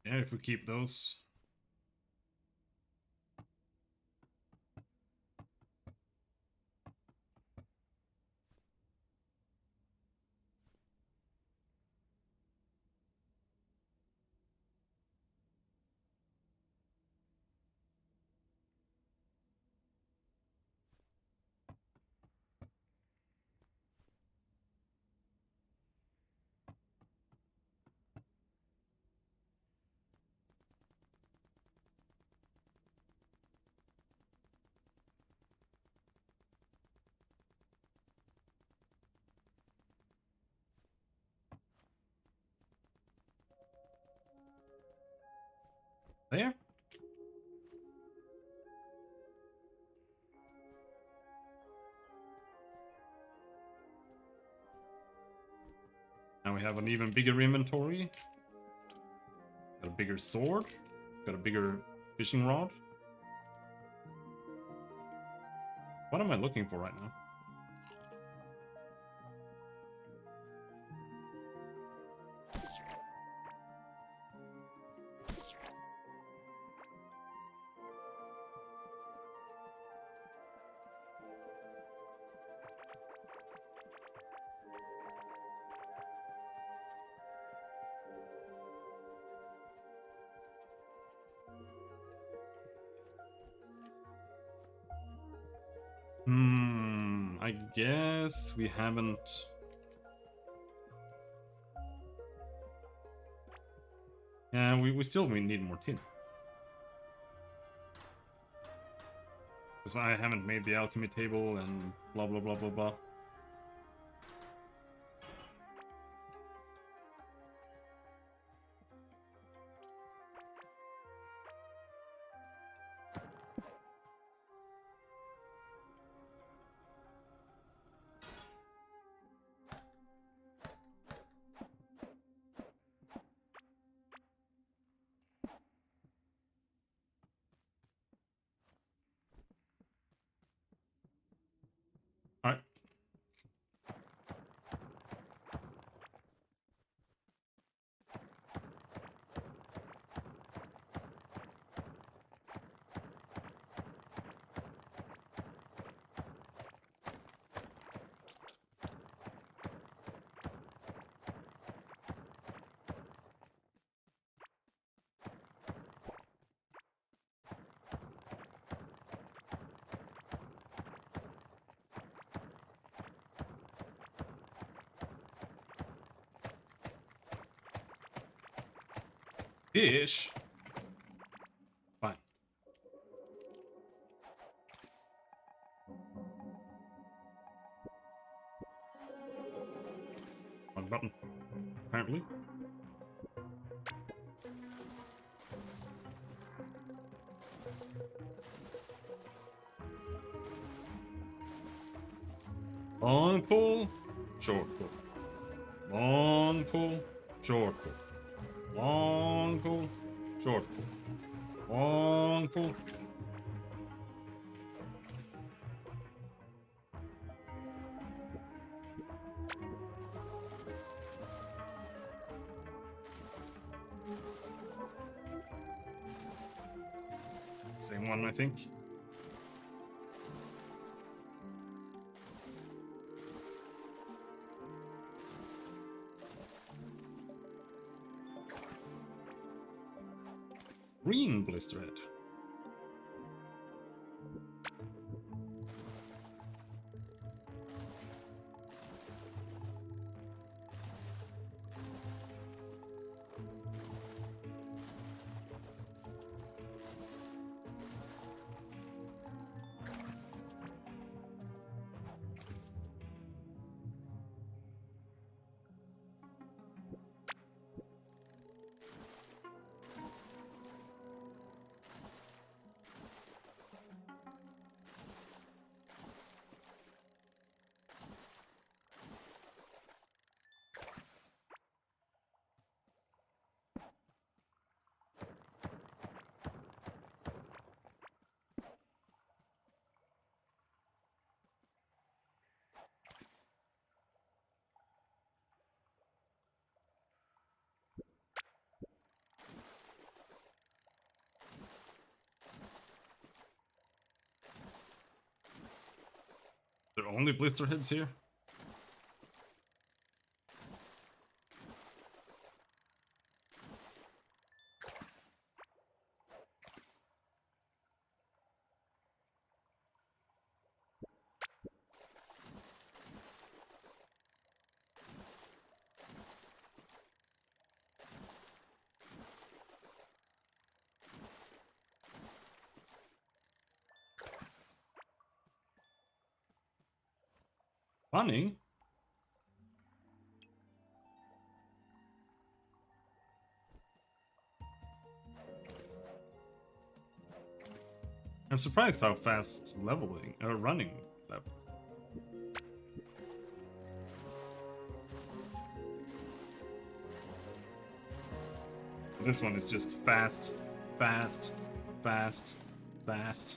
S1: Yeah, if we keep those. There. Now we have an even bigger inventory. Got a bigger sword. Got a bigger fishing rod. What am I looking for right now? I guess we haven't... Yeah, we still need more tin. Because I haven't made the alchemy table and blah blah blah blah blah. Alright. Fish? Fine. Wrong button, apparently. Long pull, short pull. Long pull, short pull. Long pull, short pull. Long pull. Same one, I think. Green blisterhead. There are only blisterheads here? Funny. I'm surprised how fast running level. This one is just fast, fast, fast, fast.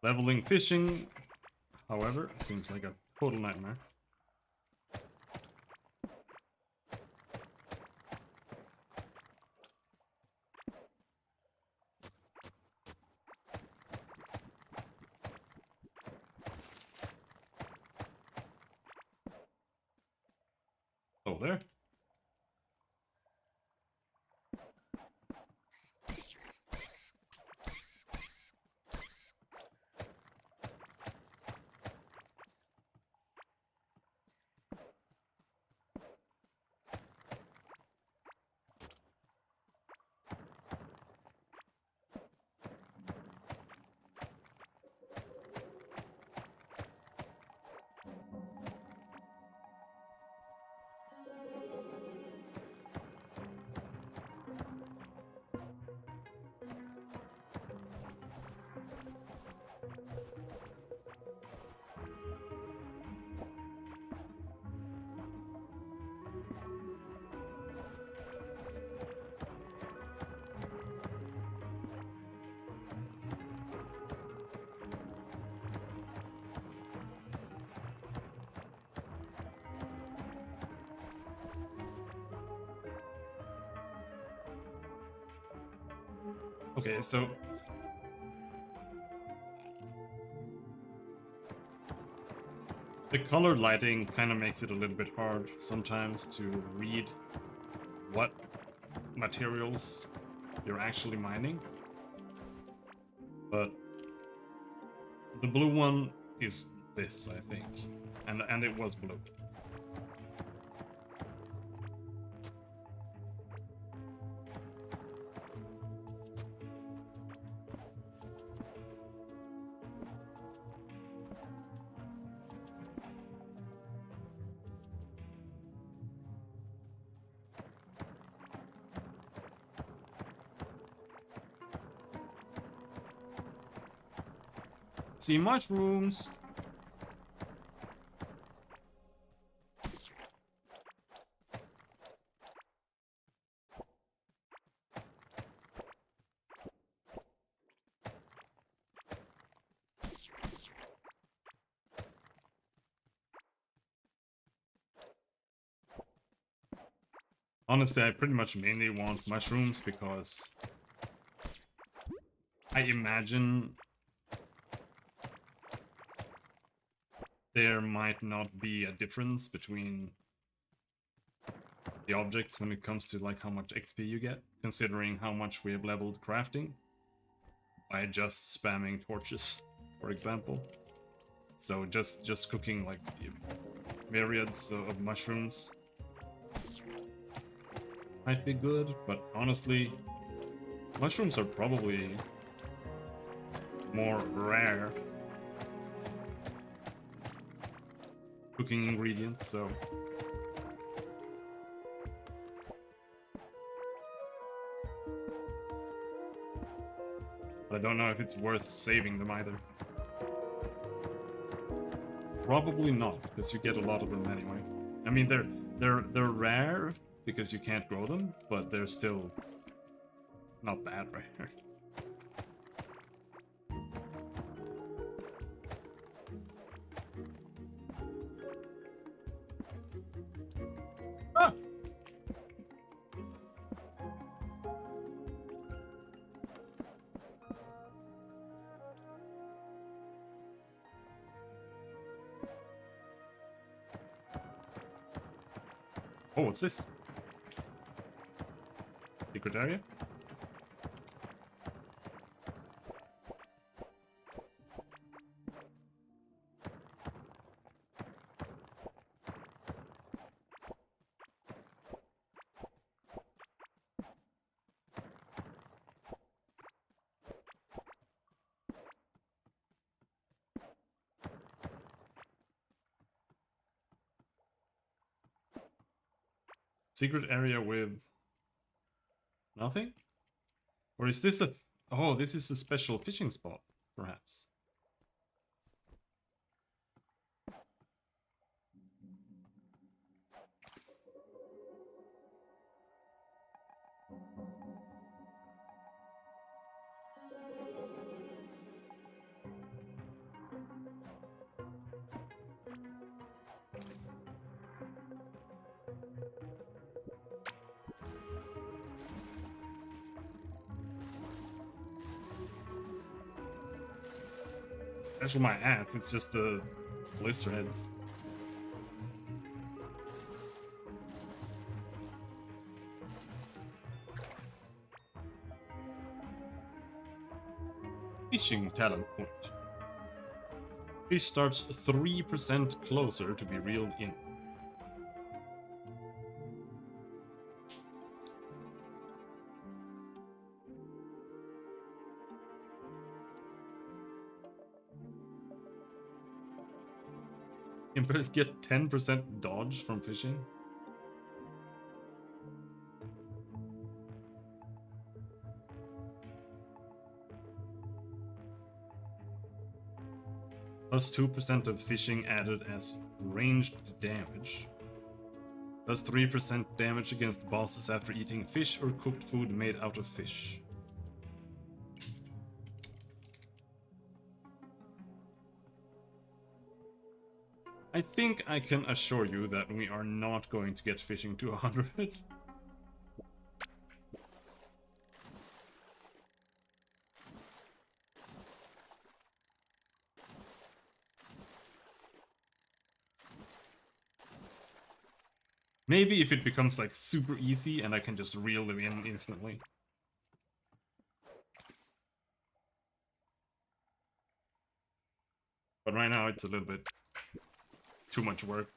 S1: Leveling fishing, however, seems like a total nightmare. Oh, there. Okay, so the color lighting kind of makes it a little bit hard sometimes to read what materials you're actually mining. But the blue one is this, I think, and it was blue. See mushrooms. Honestly, I pretty much mainly want mushrooms because I imagine there might not be a difference between the objects when it comes to like how much XP you get, considering how much we have leveled crafting by just spamming torches, for example. So just cooking like myriads of mushrooms might be good, but honestly, mushrooms are probably more rare cooking ingredient, so but I don't know if it's worth saving them either. Probably not, because you get a lot of them anyway. I mean, they're rare, because you can't grow them, but they're still not bad rare. Ah! Oh, what's this? Secret area? Secret area with nothing? Or is this a... Oh, this is a special fishing spot, perhaps. Actually, my ass, it's just the blister heads. Fishing talent point. Fish starts 3% closer to be reeled in. You can get 10% dodge from fishing. Plus 2% of fishing added as ranged damage. Plus 3% damage against bosses after eating fish or cooked food made out of fish. I think I can assure you that we are not going to get fishing to 100. Maybe if it becomes like super easy and I can just reel them in instantly. But right now it's a little bit too much work.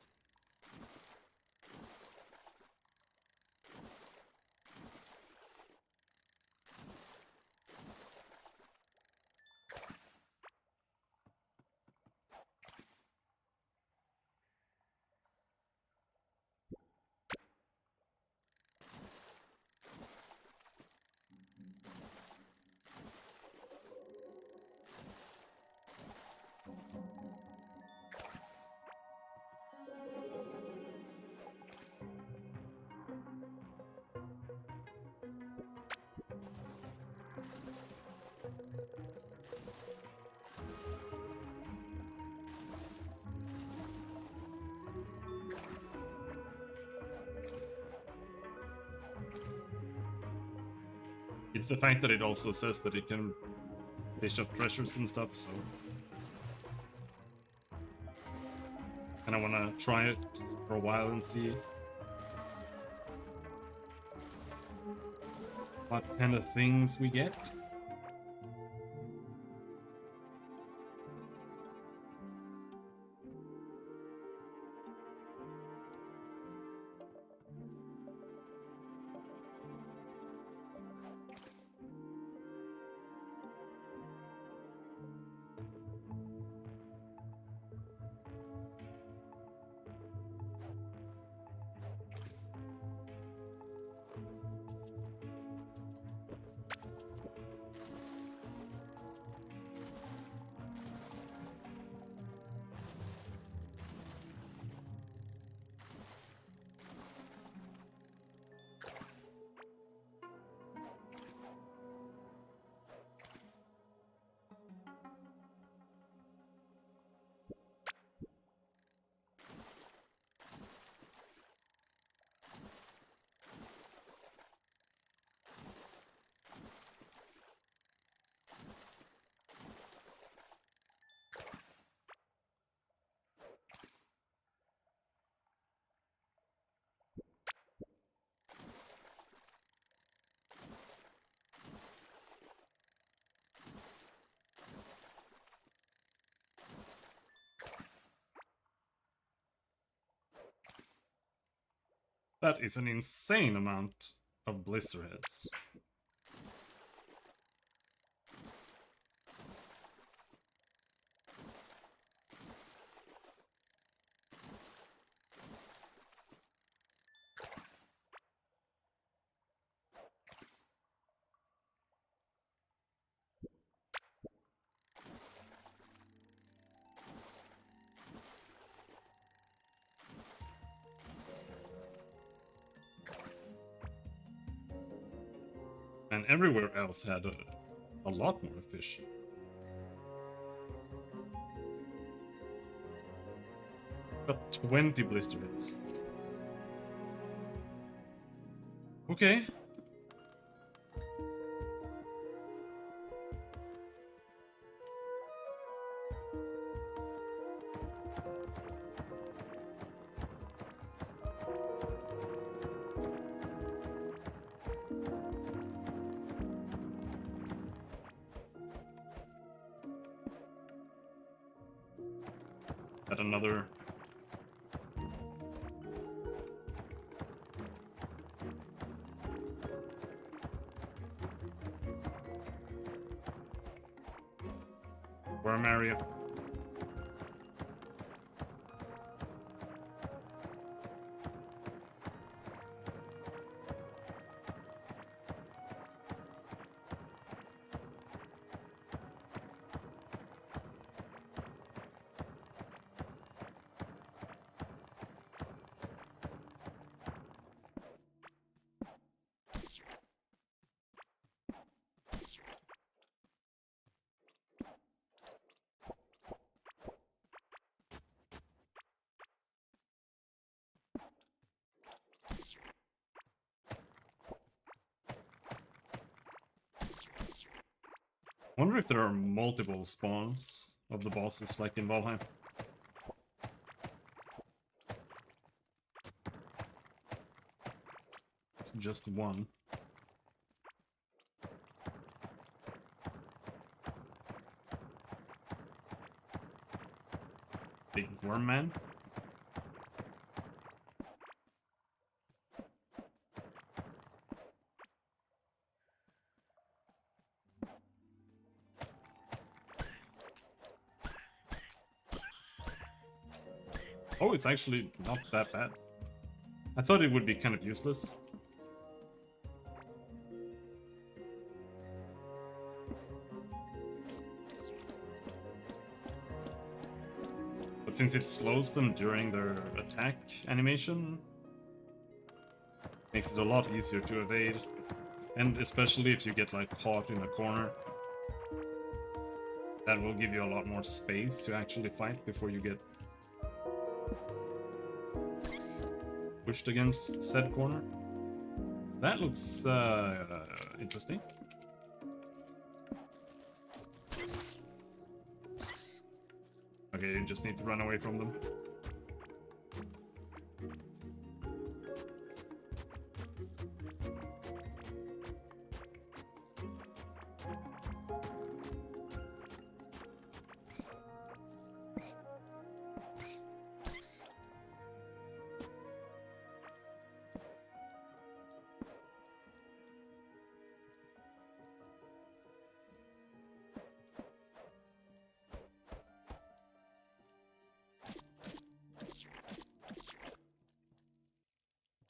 S1: It's the fact that it also says that it can fish up treasures and stuff, so... And I wanna try it for a while and see what kind of things we get. That is an insane amount of blister heads. And everywhere else had a lot more fish. Got 20 blister hits. Okay. At another. Worm area. I wonder if there are multiple spawns of the bosses like in Valheim. It's just one. Big worm man. Oh, it's actually not that bad. I thought it would be kind of useless. But since it slows them during their attack animation, makes it a lot easier to evade. And especially if you get like caught in a corner, that will give you a lot more space to actually fight before you get pushed against said corner. That looks interesting. Okay, you just need to run away from them.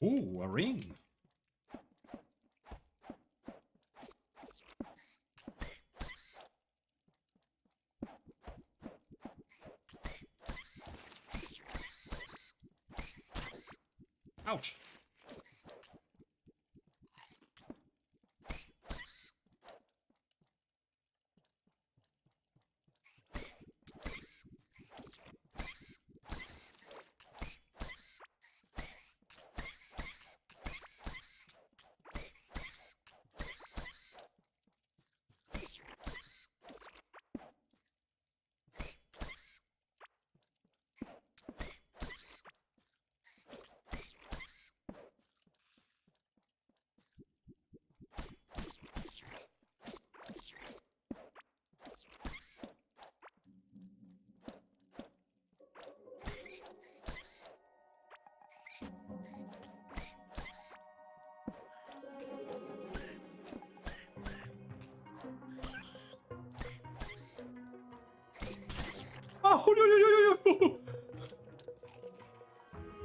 S1: Ooh, a ring. Ouch.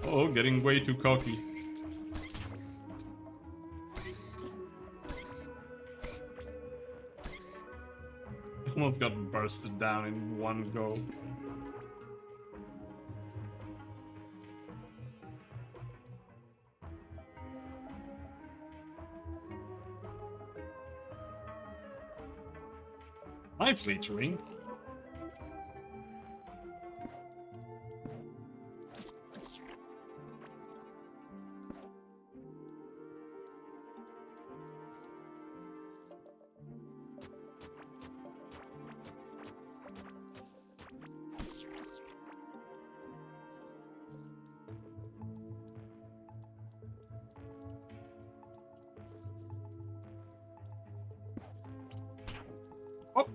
S1: Oh, getting way too cocky. Almost got bursted down in one go. Hi, Fleetring. Oh.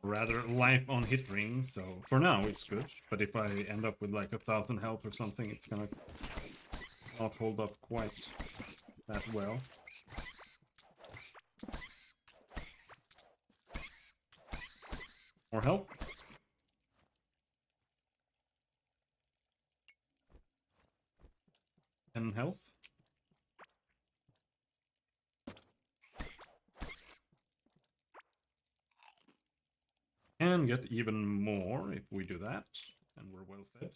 S1: Rather life on hit ring, so for now it's good. But if I end up with like 1,000 health or something, it's gonna not hold up quite that well. More help? 10 health. And get even more if we do that, and we're well fed.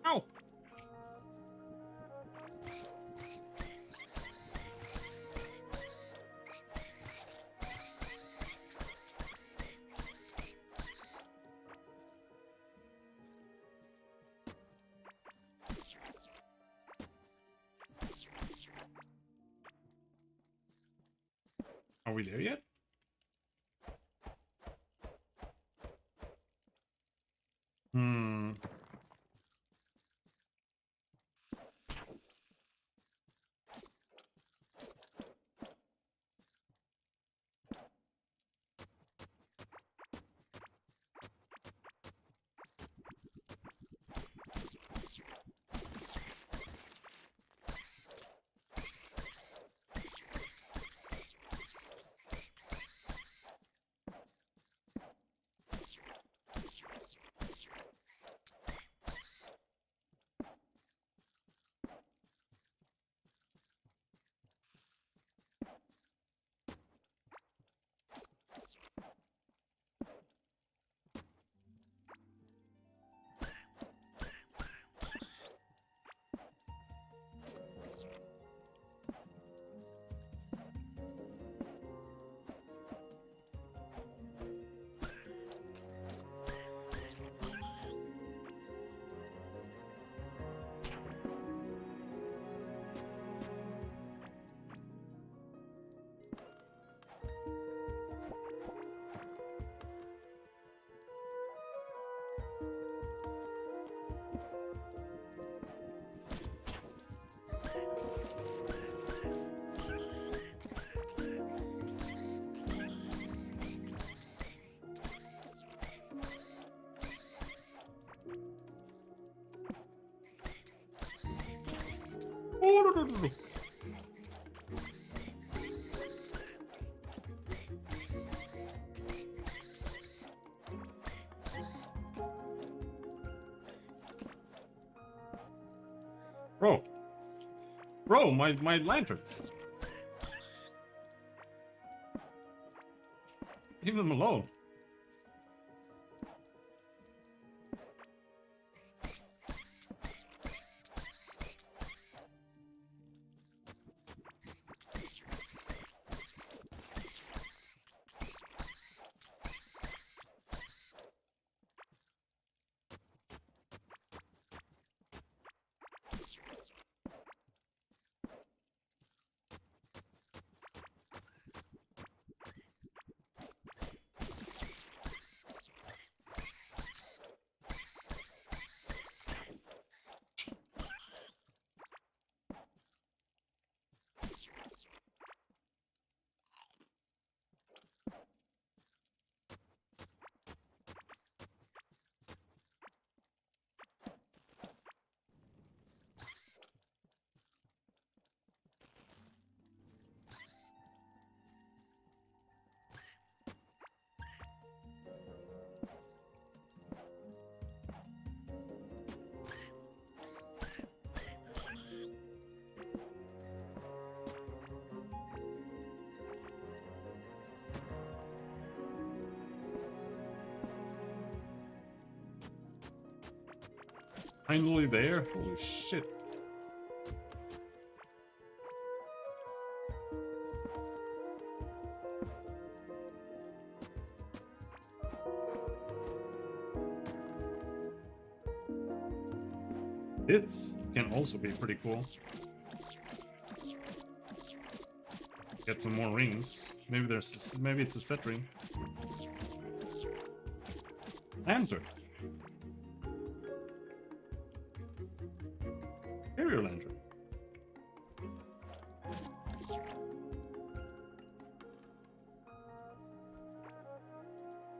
S1: Ow! Are we there yet? Hmm. no. Bro, my lanterns. Leave them alone. Finally there? Holy shit. This can also be pretty cool. Get some more rings. Maybe it's a set ring. Lantern. Aerial lantern.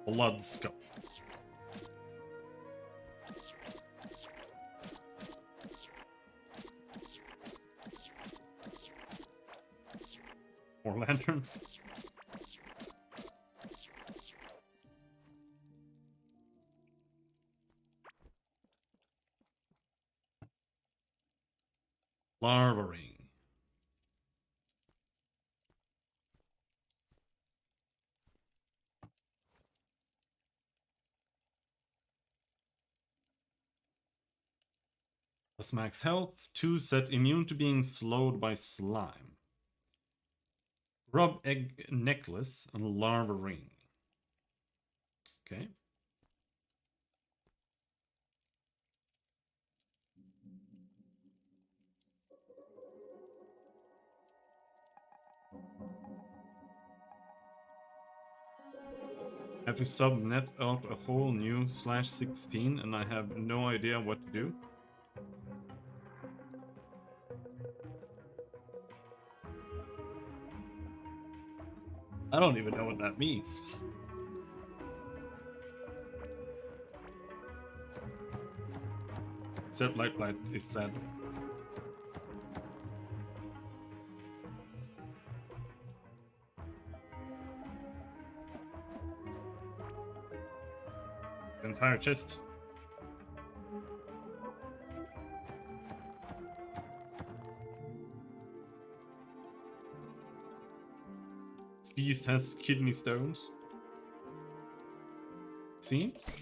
S1: Blood skull. More lanterns. Larva ring. Plus max health, 2 set immune to being slowed by slime. Rub egg necklace and larva ring. Okay. I have to subnet out a whole new /16 and I have no idea what to do. I don't even know what that means. Set light is sad. The entire chest. This beast has kidney stones. Seems.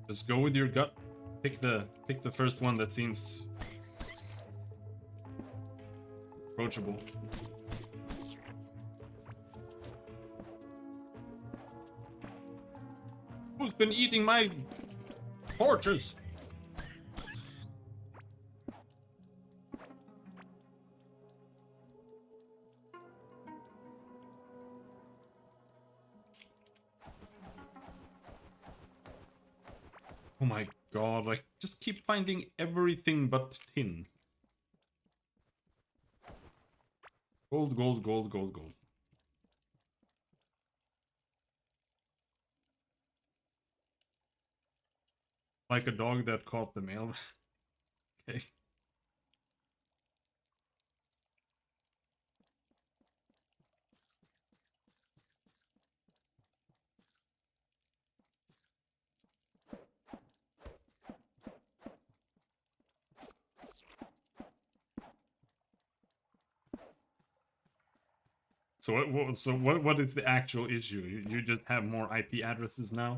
S1: Just go with your gut. Pick the first one that seems approachable. Who's been eating my torches? Oh my god, I just keep finding everything but tin. Gold, gold, gold, gold, gold. Like a dog that caught the mail. Okay. So what is the actual issue? You just have more IP addresses now?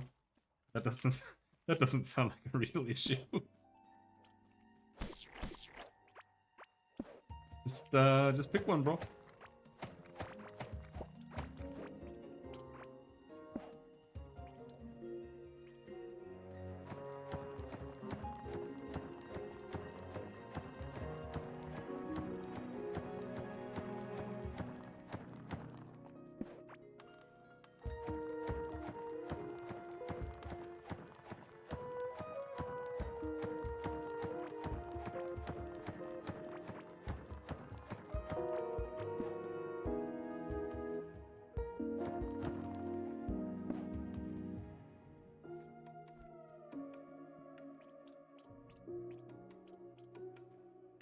S1: That doesn't that doesn't sound like a real issue. Just pick one, bro.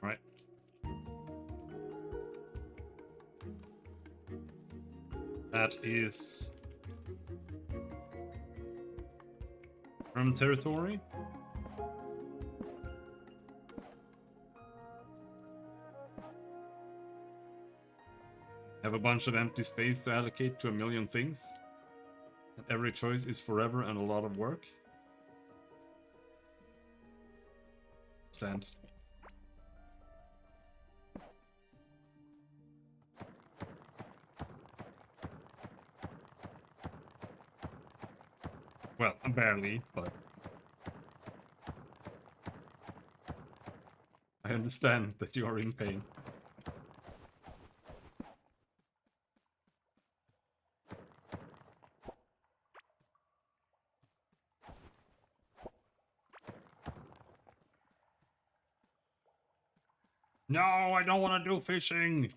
S1: Right. That is from territory. Have a bunch of empty space to allocate to a million things. And every choice is forever and a lot of work. Stand. Well, barely, but I understand that you are in pain. No, I don't want to do fishing.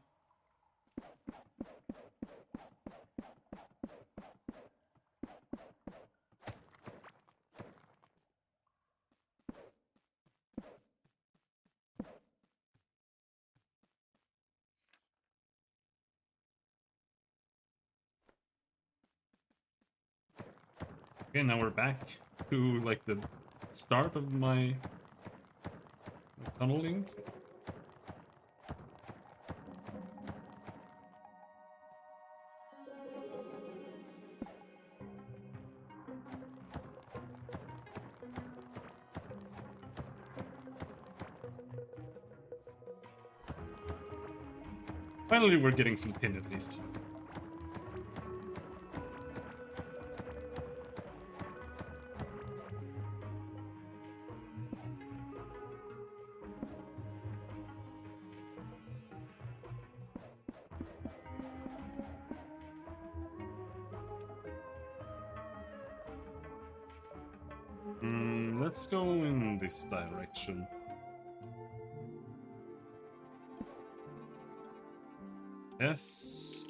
S1: Okay, now we're back to like the start of my tunneling. Finally, we're getting some tin at least. Let's go in this direction. Yes.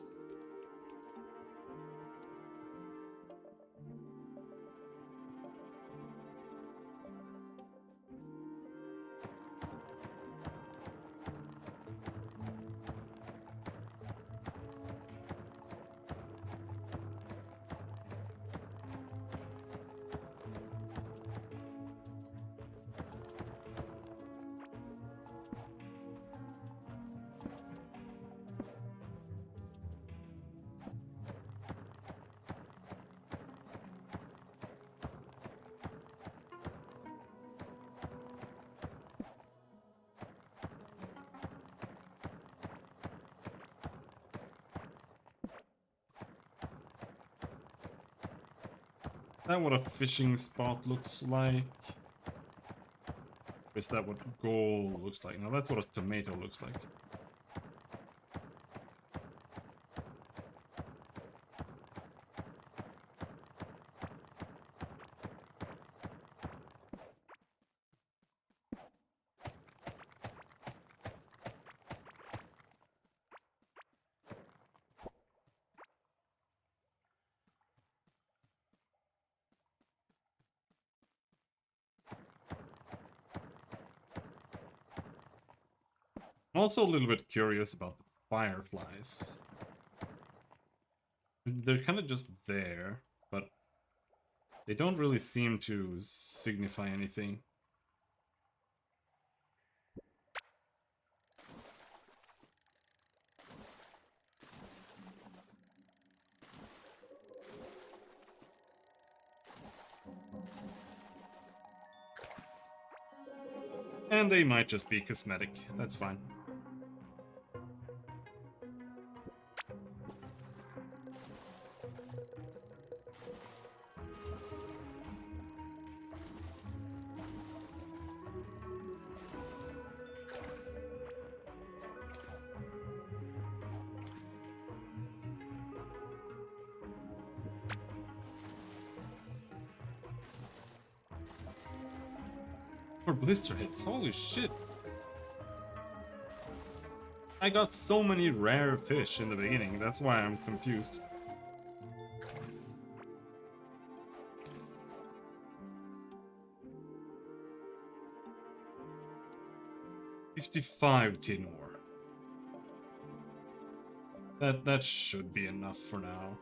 S1: Is that what a fishing spot looks like? Is that what gold looks like? No, that's what a tomato looks like. I'm also a little bit curious about the fireflies. They're kind of just there, but they don't really seem to signify anything. And they might just be cosmetic. That's fine. Or blister hits. Holy shit. I got so many rare fish in the beginning. That's why I'm confused. $55 tin ore. That should be enough for now.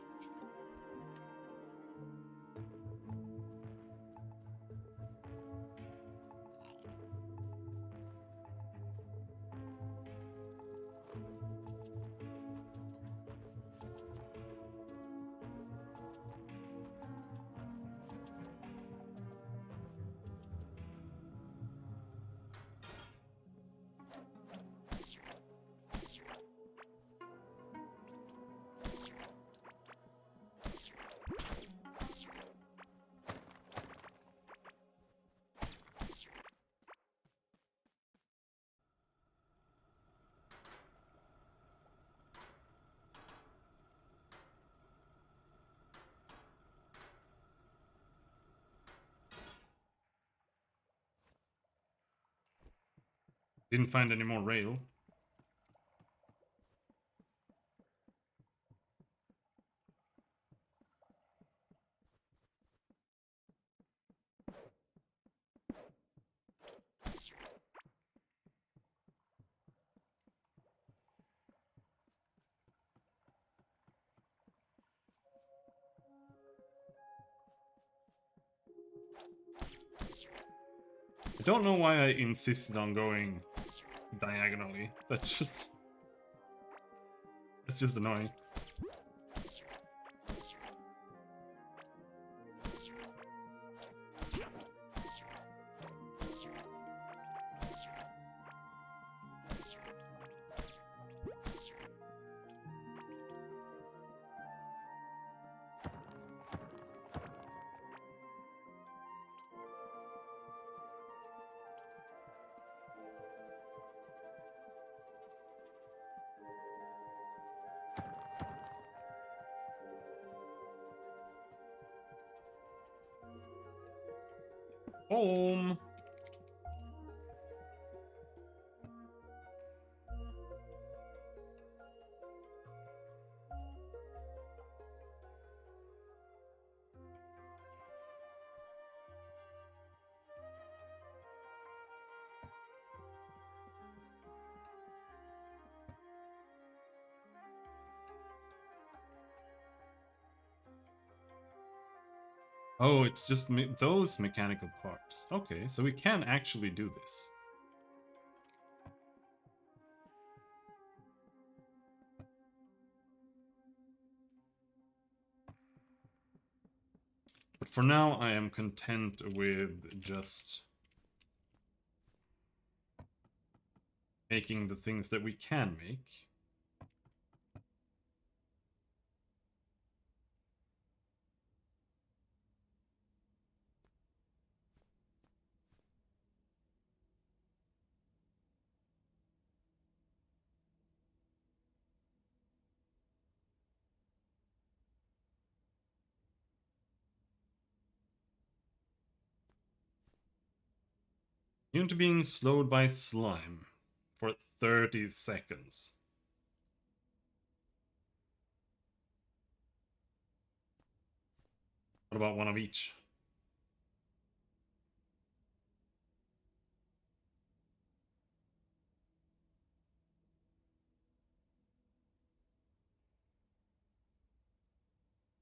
S1: Didn't find any more rail. I don't know why I insisted on going diagonally. That's just... It's just annoying. Home! Oh, it's just those mechanical parts. Okay, so we can actually do this. But for now, I am content with just making the things that we can make. Into being slowed by slime for 30 seconds. What about one of each?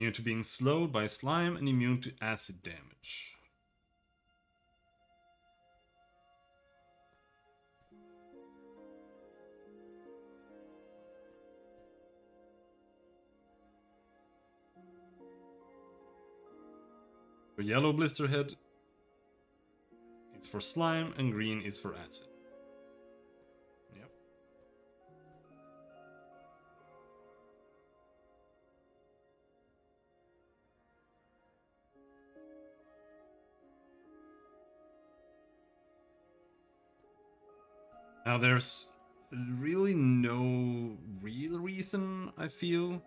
S1: Immune to being slowed by slime and immune to acid damage. So yellow blister head is for slime and green is for acid. Yep. Now there's really no real reason, I feel,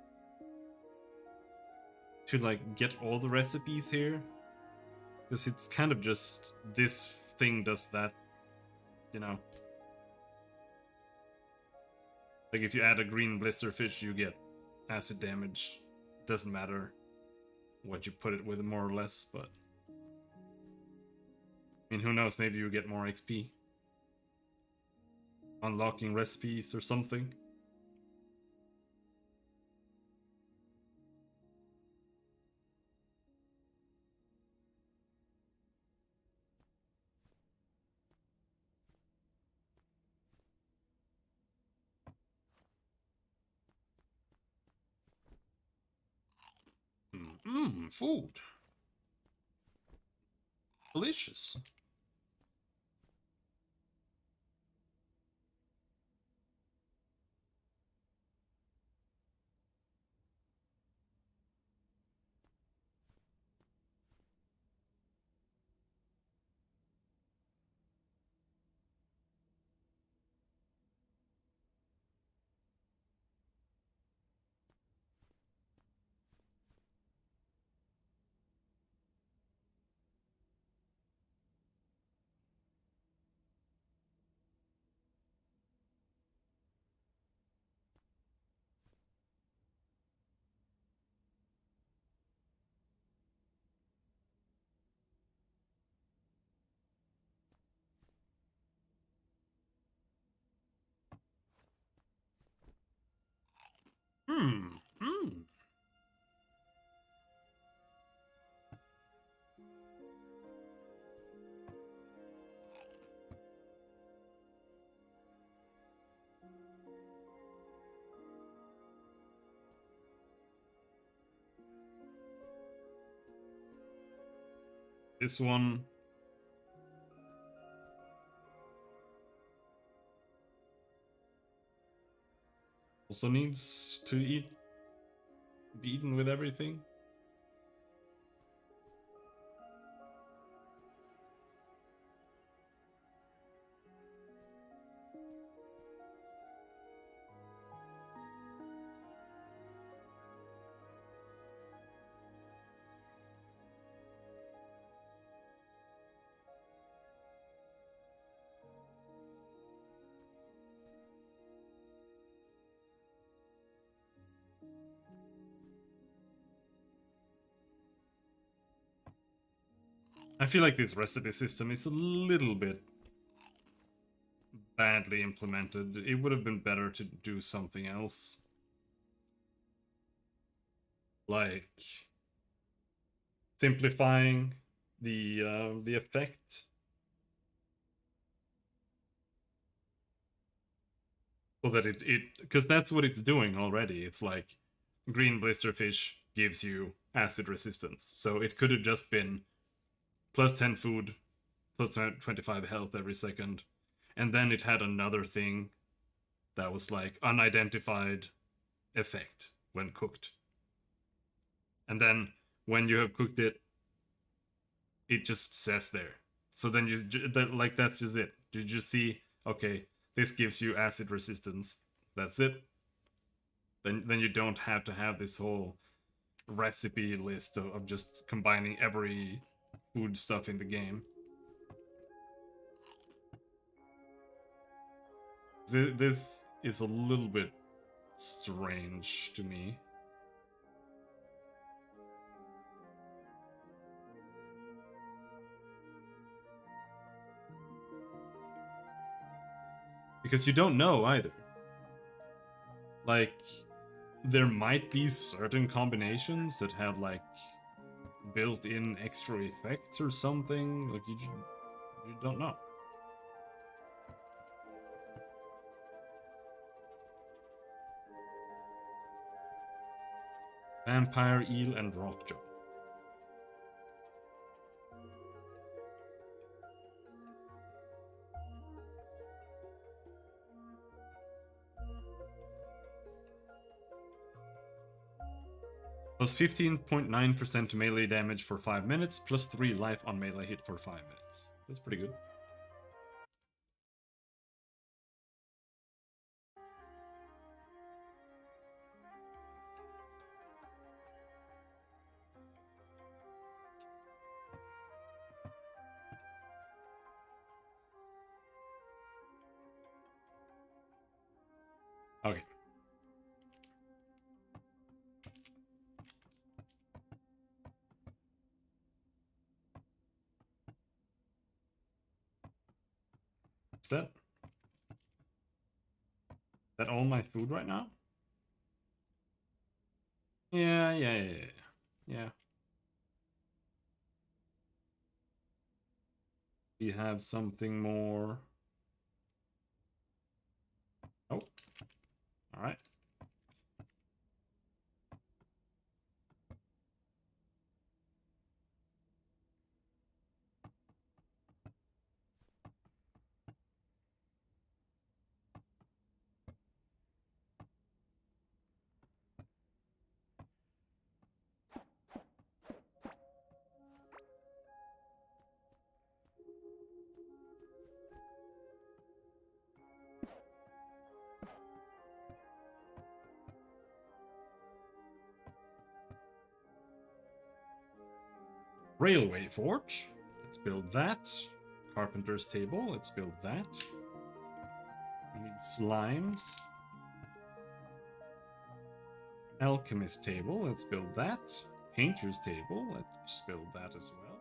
S1: to like get all the recipes here. Because it's kind of just this thing does that, you know. Like if you add a green blister fish, you get acid damage. Doesn't matter what you put it with, more or less, but I mean, who knows, maybe you get more XP. Unlocking recipes or something. Food. Delicious. This one also needs to be eaten with everything. I feel like this recipe system is a little bit badly implemented. It would have been better to do something else. Like simplifying the effect. So that it because that's what it's doing already. It's like green blisterfish gives you acid resistance. So it could have just been plus 10 food, plus 25 health every second. And then it had another thing that was like unidentified effect when cooked. And then when you have cooked it, it just says there. So then you like that's just it. You just see, okay, this gives you acid resistance. That's it. Then you don't have to have this whole recipe list of just combining every food stuff in the game. This is a little bit strange to me. Because you don't know either. Like, there might be certain combinations that have like built-in extra effects or something. Like you don't know. Vampire, eel, and rockjaw. Plus 15.9% melee damage for 5 minutes, plus 3 life on melee hit for 5 minutes. That's pretty good. Okay. Is that all my food right now? Yeah. We have something more. Oh. Alright. Railway forge. Let's build that. Carpenter's table. Let's build that. We need slimes. Alchemist table. Let's build that. Painter's table. Let's build that as well.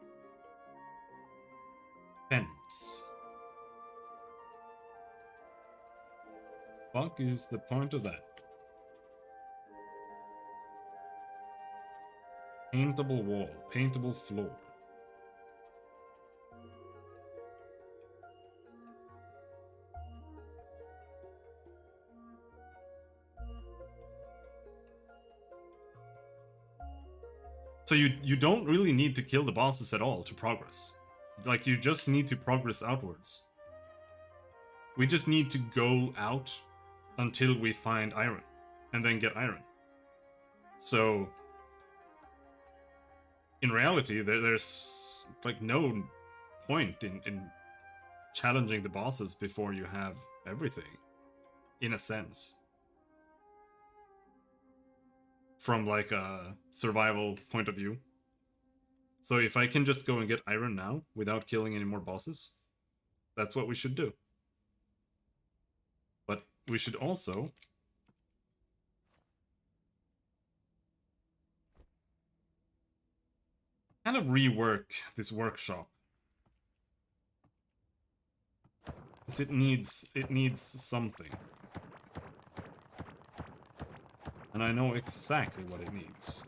S1: Fence. Fuck is the point of that? Paintable wall, paintable floor. So you don't really need to kill the bosses at all to progress. Like, you just need to progress outwards. We just need to go out until we find iron, and then get iron. So in reality, there's like no point in challenging the bosses before you have everything, in a sense. From like a survival point of view. So if I can just go and get iron now, without killing any more bosses, that's what we should do. But we should also kind of rework this workshop. Because it needs something. And I know exactly what it needs.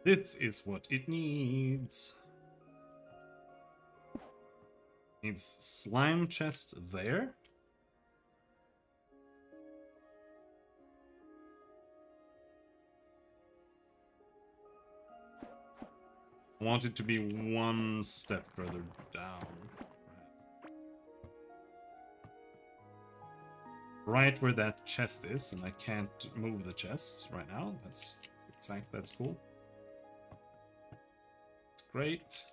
S1: This is what it needs. Needs slime chest there. Want it to be one step further down, perhaps. Right where that chest is, and I can't move the chest right now. That's cool. It's great.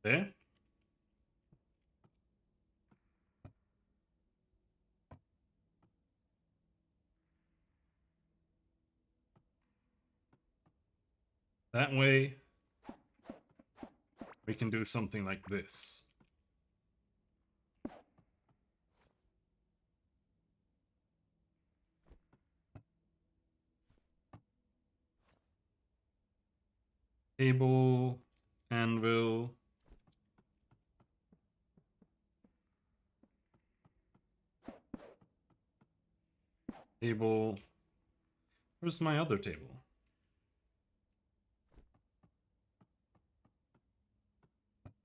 S1: There. That way, we can do something like this. Table, anvil. Table. Where's my other table?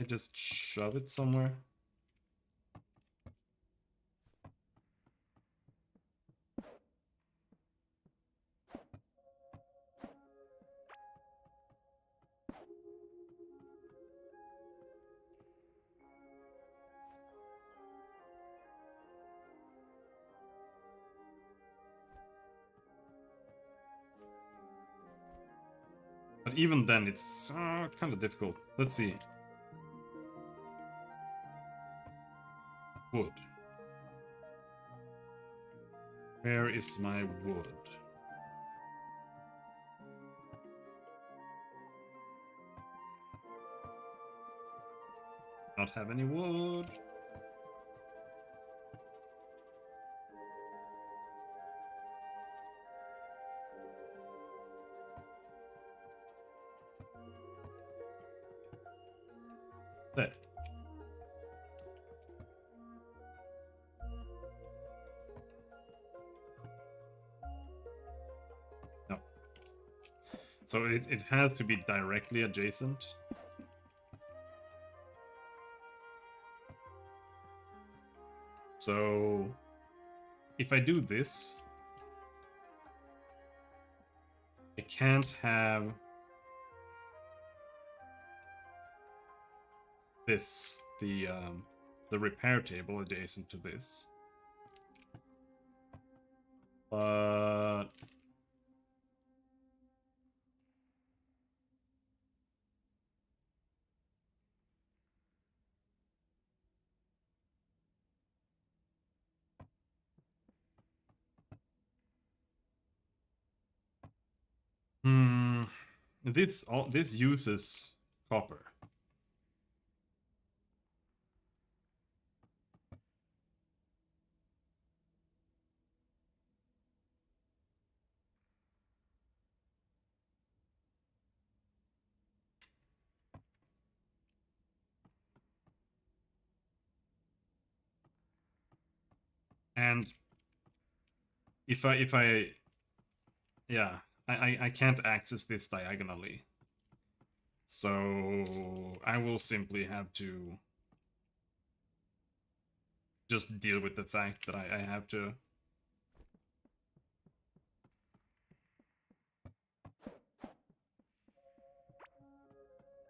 S1: I just shove it somewhere. But even then, it's kind of difficult. Let's see. Wood. Where is my wood? Not have any wood. There. No. So it has to be directly adjacent. So if I do this, I can't have this, the repair table adjacent to this. But this uses copper. And if I yeah, I can't access this diagonally. So I will simply have to just deal with the fact that I have to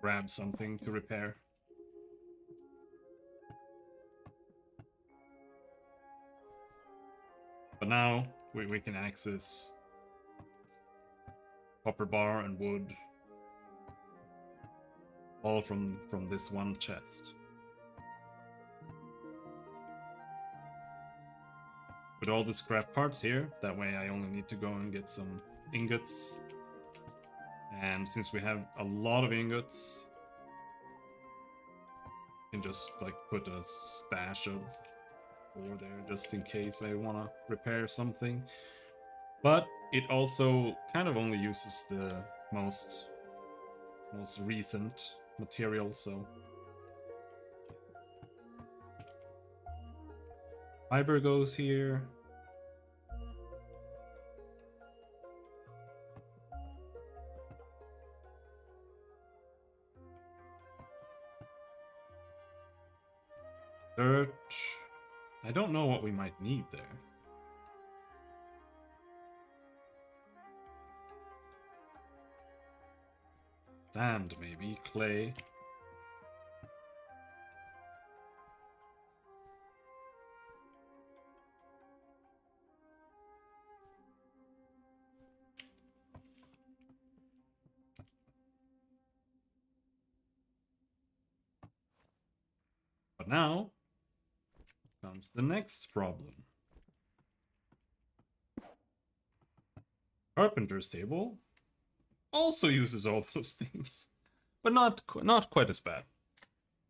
S1: grab something to repair. But now we can access copper bar and wood all from this one chest. Put all the scrap parts here, that way I only need to go and get some ingots. And since we have a lot of ingots, I can just like put a stash of ore there just in case I want to repair something. But it also kind of only uses the most recent material, so fiber goes here. Dirt. I don't know what we might need there. Sand, maybe. Clay. But now comes the next problem. Carpenter's table also uses all those things, but not quite as bad.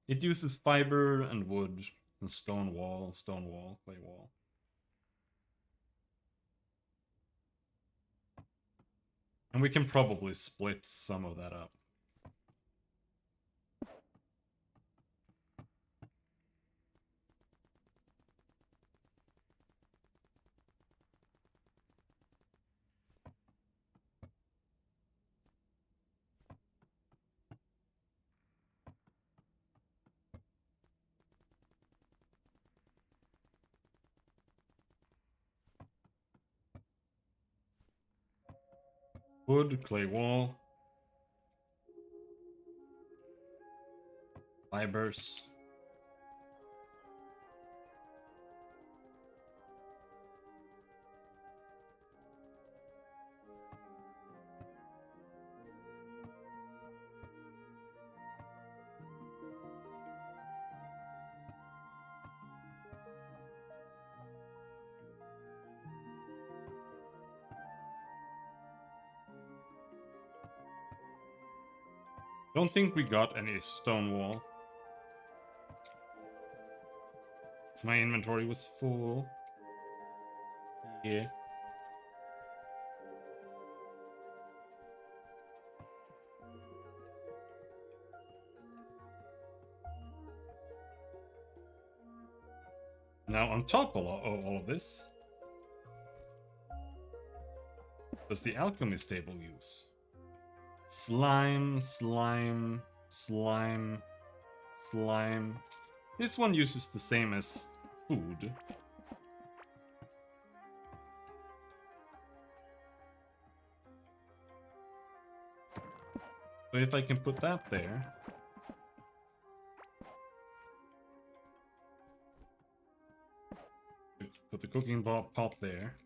S1: It uses fiber and wood and stone wall, clay wall. And we can probably split some of that up. Wood, clay wall, fibers. Don't think we got any stone wall. So my inventory was full. Yeah. Now on top of all of this, does the alchemist table use? Slime, slime, slime, slime. This one uses the same as food. So if I can put that there. Put the cooking pot there.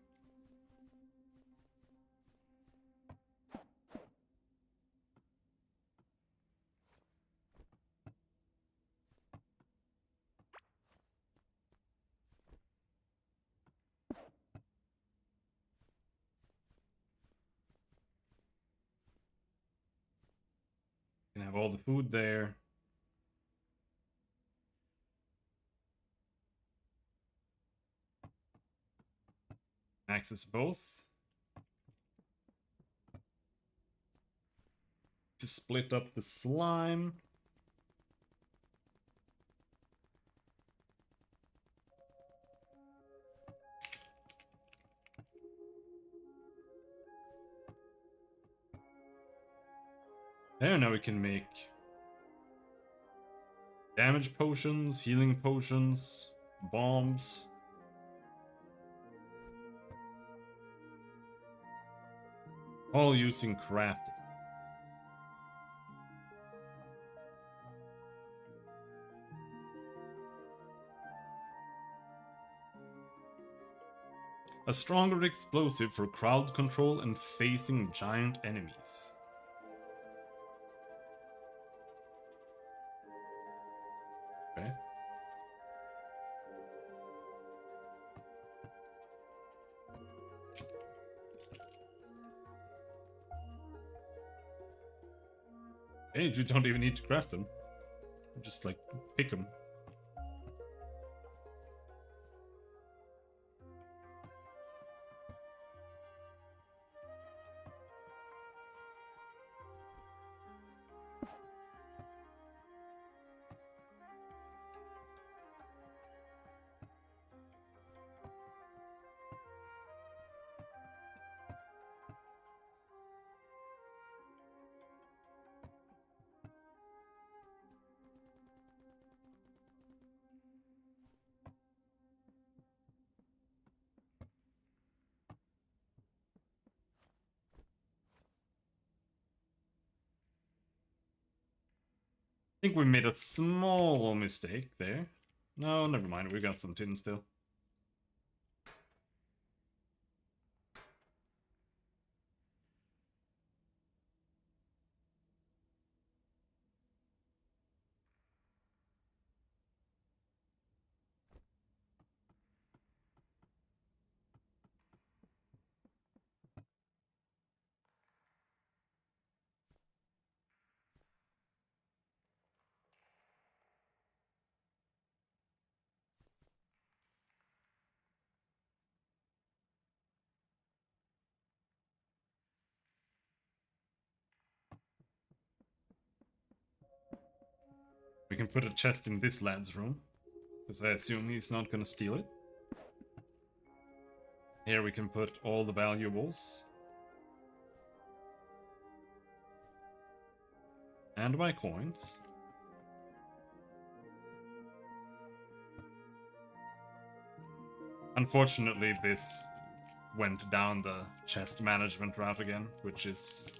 S1: Can have all the food there. Access both. To split up the slime. There, now we can make damage potions, healing potions, bombs. All using crafting. A stronger explosive for crowd control and facing giant enemies. Okay. Hey, you don't even need to craft them. Just like pick them. I think we made a small mistake there. No, never mind. We got some tin still. We can put a chest in this lad's room, because I assume he's not gonna steal it. Here we can put all the valuables. And my coins. Unfortunately, this went down the chest management route again, which is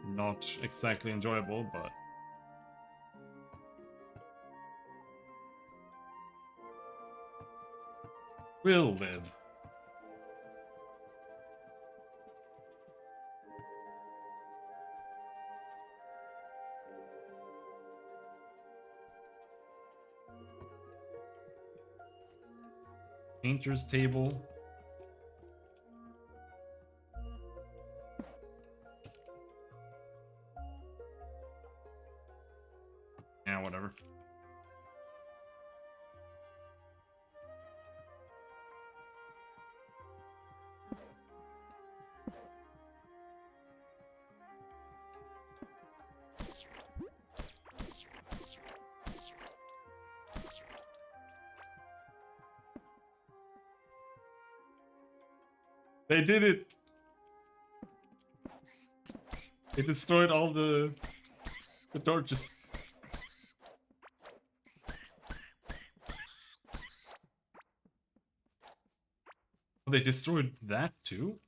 S1: not exactly enjoyable, but we'll live. Painter's table. Yeah, whatever. They did it! They destroyed all the torches. They destroyed that too?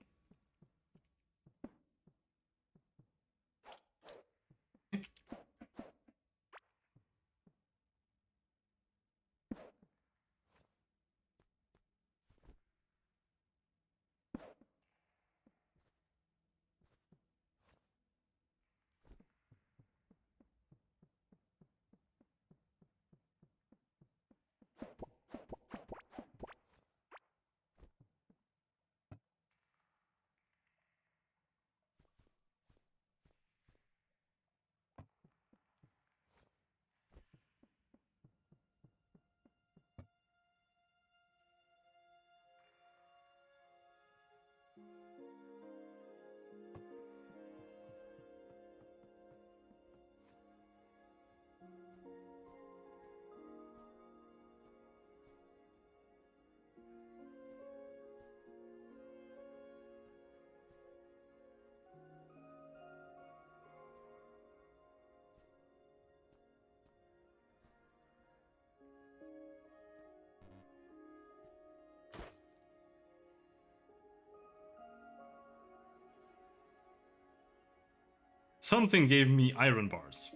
S1: Something gave me iron bars.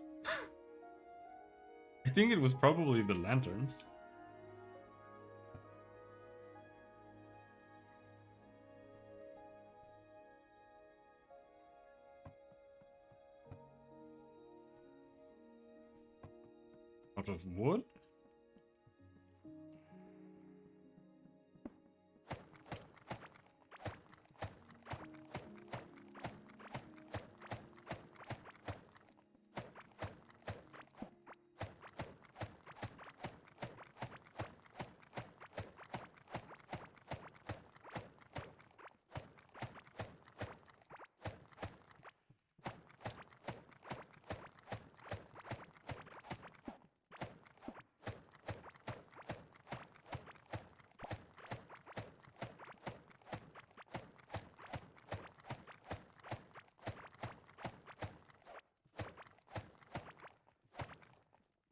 S1: I think it was probably the lanterns. Out of wood?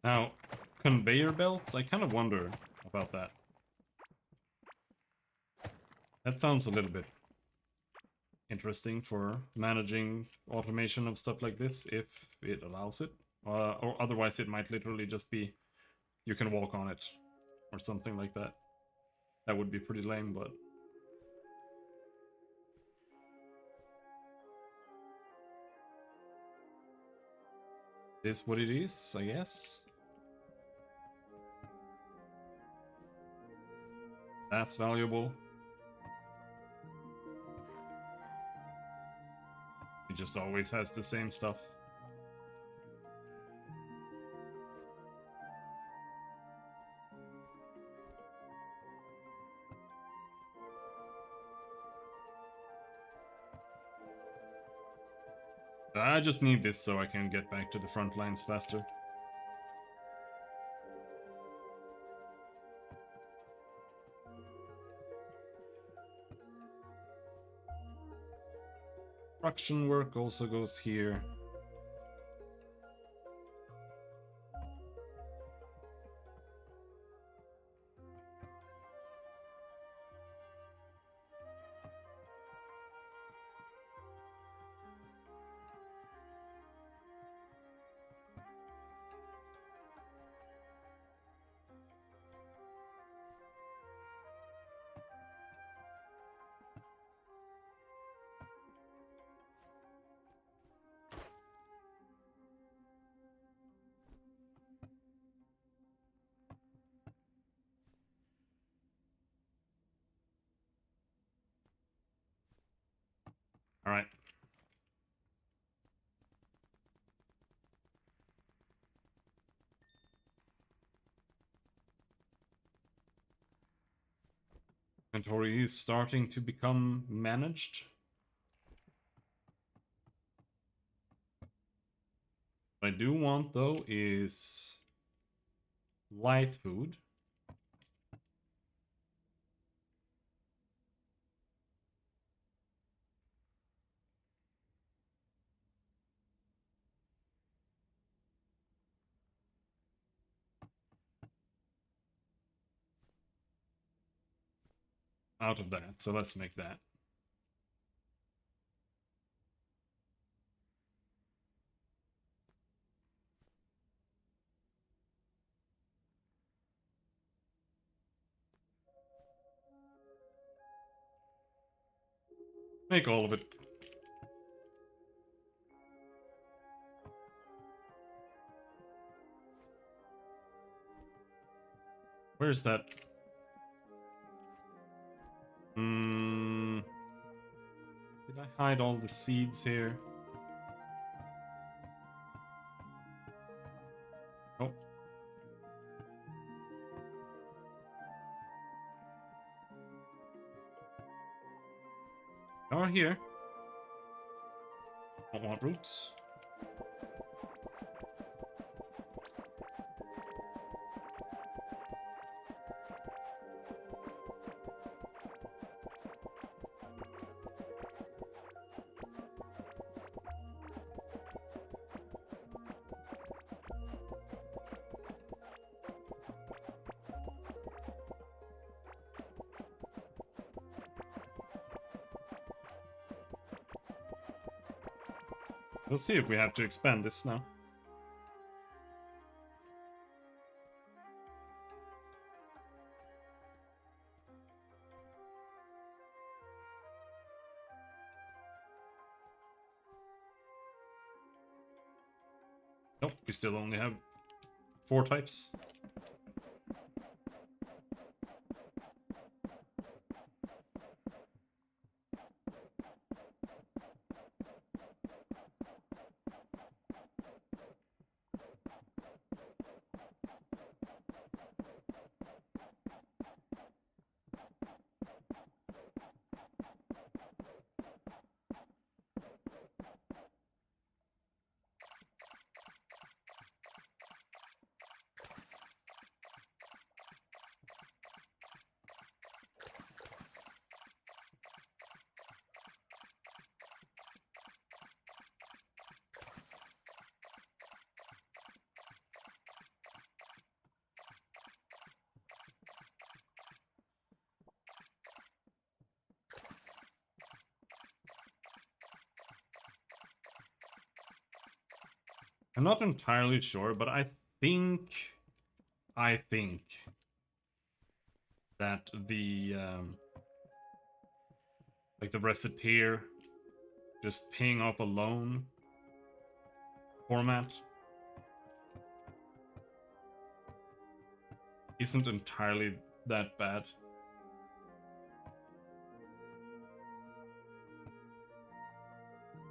S1: Now, conveyor belts? I kind of wonder about that. That sounds a little bit interesting for managing automation of stuff like this, if it allows it. Or otherwise it might literally just be you can walk on it or something like that. That would be pretty lame, but... it is what it is, I guess. That's valuable. He just always has the same stuff. I just need this so I can get back to the front lines faster. Construction work also goes here. All right. Inventory is starting to become managed. What I do want though is light food. Out of that, so let's make that. Make all of it. Where's that? Did I hide all the seeds here? Oh. Are here. Don't want roots. We'll see if we have to expand this now. Nope, we still only have 4 types. I'm not entirely sure, but I think that the like the reciteer just paying off a loan format isn't entirely that bad.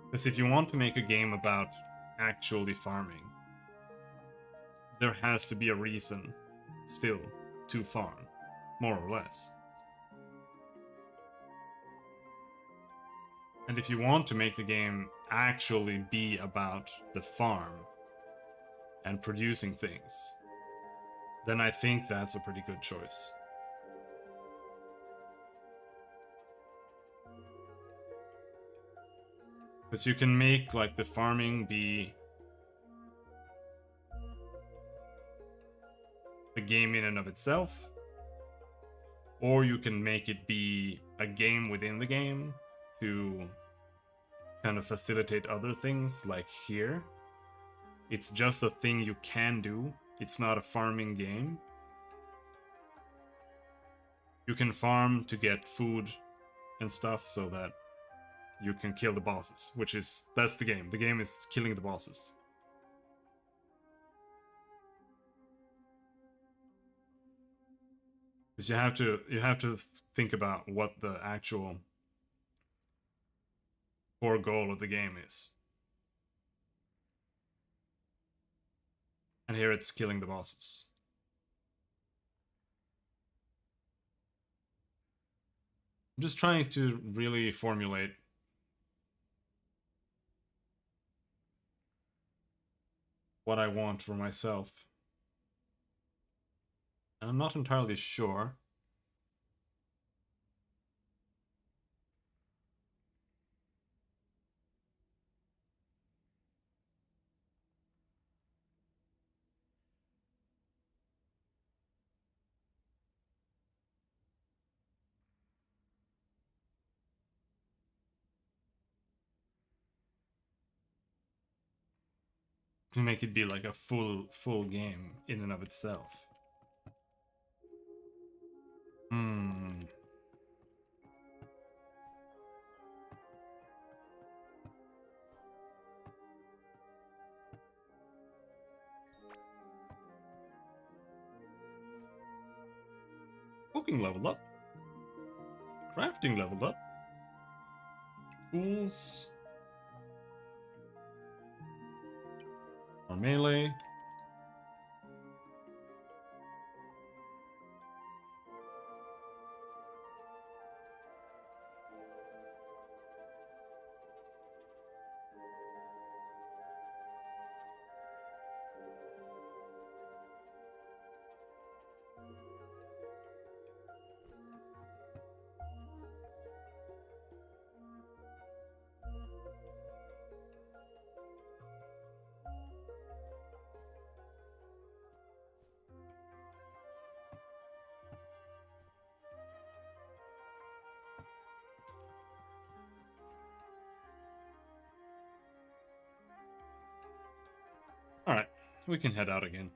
S1: Because if you want to make a game about actually farming, there has to be a reason still to farm, more or less. And if you want to make the game actually be about the farm and producing things, then I think that's a pretty good choice. Because you can make like the farming be the game in and of itself, or you can make it be a game within the game to kind of facilitate other things. Like here, it's just a thing you can do. It's not a farming game. You can farm to get food and stuff so that you can kill the bosses, that's the game. The game is killing the bosses. Because you have to think about what the actual core goal of the game is. And here it's killing the bosses. I'm just trying to really formulate what I want for myself. And I'm not entirely sure. To make it be like a full game in and of itself. Cooking leveled up. Crafting leveled up. Tools. Or melee. Alright, we can head out again.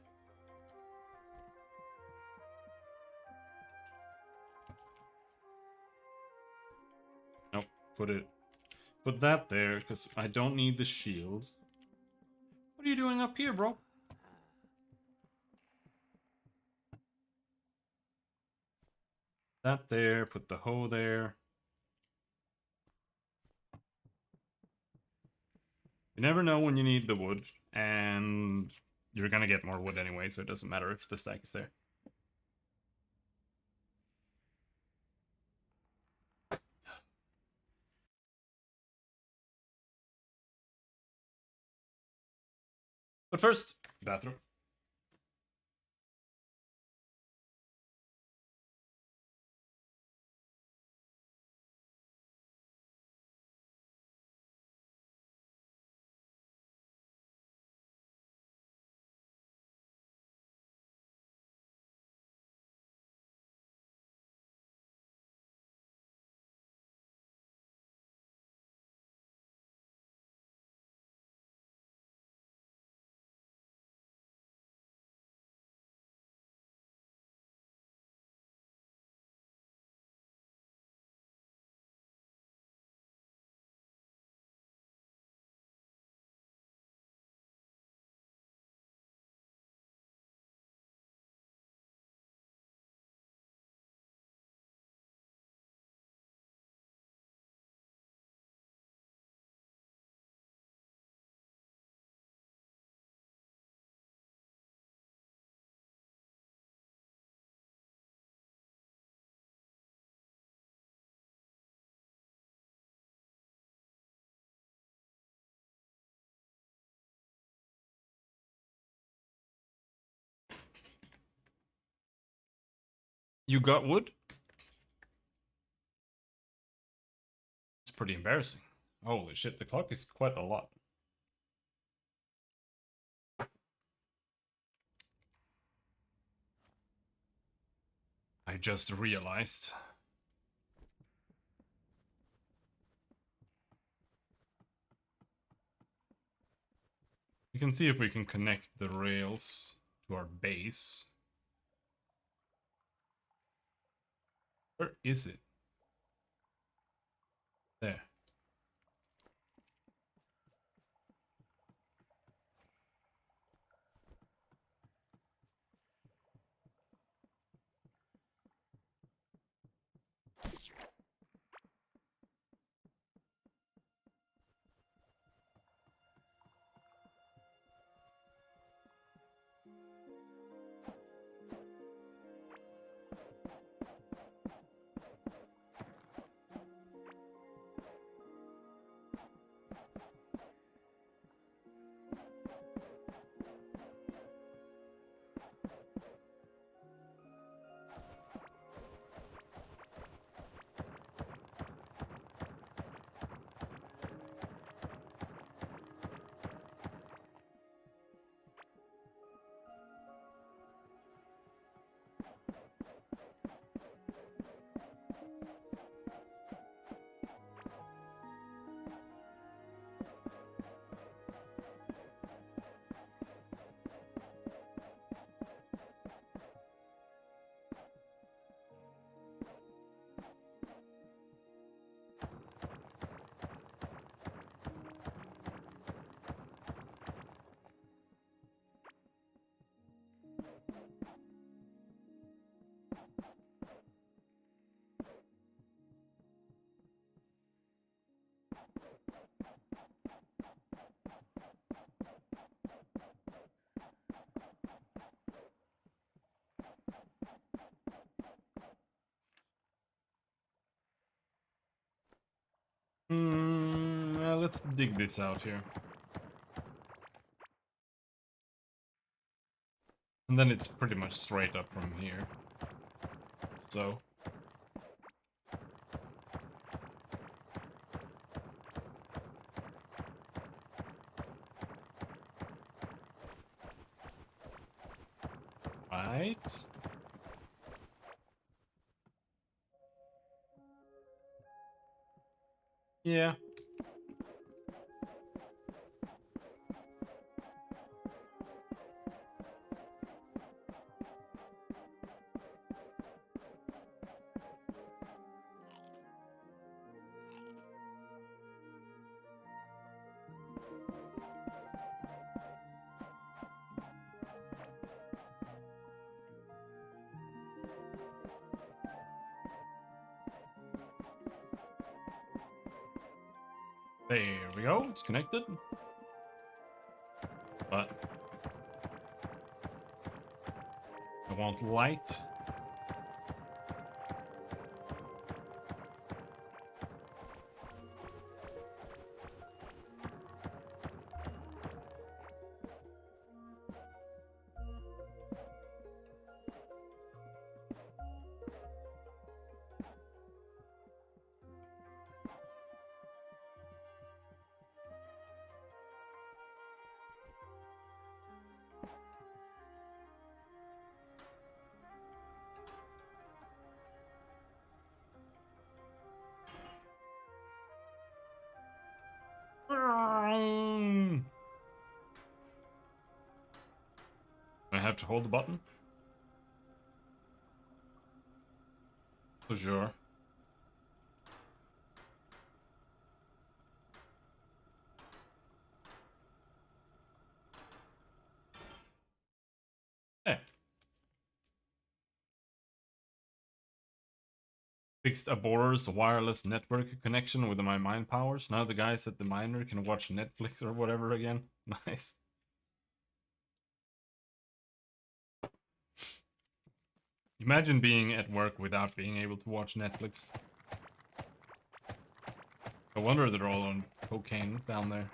S1: Nope, put that there, because I don't need the shield. What are you doing up here, bro? That there, put the hoe there. You never know when you need the wood, and you're gonna get more wood anyway, so it doesn't matter if the stack is there. But first, bathroom. You got wood? It's pretty embarrassing. Holy shit, the clock is quite a lot. I just realized. We can see if we can connect the rails to our base. Where is it? There. Let's dig this out here. And then it's pretty much straight up from here. So. Right. Yeah. There we go, it's connected. But I want light. I have to hold the button? For sure. There. Fixed a borer's wireless network connection with my mine powers. Now the guys at the miner can watch Netflix or whatever again. Nice. Imagine being at work without being able to watch Netflix. I wonder they're all on cocaine down there.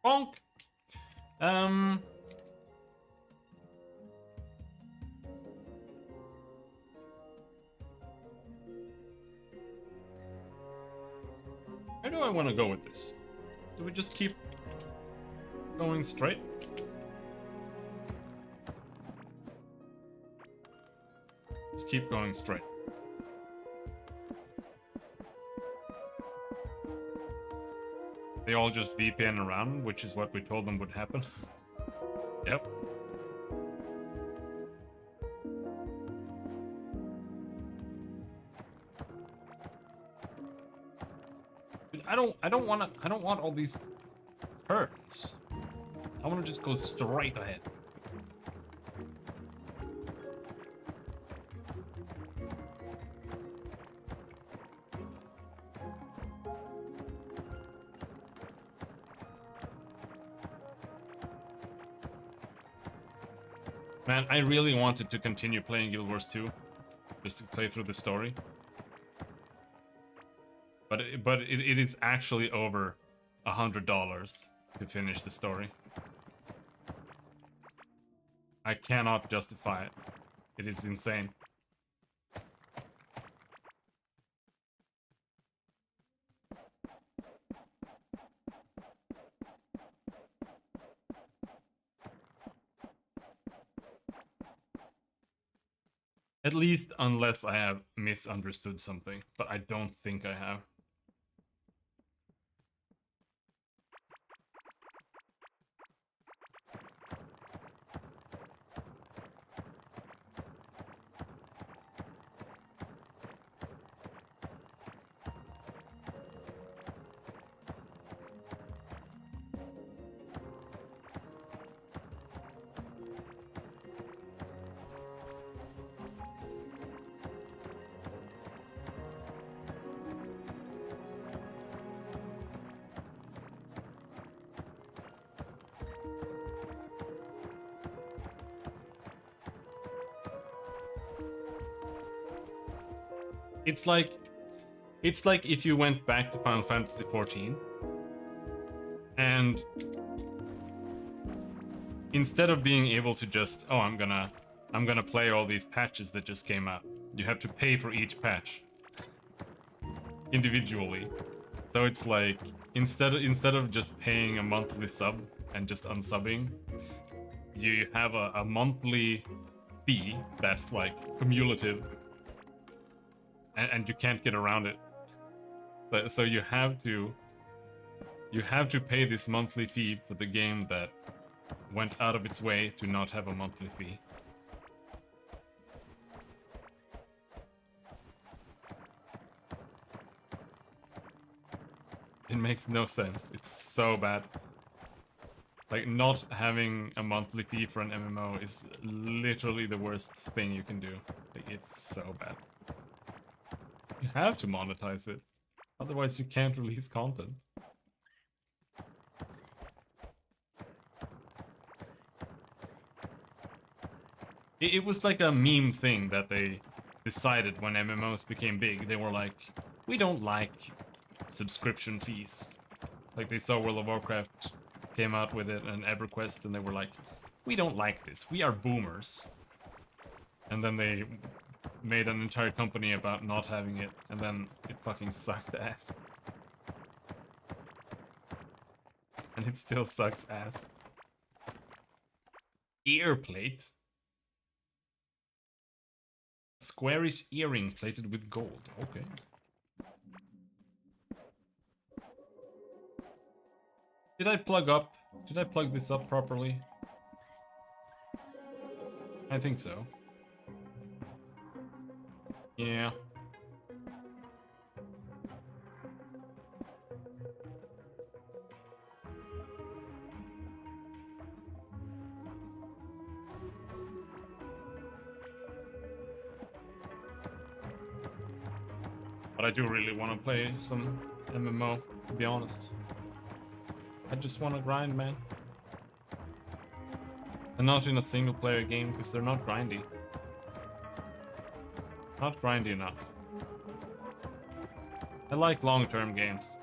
S1: Bonk! Where do I want to go with this? Do we just keep going straight? Let's keep going straight. They all just VPN around, which is what we told them would happen. Yep. I don't want all these turns. I want to just go straight ahead. Man, I really wanted to continue playing Guild Wars 2, just to play through the story. But it is actually over $100 to finish the story. I cannot justify it. It is insane. At least unless I have misunderstood something, but I don't think I have. It's like if you went back to Final Fantasy XIV and instead of being able to just, oh, I'm gonna play all these patches that just came out, you have to pay for each patch individually. So it's like instead of just paying a monthly sub and just unsubbing, you have a monthly fee that's like cumulative. And you can't get around it. So you have to pay this monthly fee for the game that went out of its way to not have a monthly fee. It makes no sense. It's so bad. Like, not having a monthly fee for an MMO is literally the worst thing you can do. Like, it's so bad. You have to monetize it. Otherwise you can't release content. It was like a meme thing that they decided when MMOs became big. They were like, we don't like subscription fees. Like they saw World of Warcraft came out with it and EverQuest and they were like, we don't like this. We are boomers. And then they made an entire company about not having it, and then it fucking sucked ass. And it still sucks ass. Ear plate? Squarish earring plated with gold. Okay. Did I plug this up properly? I think so. Yeah. But I do really want to play some MMO, to be honest. I just want to grind, man. And not in a single player game, because they're not grindy. Not grindy enough. I like long-term games.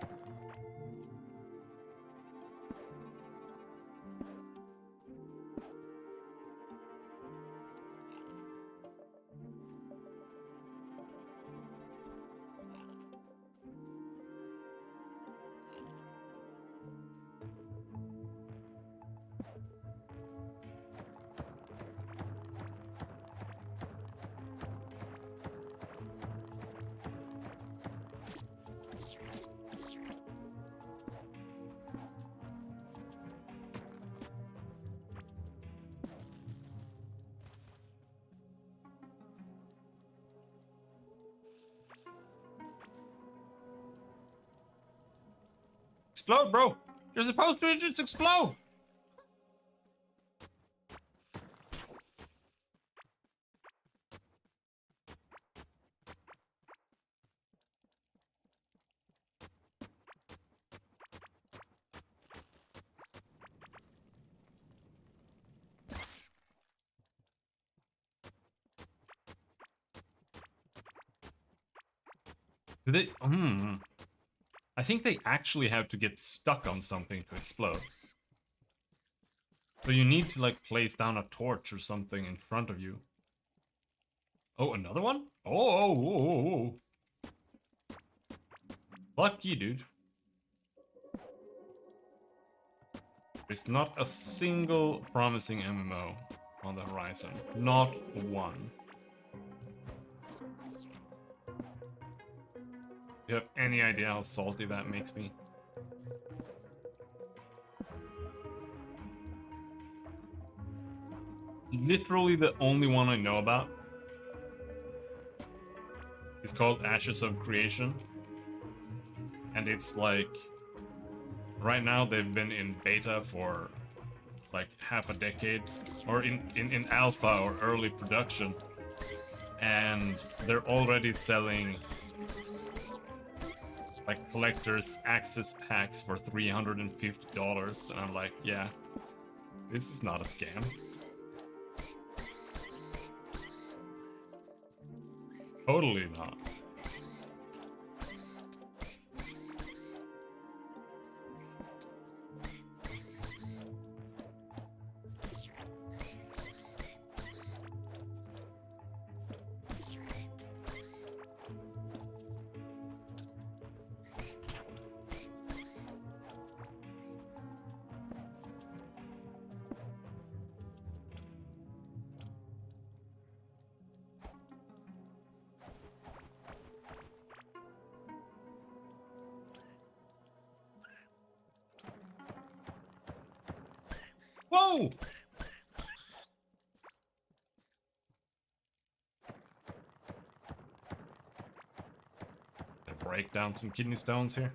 S1: explode, bro. You're supposed to just explode. Do they? I think they actually have to get stuck on something to explode. So you need to like place down a torch or something in front of you. Oh, another one? Oh. Lucky, dude. There's not a single promising MMO on the horizon. Not one. You have any idea how salty that makes me? Literally the only one I know about is called Ashes of Creation. And it's like, right now they've been in beta for like half a decade, or in alpha or early production. And they're already selling like collector's access packs for $350. And I'm like, yeah, this is not a scam. Totally not. Whoa! Break down some kidney stones here.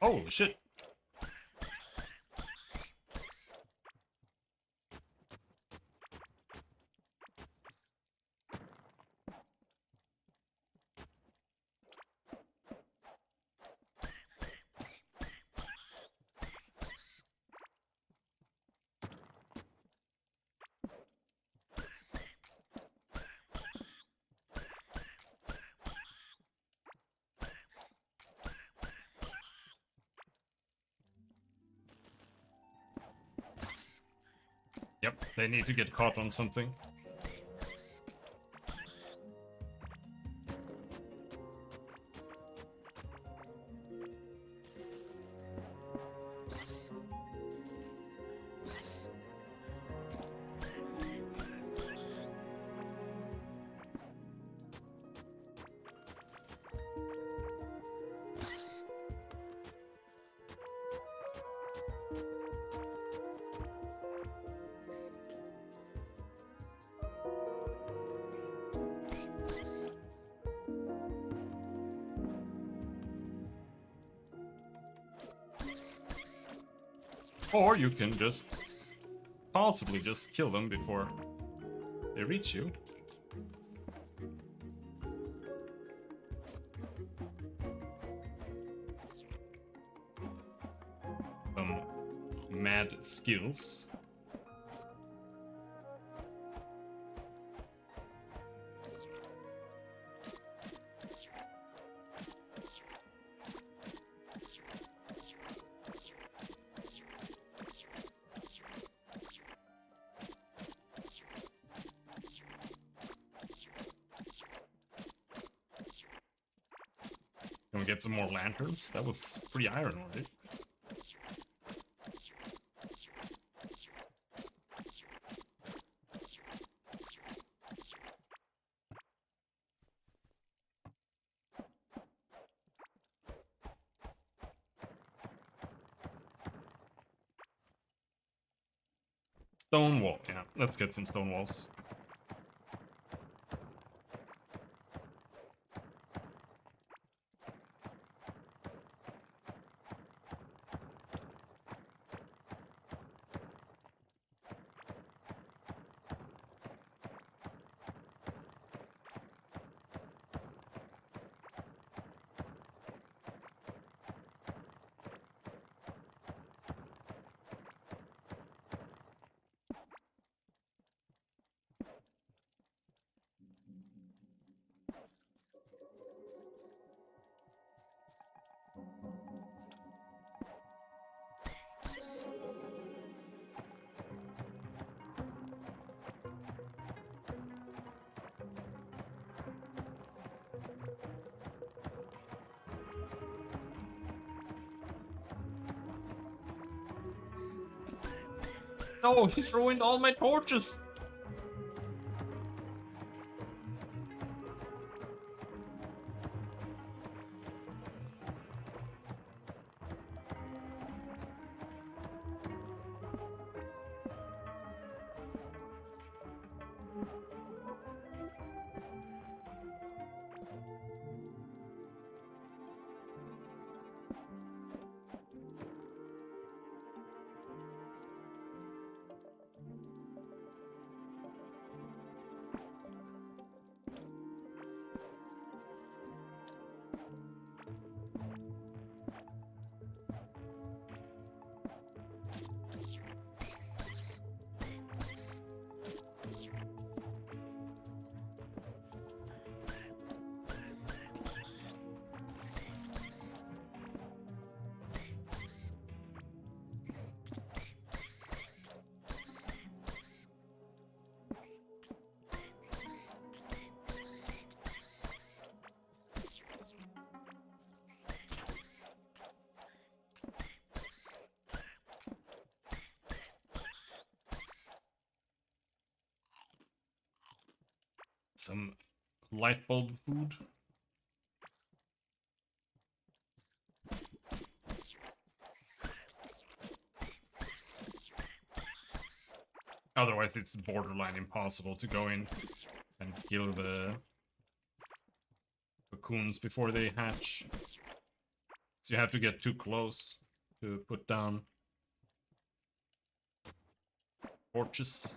S1: Holy shit! Yep, they need to get caught on something. Or you can just possibly just kill them before they reach you. Some mad skills. Can we get some more lanterns? That was pretty iron already. Stone wall, yeah. Let's get some stone walls. No, he's ruined all my torches! Some light bulb food. Otherwise, it's borderline impossible to go in and kill the cocoons before they hatch. So you have to get too close to put down torches.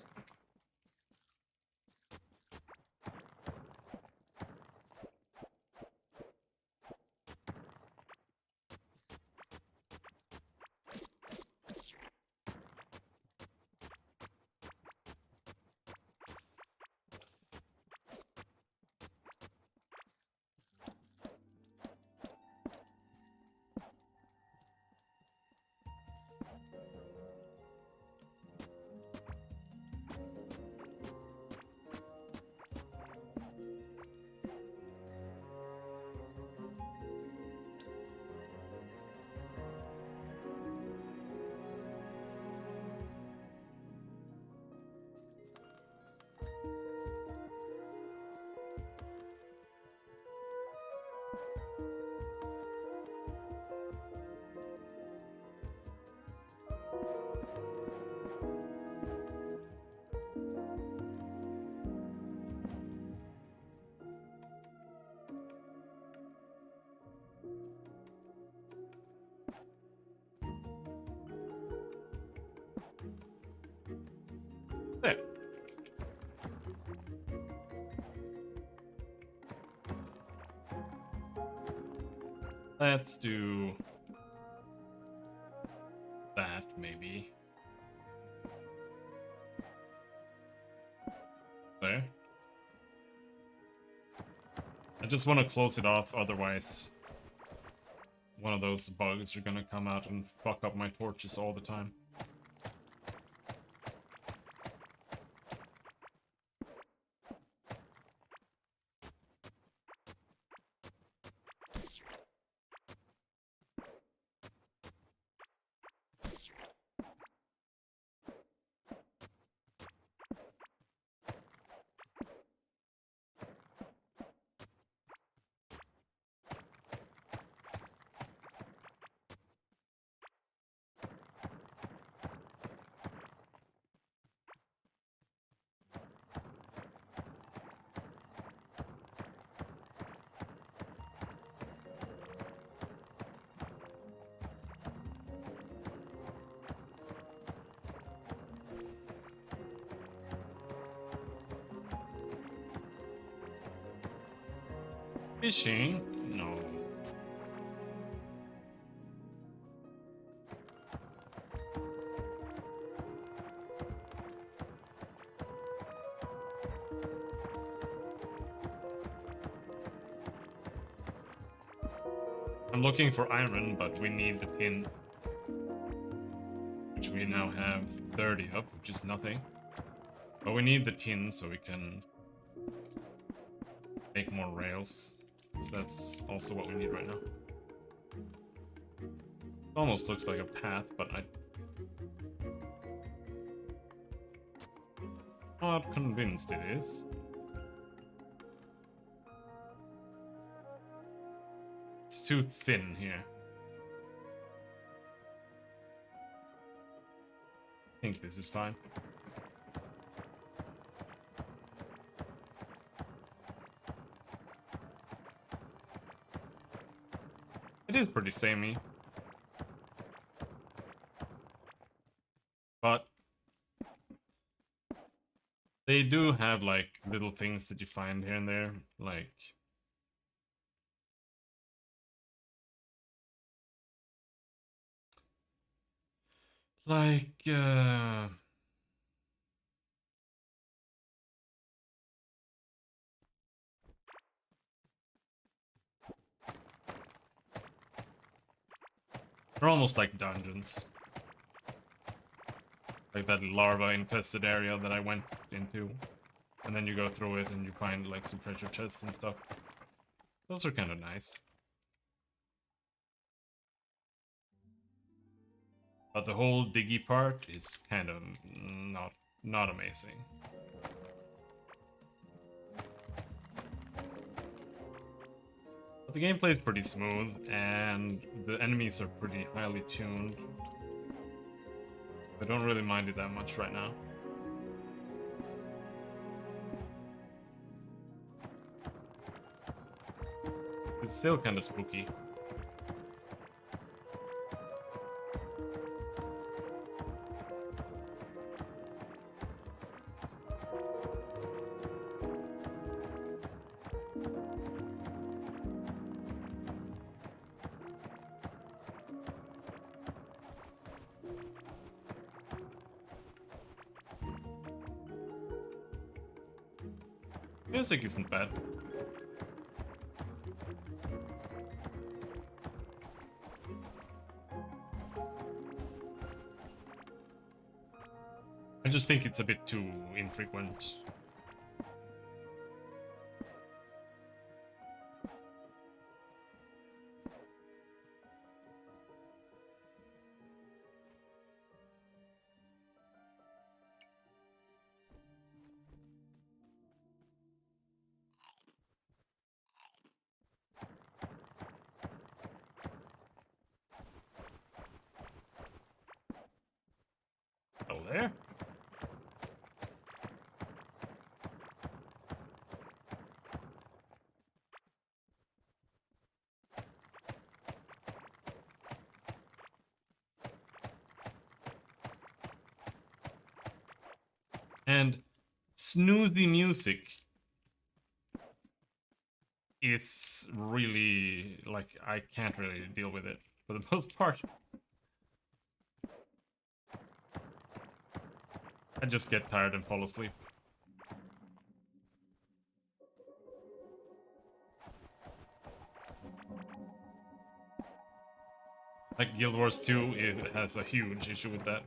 S1: There. Let's do that, maybe. There. I just want to close it off, otherwise one of those bugs are gonna come out and fuck up my torches all the time. Fishing? No. I'm looking for iron, but we need the tin, which we now have 30 of, which is nothing. But we need the tin so we can make more rails. So that's also what we need right now. It almost looks like a path, but Not convinced it is. It's too thin here. I think this is fine. It is pretty samey. But they do have like little things that you find here and there, like they're almost like dungeons. Like that larva infested area that I went into. And then you go through it and you find like some treasure chests and stuff. Those are kind of nice. But the whole diggy part is kind of not amazing. But the gameplay is pretty smooth and the enemies are pretty highly tuned. I don't really mind it that much right now. It's still kind of spooky. Music isn't bad. I just think it's a bit too infrequent. Oh, there? And snoozy music is really, like, I can't really deal with it for the most part. I just get tired and fall asleep. Like Guild Wars 2, it has a huge issue with that.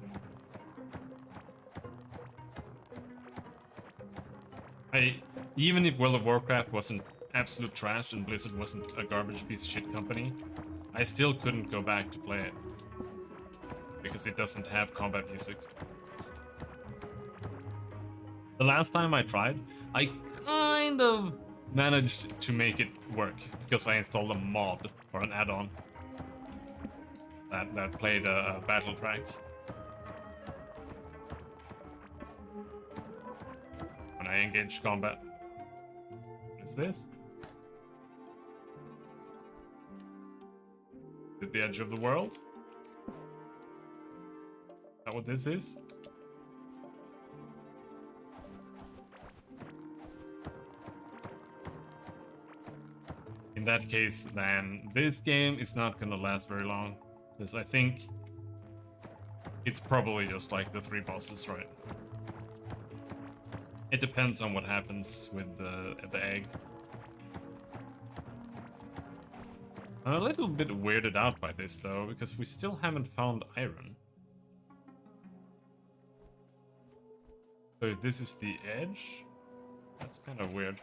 S1: Even if World of Warcraft wasn't absolute trash and Blizzard wasn't a garbage piece of shit company, I still couldn't go back to play it. Because it doesn't have combat music. The last time I tried, I kind of managed to make it work because I installed a mod or an add-on that played a battle track. When I engaged combat. What is this? Is it the edge of the world? Is that what this is? In that case, then this game is not gonna last very long. Because I think it's probably just like the 3 bosses, right? It depends on what happens with the egg. I'm a little bit weirded out by this though, because we still haven't found iron. So if this is the edge, that's kind of weird.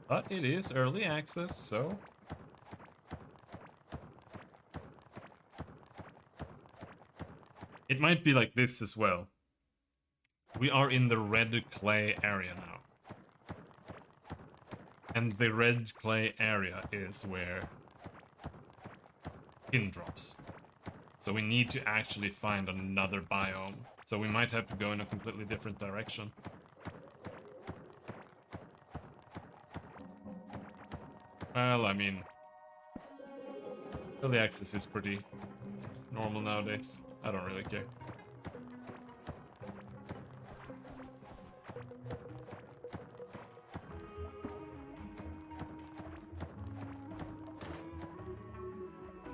S1: But it is early access, so... It might be like this as well. We are in the red clay area now. And the red clay area is where pin drops. So we need to actually find another biome. So we might have to go in a completely different direction. Well, I mean... early access is pretty normal nowadays. I don't really care.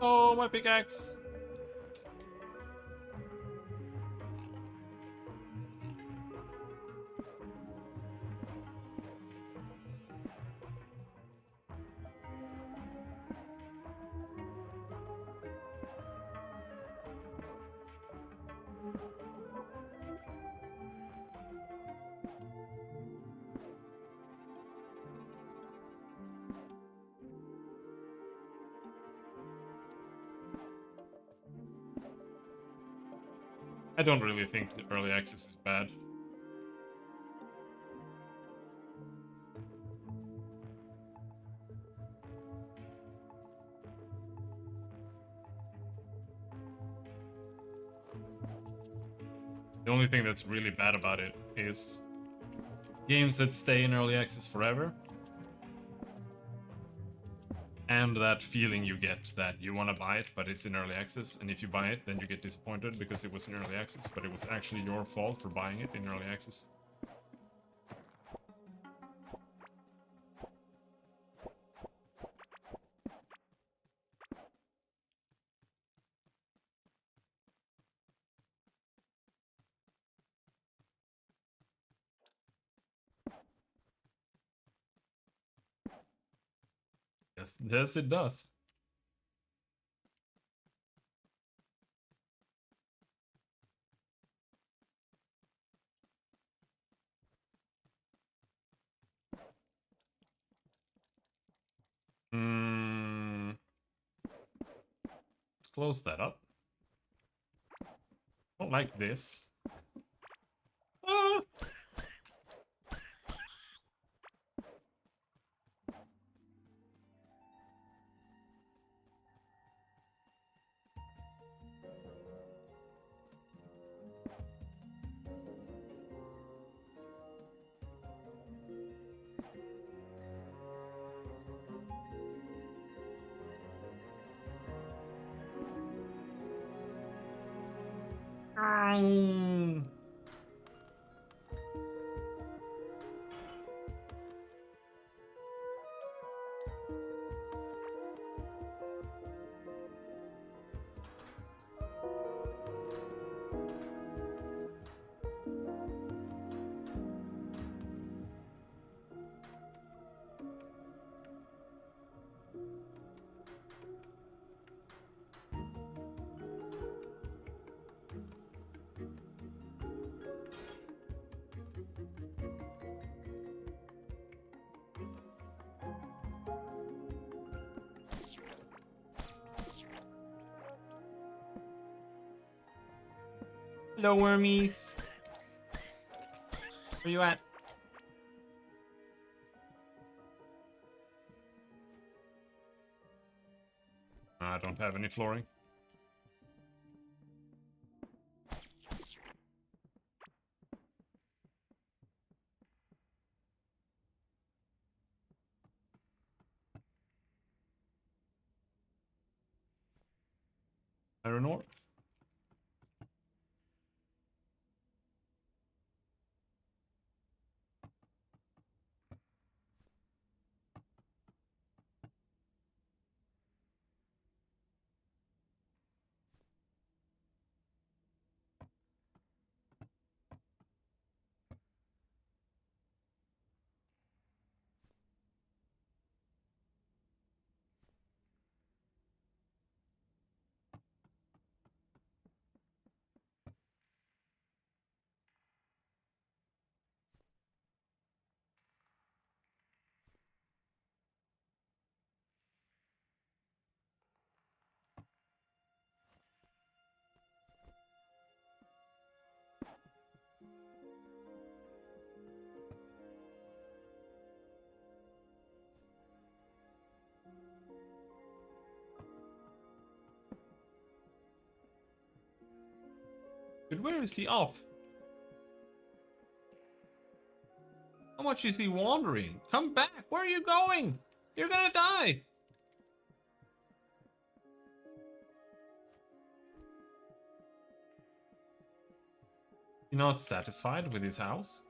S1: Oh, my pickaxe! I don't really think the early access is bad. The only thing that's really bad about it is games that stay in early access forever. And that feeling you get that you want to buy it, but it's in early access, and if you buy it, then you get disappointed because it was in early access, but it was actually your fault for buying it in early access. Yes, it does. Let's close that up. Don't like this. Ah! Hello, wormies. Where you at? I don't have any flooring. Iron ore. But where is he off? How much is he wandering? Come back! Where are you going? You're gonna die! You're not satisfied with his house?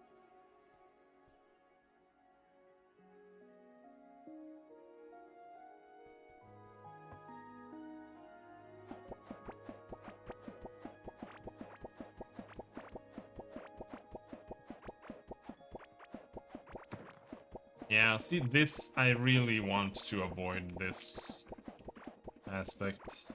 S1: Yeah, see, this, I really want to avoid this aspect.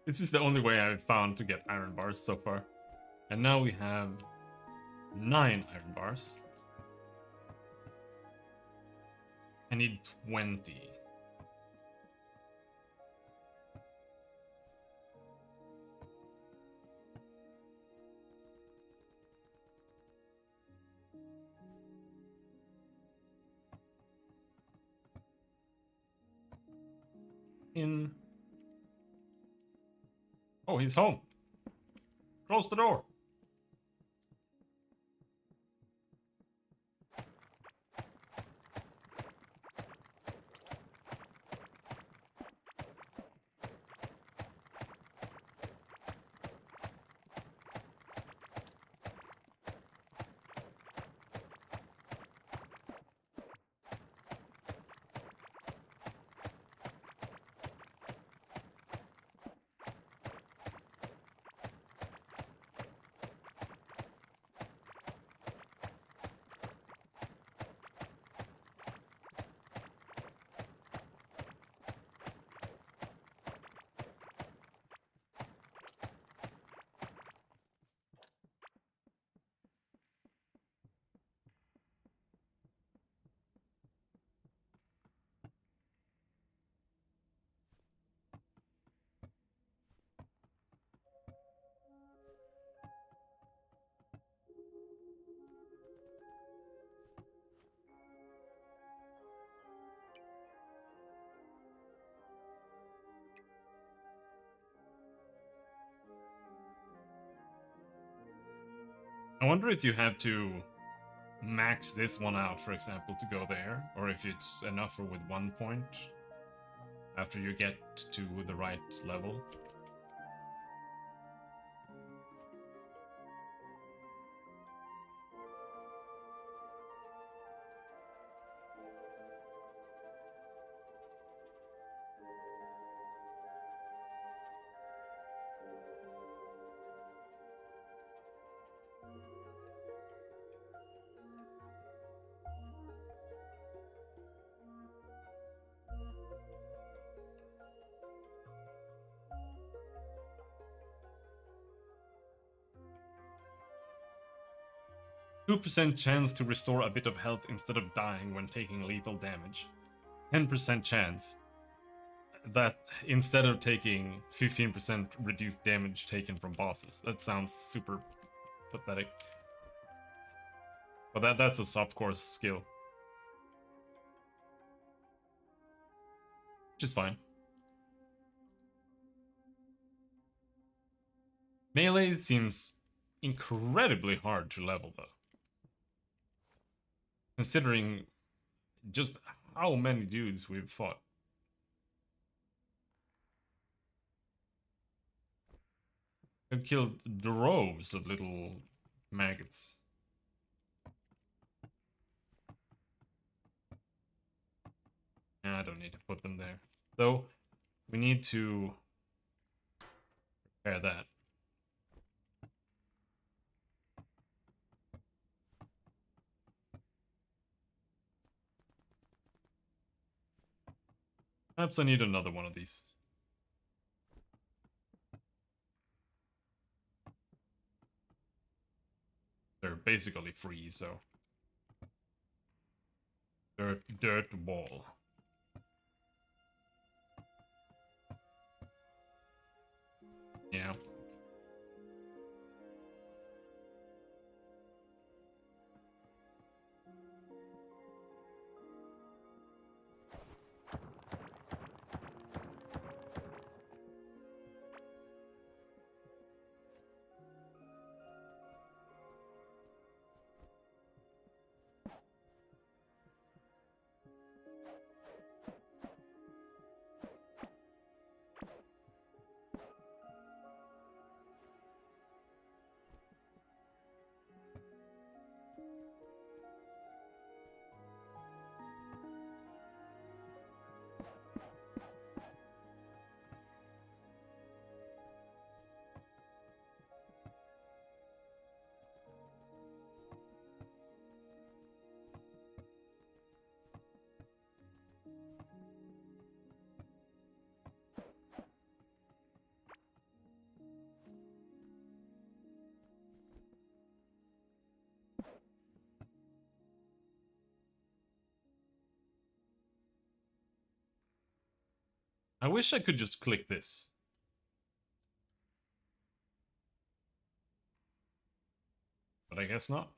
S1: This is the only way I've found to get iron bars so far. And now we have 9 iron bars. I need 20. Oh, he's home. Close the door. I wonder if you have to max this one out, for example, to go there, or if it's enough for with 1 point after you get to the right level. 2% chance to restore a bit of health instead of dying when taking lethal damage. 10% chance that instead of taking 15% reduced damage taken from bosses. That sounds super pathetic. But that's a softcore skill. Which is fine. Melee seems incredibly hard to level though. Considering just how many dudes we've fought. I've killed droves of little maggots. I don't need to put them there. Though, we need to repair that. Perhaps I need another one of these. They're basically free, so... Dirt ball. Yeah. I wish I could just click this. But I guess not.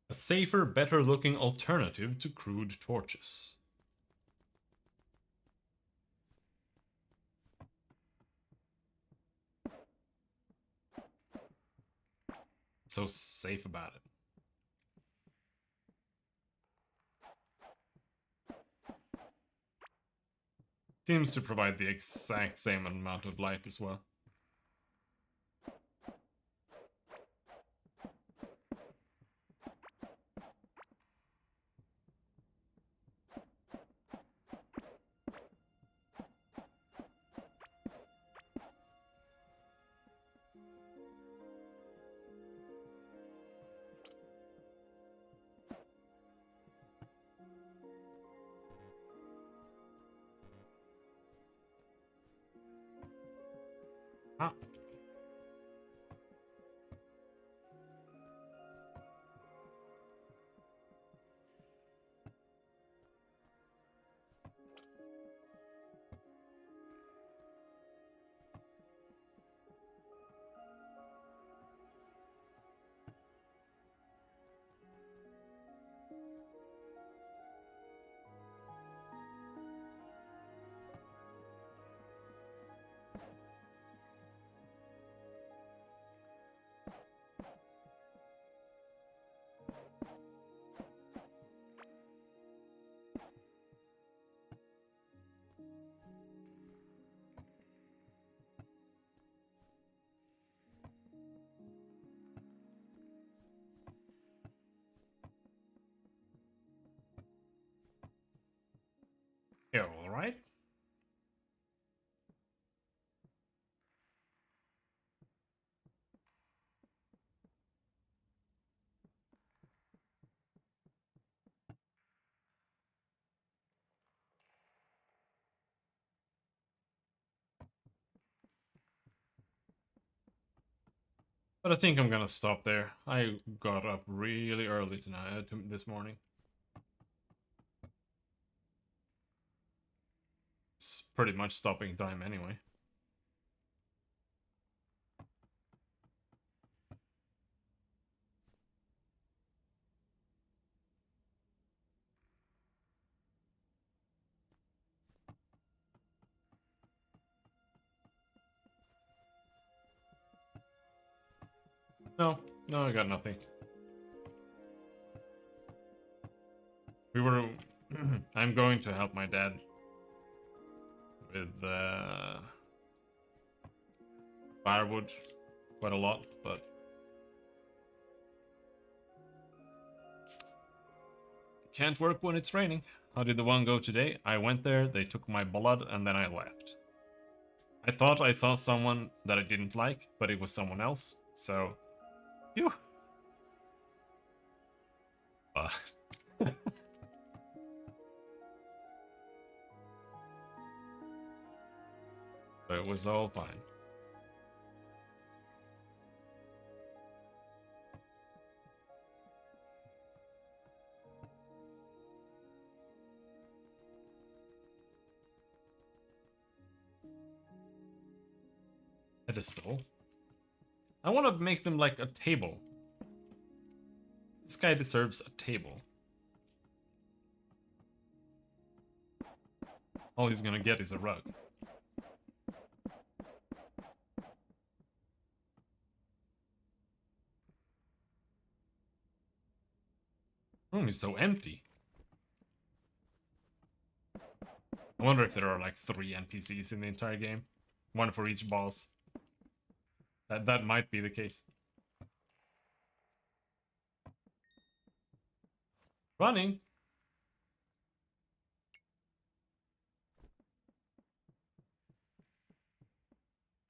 S1: A safer, better-looking alternative to crude torches. So safe about it. Seems to provide the exact same amount of light as well. Ah. Yeah, all right. But I think I'm gonna stop there. I got up really early tonight, this morning. It's pretty much stopping time anyway. No, I got nothing. We were... I'm going to help my dad with firewood quite a lot, but can't work when it's raining. How did the one go today? I went there, they took my blood, and then I left. I thought I saw someone that I didn't like, but it was someone else, so... Phew. So it was all fine. Pedestal? I want to make them like a table. This guy deserves a table. All he's gonna get is a rug. Room is so empty. I wonder if there are like 3 NPCs in the entire game. One for each boss. That might be the case. Running.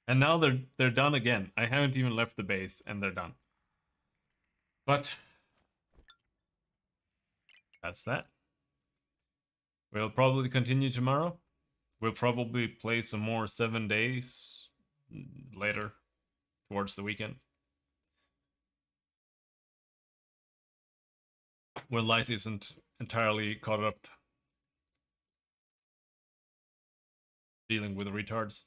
S1: And now they're done again. I haven't even left the base and they're done. But that's that. We'll probably continue tomorrow. We'll probably play some more 7 days later, towards the weekend. When Light isn't entirely caught up dealing with retards.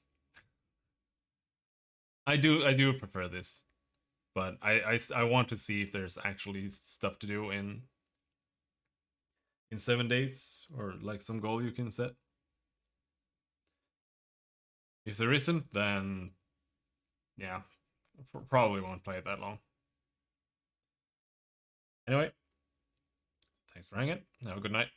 S1: I do prefer this, but I want to see if there's actually stuff to do in 7 days, or like some goal you can set. If there isn't, then yeah, probably won't play it that long. Anyway, thanks for hanging. Have a good night.